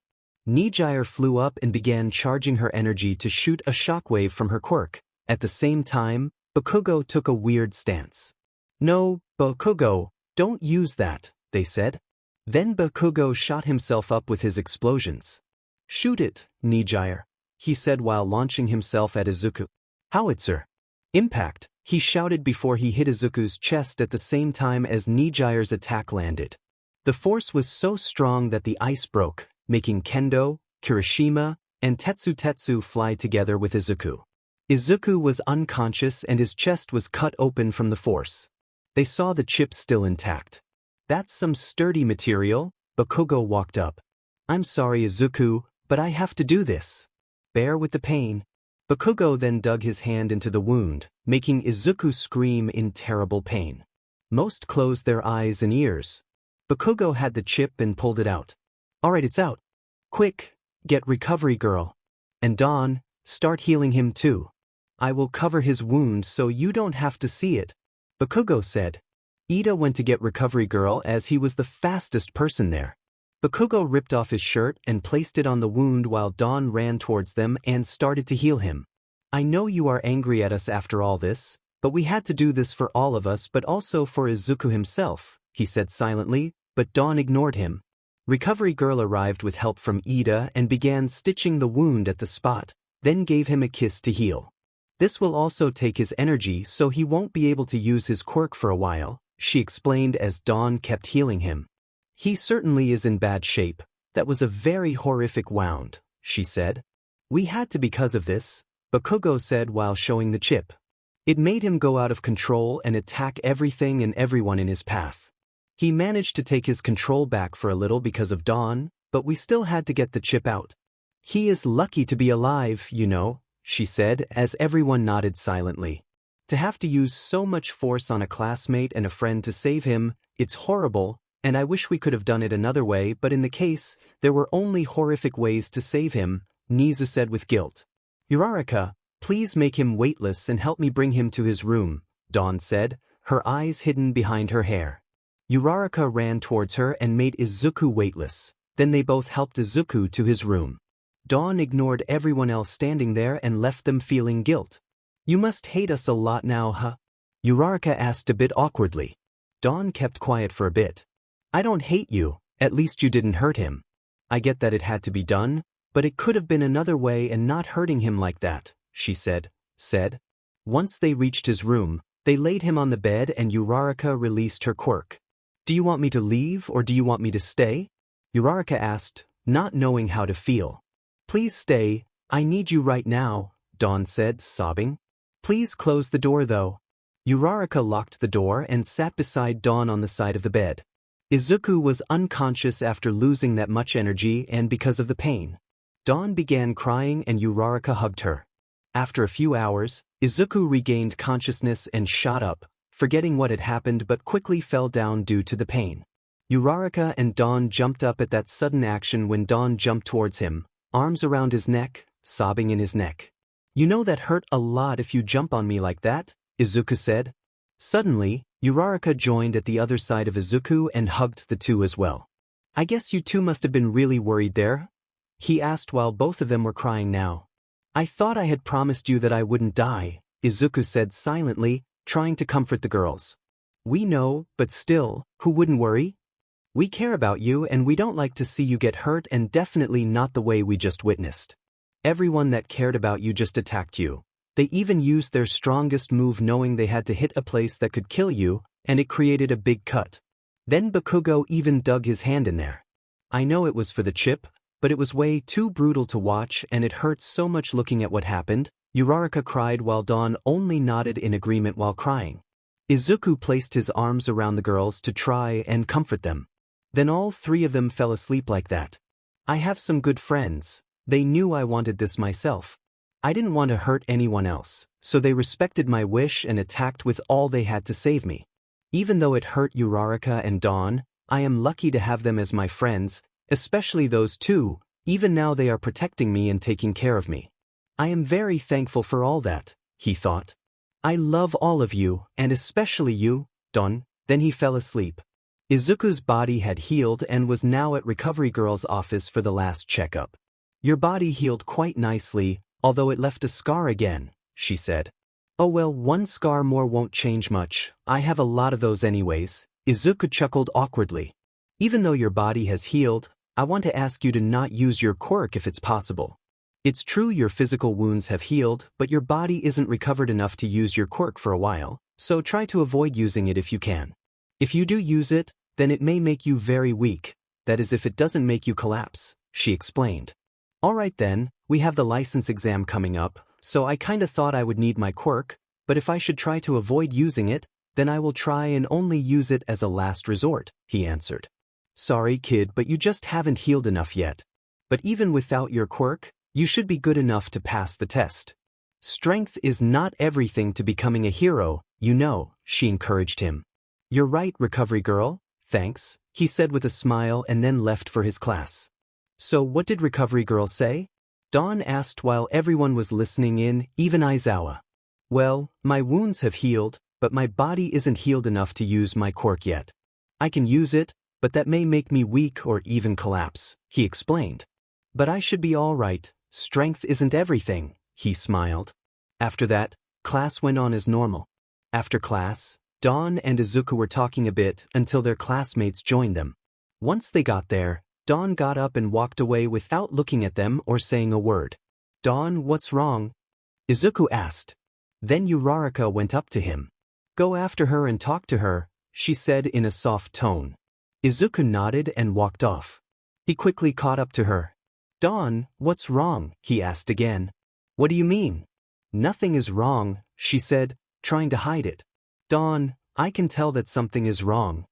Nijire flew up and began charging her energy to shoot a shockwave from her quirk. At the same time, Bakugo took a weird stance. "No, Bakugo, don't use that," they said. Then Bakugo shot himself up with his explosions. "Shoot it, Nijire," he said while launching himself at Izuku. "Howitzer! Impact!" he shouted before he hit Izuku's chest at the same time as Nijire's attack landed. The force was so strong that the ice broke, making Kendo, Kirishima, and Tetsu fly together with Izuku. Izuku was unconscious and his chest was cut open from the force. They saw the chip still intact. "That's some sturdy material," Bakugo walked up. "I'm sorry, Izuku, but I have to do this. Bear with the pain." Bakugo then dug his hand into the wound, making Izuku scream in terrible pain. Most closed their eyes and ears. Bakugo had the chip and pulled it out. "Alright, it's out. Quick, get Recovery Girl. And Dawn, start healing him too. I will cover his wound so you don't have to see it," Bakugo said. Ida went to get Recovery Girl as he was the fastest person there. Bakugo ripped off his shirt and placed it on the wound while Dawn ran towards them and started to heal him. "I know you are angry at us after all this, but we had to do this for all of us but also for Izuku himself," he said silently, but Dawn ignored him. Recovery Girl arrived with help from Ida and began stitching the wound at the spot, then gave him a kiss to heal. "This will also take his energy so he won't be able to use his quirk for a while," she explained as Dawn kept healing him. "He certainly is in bad shape. That was a very horrific wound," she said. "We had to because of this," Bakugo said while showing the chip. "It made him go out of control and attack everything and everyone in his path. He managed to take his control back for a little because of Dawn, but we still had to get the chip out. He is lucky to be alive, you know," she said as everyone nodded silently. "To have to use so much force on a classmate and a friend to save him, it's horrible, and I wish we could have done it another way, but in the case, there were only horrific ways to save him," Nizu said with guilt. "Uraraka, please make him weightless and help me bring him to his room," Dawn said, her eyes hidden behind her hair. Uraraka ran towards her and made Izuku weightless, then they both helped Izuku to his room. Dawn ignored everyone else standing there and left them feeling guilt. "You must hate us a lot now, huh?" Uraraka asked a bit awkwardly. Dawn kept quiet for a bit. "I don't hate you, at least you didn't hurt him. I get that it had to be done, but it could have been another way and not hurting him like that," she said. Once they reached his room, they laid him on the bed and Uraraka released her quirk. "Do you want me to leave or do you want me to stay?" Uraraka asked, not knowing how to feel. "Please stay, I need you right now," Dawn said, sobbing. "Please close the door though." Uraraka locked the door and sat beside Dawn on the side of the bed. Izuku was unconscious after losing that much energy and because of the pain. Dawn began crying and Uraraka hugged her. After a few hours, Izuku regained consciousness and shot up, forgetting what had happened but quickly fell down due to the pain. Uraraka and Dawn jumped up at that sudden action when Dawn jumped towards him, arms around his neck, sobbing in his neck. "You know that hurt a lot if you jump on me like that," Izuku said. Suddenly, Uraraka joined at the other side of Izuku and hugged the two as well. "I guess you two must have been really worried there?" he asked while both of them were crying now. "I thought I had promised you that I wouldn't die," Izuku said silently, trying to comfort the girls. "We know, but still, who wouldn't worry? We care about you and we don't like to see you get hurt and definitely not the way we just witnessed. Everyone that cared about you just attacked you. They even used their strongest move knowing they had to hit a place that could kill you, and it created a big cut. Then Bakugo even dug his hand in there. I know it was for the chip, but it was way too brutal to watch and it hurt so much looking at what happened," Uraraka cried while Dawn only nodded in agreement while crying. Izuku placed his arms around the girls to try and comfort them. Then all three of them fell asleep like that. "I have some good friends. They knew I wanted this myself. I didn't want to hurt anyone else, so they respected my wish and attacked with all they had to save me. Even though it hurt Uraraka and Dawn, I am lucky to have them as my friends, especially those two. Even now they are protecting me and taking care of me. I am very thankful for all that," he thought. "I love all of you, and especially you, Dawn." Then he fell asleep. Izuku's body had healed and was now at Recovery Girl's office for the last checkup. Your body healed quite nicely, although it left a scar again, she said. Oh well, one scar more won't change much, I have a lot of those anyways, Izuku chuckled awkwardly. Even though your body has healed, I want to ask you to not use your quirk if it's possible. It's true your physical wounds have healed, but your body isn't recovered enough to use your quirk for a while, so try to avoid using it if you can. If you do use it, then it may make you very weak, that is if it doesn't make you collapse, she explained. Alright then, we have the license exam coming up, so I kinda thought I would need my quirk, but if I should try to avoid using it, then I will try and only use it as a last resort, he answered. Sorry kid, but you just haven't healed enough yet. But even without your quirk, you should be good enough to pass the test. Strength is not everything to becoming a hero, you know, she encouraged him. You're right, Recovery Girl, thanks, he said with a smile and then left for his class. So what did Recovery Girl say? Dawn asked while everyone was listening in, even Izawa. Well, my wounds have healed, but my body isn't healed enough to use my quirk yet. I can use it, but that may make me weak or even collapse, he explained. But I should be all right. Strength isn't everything, he smiled. After that, class went on as normal. After class, Dawn and Izuku were talking a bit until their classmates joined them. Once they got there, Dawn got up and walked away without looking at them or saying a word. Dawn, what's wrong? Izuku asked. Then Uraraka went up to him. Go after her and talk to her, she said in a soft tone. Izuku nodded and walked off. He quickly caught up to her. Dawn, what's wrong? He asked again. What do you mean? Nothing is wrong, she said, trying to hide it. Dawn, I can tell that something is wrong.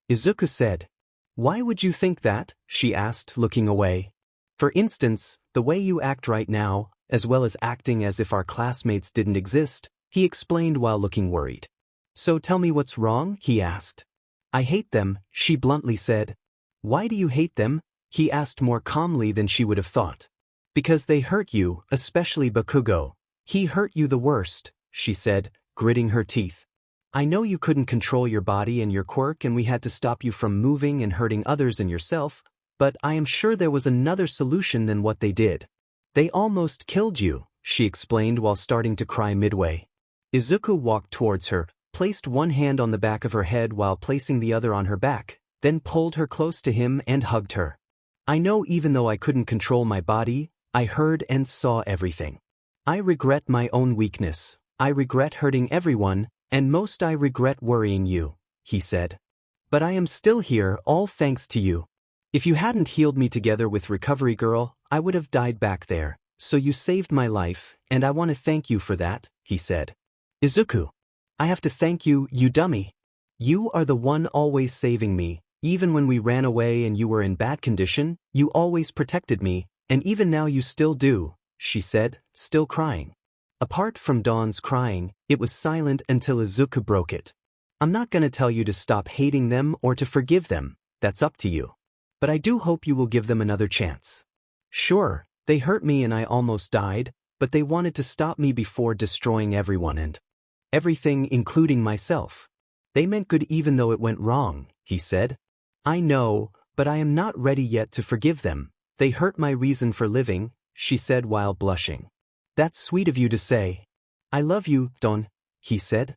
Izuku said. Why would you think that? She asked, looking away. For instance, the way you act right now, as well as acting as if our classmates didn't exist, he explained while looking worried. So tell me what's wrong? He asked. I hate them, she bluntly said. Why do you hate them? He asked more calmly than she would have thought. Because they hurt you, especially Bakugo. He hurt you the worst, she said, gritting her teeth. I know you couldn't control your body and your quirk and we had to stop you from moving and hurting others and yourself, but I am sure there was another solution than what they did. They almost killed you, she explained while starting to cry midway. Izuku walked towards her, placed one hand on the back of her head while placing the other on her back, then pulled her close to him and hugged her. I know even though I couldn't control my body, I heard and saw everything. I regret my own weakness, I regret hurting everyone, and most I regret worrying you, he said. But I am still here, all thanks to you. If you hadn't healed me together with Recovery Girl, I would have died back there, so you saved my life, and I want to thank you for that, he said. Izuku. I have to thank you, you dummy. You are the one always saving me. Even when we ran away and you were in bad condition, you always protected me, and even now you still do, she said, still crying. Apart from Dawn's crying, it was silent until Izuku broke it. I'm not gonna tell you to stop hating them or to forgive them, that's up to you. But I do hope you will give them another chance. Sure, they hurt me and I almost died, but they wanted to stop me before destroying everyone and everything including myself. They meant good even though it went wrong, he said. I know, but I am not ready yet to forgive them. They hurt my reason for living, she said while blushing. That's sweet of you to say. I love you, Dawn, he said.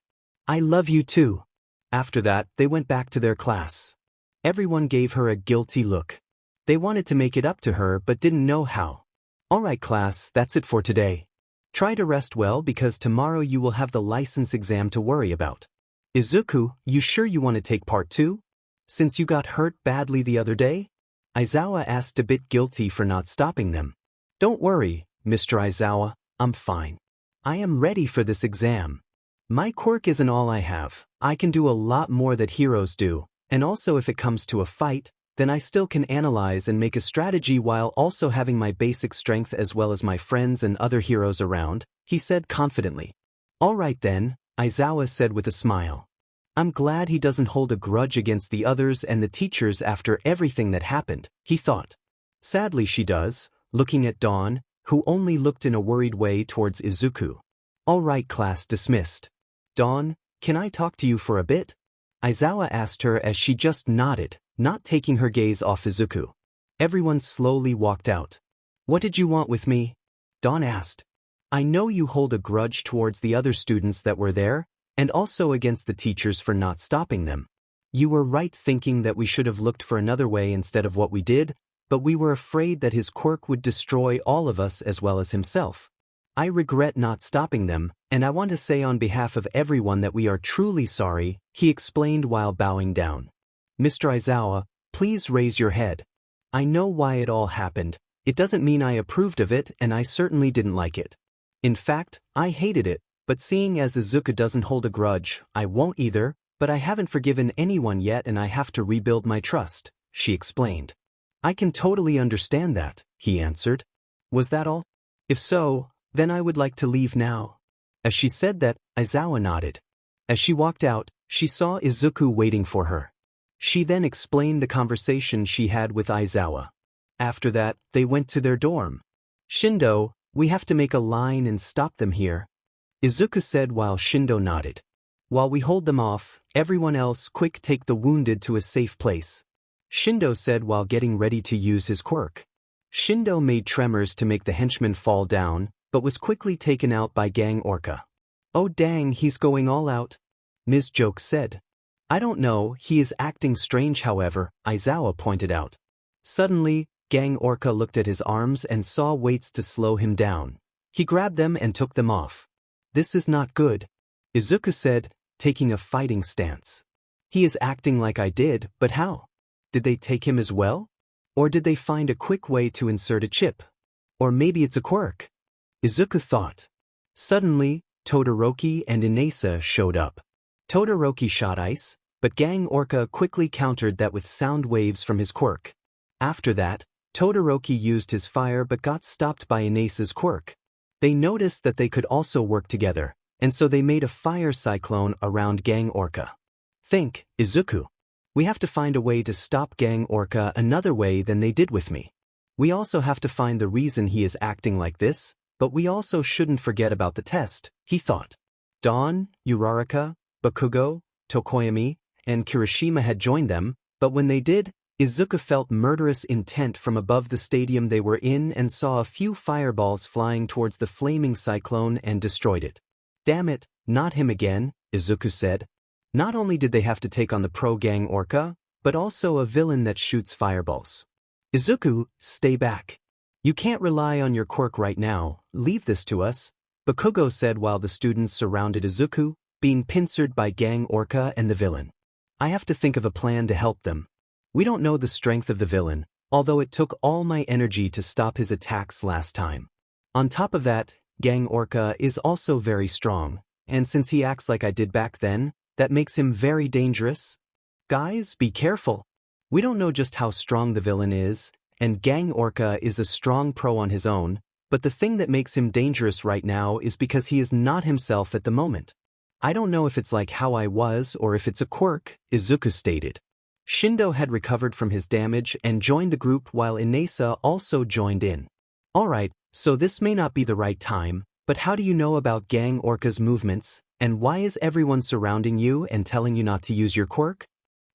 I love you too. After that, they went back to their class. Everyone gave her a guilty look. They wanted to make it up to her but didn't know how. Alright class, that's it for today. Try to rest well because tomorrow you will have the license exam to worry about. Izuku, you sure you want to take part 2? Since you got hurt badly the other day? Izawa asked a bit guilty for not stopping them. Don't worry, Mr. Izawa, I'm fine. I am ready for this exam. My quirk isn't all I have. I can do a lot more that heroes do, and also if it comes to a fight, then I still can analyze and make a strategy while also having my basic strength as well as my friends and other heroes around, he said confidently. Alright then, Izawa said with a smile. I'm glad he doesn't hold a grudge against the others and the teachers after everything that happened, he thought. Sadly she does, looking at Dawn, who only looked in a worried way towards Izuku. Alright class dismissed. Dawn, can I talk to you for a bit? Aizawa asked her as she just nodded, not taking her gaze off Izuku. Everyone slowly walked out. What did you want with me? Dawn asked. I know you hold a grudge towards the other students that were there, and also against the teachers for not stopping them. You were right thinking that we should have looked for another way instead of what we did, but we were afraid that his quirk would destroy all of us as well as himself. I regret not stopping them, and I want to say on behalf of everyone that we are truly sorry, he explained while bowing down. Mr. Aizawa, please raise your head. I know why it all happened. It doesn't mean I approved of it, and I certainly didn't like it. In fact, I hated it, but seeing as Izuku doesn't hold a grudge, I won't either, but I haven't forgiven anyone yet and I have to rebuild my trust, she explained. I can totally understand that, he answered. Was that all? If so, then I would like to leave now. As she said that, Aizawa nodded. As she walked out, she saw Izuku waiting for her. She then explained the conversation she had with Aizawa. After that, they went to their dorm. Shindo, we have to make a line and stop them here, Izuku said while Shindo nodded. While we hold them off, everyone else quick take the wounded to a safe place, Shindo said while getting ready to use his quirk. Shindo made tremors to make the henchman fall down, but was quickly taken out by Gang Orca. Oh dang, he's going all out, Ms. Joke said. I don't know, he is acting strange however, Aizawa pointed out. Suddenly, Gang Orca looked at his arms and saw weights to slow him down. He grabbed them and took them off. This is not good, Izuku said, taking a fighting stance. He is acting like I did, but how? Did they take him as well? Or did they find a quick way to insert a chip? Or maybe it's a quirk? Izuku thought. Suddenly, Todoroki and Inesa showed up. Todoroki shot ice, but Gang Orca quickly countered that with sound waves from his quirk. After that, Todoroki used his fire but got stopped by Inesa's quirk. They noticed that they could also work together, and so they made a fire cyclone around Gang Orca. Think, Izuku. We have to find a way to stop Gang Orca another way than they did with me. We also have to find the reason he is acting like this, but we also shouldn't forget about the test, he thought. Dawn, Uraraka, Bakugo, Tokoyami, and Kirishima had joined them, but when they did, Izuku felt murderous intent from above the stadium they were in and saw a few fireballs flying towards the flaming cyclone and destroyed it. Damn it, not him again, Izuku said. Not only did they have to take on the pro Gang Orca, but also a villain that shoots fireballs. Izuku, stay back. You can't rely on your quirk right now, leave this to us, Bakugo said while the students surrounded Izuku, being pincered by Gang Orca and the villain. I have to think of a plan to help them. We don't know the strength of the villain, although it took all my energy to stop his attacks last time. On top of that, Gang Orca is also very strong, and since he acts like I did back then, that makes him very dangerous. Guys, be careful. We don't know just how strong the villain is, and Gang Orca is a strong pro on his own, but the thing that makes him dangerous right now is because he is not himself at the moment. I don't know if it's like how I was or if it's a quirk, Izuku stated. Shindo had recovered from his damage and joined the group while Inesa also joined in. Alright, so this may not be the right time, but how do you know about Gang Orca's movements, and why is everyone surrounding you and telling you not to use your quirk?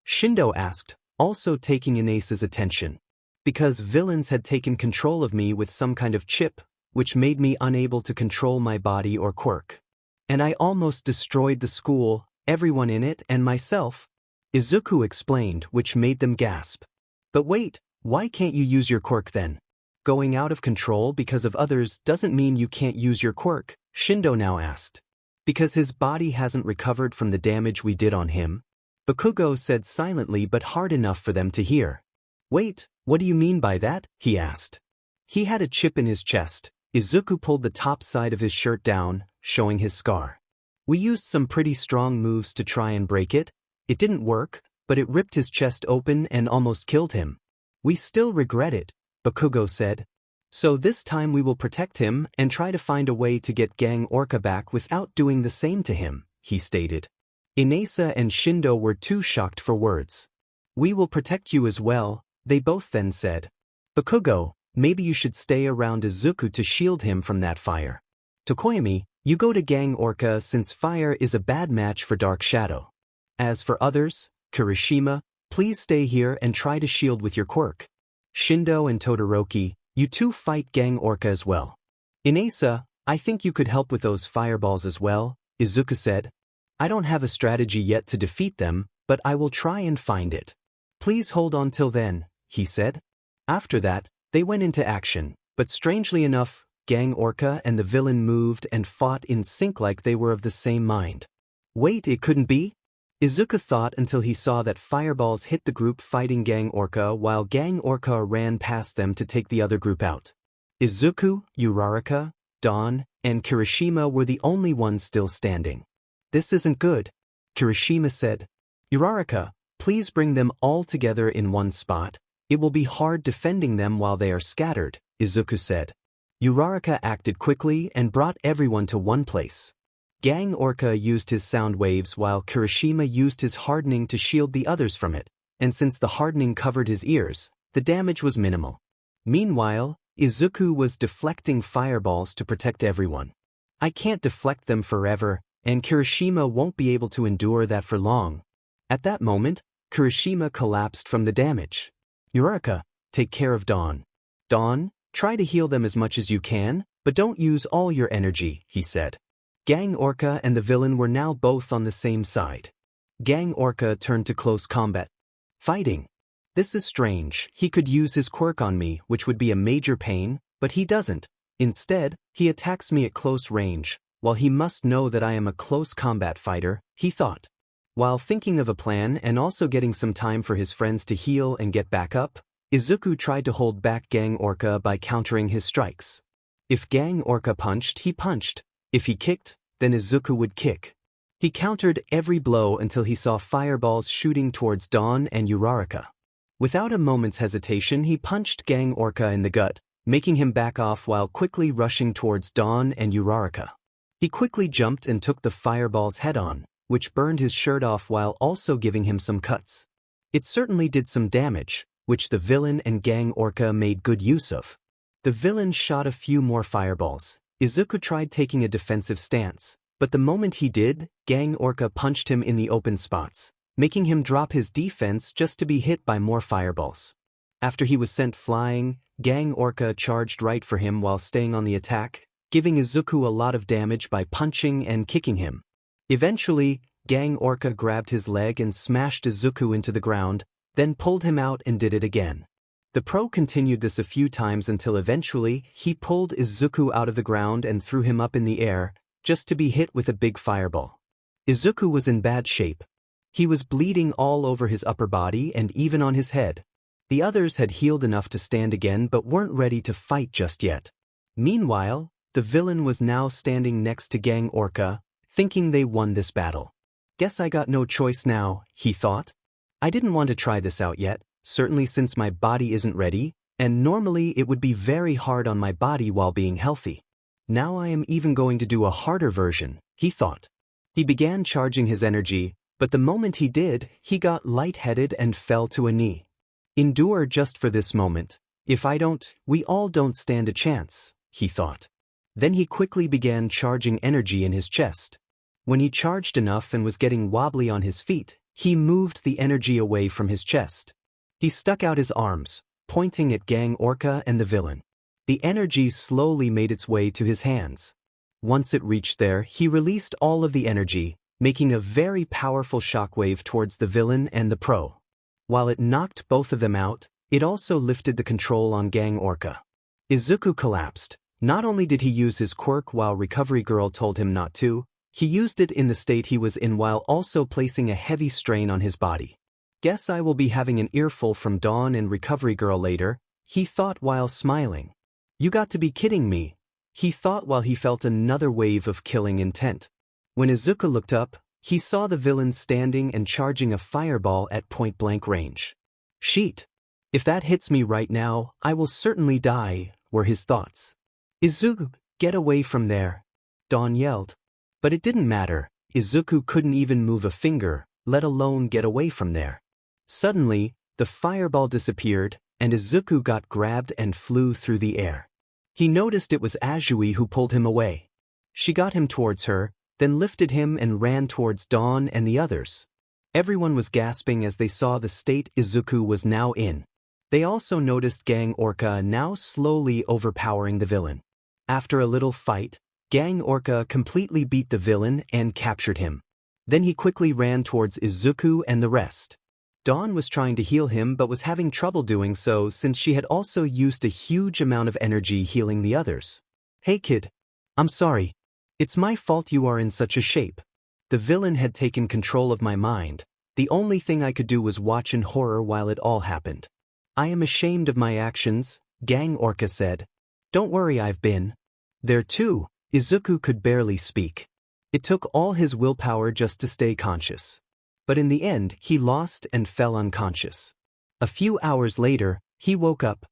Shindo asked, also taking Inesa's attention. Because villains had taken control of me with some kind of chip, which made me unable to control my body or quirk. And I almost destroyed the school, everyone in it and myself, Izuku explained, which made them gasp. But wait, why can't you use your quirk then? Going out of control because of others doesn't mean you can't use your quirk, Shindo now asked. Because his body hasn't recovered from the damage we did on him, Bakugo said silently but hard enough for them to hear. Wait, what do you mean by that? He asked. He had a chip in his chest. Izuku pulled the top side of his shirt down, showing his scar. We used some pretty strong moves to try and break it. It didn't work, but it ripped his chest open and almost killed him. We still regret it, Bakugo said. So this time we will protect him and try to find a way to get Gang Orca back without doing the same to him, he stated. Inesa and Shindo were too shocked for words. We will protect you as well, they both then said. Bakugo, maybe you should stay around Izuku to shield him from that fire. Tokoyami, you go to Gang Orca since fire is a bad match for Dark Shadow. As for others, Kirishima, please stay here and try to shield with your quirk. Shindo and Todoroki, you two fight Gang Orca as well. Inasa, I think you could help with those fireballs as well, Izuku said. I don't have a strategy yet to defeat them, but I will try and find it. Please hold on till then, he said. After that, they went into action, but strangely enough, Gang Orca and the villain moved and fought in sync like they were of the same mind. Wait, it couldn't be? Izuku thought until he saw that fireballs hit the group fighting Gang Orca while Gang Orca ran past them to take the other group out. Izuku, Uraraka, Dawn, and Kirishima were the only ones still standing. This isn't good, Kirishima said. Uraraka, please bring them all together in one spot. It will be hard defending them while they are scattered, Izuku said. Uraraka acted quickly and brought everyone to one place. Gang Orca used his sound waves while Kirishima used his hardening to shield the others from it, and since the hardening covered his ears, the damage was minimal. Meanwhile, Izuku was deflecting fireballs to protect everyone. I can't deflect them forever, and Kirishima won't be able to endure that for long. At that moment, Kirishima collapsed from the damage. Uraraka, take care of Dawn. Dawn, try to heal them as much as you can, but don't use all your energy, he said. Gang Orca and the villain were now both on the same side. Gang Orca turned to close combat. Fighting. This is strange, he could use his quirk on me, which would be a major pain, but he doesn't. Instead, he attacks me at close range, while he must know that I am a close combat fighter, he thought. While thinking of a plan and also getting some time for his friends to heal and get back up, Izuku tried to hold back Gang Orca by countering his strikes. If Gang Orca punched, he punched. If he kicked, then Izuku would kick. He countered every blow until he saw fireballs shooting towards Dawn and Uraraka. Without a moment's hesitation, he punched Gang Orca in the gut, making him back off while quickly rushing towards Dawn and Uraraka. He quickly jumped and took the fireballs head-on, which burned his shirt off while also giving him some cuts. It certainly did some damage, which the villain and Gang Orca made good use of. The villain shot a few more fireballs. Izuku tried taking a defensive stance, but the moment he did, Gang Orca punched him in the open spots, making him drop his defense just to be hit by more fireballs. After he was sent flying, Gang Orca charged right for him while staying on the attack, giving Izuku a lot of damage by punching and kicking him. Eventually, Gang Orca grabbed his leg and smashed Izuku into the ground, then pulled him out and did it again. The pro continued this a few times until eventually he pulled Izuku out of the ground and threw him up in the air, just to be hit with a big fireball. Izuku was in bad shape. He was bleeding all over his upper body and even on his head. The others had healed enough to stand again but weren't ready to fight just yet. Meanwhile, the villain was now standing next to Gang Orca, thinking they won this battle. Guess I got no choice now, he thought. I didn't want to try this out yet. Certainly since my body isn't ready, and normally it would be very hard on my body while being healthy. Now I am even going to do a harder version, he thought. He began charging his energy, but the moment he did, he got lightheaded and fell to a knee. Endure just for this moment. If I don't, we all don't stand a chance, he thought. Then he quickly began charging energy in his chest. When he charged enough and was getting wobbly on his feet, he moved the energy away from his chest. He stuck out his arms, pointing at Gang Orca and the villain. The energy slowly made its way to his hands. Once it reached there, he released all of the energy, making a very powerful shockwave towards the villain and the pro. While it knocked both of them out, it also lifted the control on Gang Orca. Izuku collapsed. Not only did he use his quirk while Recovery Girl told him not to, he used it in the state he was in while also placing a heavy strain on his body. Guess I will be having an earful from Dawn and Recovery Girl later, he thought while smiling. You got to be kidding me, he thought while he felt another wave of killing intent. When Izuku looked up, he saw the villain standing and charging a fireball at point-blank range. Sheet. If that hits me right now, I will certainly die, were his thoughts. Izuku, get away from there, Dawn yelled. But it didn't matter, Izuku couldn't even move a finger, let alone get away from there. Suddenly, the fireball disappeared, and Izuku got grabbed and flew through the air. He noticed it was Azui who pulled him away. She got him towards her, then lifted him and ran towards Dawn and the others. Everyone was gasping as they saw the state Izuku was now in. They also noticed Gang Orca now slowly overpowering the villain. After a little fight, Gang Orca completely beat the villain and captured him. Then he quickly ran towards Izuku and the rest. Dawn was trying to heal him but was having trouble doing so since she had also used a huge amount of energy healing the others. "Hey kid. I'm sorry. It's my fault you are in such a shape. The villain had taken control of my mind. The only thing I could do was watch in horror while it all happened. I am ashamed of my actions," Gang Orca said. "Don't worry, I've been there too." Izuku could barely speak. It took all his willpower just to stay conscious. But in the end, he lost and fell unconscious. A few hours later, he woke up.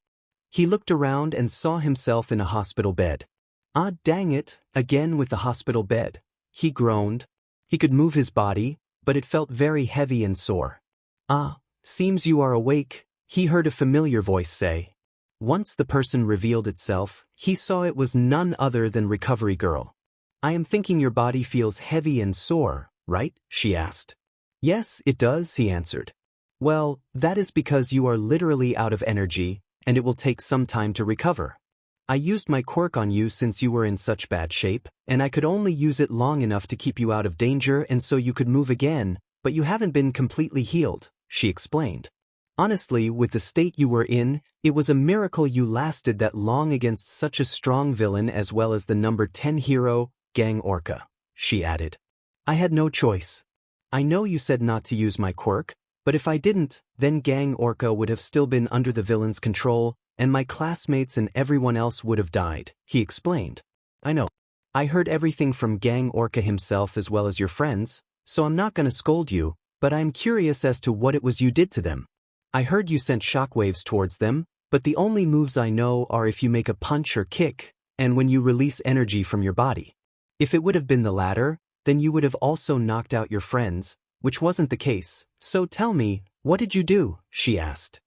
He looked around and saw himself in a hospital bed. "Ah, dang it, again with the hospital bed," he groaned. He could move his body, but it felt very heavy and sore. "Ah, seems you are awake," he heard a familiar voice say. Once the person revealed itself, he saw it was none other than Recovery Girl. "I am thinking your body feels heavy and sore, right?" she asked. "Yes, it does," he answered. "Well, that is because you are literally out of energy, and it will take some time to recover. I used my quirk on you since you were in such bad shape, and I could only use it long enough to keep you out of danger and so you could move again, but you haven't been completely healed," she explained. "Honestly, with the state you were in, it was a miracle you lasted that long against such a strong villain as well as the number 10 hero, Gang Orca," she added. "I had no choice. I know you said not to use my quirk, but if I didn't, then Gang Orca would have still been under the villain's control, and my classmates and everyone else would have died," he explained. "I know. I heard everything from Gang Orca himself as well as your friends, so I'm not gonna scold you, but I'm curious as to what it was you did to them. I heard you sent shockwaves towards them, but the only moves I know are if you make a punch or kick, and when you release energy from your body. If it would have been the latter, then you would have also knocked out your friends, which wasn't the case, so tell me, what did you do?" she asked.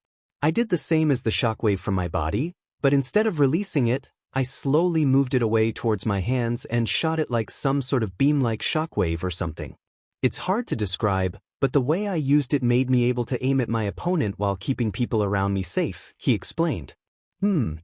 "I did the same as the shockwave from my body, but instead of releasing it, I slowly moved it away towards my hands and shot it like some sort of beam-like shockwave or something. It's hard to describe, but the way I used it made me able to aim at my opponent while keeping people around me safe," he explained.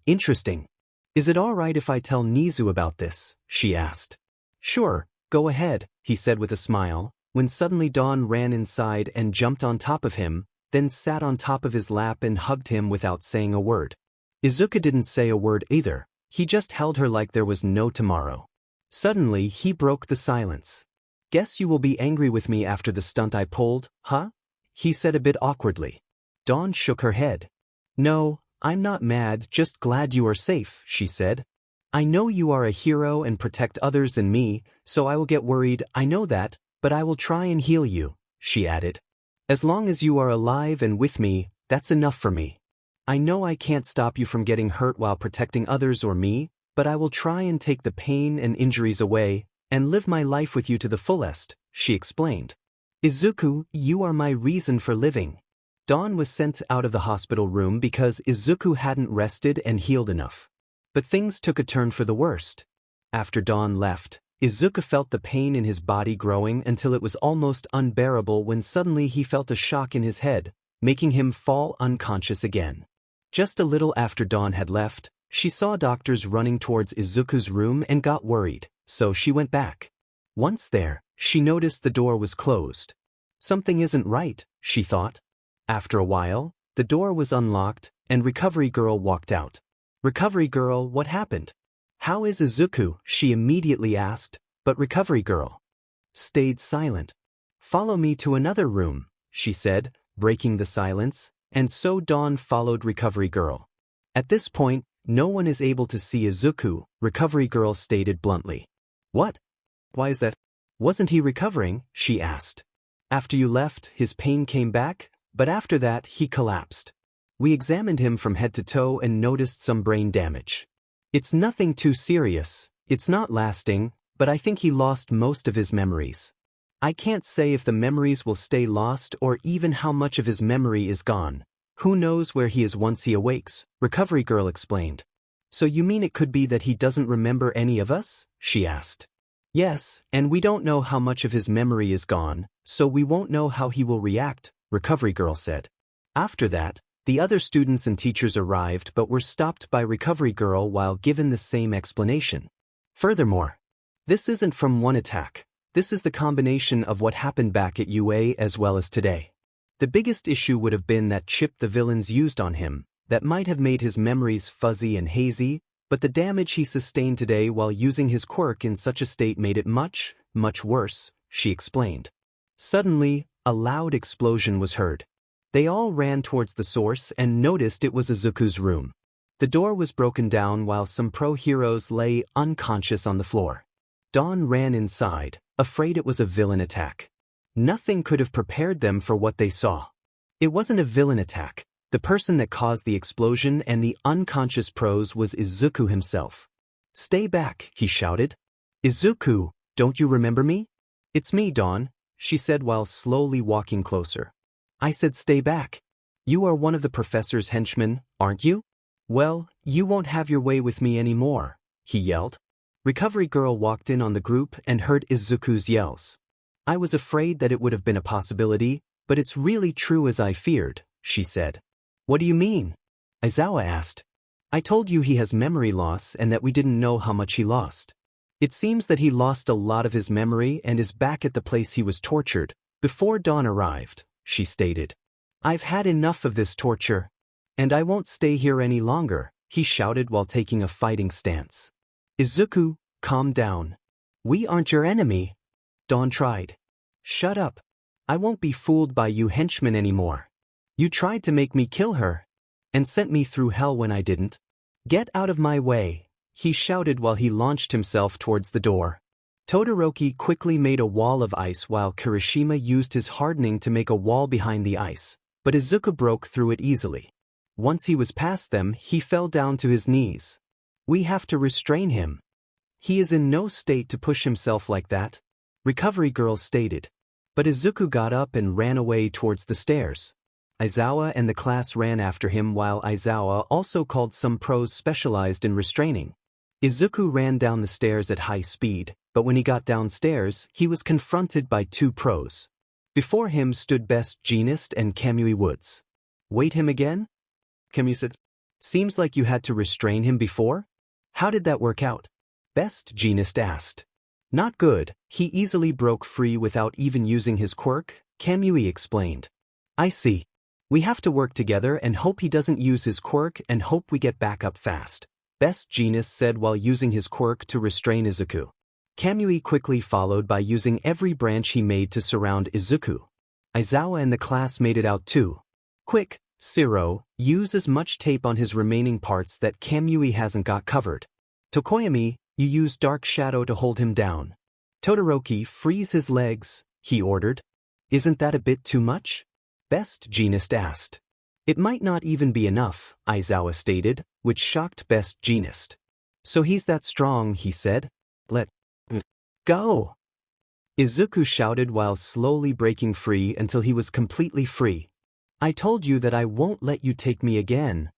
Interesting. Is it all right if I tell Nizu about this?" she asked. "Sure, go ahead," he said with a smile, when suddenly Dawn ran inside and jumped on top of him, then sat on top of his lap and hugged him without saying a word. Izuku didn't say a word either, he just held her like there was no tomorrow. Suddenly, he broke the silence. "Guess you will be angry with me after the stunt I pulled, huh?" he said a bit awkwardly. Dawn shook her head. "No, I'm not mad, just glad you are safe," she said. "I know you are a hero and protect others and me, so I will get worried, I know that, but I will try and heal you," she added. "As long as you are alive and with me, that's enough for me. I know I can't stop you from getting hurt while protecting others or me, but I will try and take the pain and injuries away, and live my life with you to the fullest," she explained. "Izuku, you are my reason for living." Dawn was sent out of the hospital room because Izuku hadn't rested and healed enough. But things took a turn for the worst. After Dawn left, Izuku felt the pain in his body growing until it was almost unbearable when suddenly he felt a shock in his head, making him fall unconscious again. Just a little after Dawn had left, she saw doctors running towards Izuku's room and got worried, so she went back. Once there, she noticed the door was closed. Something isn't right, she thought. After a while, the door was unlocked, and Recovery Girl walked out. "Recovery Girl, what happened? How is Izuku?" she immediately asked, but Recovery Girl stayed silent. "Follow me to another room," she said, breaking the silence, and so Dawn followed Recovery Girl. "At this point, no one is able to see Izuku," Recovery Girl stated bluntly. "What? Why is that? Wasn't he recovering?" she asked. "After you left, his pain came back, but after that, he collapsed. We examined him from head to toe and noticed some brain damage. It's nothing too serious, it's not lasting, but I think he lost most of his memories. I can't say if the memories will stay lost or even how much of his memory is gone. Who knows where he is once he awakes," Recovery Girl explained. "So you mean it could be that he doesn't remember any of us?" she asked. Yes, and we don't know how much of his memory is gone, so we won't know how he will react, Recovery Girl said. After that, the other students and teachers arrived but were stopped by Recovery Girl while given the same explanation. Furthermore, this isn't from one attack. This is the combination of what happened back at UA as well as today. The biggest issue would have been that chip the villains used on him, that might have made his memories fuzzy and hazy, but the damage he sustained today while using his quirk in such a state made it much, much worse, she explained. Suddenly, a loud explosion was heard. They all ran towards the source and noticed it was Izuku's room. The door was broken down while some pro-heroes lay unconscious on the floor. Dawn ran inside, afraid it was a villain attack. Nothing could have prepared them for what they saw. It wasn't a villain attack. The person that caused the explosion and the unconscious pros was Izuku himself. "Stay back," he shouted. "Izuku, don't you remember me?" "It's me, Dawn," she said while slowly walking closer. "I said stay back. You are one of the professor's henchmen, aren't you?" "Well, you won't have your way with me anymore," he yelled. Recovery Girl walked in on the group and heard Izuku's yells. "I was afraid that it would have been a possibility, but it's really true as I feared," she said. "What do you mean?" Aizawa asked. "I told you he has memory loss and that we didn't know how much he lost. It seems that he lost a lot of his memory and is back at the place he was tortured before Dawn arrived," she stated. "I've had enough of this torture. And I won't stay here any longer," he shouted while taking a fighting stance. "Izuku, calm down. We aren't your enemy." Dawn tried. "Shut up. I won't be fooled by you henchmen anymore. You tried to make me kill her, and sent me through hell when I didn't. Get out of my way," he shouted while he launched himself towards the door. Todoroki quickly made a wall of ice while Kirishima used his hardening to make a wall behind the ice, but Izuku broke through it easily. Once he was past them, he fell down to his knees. "We have to restrain him. He is in no state to push himself like that," Recovery Girl stated. But Izuku got up and ran away towards the stairs. Aizawa and the class ran after him while Aizawa also called some pros specialized in restraining. Izuku ran down the stairs at high speed, but when he got downstairs, he was confronted by two pros. Before him stood Best Jeanist and Kamui Woods. "Wait, him again?" Kamui said. "Seems like you had to restrain him before? How did that work out?" Best Jeanist asked. "Not good. He easily broke free without even using his quirk," Kamui explained. "I see. We have to work together and hope he doesn't use his quirk and hope we get back up fast," Best Jeanist said while using his quirk to restrain Izuku. Kamui quickly followed by using every branch he made to surround Izuku. Aizawa and the class made it out too. "Quick, Siro, use as much tape on his remaining parts that Kamui hasn't got covered. Tokoyami, you use dark shadow to hold him down. Todoroki, freeze his legs," he ordered. "Isn't that a bit too much?" Best Jeanist asked. "It might not even be enough," Aizawa stated, which shocked Best Jeanist. "So he's that strong," he said. "Let go." Izuku shouted while slowly breaking free until he was completely free. "I told you that I won't let you take me again."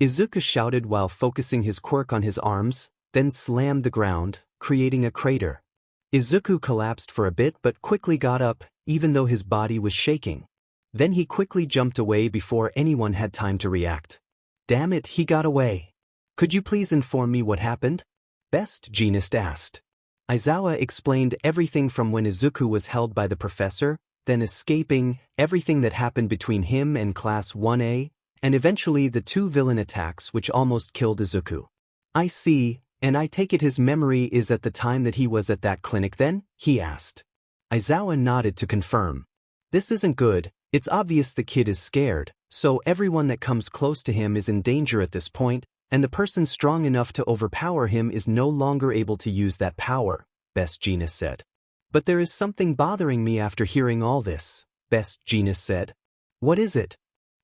Izuku shouted while focusing his quirk on his arms, then slammed the ground, creating a crater. Izuku collapsed for a bit but quickly got up, even though his body was shaking. Then he quickly jumped away before anyone had time to react. "Damn it, he got away. Could you please inform me what happened?" Best Jeanist asked. Aizawa explained everything from when Izuku was held by the professor, then escaping, everything that happened between him and Class 1A, and eventually the two villain attacks which almost killed Izuku. "I see, and I take it his memory is at the time that he was at that clinic then?" he asked. Aizawa nodded to confirm. "This isn't good. It's obvious the kid is scared, so everyone that comes close to him is in danger at this point, and the person strong enough to overpower him is no longer able to use that power," Best Jeanist said. "But there is something bothering me after hearing all this," Best Jeanist said. "What is it?"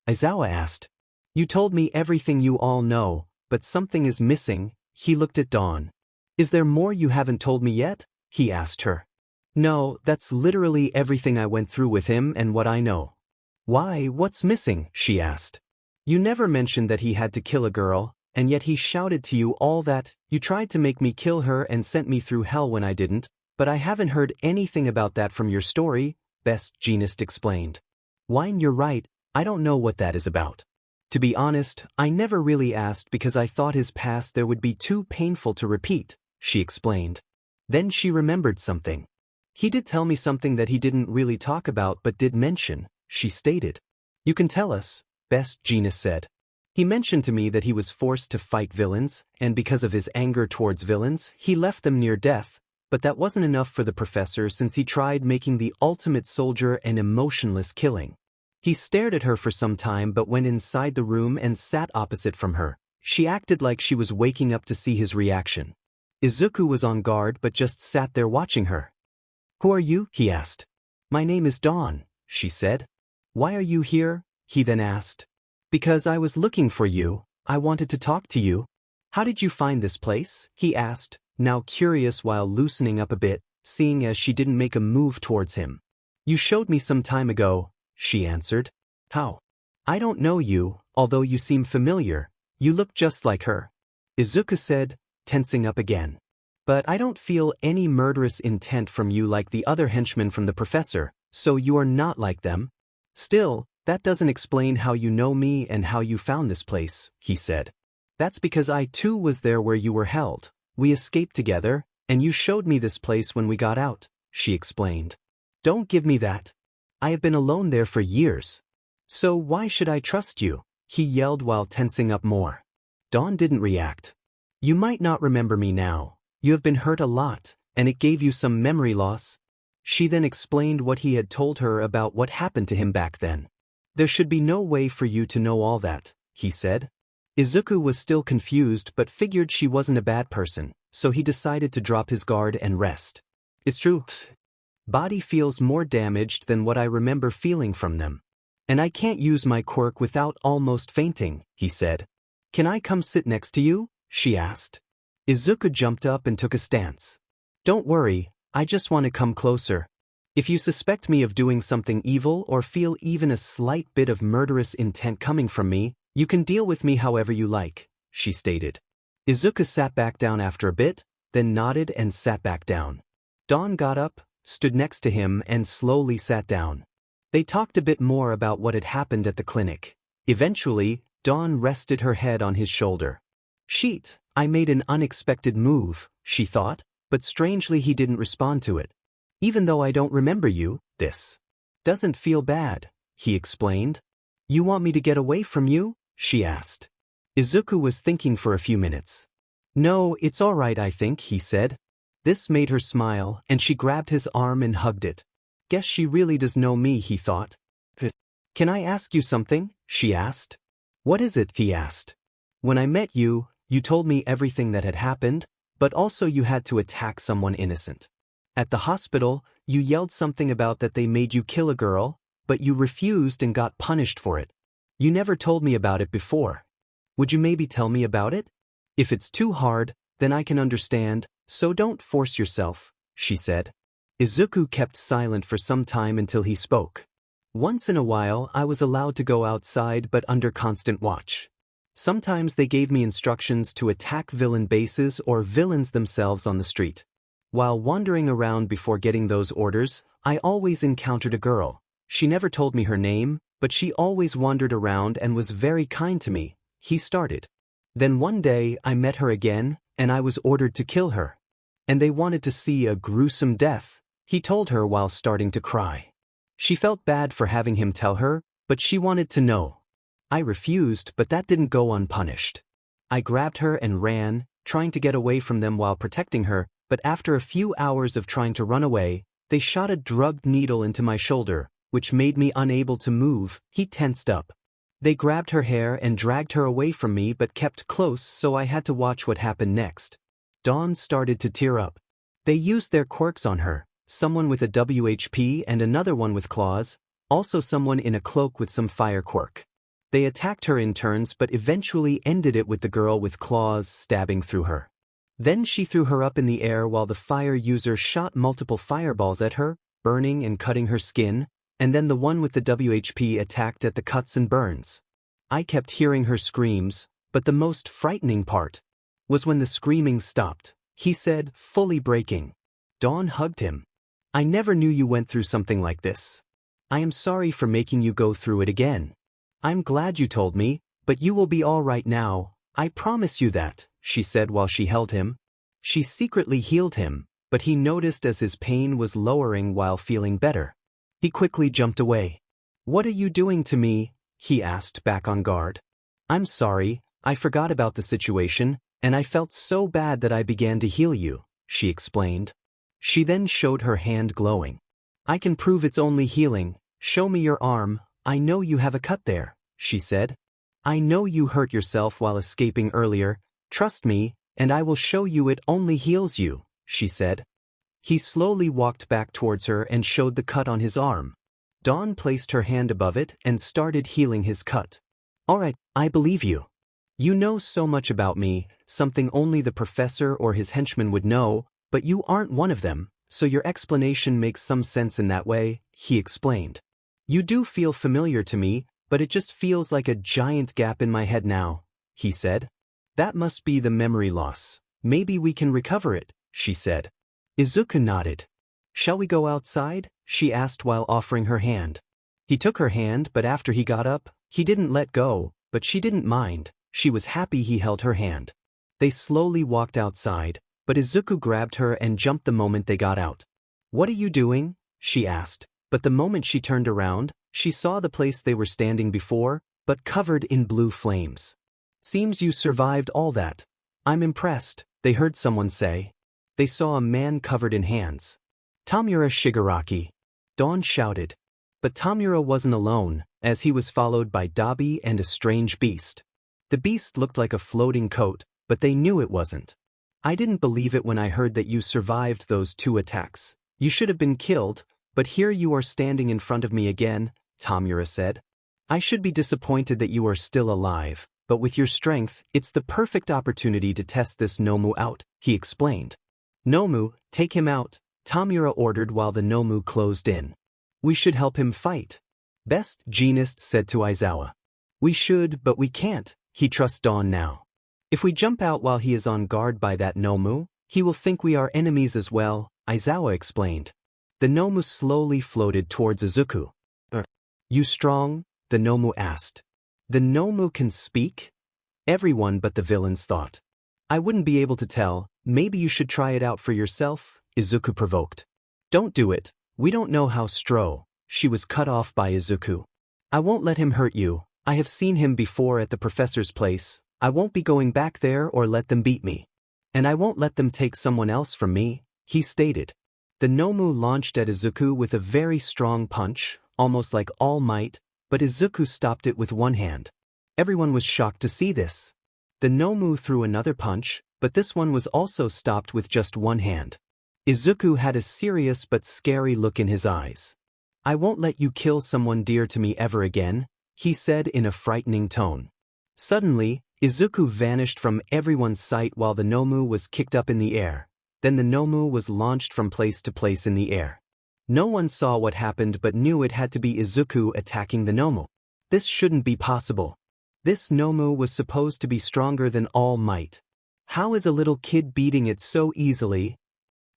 Aizawa asked. "You told me everything you all know, but something is missing," he looked at Dawn. "Is there more you haven't told me yet?" he asked her. "No, that's literally everything I went through with him and what I know." "Why, what's missing?" she asked. "You never mentioned that he had to kill a girl, and yet he shouted to you all that. You tried to make me kill her and sent me through hell when I didn't, but I haven't heard anything about that from your story, Best Jeanist explained. Wine, you're right, I don't know what that is about. To be honest, I never really asked because I thought his past there would be too painful to repeat, she explained. Then she remembered something. He did tell me something that he didn't really talk about but did mention, she stated. You can tell us, Best Jeanist said. He mentioned to me that he was forced to fight villains, and because of his anger towards villains, he left them near death, but that wasn't enough for the professor since he tried making the ultimate soldier an emotionless killing. He stared at her for some time but went inside the room and sat opposite from her. She acted like she was waking up to see his reaction. Izuku was on guard but just sat there watching her. Who are you? He asked. My name is Dawn, she said. Why are you here? He then asked. Because I was looking for you, I wanted to talk to you. How did you find this place? He asked, now curious while loosening up a bit, seeing as she didn't make a move towards him. You showed me some time ago, she answered. How? I don't know you, although you seem familiar. You look just like her. Izuku said, tensing up again. But I don't feel any murderous intent from you like the other henchmen from the professor, so you are not like them. Still, that doesn't explain how you know me and how you found this place, he said. That's because I too was there where you were held. We escaped together, and you showed me this place when we got out, she explained. Don't give me that. I have been alone there for years. So why should I trust you? He yelled while tensing up more. Dawn didn't react. You might not remember me now. You have been hurt a lot, and it gave you some memory loss. She then explained what he had told her about what happened to him back then. There should be no way for you to know all that, he said. Izuku was still confused but figured she wasn't a bad person, so he decided to drop his guard and rest. It's true. Body feels more damaged than what I remember feeling from them. And I can't use my quirk without almost fainting, he said. Can I come sit next to you? She asked. Izuku jumped up and took a stance. Don't worry, I just want to come closer. If you suspect me of doing something evil or feel even a slight bit of murderous intent coming from me, you can deal with me however you like, she stated. Izuku sat back down after a bit, then nodded and sat back down. Dawn got up, stood next to him and slowly sat down. They talked a bit more about what had happened at the clinic. Eventually, Dawn rested her head on his shoulder. Sheet, I made an unexpected move, she thought, but strangely he didn't respond to it. Even though I don't remember you, this doesn't feel bad, he explained. You want me to get away from you? She asked. Izuku was thinking for a few minutes. No, it's all right, I think, he said. This made her smile, and she grabbed his arm and hugged it. Guess she really does know me, he thought. Can I ask you something? She asked. What is it? He asked. When I met you, you told me everything that had happened, but also you had to attack someone innocent. At the hospital, you yelled something about that they made you kill a girl, but you refused and got punished for it. You never told me about it before. Would you maybe tell me about it? If it's too hard, then I can understand, so don't force yourself, she said. Izuku kept silent for some time until he spoke. Once in a while I was allowed to go outside but under constant watch. Sometimes they gave me instructions to attack villain bases or villains themselves on the street. While wandering around before getting those orders, I always encountered a girl. She never told me her name, but she always wandered around and was very kind to me, he started. Then one day I met her again, and I was ordered to kill her. And they wanted to see a gruesome death, he told her while starting to cry. She felt bad for having him tell her, but she wanted to know. I refused, but that didn't go unpunished. I grabbed her and ran, trying to get away from them while protecting her, but after a few hours of trying to run away, they shot a drugged needle into my shoulder, which made me unable to move. He tensed up. They grabbed her hair and dragged her away from me but kept close, so I had to watch what happened next. Dawn started to tear up. They used their quirks on her, someone with a WHP and another one with claws, also someone in a cloak with some fire quirk. They attacked her in turns but eventually ended it with the girl with claws stabbing through her. Then she threw her up in the air while the fire user shot multiple fireballs at her, burning and cutting her skin, and then the one with the WHP attacked at the cuts and burns. I kept hearing her screams, But the most frightening part was when the screaming stopped. He said, fully breaking. Dawn hugged him. I never knew you went through something like this. I am sorry for making you go through it again. I'm glad you told me, but you will be all right now, I promise you that, she said while she held him. She secretly healed him, but he noticed as his pain was lowering while feeling better. He quickly jumped away. What are you doing to me? He asked, back on guard. I'm sorry, I forgot about the situation, and I felt so bad that I began to heal you, she explained. She then showed her hand glowing. I can prove it's only healing, show me your arm, I know you have a cut there, she said. I know you hurt yourself while escaping earlier, trust me, and I will show you it only heals you, she said. He slowly walked back towards her and showed the cut on his arm. Dawn placed her hand above it and started healing his cut. All right, I believe you. You know so much about me, something only the professor or his henchmen would know, but you aren't one of them, so your explanation makes some sense in that way, he explained. You do feel familiar to me, but it just feels like a giant gap in my head now, he said. That must be the memory loss. Maybe we can recover it, she said. Izuku nodded. Shall we go outside? She asked while offering her hand. He took her hand, but after he got up, he didn't let go, but she didn't mind. She was happy he held her hand. They slowly walked outside, but Izuku grabbed her and jumped the moment they got out. What are you doing? She asked, but the moment she turned around, she saw the place they were standing before, but covered in blue flames. Seems you survived all that. I'm impressed, they heard someone say. They saw a man covered in hands. Tamura Shigaraki. Dawn shouted. But Tamura wasn't alone, as he was followed by Dabi and a strange beast. The beast looked like a floating coat, but they knew it wasn't. I didn't believe it when I heard that you survived those 2 attacks. You should have been killed, but here you are standing in front of me again, Tamura said. I should be disappointed that you are still alive, but with your strength, it's the perfect opportunity to test this Nomu out, he explained. Nomu, take him out, Tamura ordered while the Nomu closed in. We should help him fight. Best Jeanist said to Aizawa. We should, but we can't, he trusts Dawn now. If we jump out while he is on guard by that Nomu, he will think we are enemies as well, Aizawa explained. The Nomu slowly floated towards Izuku. You strong? The Nomu asked. The Nomu can speak? Everyone but the villains thought. I wouldn't be able to tell, maybe you should try it out for yourself, Izuku provoked. Don't do it, we don't know how she was cut off by Izuku. I won't let him hurt you, I have seen him before at the professor's place, I won't be going back there or let them beat me. And I won't let them take someone else from me, he stated. The Nomu launched at Izuku with a very strong punch, almost like All Might, but Izuku stopped it with one hand. Everyone was shocked to see this. The Nomu threw another punch, but this one was also stopped with just one hand. Izuku had a serious but scary look in his eyes. I won't let you kill someone dear to me ever again, he said in a frightening tone. Suddenly, Izuku vanished from everyone's sight while the Nomu was kicked up in the air. Then the Nomu was launched from place to place in the air. No one saw what happened but knew it had to be Izuku attacking the Nomu. This shouldn't be possible. This Nomu was supposed to be stronger than All Might. How is a little kid beating it so easily?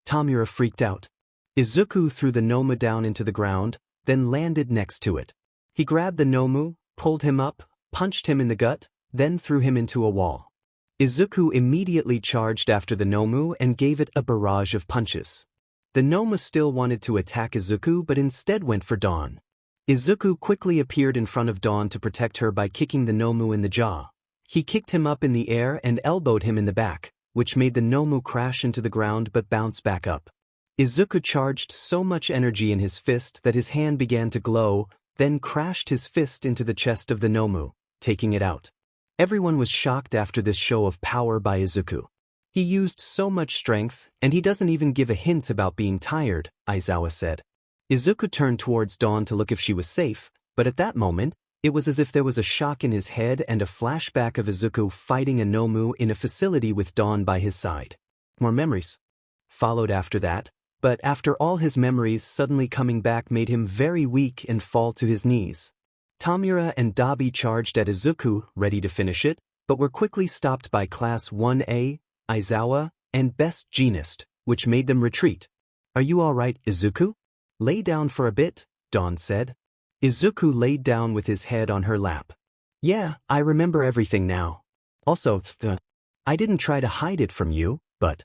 Tamura freaked out. Izuku threw the Nomu down into the ground, then landed next to it. He grabbed the Nomu, pulled him up, punched him in the gut, then threw him into a wall. Izuku immediately charged after the Nomu and gave it a barrage of punches. The Nomu still wanted to attack Izuku but instead went for Dawn. Izuku quickly appeared in front of Dawn to protect her by kicking the Nomu in the jaw. He kicked him up in the air and elbowed him in the back, which made the Nomu crash into the ground but bounce back up. Izuku charged so much energy in his fist that his hand began to glow, then crashed his fist into the chest of the Nomu, taking it out. Everyone was shocked after this show of power by Izuku. He used so much strength, and he doesn't even give a hint about being tired, Aizawa said. Izuku turned towards Dawn to look if she was safe, but at that moment, it was as if there was a shock in his head and a flashback of Izuku fighting a Nomu in a facility with Dawn by his side. More memories followed after that, but after all his memories suddenly coming back made him very weak and fall to his knees. Tamura and Dabi charged at Izuku, ready to finish it, but were quickly stopped by Class 1A, Aizawa, and Best Jeanist, which made them retreat. Are you alright, Izuku? Lay down for a bit, Dawn said. Izuku laid down with his head on her lap. Yeah, I remember everything now. Also, I didn't try to hide it from you, but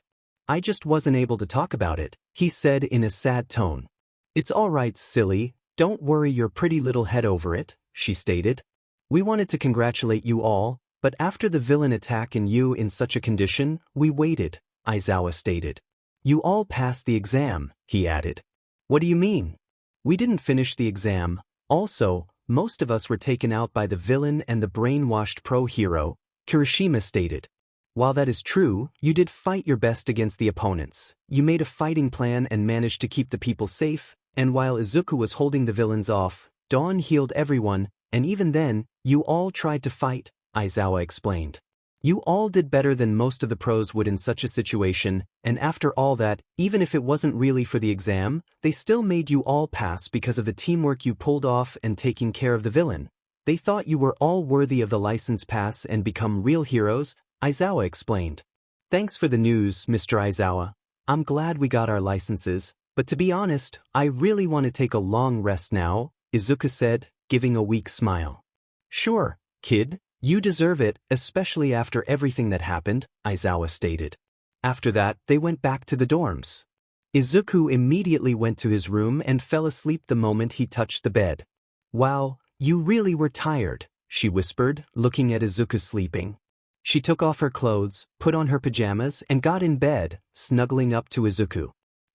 I just wasn't able to talk about it, he said in a sad tone. It's alright, silly, don't worry your pretty little head over it, she stated. We wanted to congratulate you all, but after the villain attack and you in such a condition, we waited, Aizawa stated. You all passed the exam, he added. What do you mean? We didn't finish the exam. Also, most of us were taken out by the villain and the brainwashed pro-hero, Kirishima stated. While that is true, you did fight your best against the opponents. You made a fighting plan and managed to keep the people safe, and while Izuku was holding the villains off, Dawn healed everyone, and even then, you all tried to fight, Aizawa explained. You all did better than most of the pros would in such a situation, and after all that, even if it wasn't really for the exam, they still made you all pass because of the teamwork you pulled off and taking care of the villain. They thought you were all worthy of the license pass and become real heroes, Aizawa explained. Thanks for the news, Mr. Aizawa. I'm glad we got our licenses, but to be honest, I really want to take a long rest now, Izuku said, giving a weak smile. Sure, kid. You deserve it, especially after everything that happened, Aizawa stated. After that, they went back to the dorms. Izuku immediately went to his room and fell asleep the moment he touched the bed. Wow, you really were tired, she whispered, looking at Izuku sleeping. She took off her clothes, put on her pajamas, and got in bed, snuggling up to Izuku.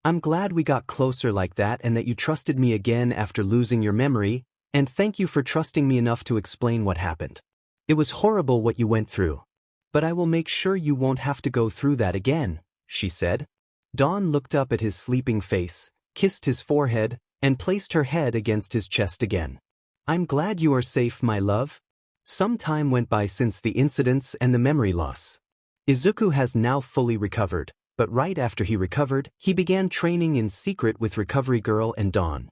I'm glad we got closer like that and that you trusted me again after losing your memory, and thank you for trusting me enough to explain what happened. It was horrible what you went through. But I will make sure you won't have to go through that again, she said. Dawn looked up at his sleeping face, kissed his forehead, and placed her head against his chest again. I'm glad you are safe, my love. Some time went by since the incidents and the memory loss. Izuku has now fully recovered, but right after he recovered, he began training in secret with Recovery Girl and Dawn.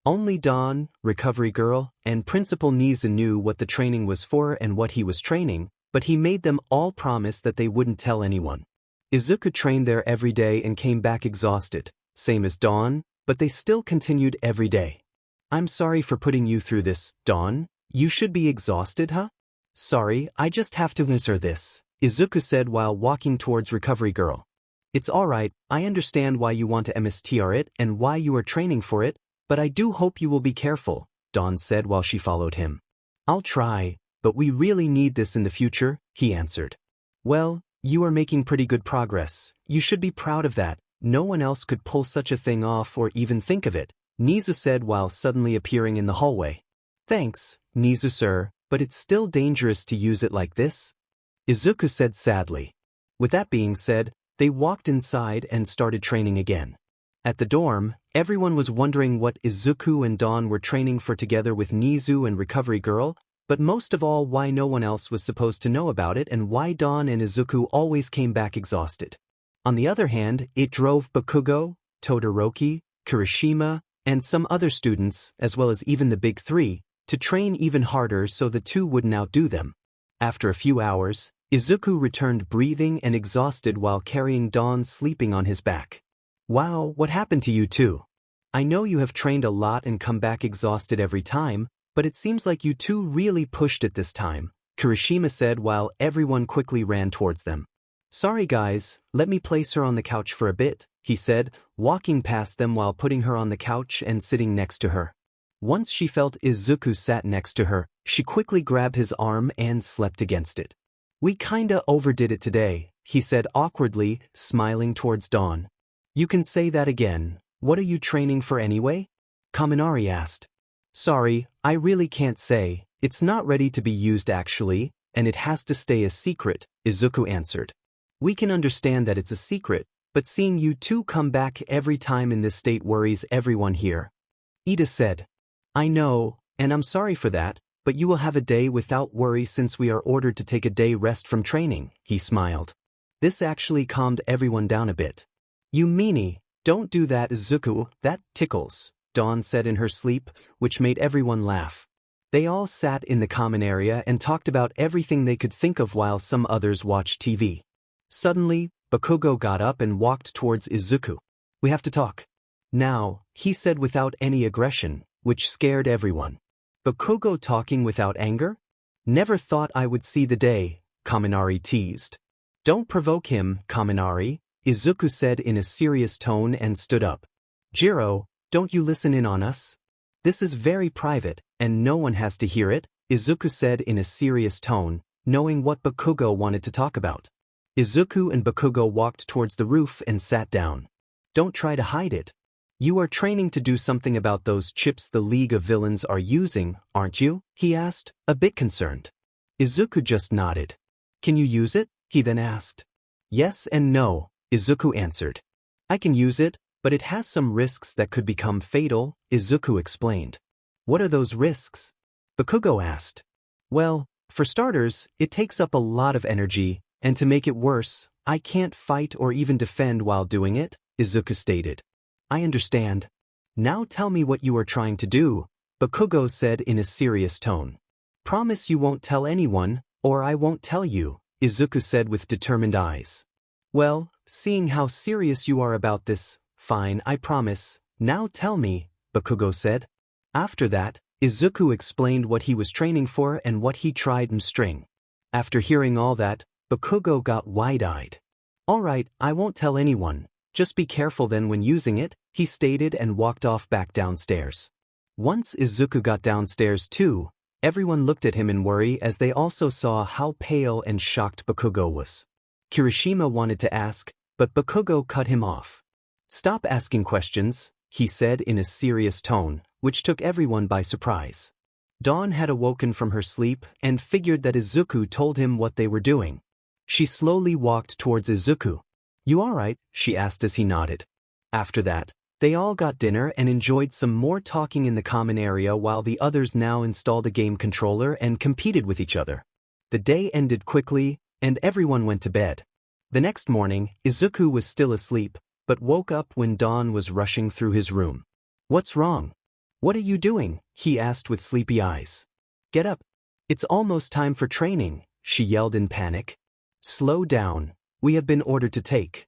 Only Dawn, Recovery Girl, and Principal Nizu knew what the training was for and what he was training, but he made them all promise that they wouldn't tell anyone. Izuku trained there every day and came back exhausted, same as Dawn, but they still continued every day. I'm sorry for putting you through this, Dawn. You should be exhausted, huh? Sorry, I just have to answer this, Izuku said while walking towards Recovery Girl. It's alright, I understand why you want to MSTR it and why you are training for it, but I do hope you will be careful, Dawn said while she followed him. I'll try, but we really need this in the future, he answered. Well, you are making pretty good progress. You should be proud of that. No one else could pull such a thing off or even think of it, Nizu said while suddenly appearing in the hallway. Thanks, Nizu sir, but it's still dangerous to use it like this, Izuku said sadly. With that being said, they walked inside and started training again. At the dorm, everyone was wondering what Izuku and Dawn were training for together with Nizu and Recovery Girl, but most of all why no one else was supposed to know about it and why Dawn and Izuku always came back exhausted. On the other hand, it drove Bakugo, Todoroki, Kirishima, and some other students, as well as even the big three, to train even harder so the two wouldn't outdo them. After a few hours, Izuku returned breathing and exhausted while carrying Dawn sleeping on his back. Wow, what happened to you two? I know you have trained a lot and come back exhausted every time, but it seems like you two really pushed it this time, Kirishima said while everyone quickly ran towards them. Sorry guys, let me place her on the couch for a bit, he said, walking past them while putting her on the couch and sitting next to her. Once she felt Izuku sat next to her, she quickly grabbed his arm and slept against it. We kinda overdid it today, he said awkwardly, smiling towards Dawn. You can say that again. What are you training for anyway? Kaminari asked. Sorry, I really can't say. It's not ready to be used actually, and it has to stay a secret, Izuku answered. We can understand that it's a secret, but seeing you two come back every time in this state worries everyone here. Ida said. I know, and I'm sorry for that, but you will have a day without worry since we are ordered to take a day rest from training, he smiled. This actually calmed everyone down a bit. You meanie, don't do that Izuku, that tickles, Dawn said in her sleep, which made everyone laugh. They all sat in the common area and talked about everything they could think of while some others watched TV. Suddenly, Bakugo got up and walked towards Izuku. "We have to talk now," he said without any aggression, which scared everyone. Bakugo talking without anger? "Never thought I would see the day," Kaminari teased. "Don't provoke him, Kaminari," Izuku said in a serious tone and stood up. "Jiro, don't you listen in on us? This is very private, and no one has to hear it," Izuku said in a serious tone, knowing what Bakugo wanted to talk about. Izuku and Bakugo walked towards the roof and sat down. "Don't try to hide it. You are training to do something about those chips the League of Villains are using, aren't you?" he asked, a bit concerned. Izuku just nodded. "Can you use it?" he then asked. "Yes and no," Izuku answered. "I can use it, but it has some risks that could become fatal," Izuku explained. "What are those risks?" Bakugo asked. "Well, for starters, it takes up a lot of energy, and to make it worse, I can't fight or even defend while doing it," Izuku stated. "I understand. Now tell me what you are trying to do," Bakugo said in a serious tone. "Promise you won't tell anyone, or I won't tell you," Izuku said with determined eyes. "Well, seeing how serious you are about this, fine, I promise. Now tell me," Bakugo said. After that, Izuku explained what he was training for and what he tried in string. After hearing all that, Bakugo got wide-eyed. "All right, I won't tell anyone. Just be careful then when using it," he stated and walked off back downstairs. Once Izuku got downstairs too, everyone looked at him in worry as they also saw how pale and shocked Bakugo was. Kirishima wanted to ask, but Bakugo cut him off. "Stop asking questions," he said in a serious tone, which took everyone by surprise. Dawn had awoken from her sleep and figured that Izuku told him what they were doing. She slowly walked towards Izuku. "You alright?" she asked as he nodded. After that, they all got dinner and enjoyed some more talking in the common area while the others now installed a game controller and competed with each other. The day ended quickly, and everyone went to bed. The next morning, Izuku was still asleep, but woke up when Dawn was rushing through his room. "What's wrong? What are you doing?" he asked with sleepy eyes. "Get up. It's almost time for training," she yelled in panic. "Slow down. We have been ordered to take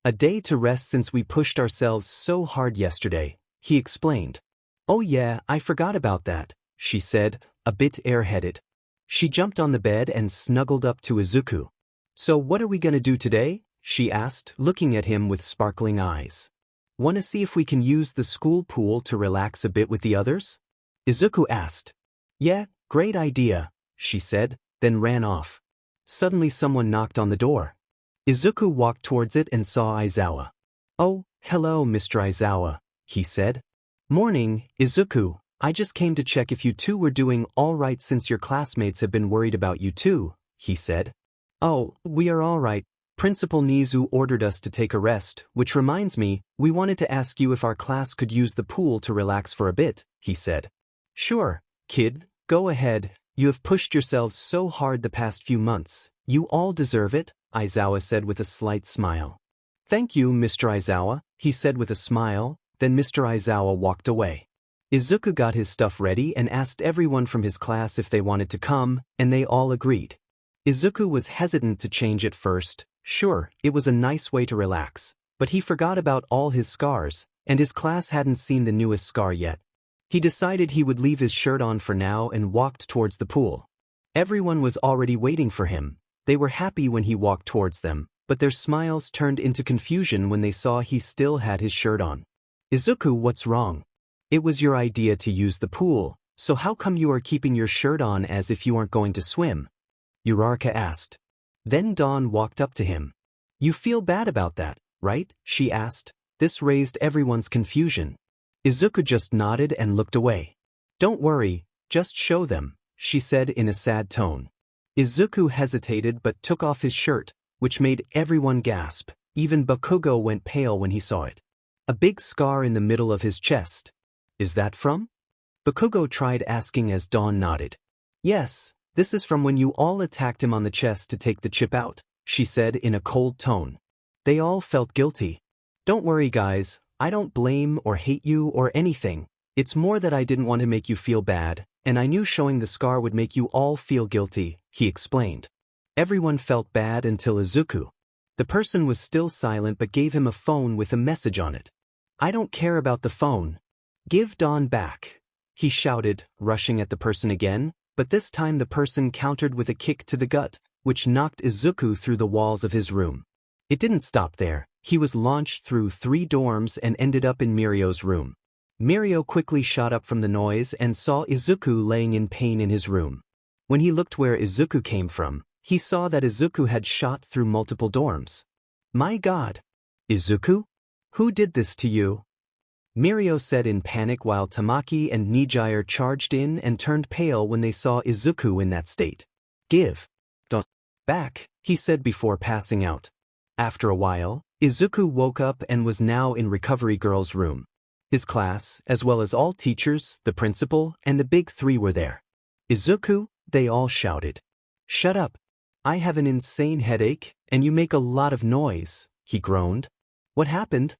a day to rest since we pushed ourselves so hard yesterday," he explained. "Oh yeah, I forgot about that," she said, a bit airheaded. She jumped on the bed and snuggled up to Izuku. "So what are we gonna do today?" she asked, looking at him with sparkling eyes. "Wanna see if we can use the school pool to relax a bit with the others?" Izuku asked. "Yeah, great idea," she said, then ran off. Suddenly someone knocked on the door. Izuku walked towards it and saw Aizawa. "Oh, hello, Mr. Aizawa," he said. "Morning, Izuku. I just came to check if you two were doing all right since your classmates have been worried about you too," he said. "Oh, we are all right. Principal Nizu ordered us to take a rest, which reminds me, we wanted to ask you if our class could use the pool to relax for a bit," he said. "Sure, kid, go ahead. You have pushed yourselves so hard the past few months. You all deserve it," Aizawa said with a slight smile. "Thank you, Mr. Aizawa," he said with a smile, then Mr. Aizawa walked away. Izuku got his stuff ready and asked everyone from his class if they wanted to come, and they all agreed. Izuku was hesitant to change at first. Sure, it was a nice way to relax, but he forgot about all his scars, and his class hadn't seen the newest scar yet. He decided he would leave his shirt on for now and walked towards the pool. Everyone was already waiting for him. They were happy when he walked towards them, but their smiles turned into confusion when they saw he still had his shirt on. "Izuku, what's wrong? It was your idea to use the pool, so how come you are keeping your shirt on as if you aren't going to swim?" Uraraka asked. Then Dawn walked up to him. "You feel bad about that, right?" she asked. This raised everyone's confusion. Izuku just nodded and looked away. "Don't worry, just show them," she said in a sad tone. Izuku hesitated but took off his shirt, which made everyone gasp. Even Bakugo went pale when he saw it. A big scar in the middle of his chest. "Is that from?" Bakugo tried asking as Dawn nodded. "Yes, this is from when you all attacked him on the chest to take the chip out," she said in a cold tone. They all felt guilty. "Don't worry guys, I don't blame or hate you or anything. It's more that I didn't want to make you feel bad, and I knew showing the scar would make you all feel guilty, he explained. Everyone felt bad until Izuku. The person was still silent but gave him a phone with a message on it. I don't care about the phone. Give Dawn back, he shouted, rushing at the person again, but this time the person countered with a kick to the gut, which knocked Izuku through the walls of his room. It didn't stop there. He was launched through 3 dorms and ended up in Mirio's room. Mirio quickly shot up from the noise and saw Izuku laying in pain in his room. When he looked where Izuku came from, he saw that Izuku had shot through multiple dorms. My God! Izuku? Who did this to you? Mirio said in panic while Tamaki and Nijire charged in and turned pale when they saw Izuku in that state. Give Dawn back, he said before passing out. After a while, Izuku woke up and was now in Recovery Girl's room. His class, as well as all teachers, the principal, and the big 3 were there. Izuku, they all shouted. Shut up. I have an insane headache, and you make a lot of noise, he groaned. What happened?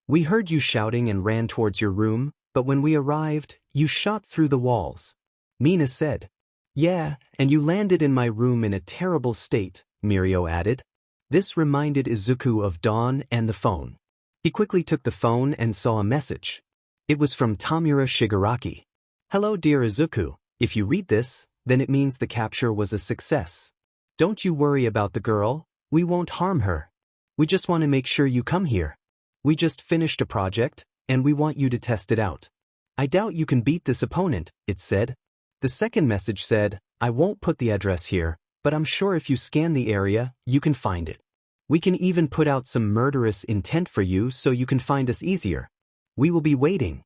We heard you shouting and ran towards your room, but when we arrived, you shot through the walls. Mina said. Yeah, and you landed in my room in a terrible state, Mirio added. This reminded Izuku of Dawn and the phone. He quickly took the phone and saw a message. It was from Tamura Shigaraki. Hello dear Izuku, if you read this, then it means the capture was a success. Don't you worry about the girl, we won't harm her. We just want to make sure you come here. We just finished a project, and we want you to test it out. I doubt you can beat this opponent, it said. The second message said, I won't put the address here, but I'm sure if you scan the area, you can find it. We can even put out some murderous intent for you so you can find us easier. We will be waiting.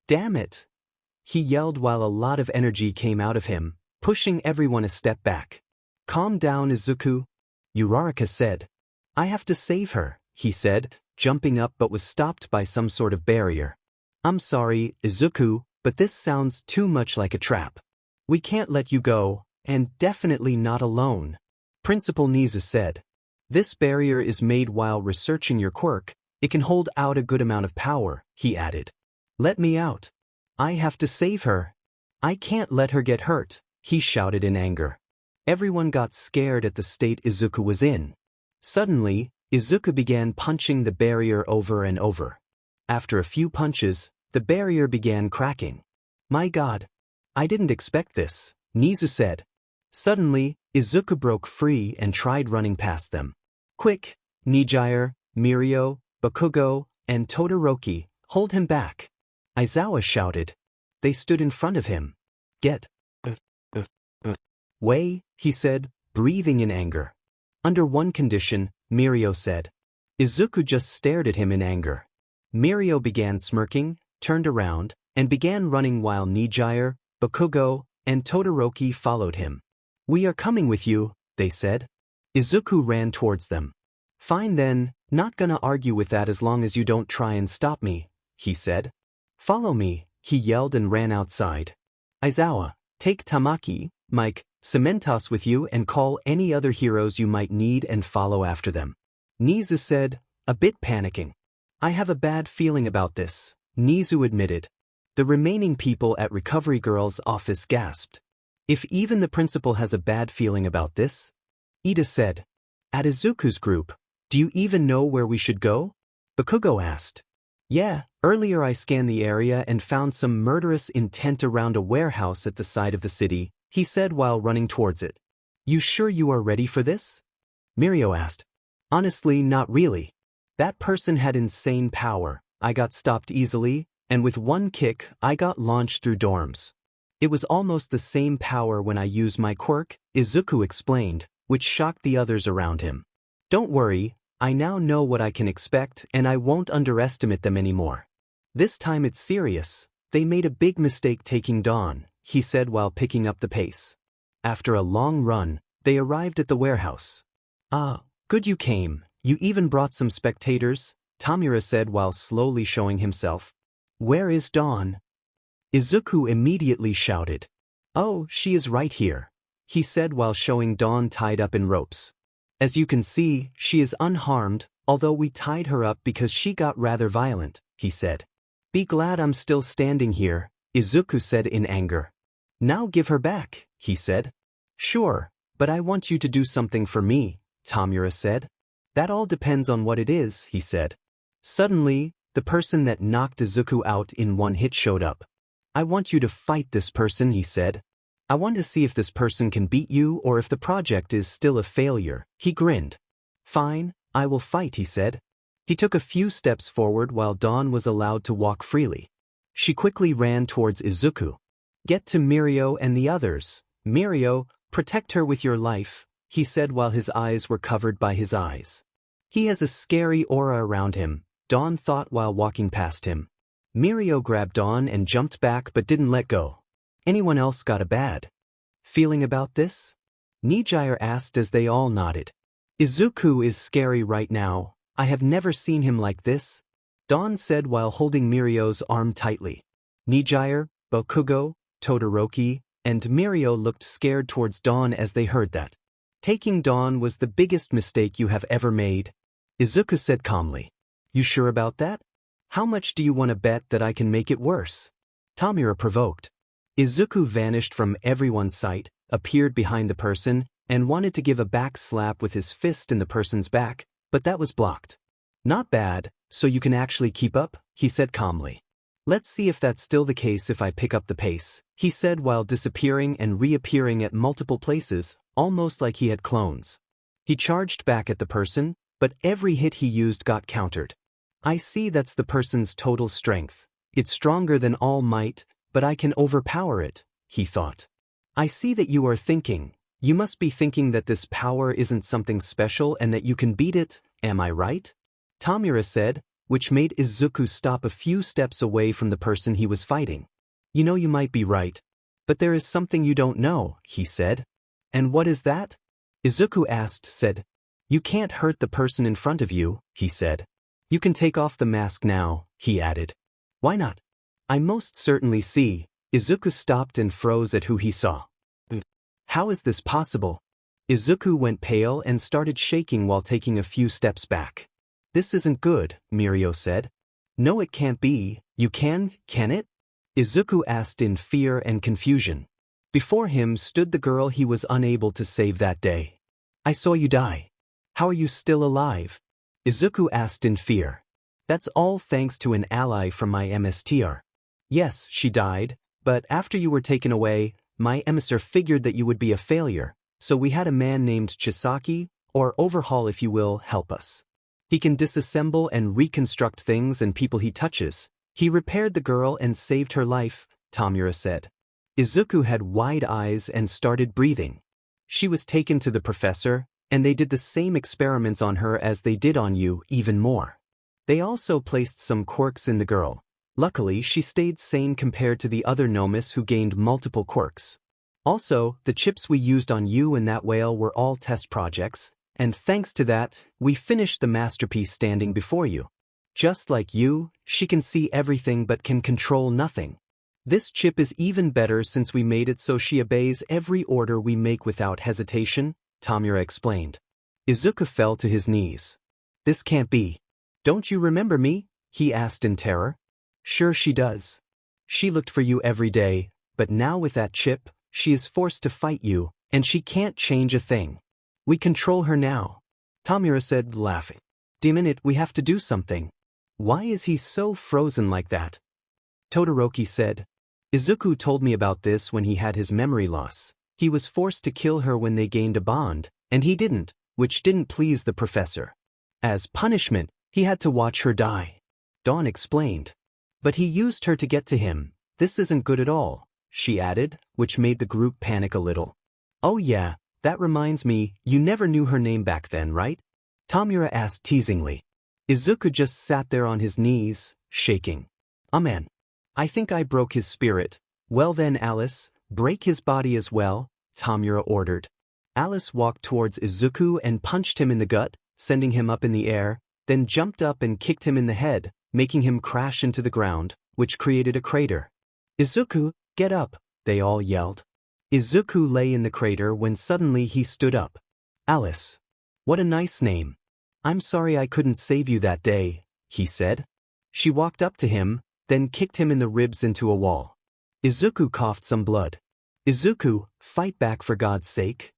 Damn it! He yelled while a lot of energy came out of him, pushing everyone a step back. Calm down, Izuku, Uraraka said. I have to save her, he said, jumping up but was stopped by some sort of barrier. I'm sorry, Izuku, but this sounds too much like a trap. We can't let you go, and definitely not alone. Principal Nizu said. This barrier is made while researching your quirk. It can hold out a good amount of power, he added. Let me out. I have to save her. I can't let her get hurt, he shouted in anger. Everyone got scared at the state Izuku was in. Suddenly, Izuku began punching the barrier over and over. After a few punches, the barrier began cracking. My God! I didn't expect this, Nizu said. Suddenly, Izuku broke free and tried running past them. Quick, Nijire, Mirio, Bakugo, and Todoroki, hold him back. Aizawa shouted. They stood in front of him. Get way, he said, breathing in anger. Under one condition, Mirio said. Izuku just stared at him in anger. Mirio began smirking, turned around, and began running while Nijire, Bakugo, and Todoroki followed him. We are coming with you, they said. Izuku ran towards them. Fine then, not gonna argue with that as long as you don't try and stop me, he said. Follow me, he yelled and ran outside. Aizawa, take Tamaki, Mike, Cementos with you and call any other heroes you might need and follow after them. Nizu said, a bit panicking. I have a bad feeling about this, Nizu admitted. The remaining people at Recovery Girl's office gasped. If even the principal has a bad feeling about this? Ida said. At Izuku's group, do you even know where we should go? Bakugo asked. Yeah, earlier I scanned the area and found some murderous intent around a warehouse at the side of the city, he said while running towards it. You sure you are ready for this? Mirio asked. Honestly, not really. That person had insane power, I got stopped easily, and with one kick, I got launched through dorms. It was almost the same power when I used my quirk, Izuku explained, which shocked the others around him. Don't worry, I now know what I can expect and I won't underestimate them anymore. This time it's serious. They made a big mistake taking Dawn, he said while picking up the pace. After a long run, they arrived at the warehouse. Ah, good you came. You even brought some spectators, Tamura said while slowly showing himself. Where is Dawn? Izuku immediately shouted. Oh, she is right here, he said while showing Dawn tied up in ropes. As you can see, she is unharmed, although we tied her up because she got rather violent, he said. Be glad I'm still standing here, Izuku said in anger. Now give her back, he said. Sure, but I want you to do something for me, Tamura said. That all depends on what it is, he said. Suddenly, the person that knocked Izuku out in one hit showed up. I want you to fight this person, he said. I want to see if this person can beat you or if the project is still a failure. He grinned. Fine, I will fight, he said. He took a few steps forward while Dawn was allowed to walk freely. She quickly ran towards Izuku. Get to Mirio and the others. Mirio, protect her with your life, he said while his eyes were covered by his eyes. He has a scary aura around him, Dawn thought while walking past him. Mirio grabbed Dawn and jumped back but didn't let go. Anyone else got a bad feeling about this? Nijire asked as they all nodded. Izuku is scary right now. I have never seen him like this, Dawn said while holding Mirio's arm tightly. Nijire, Bokugo, Todoroki, and Mirio looked scared towards Dawn as they heard that. Taking Dawn was the biggest mistake you have ever made, Izuku said calmly. You sure about that? How much do you want to bet that I can make it worse? Tamura provoked. Izuku vanished from everyone's sight, appeared behind the person, and wanted to give a back slap with his fist in the person's back, but that was blocked. Not bad, so you can actually keep up, he said calmly. Let's see if that's still the case if I pick up the pace, he said while disappearing and reappearing at multiple places, almost like he had clones. He charged back at the person, but every hit he used got countered. I see that's the person's total strength. It's stronger than All Might, but I can overpower it, he thought. I see that you are thinking. You must be thinking that this power isn't something special and that you can beat it, am I right? Tamura said, which made Izuku stop a few steps away from the person he was fighting. You know you might be right. But there is something you don't know, he said. And what is that? Izuku said. You can't hurt the person in front of you, he said. You can take off the mask now, he added. Why not? I most certainly see. Izuku stopped and froze at who he saw. How is this possible? Izuku went pale and started shaking while taking a few steps back. This isn't good, Mirio said. No, it can't be. You can it? Izuku asked in fear and confusion. Before him stood the girl he was unable to save that day. I saw you die. How are you still alive? Izuku asked in fear. That's all thanks to an ally from my MSTR. Yes, she died, but after you were taken away, my emissary figured that you would be a failure, so we had a man named Chisaki, or Overhaul if you will, help us. He can disassemble and reconstruct things and people he touches. He repaired the girl and saved her life, Tamura said. Izuku had wide eyes and started breathing. She was taken to the professor, and they did the same experiments on her as they did on you, even more. They also placed some quirks in the girl. Luckily, she stayed sane compared to the other Nomis who gained multiple quirks. Also, the chips we used on you and that whale were all test projects, and thanks to that, we finished the masterpiece standing before you. Just like you, she can see everything but can control nothing. This chip is even better since we made it so she obeys every order we make without hesitation, Tamura explained. Izuku fell to his knees. This can't be. Don't you remember me? He asked in terror. Sure she does. She looked for you every day, but now with that chip, she is forced to fight you, and she can't change a thing. We control her now. Tamura said, laughing. Damn it, we have to do something. Why is he so frozen like that? Todoroki said. Izuku told me about this when he had his memory loss. He was forced to kill her when they gained a bond, and he didn't, which didn't please the professor. As punishment, he had to watch her die. Dawn explained. But he used her to get to him. This isn't good at all, she added, which made the group panic a little. Oh yeah, that reminds me, you never knew her name back then, right? Tamura asked teasingly. Izuku just sat there on his knees, shaking. Man. I think I broke his spirit. Well then Alice, break his body as well, Tamura ordered. Alice walked towards Izuku and punched him in the gut, sending him up in the air, then jumped up and kicked him in the head, making him crash into the ground, which created a crater. Izuku, get up, they all yelled. Izuku lay in the crater when suddenly he stood up. Alice. What a nice name. I'm sorry I couldn't save you that day, he said. She walked up to him, then kicked him in the ribs into a wall. Izuku coughed some blood. Izuku, fight back for God's sake.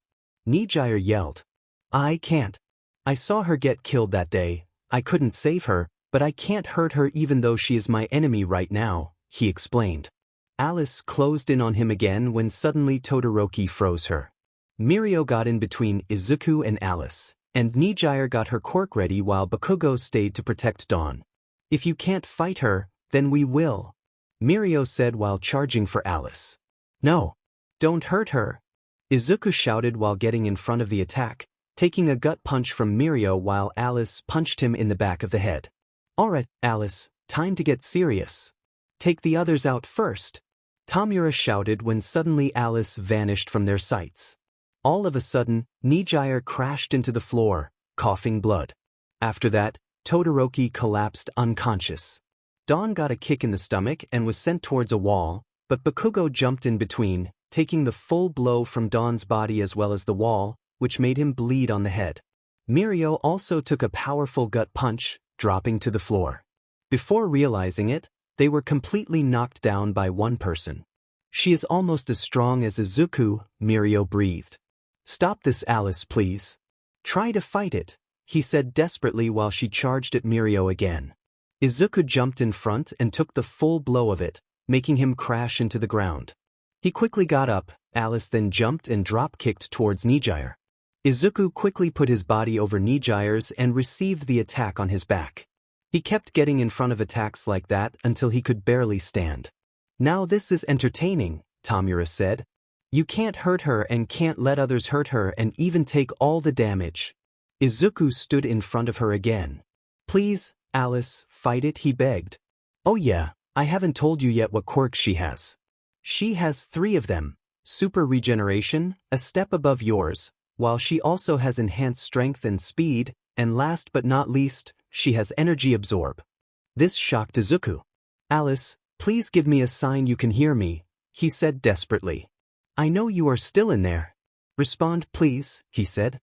Nijire yelled. I can't. I saw her get killed that day. I couldn't save her, but I can't hurt her even though she is my enemy right now, he explained. Alice closed in on him again when suddenly Todoroki froze her. Mirio got in between Izuku and Alice, and Nijire got her quirk ready while Bakugo stayed to protect Dawn. If you can't fight her, then we will, Mirio said while charging for Alice. No. Don't hurt her, Izuku shouted while getting in front of the attack, taking a gut punch from Mirio while Alice punched him in the back of the head. Alright, Alice, time to get serious. Take the others out first, Tamura shouted when suddenly Alice vanished from their sights. All of a sudden, Nijire crashed into the floor, coughing blood. After that, Todoroki collapsed unconscious. Dawn got a kick in the stomach and was sent towards a wall, but Bakugo jumped in between, taking the full blow from Dawn's body as well as the wall, which made him bleed on the head. Mirio also took a powerful gut punch, dropping to the floor. Before realizing it, they were completely knocked down by one person. She is almost as strong as Izuku, Mirio breathed. Stop this, Alice, please. Try to fight it, he said desperately while she charged at Mirio again. Izuku jumped in front and took the full blow of it, making him crash into the ground. He quickly got up, Alice then jumped and drop-kicked towards Nijire. Izuku quickly put his body over Nijire's and received the attack on his back. He kept getting in front of attacks like that until he could barely stand. Now this is entertaining, Tamura said. You can't hurt her and can't let others hurt her and even take all the damage. Izuku stood in front of her again. Please, Alice, fight it, he begged. Oh yeah, I haven't told you yet what quirks she has. She has 3 of them, super regeneration, a step above yours, while she also has enhanced strength and speed, and last but not least, she has energy absorb. This shocked Izuku. Alice, please give me a sign you can hear me, he said desperately. I know you are still in there. Respond please, he said.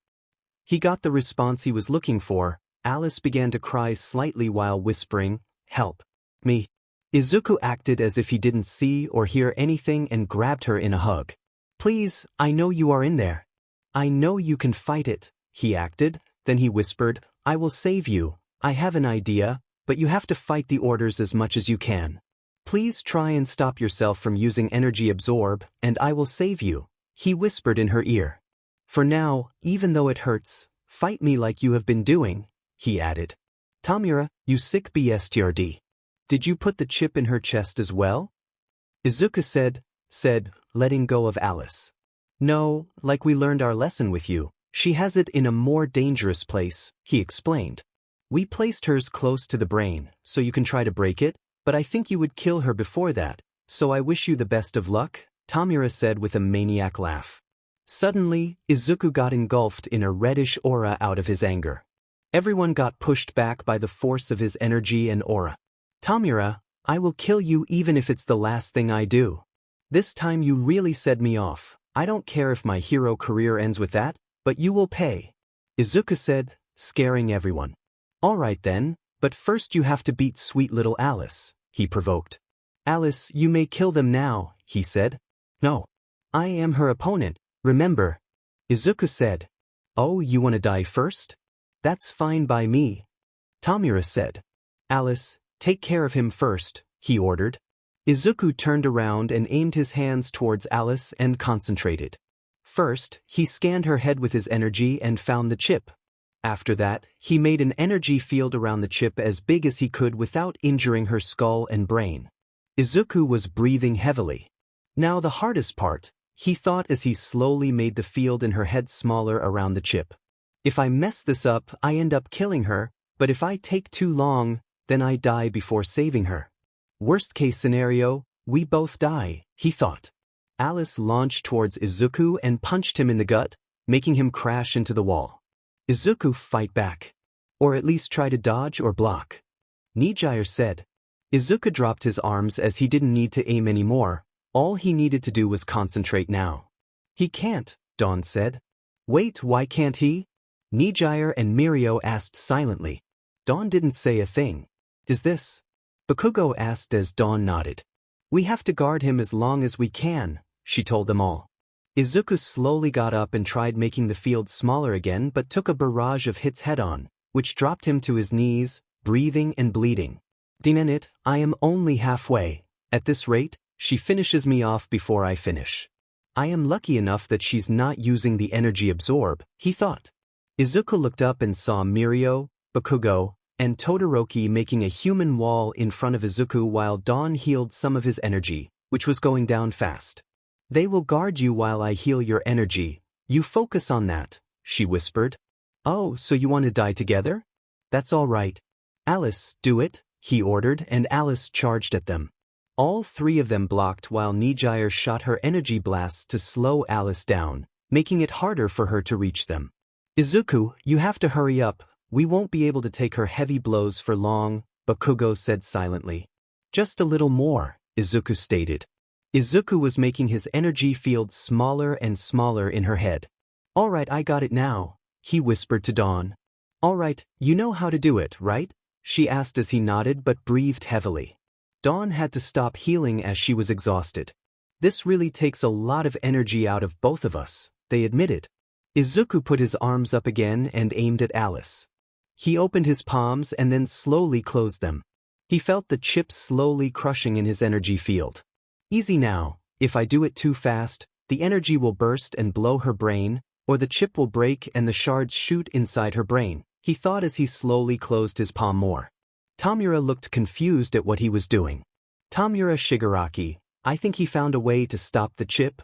He got the response he was looking for. Alice began to cry slightly while whispering, help me. Izuku acted as if he didn't see or hear anything and grabbed her in a hug. Please, I know you are in there. I know you can fight it, he acted, then he whispered, I will save you. I have an idea, but you have to fight the orders as much as you can. Please try and stop yourself from using energy absorb, and I will save you, he whispered in her ear. For now, even though it hurts, fight me like you have been doing, he added. Tamura, you sick bastard. Did you put the chip in her chest as well? Izuku said, letting go of Alice. No, like we learned our lesson with you, she has it in a more dangerous place, he explained. We placed hers close to the brain, so you can try to break it, but I think you would kill her before that, so I wish you the best of luck, Tamura said with a maniac laugh. Suddenly, Izuku got engulfed in a reddish aura out of his anger. Everyone got pushed back by the force of his energy and aura. Tamura, I will kill you even if it's the last thing I do. This time you really set me off. I don't care if my hero career ends with that, but you will pay, Izuku said, scaring everyone. Alright then, but first you have to beat sweet little Alice, he provoked. Alice, you may kill them now, he said. No. I am her opponent, remember, Izuku said. Oh, you want to die first? That's fine by me, Tamura said. Alice, take care of him first, he ordered. Izuku turned around and aimed his hands towards Alice and concentrated. First, he scanned her head with his energy and found the chip. After that, he made an energy field around the chip as big as he could without injuring her skull and brain. Izuku was breathing heavily. Now the hardest part, he thought as he slowly made the field in her head smaller around the chip. If I mess this up, I end up killing her, but if I take too long, then I die before saving her. Worst case scenario, we both die, he thought. Alice launched towards Izuku and punched him in the gut, making him crash into the wall. Izuku, fight back. Or at least try to dodge or block, Nijire said. Izuku dropped his arms as he didn't need to aim anymore. All he needed to do was concentrate now. He can't, Dawn said. Wait, why can't he? Nijire and Mirio asked silently. Dawn didn't say a thing. Is this? Bakugo asked as Dawn nodded. We have to guard him as long as we can, she told them all. Izuku slowly got up and tried making the field smaller again but took a barrage of hits head-on, which dropped him to his knees, breathing and bleeding. Damn it, I am only halfway. At this rate, she finishes me off before I finish. I am lucky enough that she's not using the energy absorb, he thought. Izuku looked up and saw Mirio, Bakugo, and Todoroki making a human wall in front of Izuku while Dawn healed some of his energy, which was going down fast. They will guard you while I heal your energy. You focus on that, she whispered. Oh, so you want to die together? That's all right. Alice, do it, he ordered, and Alice charged at them. All three of them blocked while Nijire shot her energy blasts to slow Alice down, making it harder for her to reach them. Izuku, you have to hurry up, we won't be able to take her heavy blows for long, Bakugo said silently. Just a little more, Izuku stated. Izuku was making his energy field smaller and smaller in her head. All right, I got it now, he whispered to Dawn. All right, you know how to do it, right? She asked as he nodded but breathed heavily. Dawn had to stop healing as she was exhausted. This really takes a lot of energy out of both of us, they admitted. Izuku put his arms up again and aimed at Alice. He opened his palms and then slowly closed them. He felt the chips slowly crushing in his energy field. Easy now, if I do it too fast, the energy will burst and blow her brain, or the chip will break and the shards shoot inside her brain, he thought as he slowly closed his palm more. Tamura looked confused at what he was doing. Tamura Shigaraki, I think he found a way to stop the chip?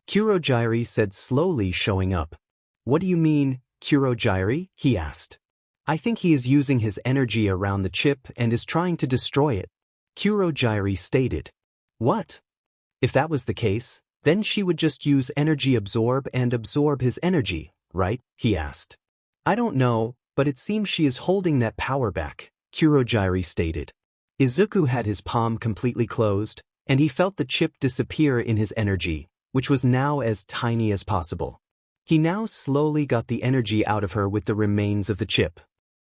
Kurogiri said slowly, showing up. What do you mean, Kurogiri? He asked. I think he is using his energy around the chip and is trying to destroy it, Kurogiri stated. What? If that was the case, then she would just use energy absorb and absorb his energy, right? He asked. I don't know, but it seems she is holding that power back, Kurogiri stated. Izuku had his palm completely closed, and he felt the chip disappear in his energy, which was now as tiny as possible. He now slowly got the energy out of her with the remains of the chip.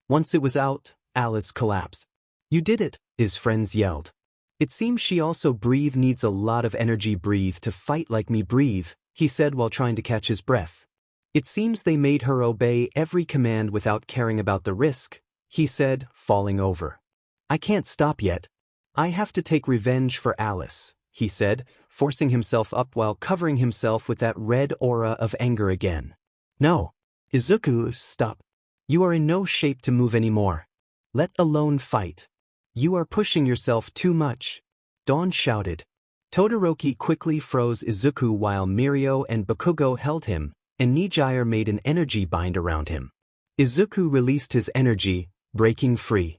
Once it was out, Alice collapsed. You did it, his friends yelled. It seems she also needs a lot of energy. Breathe to fight like me. Breathe, he said while trying to catch his breath. It seems they made her obey every command without caring about the risk, he said, falling over. I can't stop yet. I have to take revenge for Alice, he said, forcing himself up while covering himself with that red aura of anger again. No. Izuku, stop. You are in no shape to move anymore. Let alone fight. You are pushing yourself too much. Dawn shouted. Todoroki quickly froze Izuku while Mirio and Bakugo held him, and Nijire made an energy bind around him. Izuku released his energy, breaking free.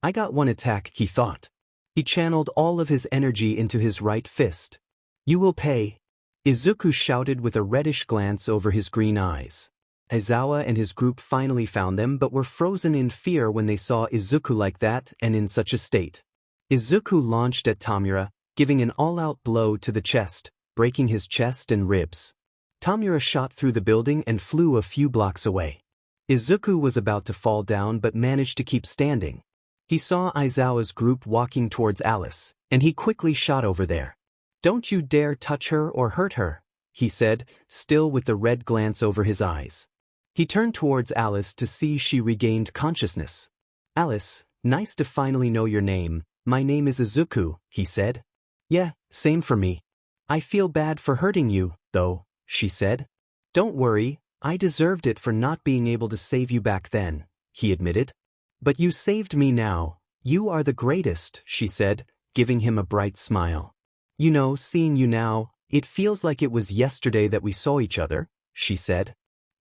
I got one attack, he thought. He channeled all of his energy into his right fist. You will pay. Izuku shouted with a reddish glance over his green eyes. Aizawa and his group finally found them but were frozen in fear when they saw Izuku like that and in such a state. Izuku launched at Tamura, giving an all-out blow to the chest, breaking his chest and ribs. Tamura shot through the building and flew a few blocks away. Izuku was about to fall down but managed to keep standing. He saw Aizawa's group walking towards Alice, and he quickly shot over there. Don't you dare touch her or hurt her, he said, still with the red glance over his eyes. He turned towards Alice to see she regained consciousness. Alice, nice to finally know your name. My name is Izuku, he said. Yeah, same for me. I feel bad for hurting you, though, she said. Don't worry, I deserved it for not being able to save you back then, he admitted. But you saved me now. You are the greatest, she said, giving him a bright smile. You know, seeing you now, it feels like it was yesterday that we saw each other, she said.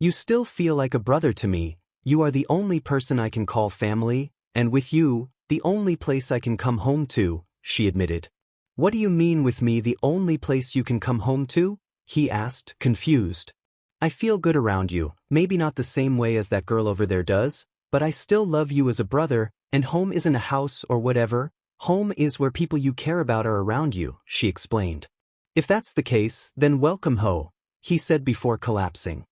You still feel like a brother to me. You are the only person I can call family, and with you, the only place I can come home to, she admitted. What do you mean with me the only place you can come home to? He asked, confused. I feel good around you, maybe not the same way as that girl over there does, but I still love you as a brother, and home isn't a house or whatever. Home is where people you care about are around you, she explained. If that's the case, then welcome ho, he said before collapsing.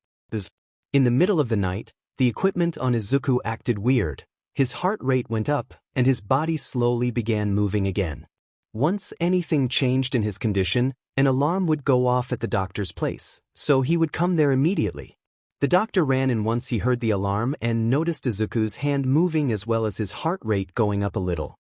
In the middle of the night, the equipment on Izuku acted weird. His heart rate went up, and his body slowly began moving again. Once anything changed in his condition, An alarm would go off at the doctor's place, so he would come there immediately. The doctor ran in once he heard the alarm and noticed Izuku's hand moving as well as his heart rate going up a little.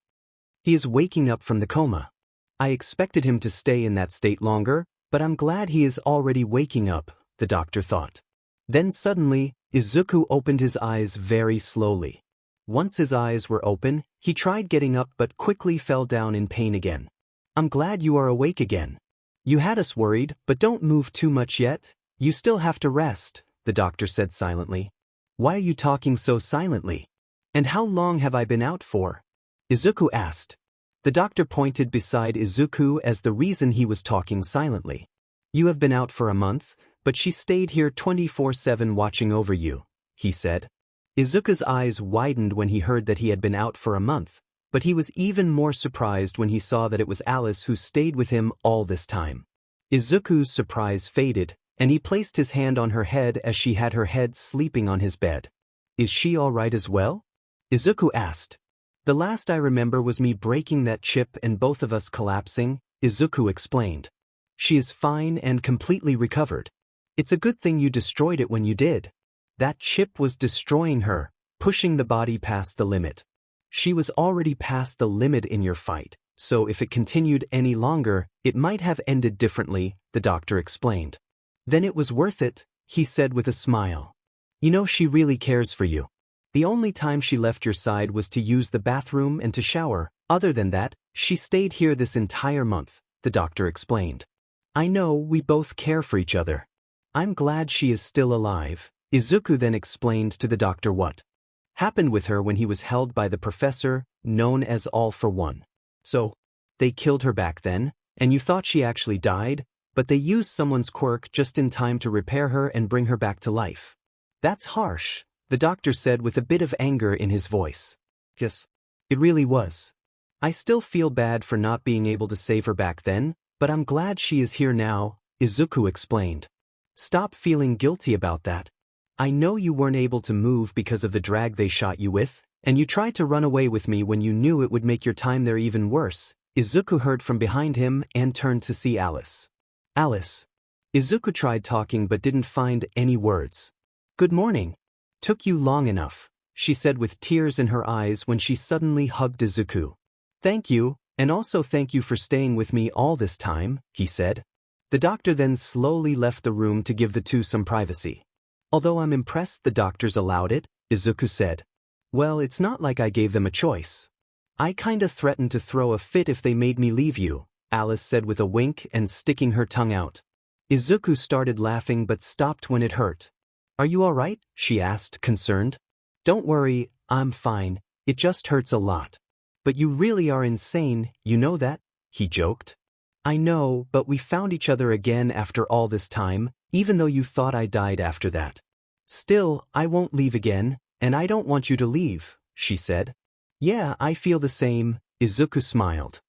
He is waking up from the coma. I expected him to stay in that state longer, but I'm glad he is already waking up, the doctor thought. Then suddenly, Izuku opened his eyes very slowly. Once his eyes were open, he tried getting up but quickly fell down in pain again. I'm glad you are awake again. You had us worried, but don't move too much yet. You still have to rest, the doctor said silently. Why are you talking so silently? And how long have I been out for? Izuku asked. The doctor pointed beside Izuku as the reason he was talking silently. You have been out for a month, but she stayed here 24/7 watching over you, he said. Izuku's eyes widened when he heard that he had been out for a month, but he was even more surprised when he saw that it was Alice who stayed with him all this time. Izuku's surprise faded, and he placed his hand on her head as she had her head sleeping on his bed. Is she all right as well? Izuku asked. The last I remember was me breaking that chip and both of us collapsing, Izuku explained. She is fine and completely recovered. It's a good thing you destroyed it when you did. That chip was destroying her, pushing the body past the limit. She was already past the limit in your fight, so if it continued any longer, it might have ended differently, the doctor explained. Then it was worth it, he said with a smile. You know she really cares for you. The only time she left your side was to use the bathroom and to shower. Other than that, she stayed here this entire month, the doctor explained. I know we both care for each other. I'm glad she is still alive. Izuku then explained to the doctor what happened with her when he was held by the professor, known as All for One. So, they killed her back then, and you thought she actually died, but they used someone's quirk just in time to repair her and bring her back to life. That's harsh, the doctor said with a bit of anger in his voice. Yes, it really was. I still feel bad for not being able to save her back then, but I'm glad she is here now, Izuku explained. Stop feeling guilty about that. I know you weren't able to move because of the drag they shot you with, and you tried to run away with me when you knew it would make your time there even worse, Izuku heard from behind him and turned to see Alice. Alice. Izuku tried talking but didn't find any words. Good morning. Took you long enough, she said with tears in her eyes when she suddenly hugged Izuku. Thank you, and also thank you for staying with me all this time, he said. The doctor then slowly left the room to give the two some privacy. Although I'm impressed the doctors allowed it, Izuku said. Well, it's not like I gave them a choice. I kinda threatened to throw a fit if they made me leave you, Alice said with a wink and sticking her tongue out. Izuku started laughing but stopped when it hurt. Are you all right? She asked, concerned. Don't worry, I'm fine, it just hurts a lot. But you really are insane, you know that? He joked. I know, but we found each other again after all this time, even though you thought I died after that. Still, I won't leave again, and I don't want you to leave, she said. Yeah, I feel the same, Izuku smiled.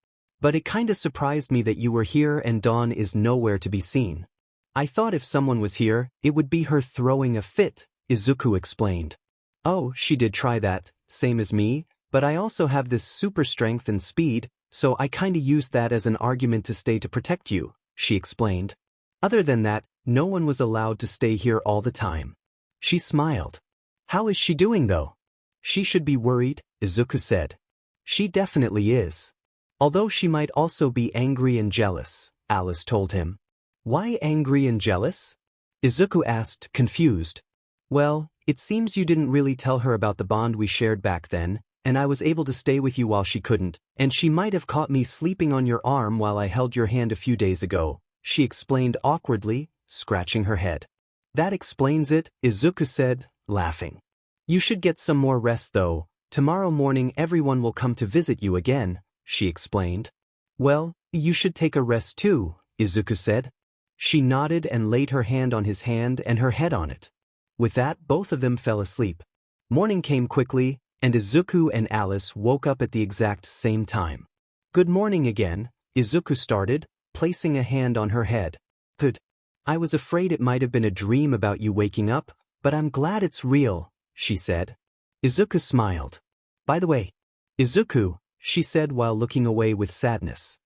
But it kinda surprised me that you were here and Dawn is nowhere to be seen. I thought if someone was here, it would be her throwing a fit, Izuku explained. Oh, she did try that, same as me, but I also have this super strength and speed, so I kinda used that as an argument to stay to protect you, she explained. Other than that, no one was allowed to stay here all the time. She smiled. How is she doing though? She should be worried, Izuku said. She definitely is. Although she might also be angry and jealous, Alice told him. Why angry and jealous? Izuku asked, confused. Well, it seems you didn't really tell her about the bond we shared back then, and I was able to stay with you while she couldn't, and she might have caught me sleeping on your arm while I held your hand a few days ago, she explained awkwardly, scratching her head. That explains it, Izuku said, laughing. You should get some more rest though. Tomorrow morning everyone will come to visit you again, she explained. Well, you should take a rest too, Izuku said. She nodded and laid her hand on his hand and her head on it. With that, both of them fell asleep. Morning came quickly, and Izuku and Alice woke up at the exact same time. Good morning again, Izuku started, placing a hand on her head. Good. I was afraid it might have been a dream about you waking up, but I'm glad it's real, she said. Izuku smiled. By the way, Izuku, she said while looking away with sadness.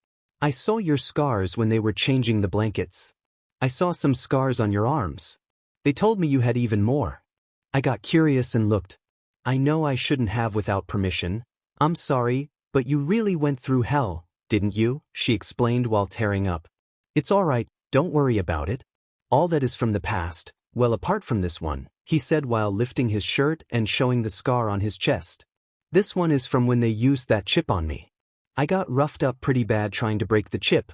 I saw your scars when they were changing the blankets. I saw some scars on your arms. They told me you had even more. I got curious and looked. I know I shouldn't have without permission. I'm sorry, but you really went through hell, didn't you? She explained while tearing up. It's alright, don't worry about it. All that is from the past, well apart from this one, he said while lifting his shirt and showing the scar on his chest. This one is from when they used that chip on me. I got roughed up pretty bad trying to break the chip.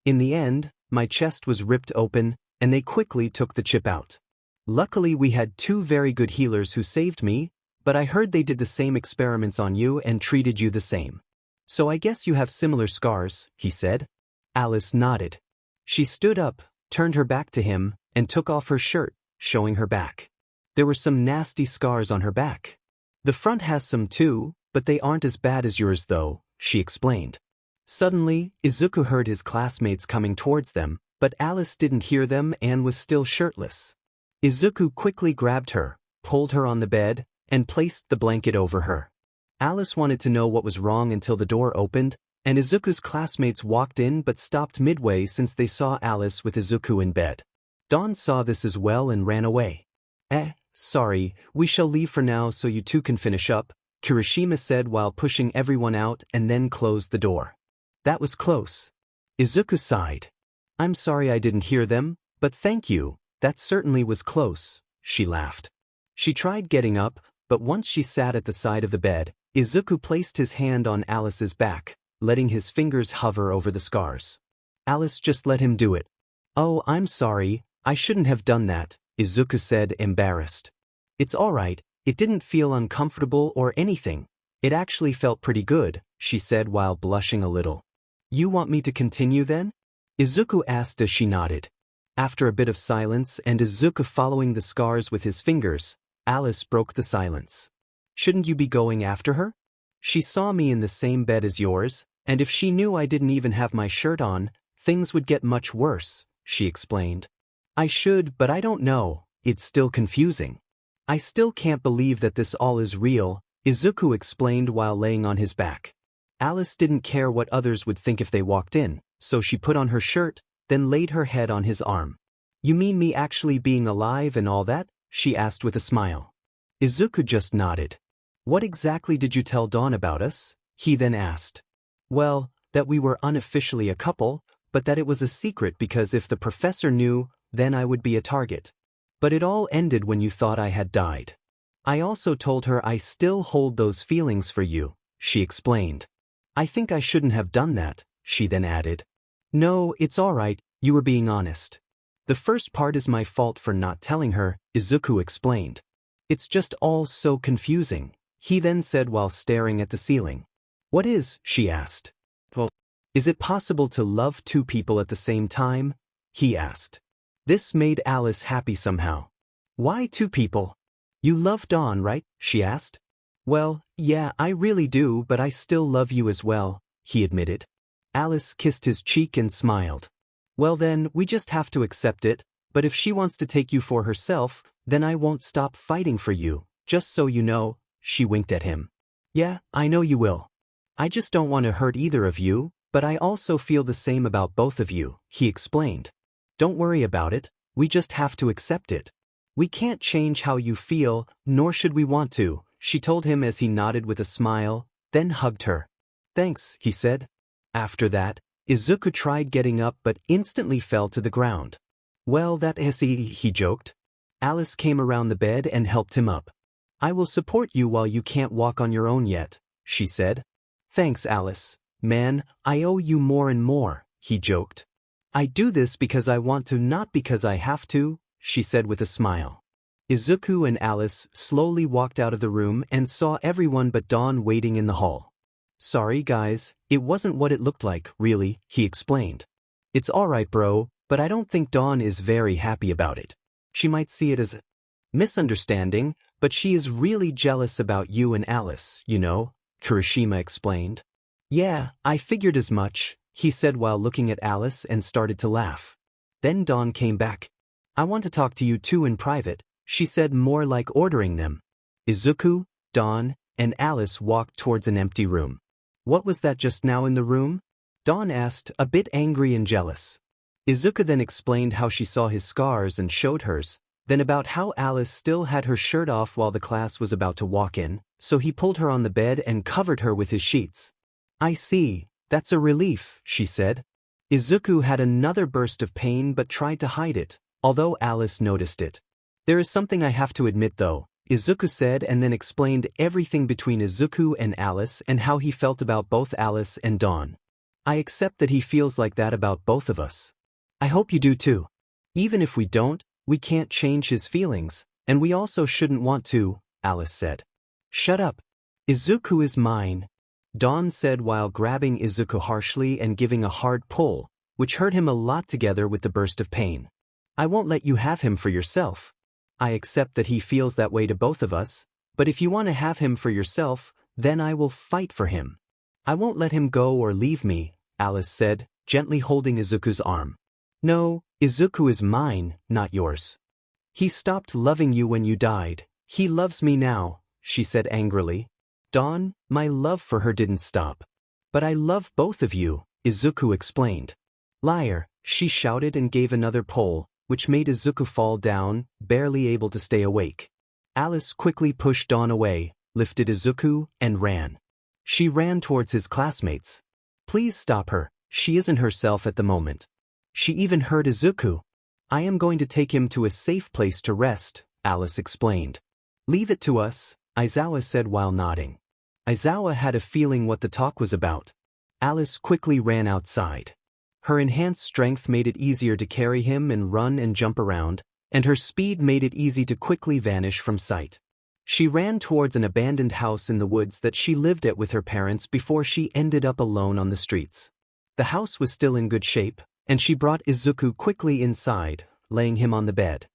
In the end, my chest was ripped open, and they quickly took the chip out. Luckily we had 2 very good healers who saved me, but I heard they did the same experiments on you and treated you the same. So I guess you have similar scars, he said. Alice nodded. She stood up, turned her back to him, and took off her shirt, showing her back. There were some nasty scars on her back. The front has some too, but they aren't as bad as yours though, she explained. Suddenly, Izuku heard his classmates coming towards them, but Alice didn't hear them and was still shirtless. Izuku quickly grabbed her, pulled her on the bed, and placed the blanket over her. Alice wanted to know what was wrong until the door opened, and Izuku's classmates walked in but stopped midway since they saw Alice with Izuku in bed. Dawn saw this as well and ran away. Sorry, we shall leave for now so you two can finish up, Kirishima said while pushing everyone out and then closed the door. That was close. Izuku sighed. I'm sorry I didn't hear them, but thank you, that certainly was close, she laughed. She tried getting up, but once she sat at the side of the bed, Izuku placed his hand on Alice's back, letting his fingers hover over the scars. Alice just let him do it. Oh, I'm sorry, I shouldn't have done that, Izuku said, embarrassed. It's alright, it didn't feel uncomfortable or anything. It actually felt pretty good, she said while blushing a little. You want me to continue then? Izuku asked as she nodded. After a bit of silence and Izuku following the scars with his fingers, Alice broke the silence. Shouldn't you be going after her? She saw me in the same bed as yours, and if she knew I didn't even have my shirt on, things would get much worse, she explained. I should, but I don't know, it's still confusing. I still can't believe that this all is real, Izuku explained while laying on his back. Alice didn't care what others would think if they walked in, so she put on her shirt, then laid her head on his arm. You mean me actually being alive and all that? She asked with a smile. Izuku just nodded. What exactly did you tell Dawn about us? He then asked. Well, that we were unofficially a couple, but that it was a secret because if the professor knew, then I would be a target. But it all ended when you thought I had died. I also told her I still hold those feelings for you, she explained. I think I shouldn't have done that, she then added. No, it's alright, you were being honest. The first part is my fault for not telling her, Izuku explained. It's just all so confusing, he then said while staring at the ceiling. What is? She asked. Well, is it possible to love 2 people at the same time? He asked. This made Alice happy somehow. Why 2 people? You love Dawn, right? She asked. Well, yeah, I really do, but I still love you as well, he admitted. Alice kissed his cheek and smiled. Well then, we just have to accept it, but if she wants to take you for herself, then I won't stop fighting for you, just so you know, she winked at him. Yeah, I know you will. I just don't want to hurt either of you, but I also feel the same about both of you, he explained. Don't worry about it, we just have to accept it. We can't change how you feel, nor should we want to, she told him as he nodded with a smile, then hugged her. Thanks, he said. After that, Izuku tried getting up but instantly fell to the ground. Well, that is easy, he joked. Alice came around the bed and helped him up. I will support you while you can't walk on your own yet, she said. Thanks, Alice. Man, I owe you more and more, he joked. I do this because I want to, not because I have to, she said with a smile. Izuku and Alice slowly walked out of the room and saw everyone but Dawn waiting in the hall. Sorry guys, it wasn't what it looked like, really, he explained. It's alright bro, but I don't think Dawn is very happy about it. She might see it as a misunderstanding, but she is really jealous about you and Alice, you know, Kirishima explained. Yeah, I figured as much, he said while looking at Alice and started to laugh. Then Dawn came back. I want to talk to you two in private, she said, more like ordering them. Izuku, Dawn, and Alice walked towards an empty room. What was that just now in the room? Dawn asked, a bit angry and jealous. Izuku then explained how she saw his scars and showed hers, then about how Alice still had her shirt off while the class was about to walk in, so he pulled her on the bed and covered her with his sheets. I see, that's a relief, she said. Izuku had another burst of pain but tried to hide it, although Alice noticed it. There is something I have to admit though, Izuku said and then explained everything between Izuku and Alice and how he felt about both Alice and Dawn. I accept that he feels like that about both of us. I hope you do too. Even if we don't, we can't change his feelings, and we also shouldn't want to, Alice said. Shut up. Izuku is mine, Dawn said while grabbing Izuku harshly and giving a hard pull, which hurt him a lot together with the burst of pain. I won't let you have him for yourself. I accept that he feels that way to both of us, but if you want to have him for yourself, then I will fight for him. I won't let him go or leave me, Alice said, gently holding Izuku's arm. No, Izuku is mine, not yours. He stopped loving you when you died. He loves me now, she said angrily. Dawn, my love for her didn't stop. But I love both of you, Izuku explained. Liar, she shouted and gave another pull, which made Izuku fall down, barely able to stay awake. Alice quickly pushed Dawn away, lifted Izuku, and ran. She ran towards his classmates. Please stop her, she isn't herself at the moment. She even hurt Izuku. I am going to take him to a safe place to rest, Alice explained. Leave it to us, Aizawa said while nodding. Aizawa had a feeling what the talk was about. Alice quickly ran outside. Her enhanced strength made it easier to carry him and run and jump around, and her speed made it easy to quickly vanish from sight. She ran towards an abandoned house in the woods that she lived at with her parents before she ended up alone on the streets. The house was still in good shape, and she brought Izuku quickly inside, laying him on the bed.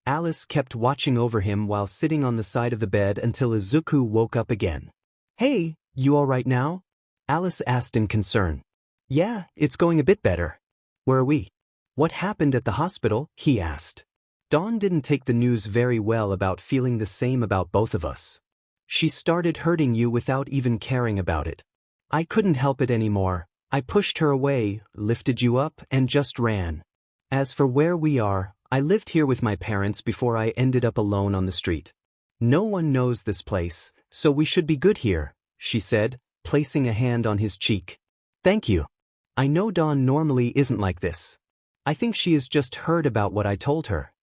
Alice kept watching over him while sitting on the side of the bed until Izuku woke up again. Hey, you all right now? Alice asked in concern. Yeah, it's going a bit better. Where are we? What happened at the hospital? He asked. Dawn didn't take the news very well about feeling the same about both of us. She started hurting you without even caring about it. I couldn't help it anymore. I pushed her away, lifted you up, and just ran. As for where we are, I lived here with my parents before I ended up alone on the street. No one knows this place, so we should be good here, she said, placing a hand on his cheek. Thank you. I know Dawn normally isn't like this. I think she has just heard about what I told her.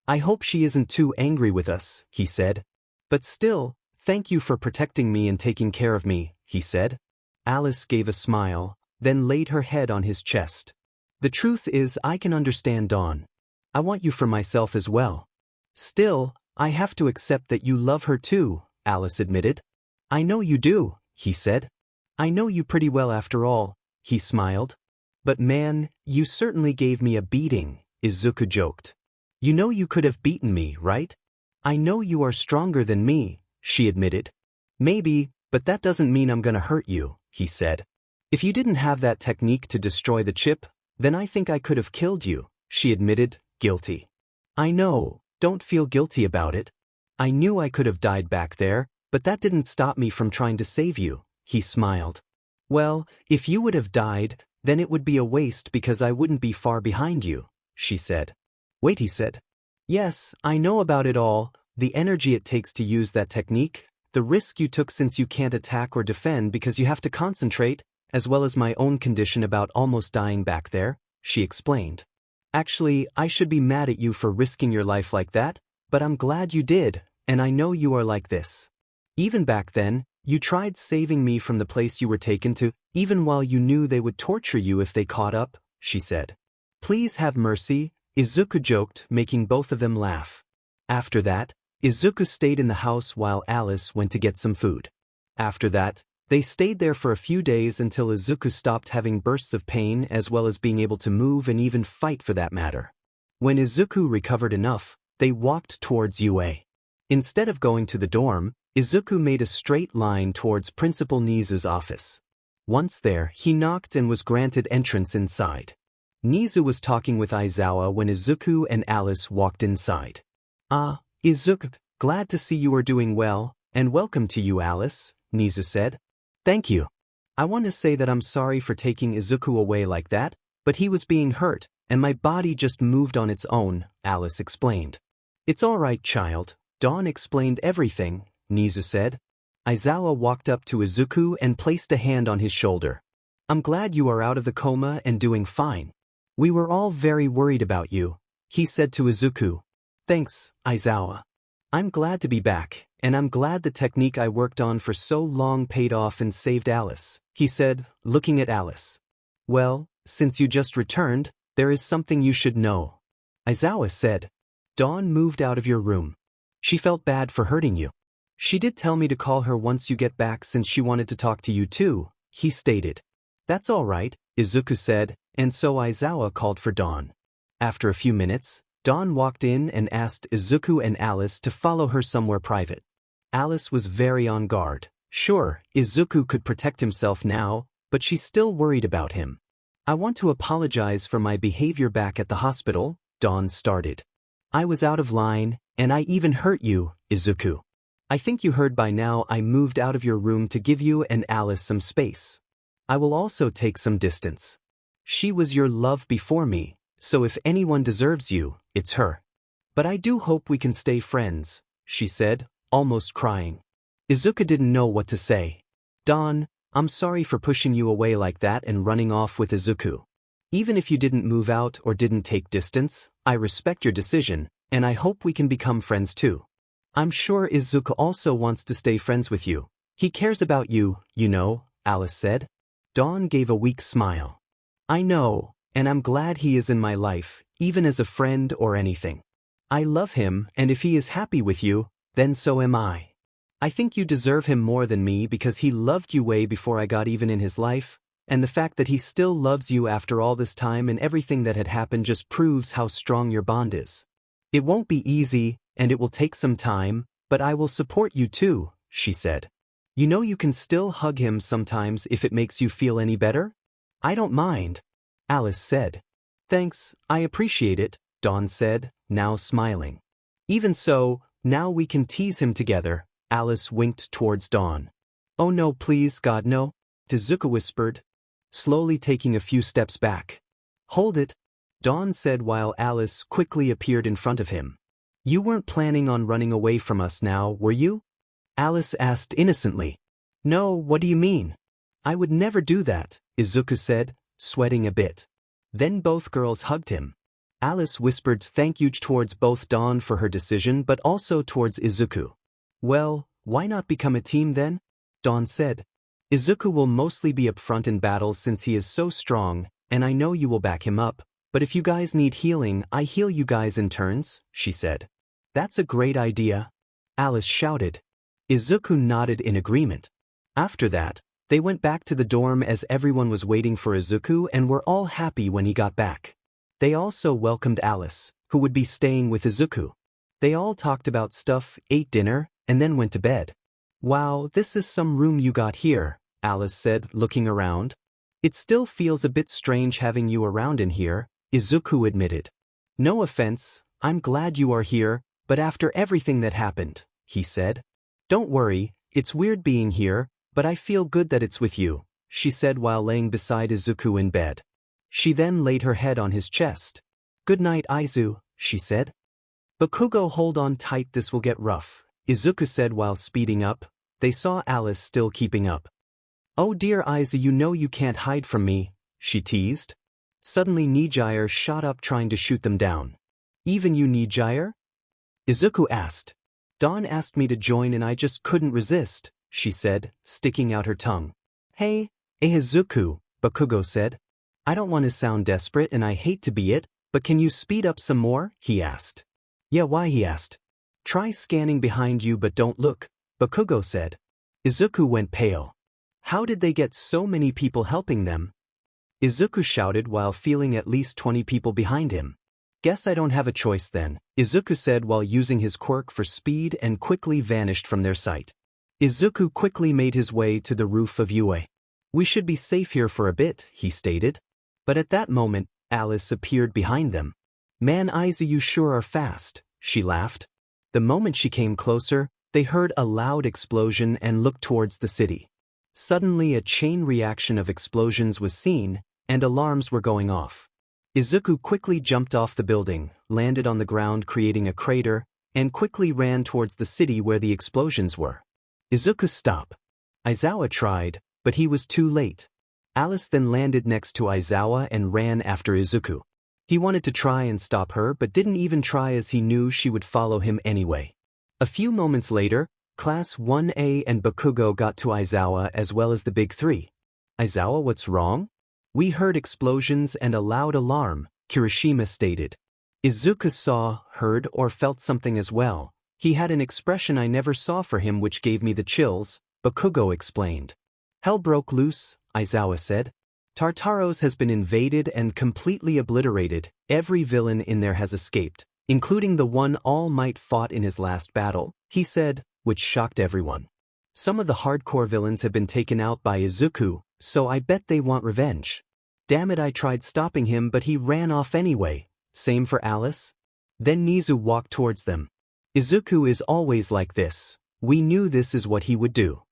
I hope she isn't too angry with us, he said. But still, thank you for protecting me and taking care of me, he said. Alice gave a smile, then laid her head on his chest. The truth is I can understand Dawn. I want you for myself as well. Still, I have to accept that you love her too, Alice admitted. I know you do, he said. I know you pretty well after all, he smiled. But man, you certainly gave me a beating, Izuku joked. You know you could have beaten me, right? I know you are stronger than me, she admitted. Maybe, but that doesn't mean I'm gonna hurt you, he said. If you didn't have that technique to destroy the chip, then I think I could have killed you, she admitted, guilty. I know, don't feel guilty about it. I knew I could have died back there, but that didn't stop me from trying to save you, he smiled. Well, if you would have died, then it would be a waste because I wouldn't be far behind you, she said. Wait, he said. Yes, I know about it all, the energy it takes to use that technique, the risk you took since you can't attack or defend because you have to concentrate, as well as my own condition about almost dying back there, she explained. Actually, I should be mad at you for risking your life like that, but I'm glad you did, and I know you are like this. Even back then, you tried saving me from the place you were taken to, even while you knew they would torture you if they caught up, she said. Please have mercy, Izuku joked, making both of them laugh. After that, Izuku stayed in the house while Alice went to get some food. After that, they stayed there for a few days until Izuku stopped having bursts of pain as well as being able to move and even fight for that matter. When Izuku recovered enough, they walked towards UA. Instead of going to the dorm, Izuku made a straight line towards Principal Nizu's office. Once there, he knocked and was granted entrance inside. Nizu was talking with Aizawa when Izuku and Alice walked inside. Ah, Izuku, glad to see you are doing well, and welcome to you, Alice, Nizu said. Thank you. I want to say that I'm sorry for taking Izuku away like that, but he was being hurt, and my body just moved on its own, Alice explained. It's all right, child. Dawn explained everything, Nizu said. Aizawa walked up to Izuku and placed a hand on his shoulder. I'm glad you are out of the coma and doing fine. We were all very worried about you, he said to Izuku. Thanks, Aizawa. I'm glad to be back, and I'm glad the technique I worked on for so long paid off and saved Alice, he said, looking at Alice. Well, since you just returned, there is something you should know. Aizawa said. Dawn moved out of your room. She felt bad for hurting you. She did tell me to call her once you get back since she wanted to talk to you too, he stated. That's all right, Izuku said, and so Aizawa called for Dawn. After a few minutes, Dawn walked in and asked Izuku and Alice to follow her somewhere private. Alice was very on guard. Sure, Izuku could protect himself now, but she's still worried about him. I want to apologize for my behavior back at the hospital, Dawn started. I was out of line, and I even hurt you, Izuku. I think you heard by now I moved out of your room to give you and Alice some space. I will also take some distance. She was your love before me, so if anyone deserves you, it's her. But I do hope we can stay friends, she said, almost crying. Izuku didn't know what to say. Dawn, I'm sorry for pushing you away like that and running off with Izuku. Even if you didn't move out or didn't take distance, I respect your decision, and I hope we can become friends too. I'm sure Izuku also wants to stay friends with you. He cares about you, you know, Alice said. Dawn gave a weak smile. I know, and I'm glad he is in my life, even as a friend or anything. I love him, and if he is happy with you, then so am I. I think you deserve him more than me because he loved you way before I got even in his life, and the fact that he still loves you after all this time and everything that had happened just proves how strong your bond is. It won't be easy, and it will take some time, but I will support you too, she said. You know you can still hug him sometimes if it makes you feel any better? I don't mind, Alice said. Thanks, I appreciate it, Dawn said, now smiling. Even so, now we can tease him together, Alice winked towards Dawn. Oh no, please God no, Izuku whispered, slowly taking a few steps back. Hold it, Dawn said while Alice quickly appeared in front of him. You weren't planning on running away from us now, were you? Alice asked innocently. No, what do you mean? I would never do that, Izuku said, sweating a bit. Then both girls hugged him. Alice whispered thank you towards both Dawn for her decision but also towards Izuku. Well, why not become a team then? Dawn said. Izuku will mostly be up front in battles since he is so strong, and I know you will back him up, but if you guys need healing, I heal you guys in turns, she said. That's a great idea, Alice shouted. Izuku nodded in agreement. After that, they went back to the dorm as everyone was waiting for Izuku and were all happy when he got back. They also welcomed Alice, who would be staying with Izuku. They all talked about stuff, ate dinner, and then went to bed. Wow, this is some room you got here, Alice said, looking around. It still feels a bit strange having you around in here, Izuku admitted. No offense, I'm glad you are here, but after everything that happened, he said. Don't worry, it's weird being here, but I feel good that it's with you, she said while laying beside Izuku in bed. She then laid her head on his chest. Good night, Aizu, she said. Bakugo, hold on tight, this will get rough, Izuku said while speeding up. They saw Alice still keeping up. Oh dear Aizu, you know you can't hide from me, she teased. Suddenly Nijire shot up trying to shoot them down. Even you Nijire? Izuku asked. Dawn asked me to join and I just couldn't resist, she said, sticking out her tongue. Hey, Izuku, Bakugo said. I don't want to sound desperate and I hate to be it, but can you speed up some more? He asked. Yeah, why? He asked. Try scanning behind you but don't look, Bakugo said. Izuku went pale. How did they get so many people helping them? Izuku shouted while feeling at least 20 people behind him. Guess I don't have a choice then, Izuku said while using his quirk for speed and quickly vanished from their sight. Izuku quickly made his way to the roof of UA. We should be safe here for a bit, he stated. But at that moment, Alice appeared behind them. Man Aizu, you sure are fast, she laughed. The moment she came closer, they heard a loud explosion and looked towards the city. Suddenly a chain reaction of explosions was seen, and alarms were going off. Izuku quickly jumped off the building, landed on the ground creating a crater, and quickly ran towards the city where the explosions were. Izuku, stop. Aizawa tried, but he was too late. Alice then landed next to Aizawa and ran after Izuku. He wanted to try and stop her but didn't even try as he knew she would follow him anyway. A few moments later, Class 1A and Bakugo got to Aizawa as well as the Big Three. Aizawa, what's wrong? We heard explosions and a loud alarm, Kirishima stated. Izuku saw, heard or felt something as well. He had an expression I never saw for him which gave me the chills, Bakugo explained. Hell broke loose, Aizawa said. Tartaros has been invaded and completely obliterated. Every villain in there has escaped, including the one All Might fought in his last battle, he said, which shocked everyone. Some of the hardcore villains have been taken out by Izuku, so I bet they want revenge. Damn it, I tried stopping him but he ran off anyway. Same for Alice? Then Nizu walked towards them. Izuku is always like this. We knew this is what he would do.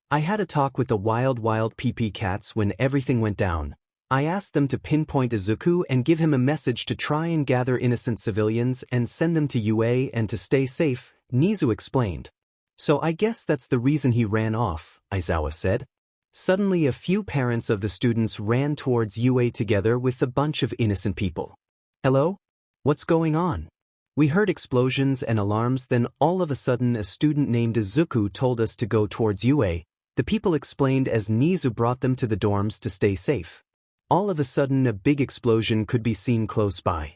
I had a talk with the wild PP cats when everything went down. I asked them to pinpoint Izuku and give him a message to try and gather innocent civilians and send them to UA and to stay safe, Nizu explained. So I guess that's the reason he ran off, Aizawa said. Suddenly a few parents of the students ran towards UA together with a bunch of innocent people. Hello? What's going on? We heard explosions and alarms, then all of a sudden a student named Izuku told us to go towards UA, the people explained as Nizu brought them to the dorms to stay safe. All of a sudden a big explosion could be seen close by.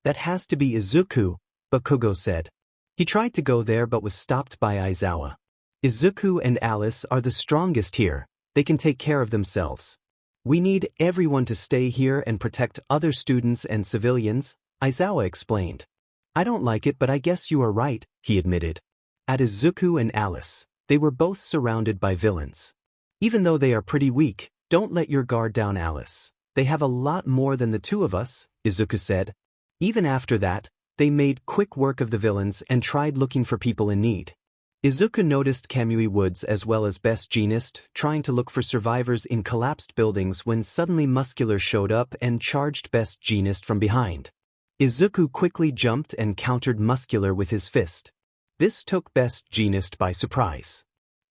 That has to be Izuku, Bakugo said. He tried to go there but was stopped by Aizawa. Izuku and Alice are the strongest here, they can take care of themselves. We need everyone to stay here and protect other students and civilians, Aizawa explained. I don't like it but I guess you are right, he admitted. At Izuku and Alice, they were both surrounded by villains. Even though they are pretty weak, don't let your guard down, Alice. They have a lot more than the two of us, Izuku said. Even after that, they made quick work of the villains and tried looking for people in need. Izuku noticed Kamui Woods as well as Best Jeanist trying to look for survivors in collapsed buildings when suddenly Muscular showed up and charged Best Jeanist from behind. Izuku quickly jumped and countered Muscular with his fist. This took Best Jeanist by surprise.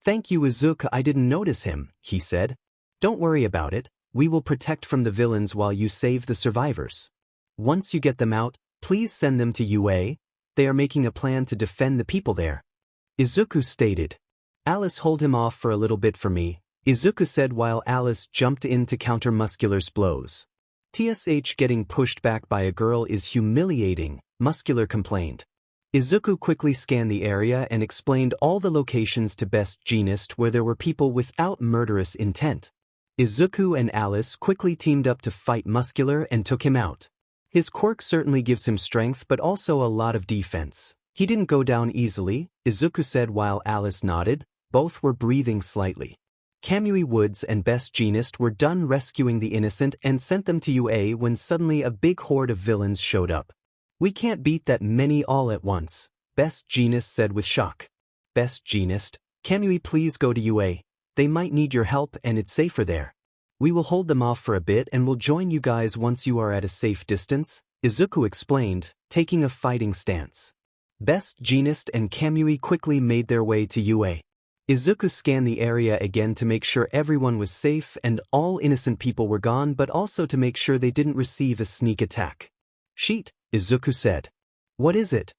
Thank you, Izuku, I didn't notice him, he said. Don't worry about it, we will protect from the villains while you save the survivors. Once you get them out, please send them to UA, they are making a plan to defend the people there. Izuku stated. Alice, hold him off for a little bit for me, Izuku said while Alice jumped in to counter Muscular's blows. TSH, getting pushed back by a girl is humiliating, Muscular complained. Izuku quickly scanned the area and explained all the locations to Best Jeanist where there were people without murderous intent. Izuku and Alice quickly teamed up to fight Muscular and took him out. His quirk certainly gives him strength but also a lot of defense. He didn't go down easily, Izuku said while Alice nodded. Both were breathing slightly. Kamui Woods and Best Jeanist were done rescuing the innocent and sent them to UA when suddenly a big horde of villains showed up. We can't beat that many all at once, Best Jeanist said with shock. Best Jeanist, Kamui, please go to UA. They might need your help and it's safer there. We will hold them off for a bit and will join you guys once you are at a safe distance, Izuku explained, taking a fighting stance. Best Jeanist and Kamui quickly made their way to UA. Izuku scanned the area again to make sure everyone was safe and all innocent people were gone, but also to make sure they didn't receive a sneak attack. Sheet, Izuku said. What is it?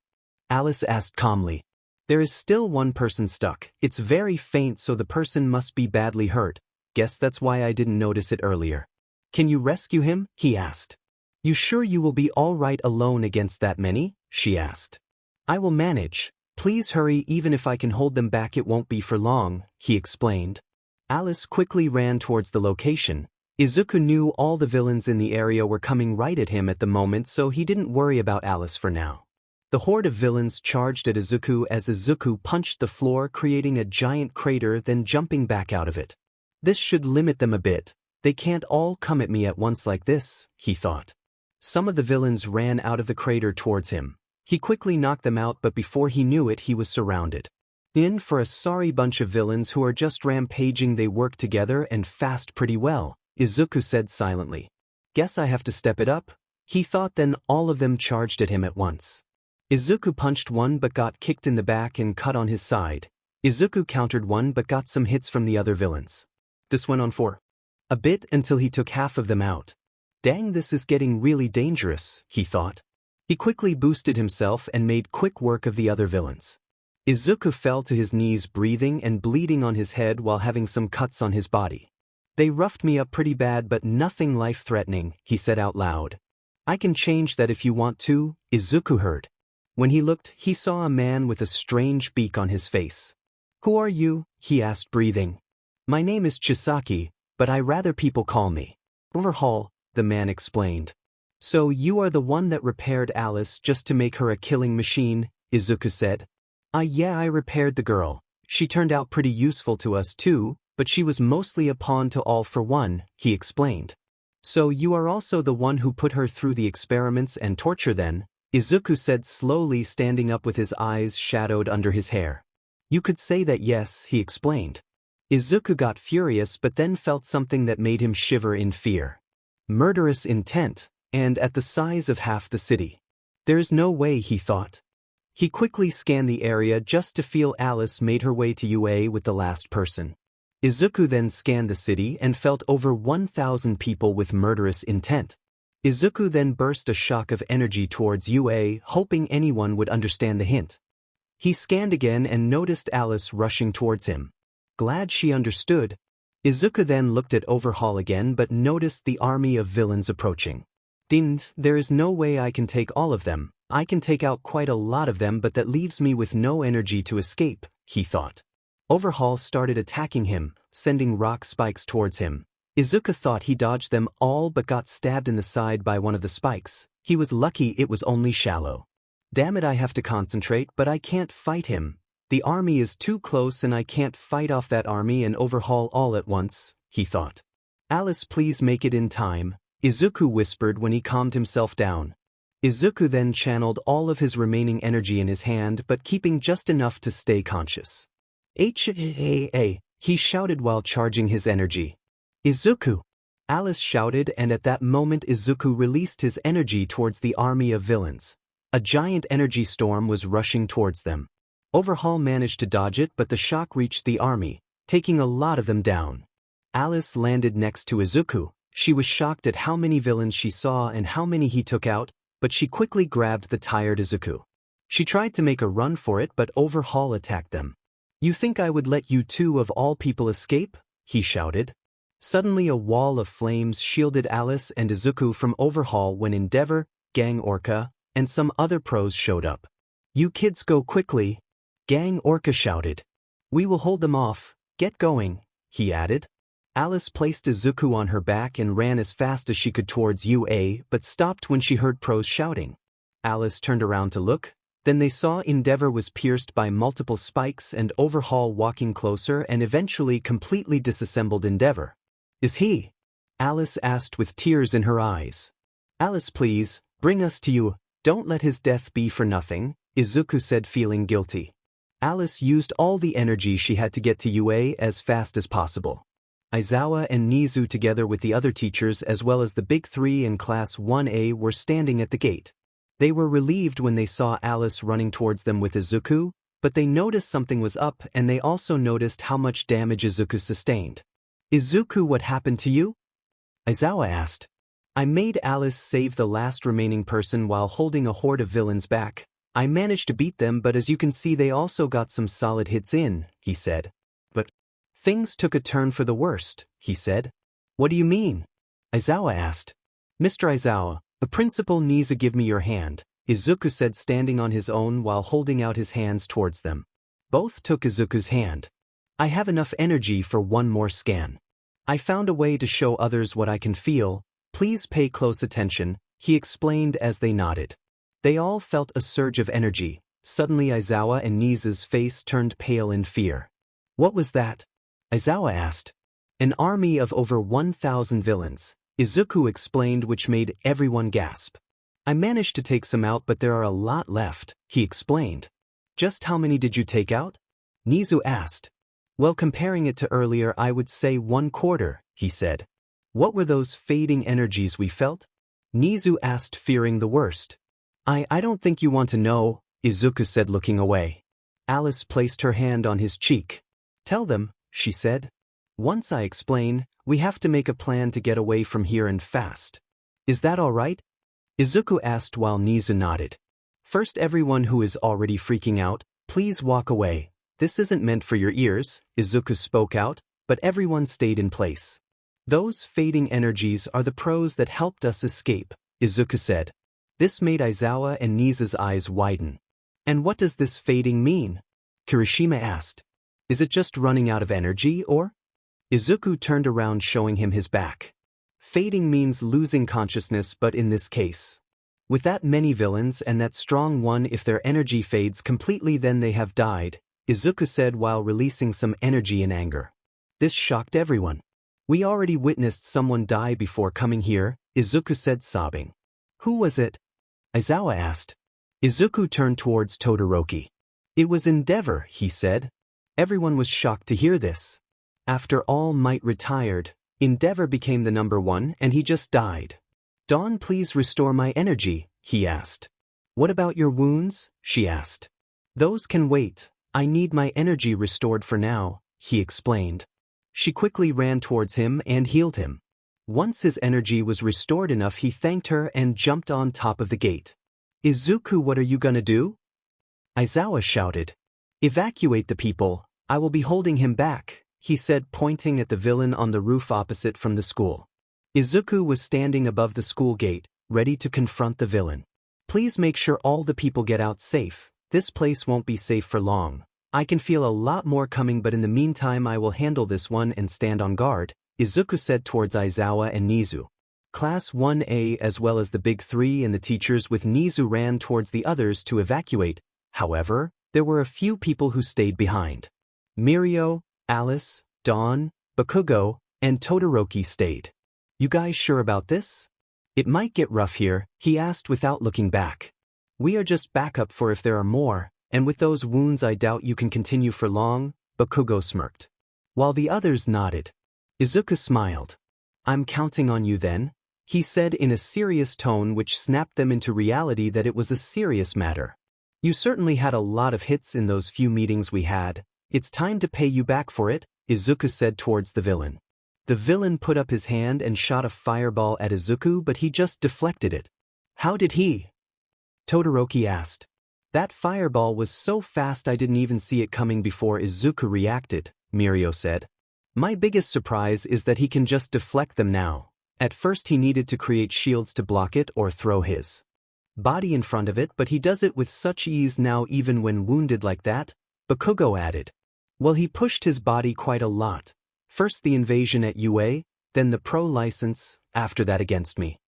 Alice asked calmly. There is still one person stuck. It's very faint, so the person must be badly hurt. Guess that's why I didn't notice it earlier. Can you rescue him? He asked. You sure you will be all right alone against that many? She asked. I will manage. Please hurry, even if I can hold them back it won't be for long, he explained. Alice quickly ran towards the location. Izuku knew all the villains in the area were coming right at him at the moment, so he didn't worry about Alice for now. The horde of villains charged at Izuku as Izuku punched the floor, creating a giant crater, then jumping back out of it. This should limit them a bit. They can't all come at me at once like this, he thought. Some of the villains ran out of the crater towards him. He quickly knocked them out, but before he knew it he was surrounded. In for a sorry bunch of villains who are just rampaging. They work together and fast pretty well, Izuku said silently. Guess I have to step it up, he thought. Then all of them charged at him at once. Izuku punched one but got kicked in the back and cut on his side. Izuku countered one but got some hits from the other villains. This went on for a bit until he took half of them out. Dang, this is getting really dangerous, he thought. He quickly boosted himself and made quick work of the other villains. Izuku fell to his knees, breathing and bleeding on his head while having some cuts on his body. They roughed me up pretty bad but nothing life-threatening, he said out loud. I can change that if you want to, Izuku heard. When he looked, he saw a man with a strange beak on his face. Who are you? He asked, breathing. My name is Chisaki, but I rather people call me Overhaul, the man explained. So you are the one that repaired Alice just to make her a killing machine, Izuku said. Yeah, I repaired the girl. She turned out pretty useful to us too, but she was mostly a pawn to all for one, he explained. So you are also the one who put her through the experiments and torture then, Izuku said slowly, standing up with his eyes shadowed under his hair. You could say that, yes, he explained. Izuku got furious but then felt something that made him shiver in fear. Murderous intent, and at the size of half the city. There's no way, he thought. He quickly scanned the area just to feel Alice made her way to UA with the last person. Izuku then scanned the city and felt over 1,000 people with murderous intent. Izuku then burst a shock of energy towards UA, hoping anyone would understand the hint. He scanned again and noticed Alice rushing towards him. Glad she understood. Izuku then looked at Overhaul again but noticed the army of villains approaching. There is no way I can take all of them. I can take out quite a lot of them, but that leaves me with no energy to escape, he thought. Overhaul started attacking him, sending rock spikes towards him. Izuku thought he dodged them all but got stabbed in the side by one of the spikes. He was lucky it was only shallow. Damn it, I have to concentrate, but I can't fight him. The army is too close and I can't fight off that army and Overhaul all at once, he thought. Alice, please make it in time, Izuku whispered when he calmed himself down. Izuku then channeled all of his remaining energy in his hand but keeping just enough to stay conscious. H-A-A-A, he shouted while charging his energy. Izuku! Alice shouted, and at that moment Izuku released his energy towards the army of villains. A giant energy storm was rushing towards them. Overhaul managed to dodge it but the shock reached the army, taking a lot of them down. Alice landed next to Izuku. She was shocked at how many villains she saw and how many he took out, but she quickly grabbed the tired Izuku. She tried to make a run for it but Overhaul attacked them. You think I would let you two of all people escape? He shouted. Suddenly a wall of flames shielded Alice and Izuku from Overhaul when Endeavor, Gang Orca, and some other pros showed up. You kids go quickly, Gang Orca shouted. We will hold them off, get going, he added. Alice placed Izuku on her back and ran as fast as she could towards UA but stopped when she heard pros shouting. Alice turned around to look, then they saw Endeavor was pierced by multiple spikes and Overhaul walking closer and eventually completely disassembled Endeavor. Is he? Alice asked with tears in her eyes. Alice, please, bring us to you, don't let his death be for nothing, Izuku said, feeling guilty. Alice used all the energy she had to get to UA as fast as possible. Aizawa and Nizu together with the other teachers as well as the Big Three and Class 1A were standing at the gate. They were relieved when they saw Alice running towards them with Izuku, but they noticed something was up and they also noticed how much damage Izuku sustained. Izuku, what happened to you? Aizawa asked. I made Alice save the last remaining person while holding a horde of villains back. I managed to beat them but as you can see they also got some solid hits in, he said. But things took a turn for the worst, he said. What do you mean? Aizawa asked. Mr. Aizawa, the principal needs to give me your hand, Izuku said, standing on his own while holding out his hands towards them. Both took Izuku's hand. I have enough energy for one more scan. I found a way to show others what I can feel. Please pay close attention, he explained as they nodded. They all felt a surge of energy. Suddenly Aizawa and Nizu's face turned pale in fear. What was that? Aizawa asked. An army of over 1,000 villains, Izuku explained, which made everyone gasp. I managed to take some out but there are a lot left, he explained. Just how many did you take out? Nizu asked. Well, comparing it to earlier, I would say 1/4, he said. What were those fading energies we felt? Nizu asked, fearing the worst. I don't think you want to know, Izuku said, looking away. Alice placed her hand on his cheek. Tell them, she said. Once I explain, we have to make a plan to get away from here and fast. Is that all right? Izuku asked while Nizu nodded. First, everyone who is already freaking out, please walk away. This isn't meant for your ears, Izuku spoke out, but everyone stayed in place. Those fading energies are the pros that helped us escape, Izuku said. This made Aizawa and Nizu's eyes widen. And what does this fading mean? Kirishima asked. Is it just running out of energy, or? Izuku turned around, showing him his back. Fading means losing consciousness, but in this case, with that many villains and that strong one, if their energy fades completely then they have died, Izuku said while releasing some energy in anger. This shocked everyone. We already witnessed someone die before coming here, Izuku said, sobbing. Who was it? Aizawa asked. Izuku turned towards Todoroki. It was Endeavor, he said. Everyone was shocked to hear this. After All Might retired, Endeavor became the #1 and he just died. Dawn, please restore my energy, he asked. What about your wounds? She asked. Those can wait. I need my energy restored for now, he explained. She quickly ran towards him and healed him. Once his energy was restored enough, he thanked her and jumped on top of the gate. Izuku, what are you gonna do? Aizawa shouted. Evacuate the people. I will be holding him back, he said, pointing at the villain on the roof opposite from the school. Izuku was standing above the school gate, ready to confront the villain. Please make sure all the people get out safe. This place won't be safe for long. I can feel a lot more coming, but in the meantime I will handle this one and stand on guard, Izuku said towards Aizawa and Nizu. Class 1A as well as the Big Three and the teachers with Nizu ran towards the others to evacuate. However, there were a few people who stayed behind. Mirio, Alice, Dawn, Bakugo, and Todoroki stayed. You guys sure about this? It might get rough here, he asked without looking back. We are just backup for if there are more, and with those wounds I doubt you can continue for long, Bakugo smirked. While the others nodded. Izuku smiled. I'm counting on you then, he said in a serious tone which snapped them into reality that it was a serious matter. You certainly had a lot of hits in those few meetings we had. It's time to pay you back for it, Izuku said towards the villain. The villain put up his hand and shot a fireball at Izuku, but he just deflected it. How did he? Todoroki asked. That fireball was so fast I didn't even see it coming before Izuku reacted, Mirio said. My biggest surprise is that he can just deflect them now. At first he needed to create shields to block it or throw his body in front of it, but he does it with such ease now even when wounded like that, Bakugo added. Well, he pushed his body quite a lot. First the invasion at UA, then the pro license, after that against me.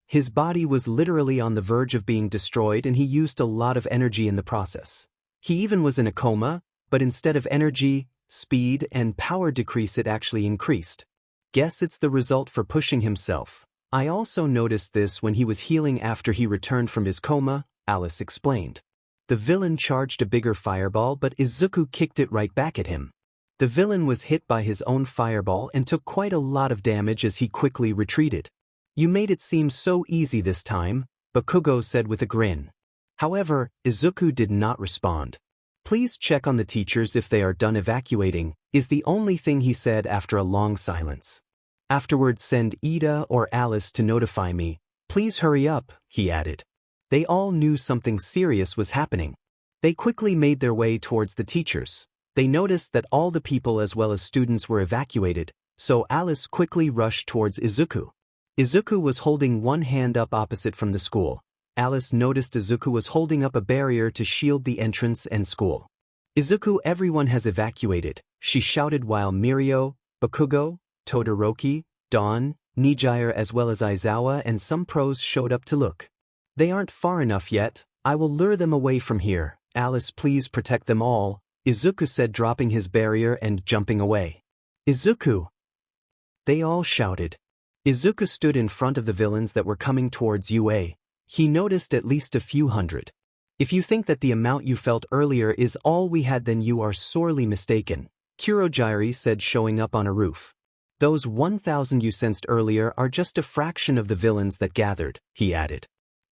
His body was literally on the verge of being destroyed and he used a lot of energy in the process. He even was in a coma, but instead of energy, speed, and power decrease it actually increased. Guess it's the result for pushing himself. I also noticed this when he was healing after he returned from his coma, Alice explained. The villain charged a bigger fireball, but Izuku kicked it right back at him. The villain was hit by his own fireball and took quite a lot of damage as he quickly retreated. You made it seem so easy this time, Bakugo said with a grin. However, Izuku did not respond. Please check on the teachers if they are done evacuating, is the only thing he said after a long silence. Afterwards send Ida or Alice to notify me. Please hurry up, he added. They all knew something serious was happening. They quickly made their way towards the teachers. They noticed that all the people as well as students were evacuated, so Alice quickly rushed towards Izuku. Izuku was holding one hand up opposite from the school. Alice noticed Izuku was holding up a barrier to shield the entrance and school. Izuku, everyone has evacuated, she shouted while Mirio, Bakugo, Todoroki, Dawn, Nijire as well as Aizawa and some pros showed up to look. They aren't far enough yet, I will lure them away from here. Alice, please protect them all, Izuku said, dropping his barrier and jumping away. Izuku! They all shouted. Izuku stood in front of the villains that were coming towards UA. He noticed at least a few hundred. If you think that the amount you felt earlier is all we had, then you are sorely mistaken, Kurogyari said, showing up on a roof. Those 1,000 you sensed earlier are just a fraction of the villains that gathered, he added.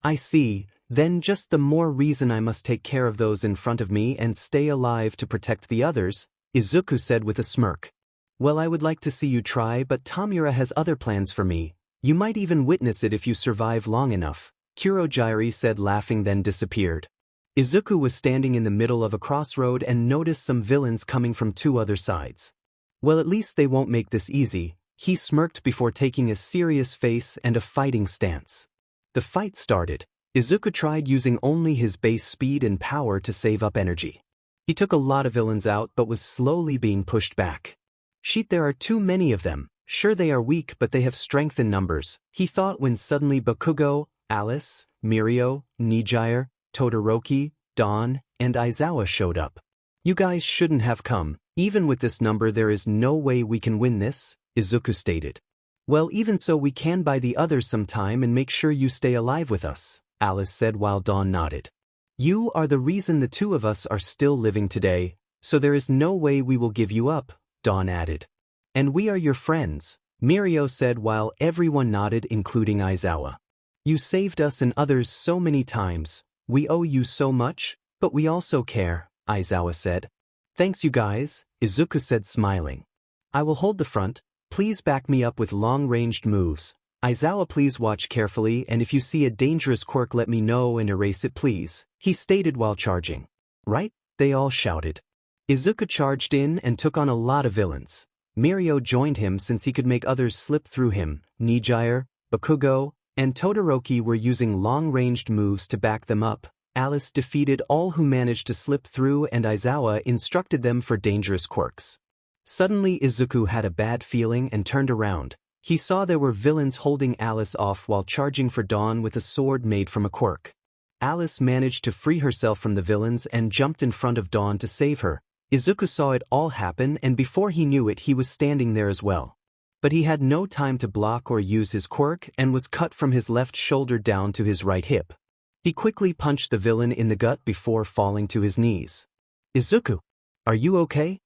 I see, then just the more reason I must take care of those in front of me and stay alive to protect the others, Izuku said with a smirk. Well, I would like to see you try, but Tamura has other plans for me. You might even witness it if you survive long enough, Kurogyari said, laughing, then disappeared. Izuku was standing in the middle of a crossroad and noticed some villains coming from two other sides. Well, at least they won't make this easy, he smirked before taking a serious face and a fighting stance. The fight started. Izuku tried using only his base speed and power to save up energy. He took a lot of villains out but was slowly being pushed back. Shit, there are too many of them. Sure, they are weak, but they have strength in numbers, he thought, when suddenly Bakugo, Alice, Mirio, Nijire, Todoroki, Dawn, and Aizawa showed up. You guys shouldn't have come. Even with this number there is no way we can win this, Izuku stated. Well, even so, we can buy the others some time and make sure you stay alive with us, Alice said while Dawn nodded. You are the reason the two of us are still living today, so there is no way we will give you up, Dawn added. And we are your friends, Mirio said while everyone nodded, including Aizawa. You saved us and others so many times. We owe you so much, but we also care, Aizawa said. Thanks you guys, Izuku said, smiling. I will hold the front. Please back me up with long-ranged moves. Aizawa, please watch carefully, and if you see a dangerous quirk let me know and erase it please, he stated while charging. Right? They all shouted. Izuku charged in and took on a lot of villains. Mirio joined him since he could make others slip through him. Nijire, Bakugo, and Todoroki were using long-ranged moves to back them up. Alice defeated all who managed to slip through and Aizawa instructed them for dangerous quirks. Suddenly Izuku had a bad feeling and turned around. He saw there were villains holding Alice off while charging for Dawn with a sword made from a quirk. Alice managed to free herself from the villains and jumped in front of Dawn to save her. Izuku saw it all happen, and before he knew it he was standing there as well. But he had no time to block or use his quirk and was cut from his left shoulder down to his right hip. He quickly punched the villain in the gut before falling to his knees. Izuku, are you okay?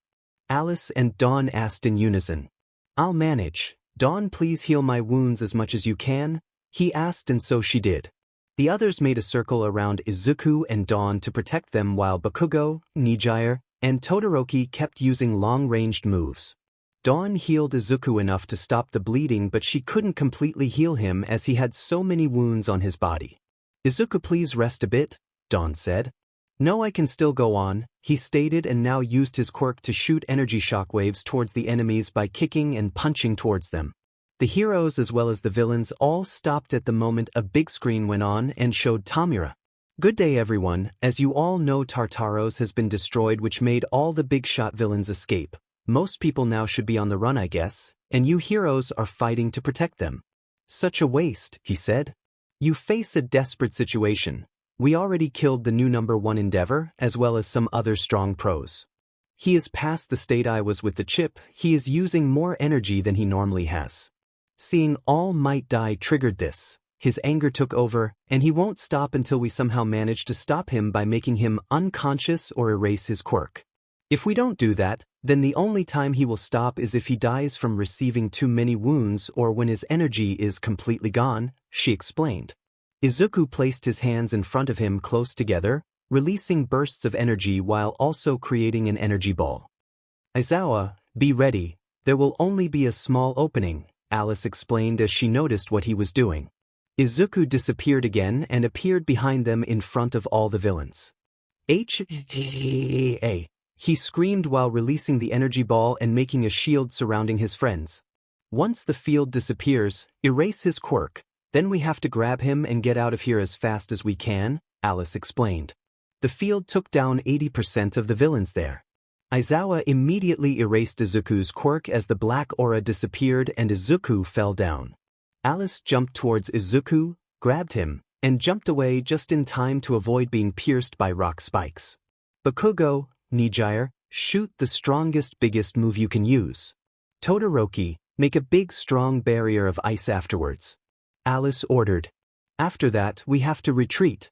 Alice and Dawn asked in unison. I'll manage. Dawn, please heal my wounds as much as you can, he asked, and so she did. The others made a circle around Izuku and Dawn to protect them while Bakugo, Nijire, and Todoroki kept using long-ranged moves. Dawn healed Izuku enough to stop the bleeding, but she couldn't completely heal him as he had so many wounds on his body. Izuku, please rest a bit, Dawn said. No, I can still go on, he stated, and now used his quirk to shoot energy shockwaves towards the enemies by kicking and punching towards them. The heroes as well as the villains all stopped at the moment a big screen went on and showed Tamura. Good day everyone, as you all know Tartaros has been destroyed, which made all the big shot villains escape. Most people now should be on the run, I guess, and you heroes are fighting to protect them. Such a waste, he said. You face a desperate situation. We already killed the new #1 Endeavor, as well as some other strong pros. He is past the state I was with the chip. He is using more energy than he normally has. Seeing All Might die triggered this. His anger took over, and he won't stop until we somehow manage to stop him by making him unconscious or erase his quirk. If we don't do that, then the only time he will stop is if he dies from receiving too many wounds or when his energy is completely gone, she explained. Izuku placed his hands in front of him close together, releasing bursts of energy while also creating an energy ball. Aizawa, be ready, there will only be a small opening, Alice explained as she noticed what he was doing. Izuku disappeared again and appeared behind them in front of all the villains. H-A, he screamed while releasing the energy ball and making a shield surrounding his friends. Once the field disappears, erase his quirk, then we have to grab him and get out of here as fast as we can, Alice explained. The field took down 80% of the villains there. Aizawa immediately erased Izuku's quirk as the black aura disappeared and Izuku fell down. Alice jumped towards Izuku, grabbed him, and jumped away just in time to avoid being pierced by rock spikes. Bakugo, Nijire, shoot the strongest, biggest move you can use. Todoroki, make a big, strong barrier of ice afterwards. Alice ordered. After that, we have to retreat.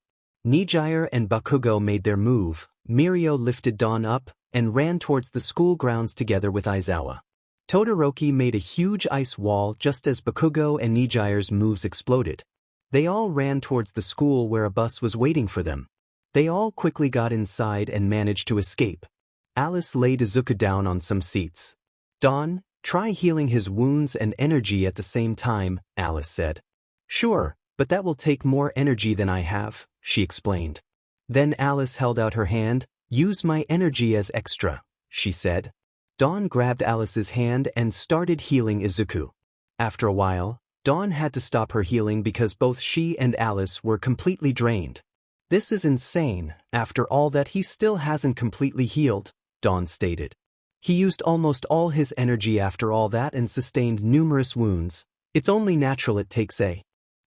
Nijire and Bakugo made their move. Mirio lifted Dawn up and ran towards the school grounds together with Aizawa. Todoroki made a huge ice wall just as Bakugo and Nijire's moves exploded. They all ran towards the school where a bus was waiting for them. They all quickly got inside and managed to escape. Alice laid Izuku down on some seats. Dawn, try healing his wounds and energy at the same time, Alice said. Sure, but that will take more energy than I have, she explained. Then Alice held out her hand. Use my energy as extra, she said. Dawn grabbed Alice's hand and started healing Izuku. After a while, Dawn had to stop her healing because both she and Alice were completely drained. This is insane. After all that, he still hasn't completely healed, Dawn stated. He used almost all his energy after all that and sustained numerous wounds. It's only natural it takes a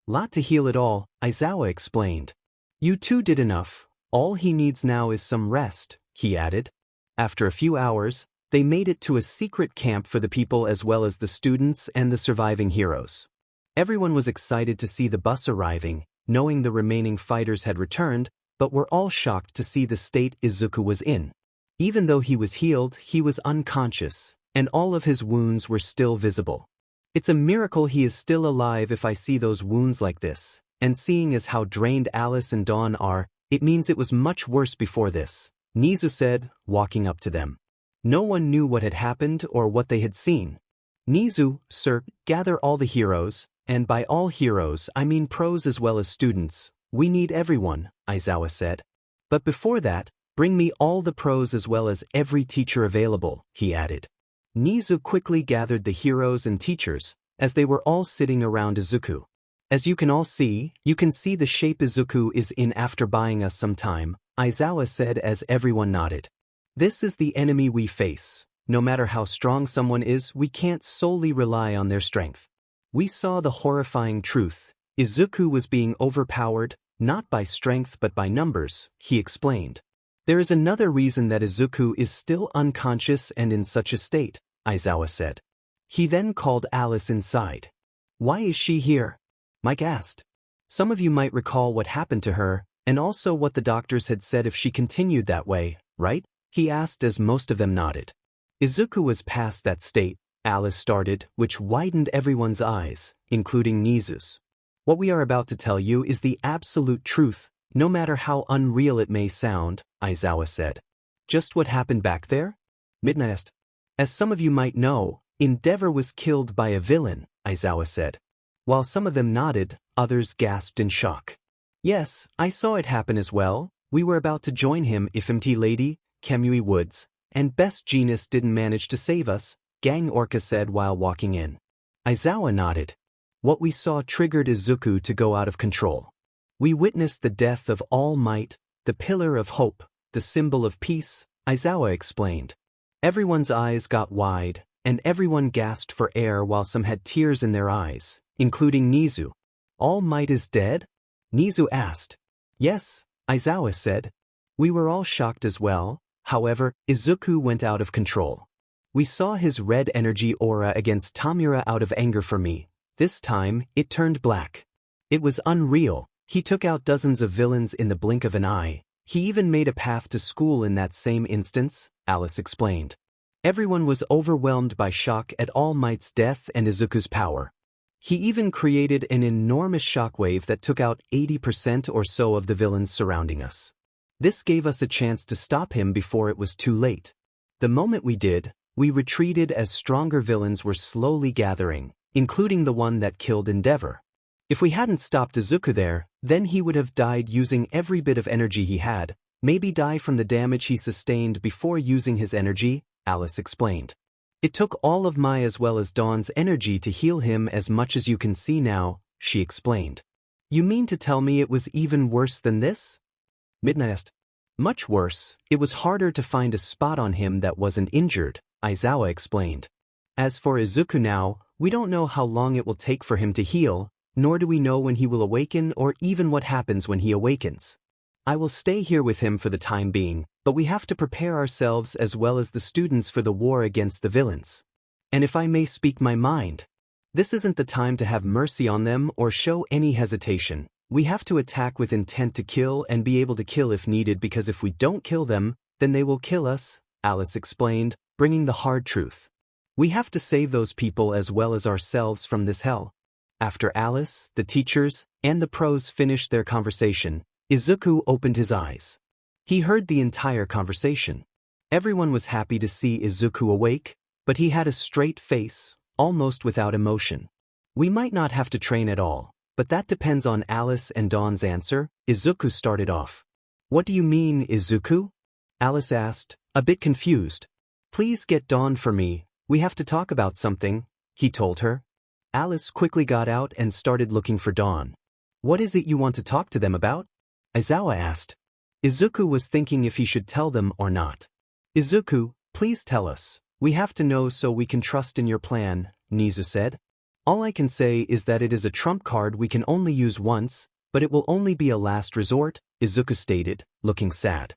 lot to heal it all, Aizawa explained. You two did enough. All he needs now is some rest, he added. After a few hours, they made it to a secret camp for the people as well as the students and the surviving heroes. Everyone was excited to see the bus arriving, knowing the remaining fighters had returned, but were all shocked to see the state Izuku was in. Even though he was healed, he was unconscious, and all of his wounds were still visible. It's a miracle he is still alive. If I see those wounds like this, and seeing as how drained Alice and Dawn are, it means it was much worse before this, Nizu said, walking up to them. No one knew what had happened or what they had seen. Nizu, sir, gather all the heroes, and by all heroes I mean pros as well as students. We need everyone, Aizawa said. But before that, bring me all the pros as well as every teacher available, he added. Nizu quickly gathered the heroes and teachers, as they were all sitting around Izuku. As you can all see, you can see the shape Izuku is in after buying us some time, Aizawa said as everyone nodded. This is the enemy we face. No matter how strong someone is, we can't solely rely on their strength. We saw the horrifying truth. Izuku was being overpowered, not by strength but by numbers, he explained. There is another reason that Izuku is still unconscious and in such a state, Aizawa said. He then called Alice inside. Why is she here? Mike asked. Some of you might recall what happened to her, and also what the doctors had said if she continued that way, right? He asked as most of them nodded. Izuku was past that state, Alice started, which widened everyone's eyes, including Nizu's. What we are about to tell you is the absolute truth, no matter how unreal it may sound, Aizawa said. Just what happened back there? Midnight asked. As some of you might know, Endeavor was killed by a villain, Aizawa said. While some of them nodded, others gasped in shock. Yes, I saw it happen as well. We were about to join him if MT Lady, Kemui Woods, and Best Genus didn't manage to save us, Gang Orca said while walking in. Aizawa nodded. What we saw triggered Izuku to go out of control. We witnessed the death of All Might, the pillar of hope, the symbol of peace, Aizawa explained. Everyone's eyes got wide, and everyone gasped for air while some had tears in their eyes, including Nizu. All Might is dead? Nizu asked. Yes, Aizawa said. We were all shocked as well. However, Izuku went out of control. We saw his red energy aura against Tamura out of anger for me. This time, it turned black. It was unreal. He took out dozens of villains in the blink of an eye. He even made a path to school in that same instance, Alice explained. Everyone was overwhelmed by shock at All Might's death and Izuku's power. He even created an enormous shockwave that took out 80% or so of the villains surrounding us. This gave us a chance to stop him before it was too late. The moment we did, we retreated as stronger villains were slowly gathering, including the one that killed Endeavor. If we hadn't stopped Izuku there, then he would have died using every bit of energy he had, maybe die from the damage he sustained before using his energy, Alice explained. It took all of my as well as Dawn's energy to heal him as much as you can see now, she explained. You mean to tell me it was even worse than this? Midnight asked. Much worse. It was harder to find a spot on him that wasn't injured, Aizawa explained. As for Izuku now, we don't know how long it will take for him to heal, nor do we know when he will awaken or even what happens when he awakens. I will stay here with him for the time being, but we have to prepare ourselves as well as the students for the war against the villains. And if I may speak my mind, this isn't the time to have mercy on them or show any hesitation. We have to attack with intent to kill and be able to kill if needed, because if we don't kill them, then they will kill us, Alice explained, bringing the hard truth. We have to save those people as well as ourselves from this hell. After Alice, the teachers, and the pros finished their conversation, Izuku opened his eyes. He heard the entire conversation. Everyone was happy to see Izuku awake, but he had a straight face, almost without emotion. We might not have to train at all, but that depends on Alice and Dawn's answer. Izuku started off. What do you mean, Izuku? Alice asked, a bit confused. Please get Dawn for me, we have to talk about something, he told her. Alice quickly got out and started looking for Dawn. What is it you want to talk to them about? Aizawa asked. Izuku was thinking if he should tell them or not. Izuku, please tell us. We have to know so we can trust in your plan, Nizu said. All I can say is that it is a trump card we can only use once, but it will only be a last resort, Izuku stated, looking sad.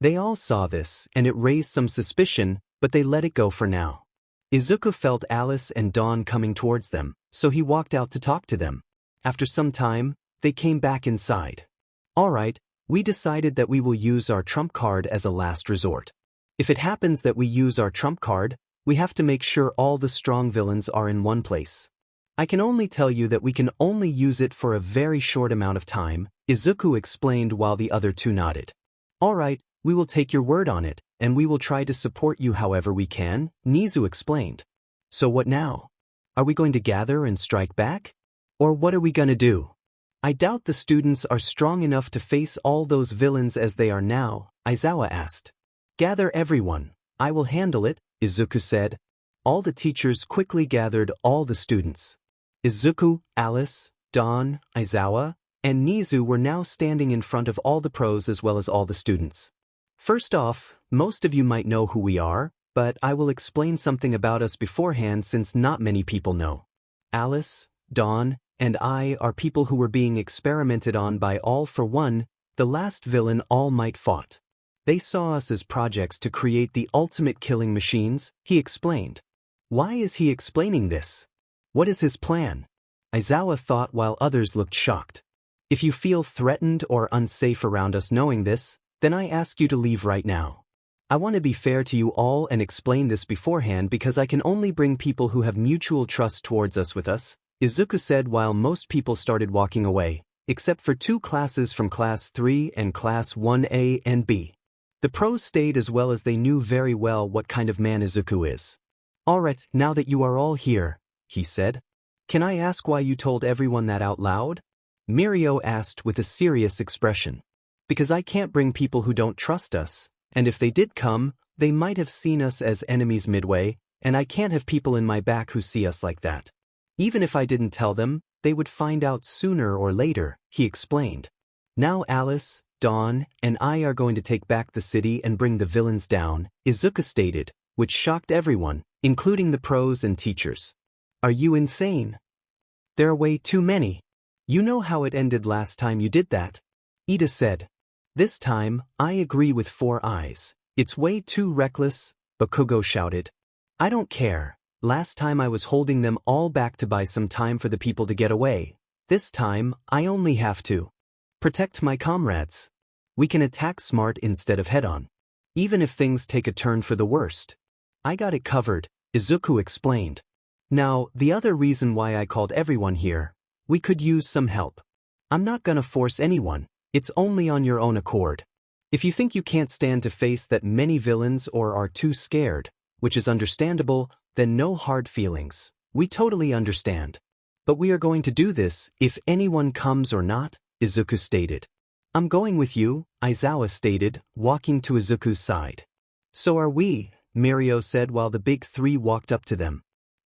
They all saw this, and it raised some suspicion, but they let it go for now. Izuku felt Alice and Dawn coming towards them, so he walked out to talk to them. After some time, they came back inside. All right, we decided that we will use our trump card as a last resort. If it happens that we use our trump card, we have to make sure all the strong villains are in one place. I can only tell you that we can only use it for a very short amount of time, Izuku explained while the other two nodded. All right, we will take your word on it, and we will try to support you however we can, Nizu explained. So what now? Are we going to gather and strike back? Or what are we gonna do? I doubt the students are strong enough to face all those villains as they are now, Aizawa asked. Gather everyone, I will handle it, Izuku said. All the teachers quickly gathered all the students. Izuku, Alice, Dawn, Aizawa, and Nizu were now standing in front of all the pros as well as all the students. First off, most of you might know who we are, but I will explain something about us beforehand since not many people know. Alice, Dawn, and I are people who were being experimented on by All for One, the last villain All Might fought. They saw us as projects to create the ultimate killing machines, he explained. Why is he explaining this? What is his plan? Aizawa thought while others looked shocked. If you feel threatened or unsafe around us knowing this, then I ask you to leave right now. I want to be fair to you all and explain this beforehand because I can only bring people who have mutual trust towards us with us, Izuku said while most people started walking away, except for 2 classes from Class 3 and Class 1A and B. The pros stayed as well as they knew very well what kind of man Izuku is. Alright, now that you are all here, he said. Can I ask why you told everyone that out loud? Mirio asked with a serious expression. Because I can't bring people who don't trust us, and if they did come, they might have seen us as enemies midway, and I can't have people in my back who see us like that. Even if I didn't tell them, they would find out sooner or later, he explained. Now Alice, Dawn, and I are going to take back the city and bring the villains down, Izuku stated, which shocked everyone, including the pros and teachers. Are you insane? There are way too many. You know how it ended last time you did that? Ida said. This time, I agree with 4 Eyes. It's way too reckless, Bakugo shouted. I don't care. Last time I was holding them all back to buy some time for the people to get away. This time, I only have to protect my comrades. We can attack smart instead of head-on. Even if things take a turn for the worst. I got it covered, Izuku explained. Now, the other reason why I called everyone here, we could use some help. I'm not gonna force anyone, it's only on your own accord. If you think you can't stand to face that many villains or are too scared, which is understandable, then no hard feelings. We totally understand. But we are going to do this, if anyone comes or not, Izuku stated. I'm going with you, Aizawa stated, walking to Izuku's side. So are we, Mirio said while the big 3 walked up to them.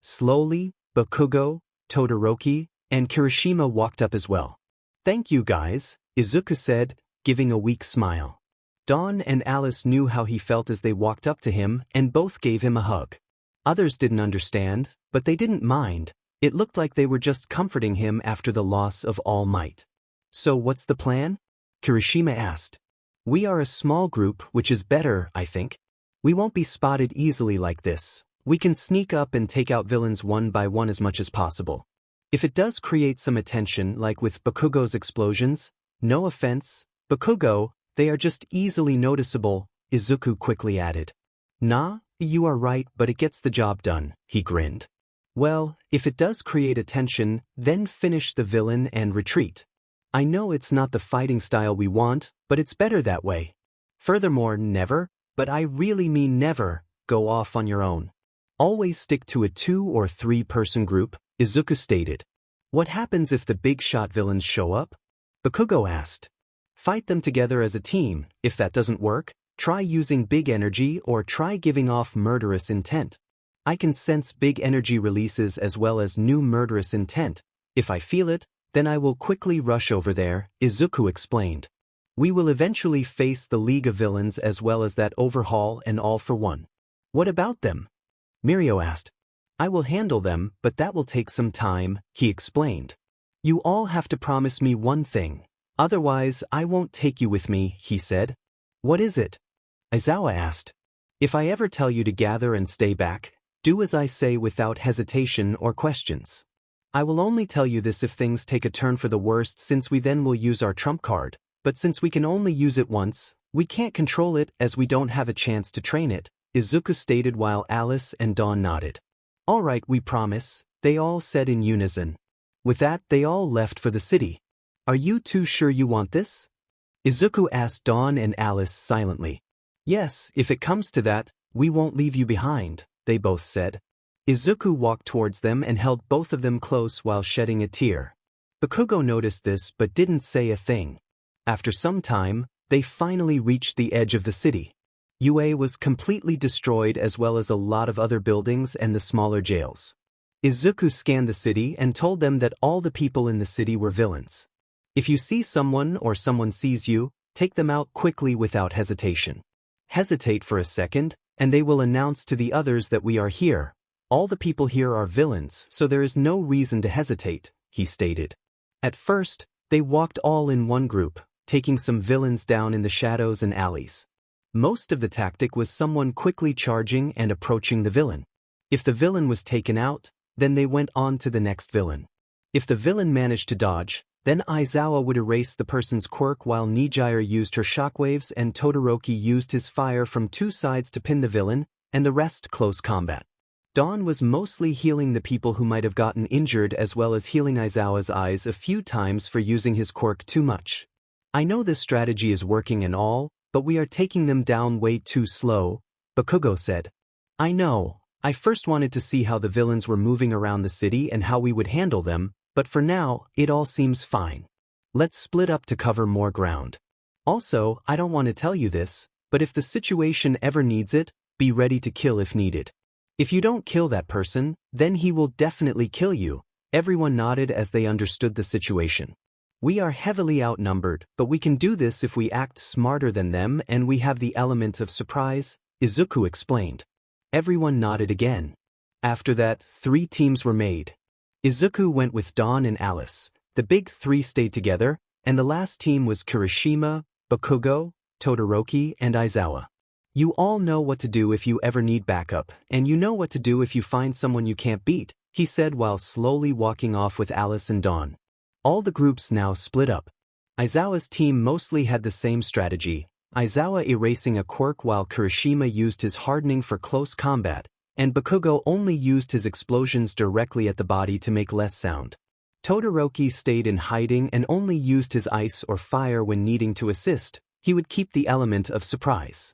Slowly, Bakugo, Todoroki, and Kirishima walked up as well. Thank you guys, Izuku said, giving a weak smile. Dawn and Alice knew how he felt as they walked up to him and both gave him a hug. Others didn't understand, but they didn't mind. It looked like they were just comforting him after the loss of All Might. So what's the plan? Kirishima asked. We are a small group, which is better, I think. We won't be spotted easily like this. We can sneak up and take out villains one by one as much as possible. If it does create some attention like with Bakugo's explosions, no offense, Bakugo, they are just easily noticeable, Izuku quickly added. Nah, you are right, but it gets the job done, he grinned. Well, if it does create attention, then finish the villain and retreat. I know it's not the fighting style we want, but it's better that way. Furthermore, never, but I really mean never, go off on your own. Always stick to a 2 or 3 person group, Izuku stated. What happens if the big shot villains show up? Bakugo asked. Fight them together as a team. If that doesn't work, try using big energy or try giving off murderous intent. I can sense big energy releases as well as new murderous intent. If I feel it, then I will quickly rush over there, Izuku explained. We will eventually face the League of Villains as well as that overhaul and all for one. What about them? Mirio asked. I will handle them, but that will take some time, he explained. You all have to promise me one thing. Otherwise, I won't take you with me, he said. What is it? Aizawa asked. If I ever tell you to gather and stay back, do as I say without hesitation or questions. I will only tell you this if things take a turn for the worst, since we then will use our trump card, but since we can only use it once, we can't control it as we don't have a chance to train it, Izuku stated while Alice and Dawn nodded. All right, we promise, they all said in unison. With that, they all left for the city. Are you two sure you want this? Izuku asked Dawn and Alice silently. Yes, if it comes to that, we won't leave you behind, they both said. Izuku walked towards them and held both of them close while shedding a tear. Bakugo noticed this but didn't say a thing. After some time, they finally reached the edge of the city. UA was completely destroyed as well as a lot of other buildings and the smaller jails. Izuku scanned the city and told them that all the people in the city were villains. If you see someone or someone sees you, take them out quickly without hesitation. Hesitate for a second, and they will announce to the others that we are here. All the people here are villains, so there is no reason to hesitate, he stated. At first, they walked all in one group, taking some villains down in the shadows and alleys. Most of the tactic was someone quickly charging and approaching the villain. If the villain was taken out, then they went on to the next villain. If the villain managed to dodge, then Aizawa would erase the person's quirk while Nijire used her shockwaves and Todoroki used his fire from 2 sides to pin the villain, and the rest close combat. Dawn was mostly healing the people who might have gotten injured as well as healing Aizawa's eyes a few times for using his quirk too much. I know this strategy is working and all, but we are taking them down way too slow, Bakugo said. I know, I first wanted to see how the villains were moving around the city and how we would handle them, but for now, it all seems fine. Let's split up to cover more ground. Also, I don't want to tell you this, but if the situation ever needs it, be ready to kill if needed. If you don't kill that person, then he will definitely kill you. Everyone nodded as they understood the situation. We are heavily outnumbered, but we can do this if we act smarter than them and we have the element of surprise, Izuku explained. Everyone nodded again. After that, 3 teams were made. Izuku went with Dawn and Alice. The big 3 stayed together, and the last team was Kirishima, Bakugo, Todoroki, and Aizawa. You all know what to do if you ever need backup, and you know what to do if you find someone you can't beat, he said while slowly walking off with Alice and Dawn. All the groups now split up. Aizawa's team mostly had the same strategy, Aizawa erasing a quirk while Kirishima used his hardening for close combat, and Bakugo only used his explosions directly at the body to make less sound. Todoroki stayed in hiding and only used his ice or fire when needing to assist. He would keep the element of surprise.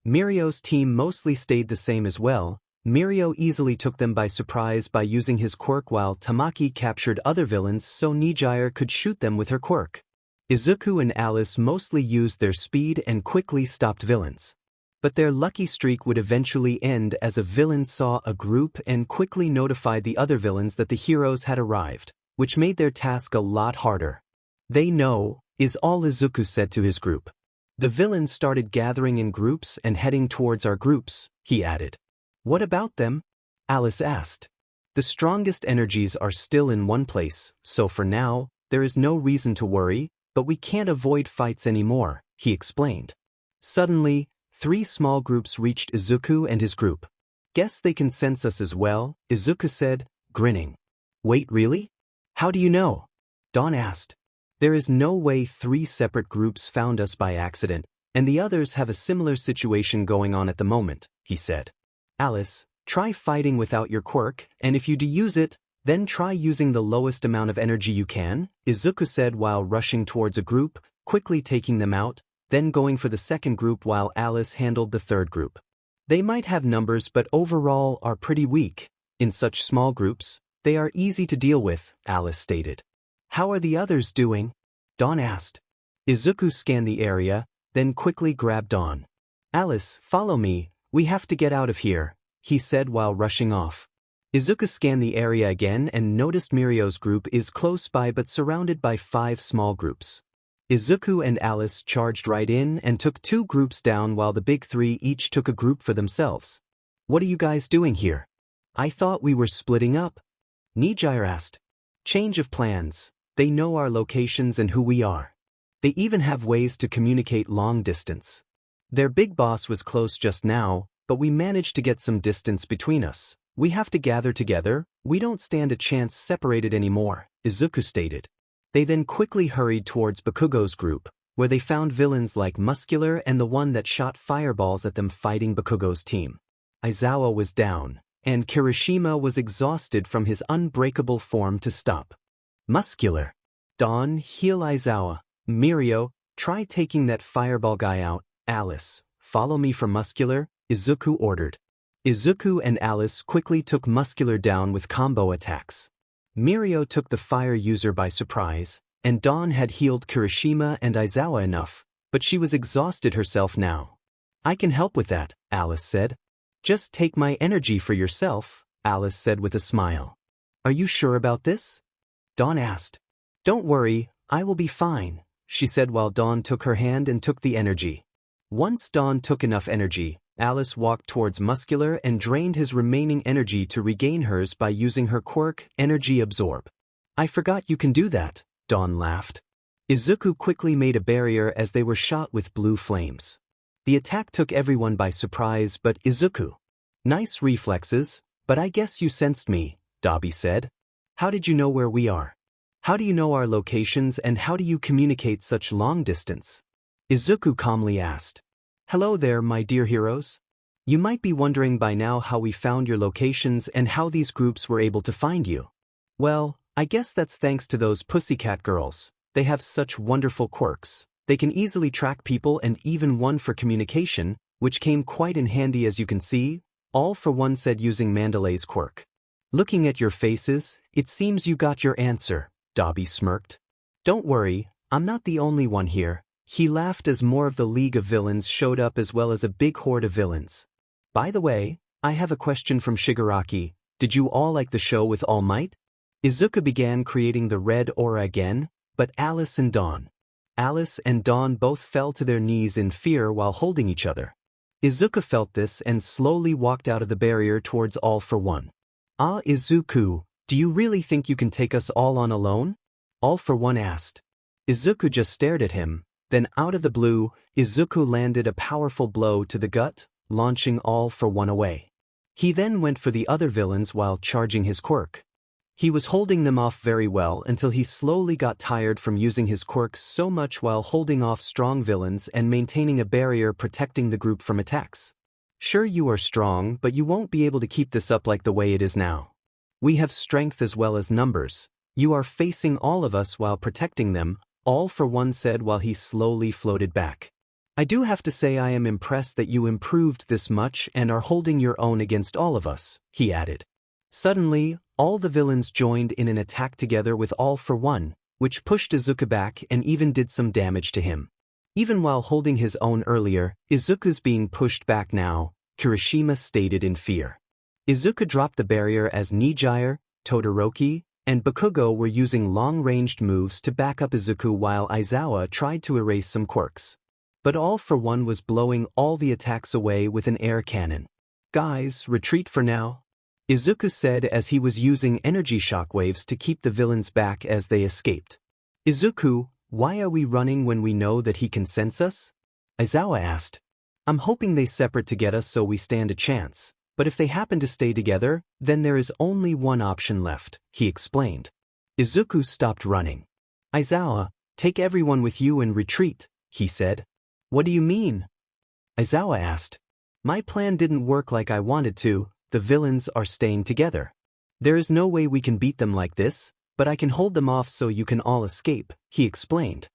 Mirio's team mostly stayed the same as well. Mirio easily took them by surprise by using his quirk while Tamaki captured other villains so Nijire could shoot them with her quirk. Izuku and Alice mostly used their speed and quickly stopped villains. But their lucky streak would eventually end as a villain saw a group and quickly notified the other villains that the heroes had arrived, which made their task a lot harder. They know, is all Izuku said to his group. The villains started gathering in groups and heading towards our groups, he added. What about them? Alice asked. The strongest energies are still in one place, so for now, there is no reason to worry, but we can't avoid fights anymore, he explained. Suddenly, 3 small groups reached Izuku and his group. Guess they can sense us as well, Izuku said, grinning. Wait, really? How do you know? Dawn asked. There is no way 3 separate groups found us by accident, and the others have a similar situation going on at the moment, he said. Alice, try fighting without your quirk, and if you do use it, then try using the lowest amount of energy you can, Izuku said while rushing towards a group, quickly taking them out, then going for the second group while Alice handled the third group. They might have numbers but overall are pretty weak. In such small groups, they are easy to deal with, Alice stated. How are the others doing? Dawn asked. Izuku scanned the area, then quickly grabbed Dawn. Alice, follow me, we have to get out of here, he said while rushing off. Izuku scanned the area again and noticed Mirio's group is close by but surrounded by 5 small groups. Izuku and Alice charged right in and took 2 groups down while the big 3 each took a group for themselves. What are you guys doing here? I thought we were splitting up. Nijire asked. Change of plans. They know our locations and who we are. They even have ways to communicate long distance. Their big boss was close just now, but we managed to get some distance between us. We have to gather together, we don't stand a chance separated anymore, Izuku stated. They then quickly hurried towards Bakugo's group, where they found villains like Muscular and the one that shot fireballs at them fighting Bakugo's team. Aizawa was down, and Kirishima was exhausted from his unbreakable form to stop. Muscular. Dawn, heal Aizawa. Mirio, try taking that fireball guy out. Alice, follow me for Muscular, Izuku ordered. Izuku and Alice quickly took Muscular down with combo attacks. Mirio took the fire user by surprise, and Dawn had healed Kirishima and Aizawa enough, but she was exhausted herself now. I can help with that, Alice said. Just take my energy for yourself, Alice said with a smile. Are you sure about this? Dawn asked. Don't worry, I will be fine, she said while Dawn took her hand and took the energy. Once Dawn took enough energy, Alice walked towards Muscular and drained his remaining energy to regain hers by using her quirk, Energy Absorb. I forgot you can do that, Dawn laughed. Izuku quickly made a barrier as they were shot with blue flames. The attack took everyone by surprise but Izuku. Nice reflexes, but I guess you sensed me, Dabi said. How did you know where we are? How do you know our locations and how do you communicate such long distance? Izuku calmly asked. Hello there, my dear heroes. You might be wondering by now how we found your locations and how these groups were able to find you. Well, I guess that's thanks to those pussycat girls. They have such wonderful quirks. They can easily track people and even one for communication, which came quite in handy as you can see, all for one said using Mandalay's quirk. Looking at your faces, it seems you got your answer, Dabi smirked. Don't worry, I'm not the only one here. He laughed as more of the League of Villains showed up as well as a big horde of villains. By the way, I have a question from Shigaraki. Did you all like the show with All Might? Izuku began creating the red aura again, but Alice and Dawn both fell to their knees in fear while holding each other. Izuku felt this and slowly walked out of the barrier towards All for One. Ah, Izuku, do you really think you can take us all on alone? All for One asked. Izuku just stared at him. Then out of the blue, Izuku landed a powerful blow to the gut, launching All for One away. He then went for the other villains while charging his quirk. He was holding them off very well until he slowly got tired from using his quirk so much while holding off strong villains and maintaining a barrier protecting the group from attacks. Sure, you are strong, but you won't be able to keep this up like the way it is now. We have strength as well as numbers. You are facing all of us while protecting them, All for One said while he slowly floated back. I do have to say I am impressed that you improved this much and are holding your own against all of us, he added. Suddenly, all the villains joined in an attack together with All for One, which pushed Izuku back and even did some damage to him. Even while holding his own earlier, Izuku's being pushed back now, Kirishima stated in fear. Izuku dropped the barrier as Nijire, Todoroki, and Bakugo were using long-ranged moves to back up Izuku while Aizawa tried to erase some quirks. But All for One was blowing all the attacks away with an air cannon. Guys, retreat for now, Izuku said as he was using energy shockwaves to keep the villains back as they escaped. Izuku, why are we running when we know that he can sense us? Aizawa asked. I'm hoping they separate to get us so we stand a chance. But if they happen to stay together, then there is only one option left, he explained. Izuku stopped running. Aizawa, take everyone with you and retreat, he said. What do you mean? Aizawa asked. My plan didn't work like I wanted to, the villains are staying together. There is no way we can beat them like this, but I can hold them off so you can all escape, he explained.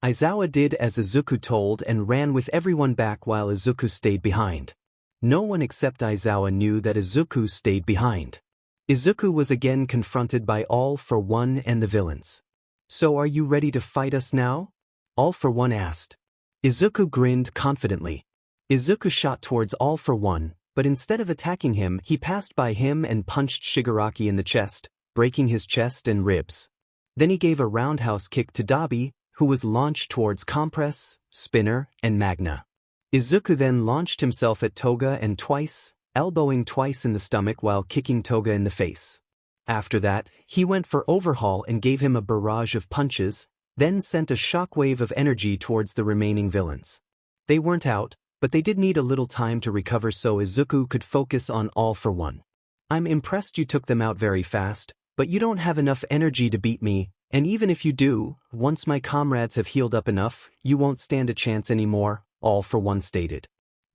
Aizawa did as Izuku told and ran with everyone back while Izuku stayed behind. No one except Aizawa knew that Izuku stayed behind. Izuku was again confronted by All for One and the villains. So are you ready to fight us now? All for One asked. Izuku grinned confidently. Izuku shot towards All for One, but instead of attacking him, he passed by him and punched Shigaraki in the chest, breaking his chest and ribs. Then he gave a roundhouse kick to Dabi, who was launched towards Compress, Spinner, and Magna. Izuku then launched himself at Toga and twice, elbowing twice in the stomach while kicking Toga in the face. After that, he went for Overhaul and gave him a barrage of punches, then sent a shockwave of energy towards the remaining villains. They weren't out, but they did need a little time to recover so Izuku could focus on All for One. I'm impressed you took them out very fast, but you don't have enough energy to beat me, and even if you do, once my comrades have healed up enough, you won't stand a chance anymore, All for One stated.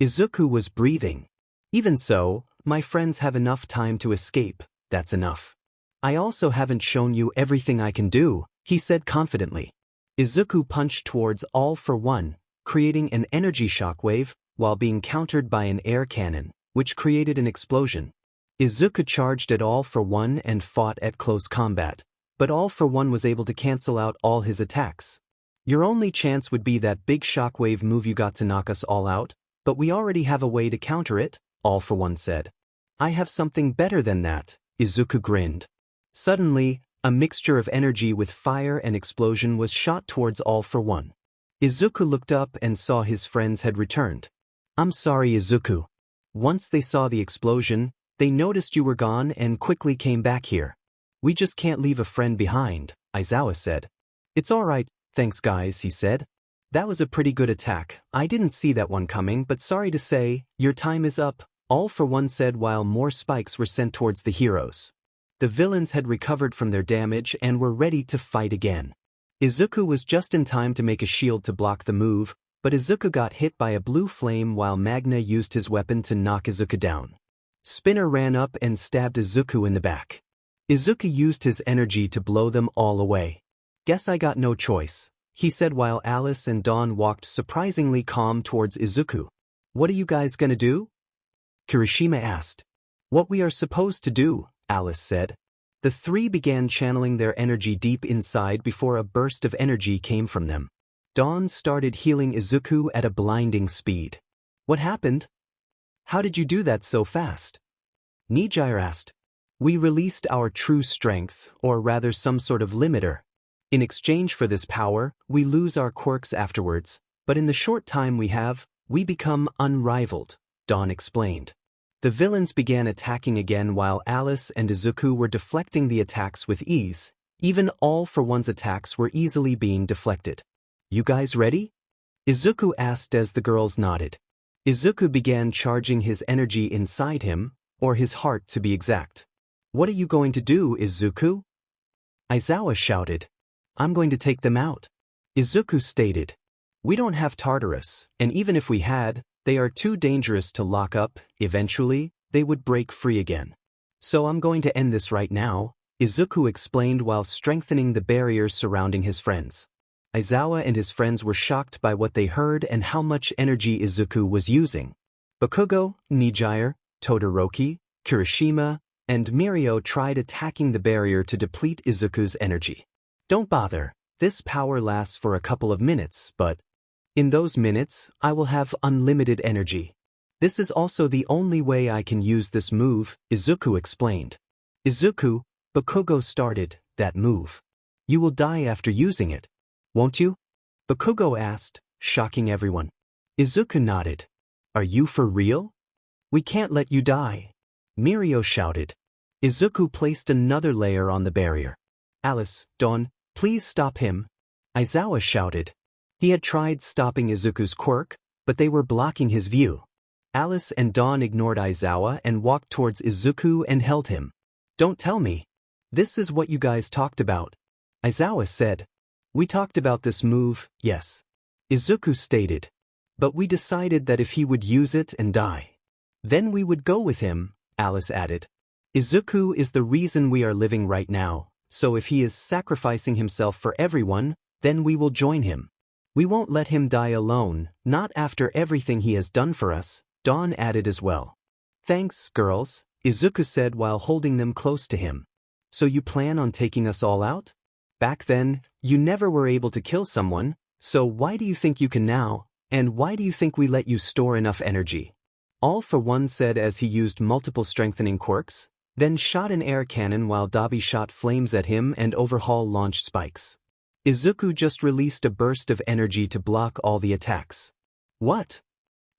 Izuku was breathing. Even so, my friends have enough time to escape, that's enough. I also haven't shown you everything I can do, he said confidently. Izuku punched towards All for One, creating an energy shockwave, while being countered by an air cannon, which created an explosion. Izuku charged at All for One and fought at close combat, but All for One was able to cancel out all his attacks. Your only chance would be that big shockwave move you got to knock us all out, but we already have a way to counter it, All for One said. I have something better than that, Izuku grinned. Suddenly, a mixture of energy with fire and explosion was shot towards All for One. Izuku looked up and saw his friends had returned. I'm sorry, Izuku. Once they saw the explosion, they noticed you were gone and quickly came back here. We just can't leave a friend behind, Aizawa said. It's alright, thanks guys, he said. That was a pretty good attack. I didn't see that one coming, but sorry to say, your time is up, All for One said while more spikes were sent towards the heroes. The villains had recovered from their damage and were ready to fight again. Izuku was just in time to make a shield to block the move, but Izuku got hit by a blue flame while Magna used his weapon to knock Izuku down. Spinner ran up and stabbed Izuku in the back. Izuku used his energy to blow them all away. Guess I got no choice, he said while Alice and Dawn walked surprisingly calm towards Izuku. What are you guys gonna do? Kirishima asked. What we are supposed to do, Alice said. The three began channeling their energy deep inside before a burst of energy came from them. Dawn started healing Izuku at a blinding speed. What happened? How did you do that so fast? Nijire asked. We released our true strength, or rather some sort of limiter. In exchange for this power, we lose our quirks afterwards, but in the short time we have, we become unrivaled, Dawn explained. The villains began attacking again while Alice and Izuku were deflecting the attacks with ease. Even All for One's attacks were easily being deflected. You guys ready? Izuku asked as the girls nodded. Izuku began charging his energy inside him, or his heart to be exact. What are you going to do, Izuku? Aizawa shouted. I'm going to take them out. Izuku stated. We don't have Tartarus, and even if we had, they are too dangerous to lock up. Eventually, they would break free again. So I'm going to end this right now, Izuku explained while strengthening the barriers surrounding his friends. Aizawa and his friends were shocked by what they heard and how much energy Izuku was using. Bakugo, Nijire, Todoroki, Kirishima, and Mirio tried attacking the barrier to deplete Izuku's energy. Don't bother, this power lasts for a couple of minutes, but in those minutes, I will have unlimited energy. This is also the only way I can use this move, Izuku explained. Izuku, Bakugo started that move. You will die after using it, won't you? Bakugo asked, shocking everyone. Izuku nodded. Are you for real? We can't let you die. Mirio shouted. Izuku placed another layer on the barrier. Alice, Dawn, please stop him. Aizawa shouted. He had tried stopping Izuku's quirk, but they were blocking his view. Alice and Dawn ignored Aizawa and walked towards Izuku and held him. Don't tell me. This is what you guys talked about. Aizawa said. We talked about this move, yes. Izuku stated. But we decided that if he would use it and die, then we would go with him, Alice added. Izuku is the reason we are living right now, so if he is sacrificing himself for everyone, then we will join him. We won't let him die alone, not after everything he has done for us, Dawn added as well. Thanks, girls, Izuku said while holding them close to him. So you plan on taking us all out? Back then, you never were able to kill someone, so why do you think you can now, and why do you think we let you store enough energy? All for One said as he used multiple strengthening quirks, then shot an air cannon while Dabi shot flames at him and Overhaul launched spikes. Izuku just released a burst of energy to block all the attacks. What?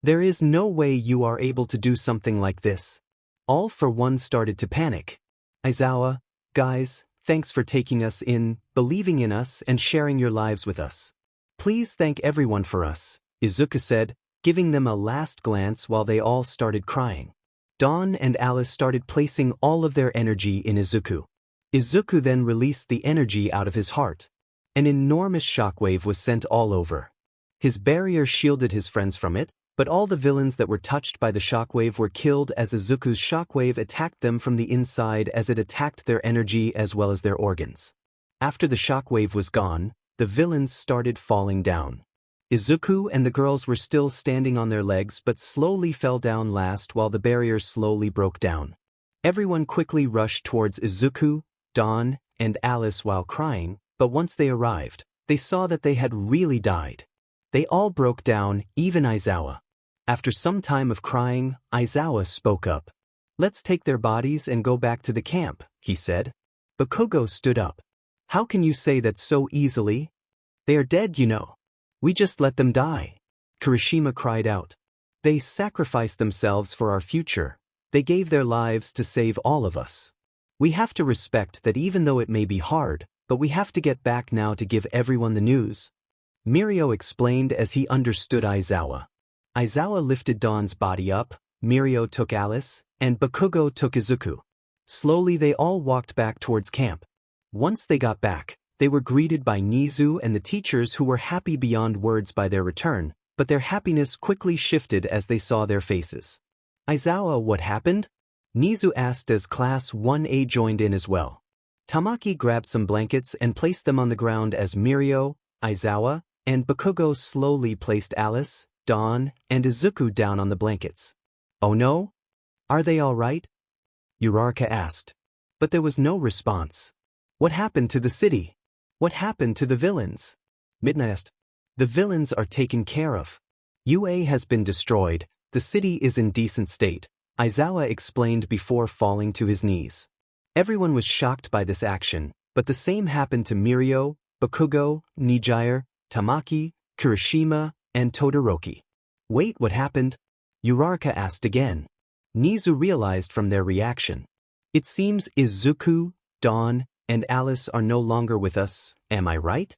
There is no way you are able to do something like this. All for One started to panic. Aizawa, guys, thanks for taking us in, believing in us and sharing your lives with us. Please thank everyone for us, Izuku said, giving them a last glance while they all started crying. Dawn and Alice started placing all of their energy in Izuku. Izuku then released the energy out of his heart. An enormous shockwave was sent all over. His barrier shielded his friends from it, but all the villains that were touched by the shockwave were killed as Izuku's shockwave attacked them from the inside as it attacked their energy as well as their organs. After the shockwave was gone, the villains started falling down. Izuku and the girls were still standing on their legs but slowly fell down last while the barrier slowly broke down. Everyone quickly rushed towards Izuku, Dawn, and Alice while crying, but once they arrived, they saw that they had really died. They all broke down, even Aizawa. After some time of crying, Aizawa spoke up. Let's take their bodies and go back to the camp, he said. Bakugo stood up. How can you say that so easily? They are dead, you know. We just let them die. Kirishima cried out. They sacrificed themselves for our future. They gave their lives to save all of us. We have to respect that even though it may be hard, but we have to get back now to give everyone the news. Mirio explained as he understood Aizawa. Aizawa lifted Dawn's body up, Mirio took Alice, and Bakugo took Izuku. Slowly they all walked back towards camp. Once they got back, they were greeted by Nizu and the teachers who were happy beyond words by their return, but their happiness quickly shifted as they saw their faces. Aizawa, what happened? Nizu asked as Class 1A joined in as well. Tamaki grabbed some blankets and placed them on the ground as Mirio, Aizawa, and Bakugo slowly placed Alice, Dawn, and Izuku down on the blankets. Oh no? Are they all right? Uraraka asked. But there was no response. What happened to the city? What happened to the villains? Midnight asked. The villains are taken care of. UA has been destroyed, the city is in decent state, Aizawa explained before falling to his knees. Everyone was shocked by this action, but the same happened to Mirio, Bakugo, Nijire, Tamaki, Kirishima, and Todoroki. Wait, what happened? Uraraka asked again. Nizu realized from their reaction. It seems Izuku, Dawn, and Alice are no longer with us, am I right?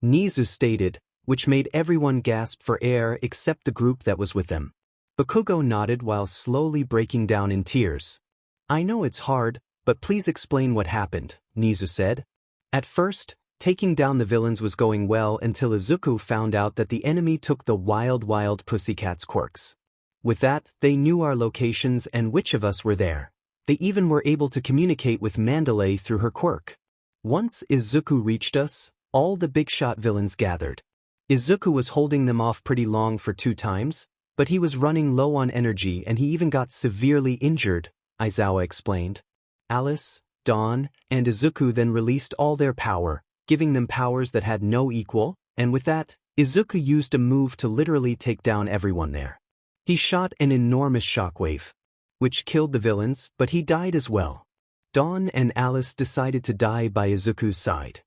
Nizu stated, which made everyone gasp for air except the group that was with them. Bakugo nodded while slowly breaking down in tears. I know it's hard, but please explain what happened, Nizu said. At first, taking down the villains was going well until Izuku found out that the enemy took the wild pussycat's quirks. With that, they knew our locations and which of us were there. They even were able to communicate with Mandalay through her quirk. Once Izuku reached us, all the big shot villains gathered. Izuku was holding them off pretty long for 2 times, but he was running low on energy and he even got severely injured, Aizawa explained. Alice, Dawn, and Izuku then released all their power, giving them powers that had no equal, and with that, Izuku used a move to literally take down everyone there. He shot an enormous shockwave, which killed the villains, but he died as well. Dawn and Alice decided to die by Izuku's side.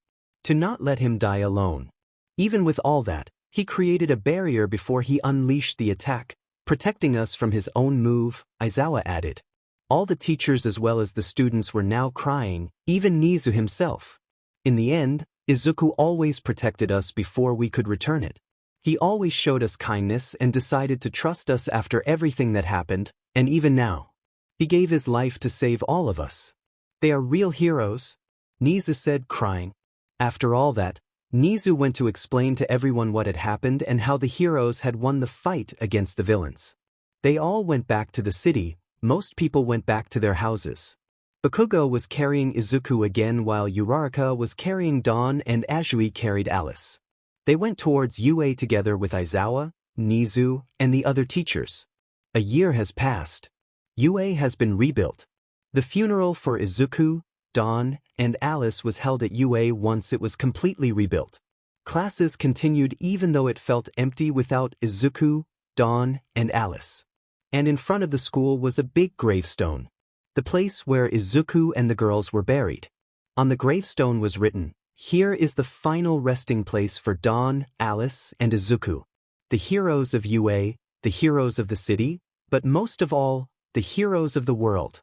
To not let him die alone. Even with all that, he created a barrier before he unleashed the attack, protecting us from his own move, Aizawa added. All the teachers as well as the students were now crying, even Nizu himself. In the end, Izuku always protected us before we could return it. He always showed us kindness and decided to trust us after everything that happened, and even now. He gave his life to save all of us. They are real heroes, Nizu said, crying. After all that, Nizu went to explain to everyone what had happened and how the heroes had won the fight against the villains. They all went back to the city. Most people went back to their houses. Bakugo was carrying Izuku again while Uraraka was carrying Dawn and Azui carried Alice. They went towards UA together with Aizawa, Nizu, and the other teachers. A year has passed. UA has been rebuilt. The funeral for Izuku, Dawn, and Alice was held at UA once it was completely rebuilt. Classes continued even though it felt empty without Izuku, Dawn, and Alice. And in front of the school was a big gravestone. The place where Izuku and the girls were buried. On the gravestone was written, "Here is the final resting place for Dawn, Alice, and Izuku. The heroes of UA, the heroes of the city, but most of all, the heroes of the world."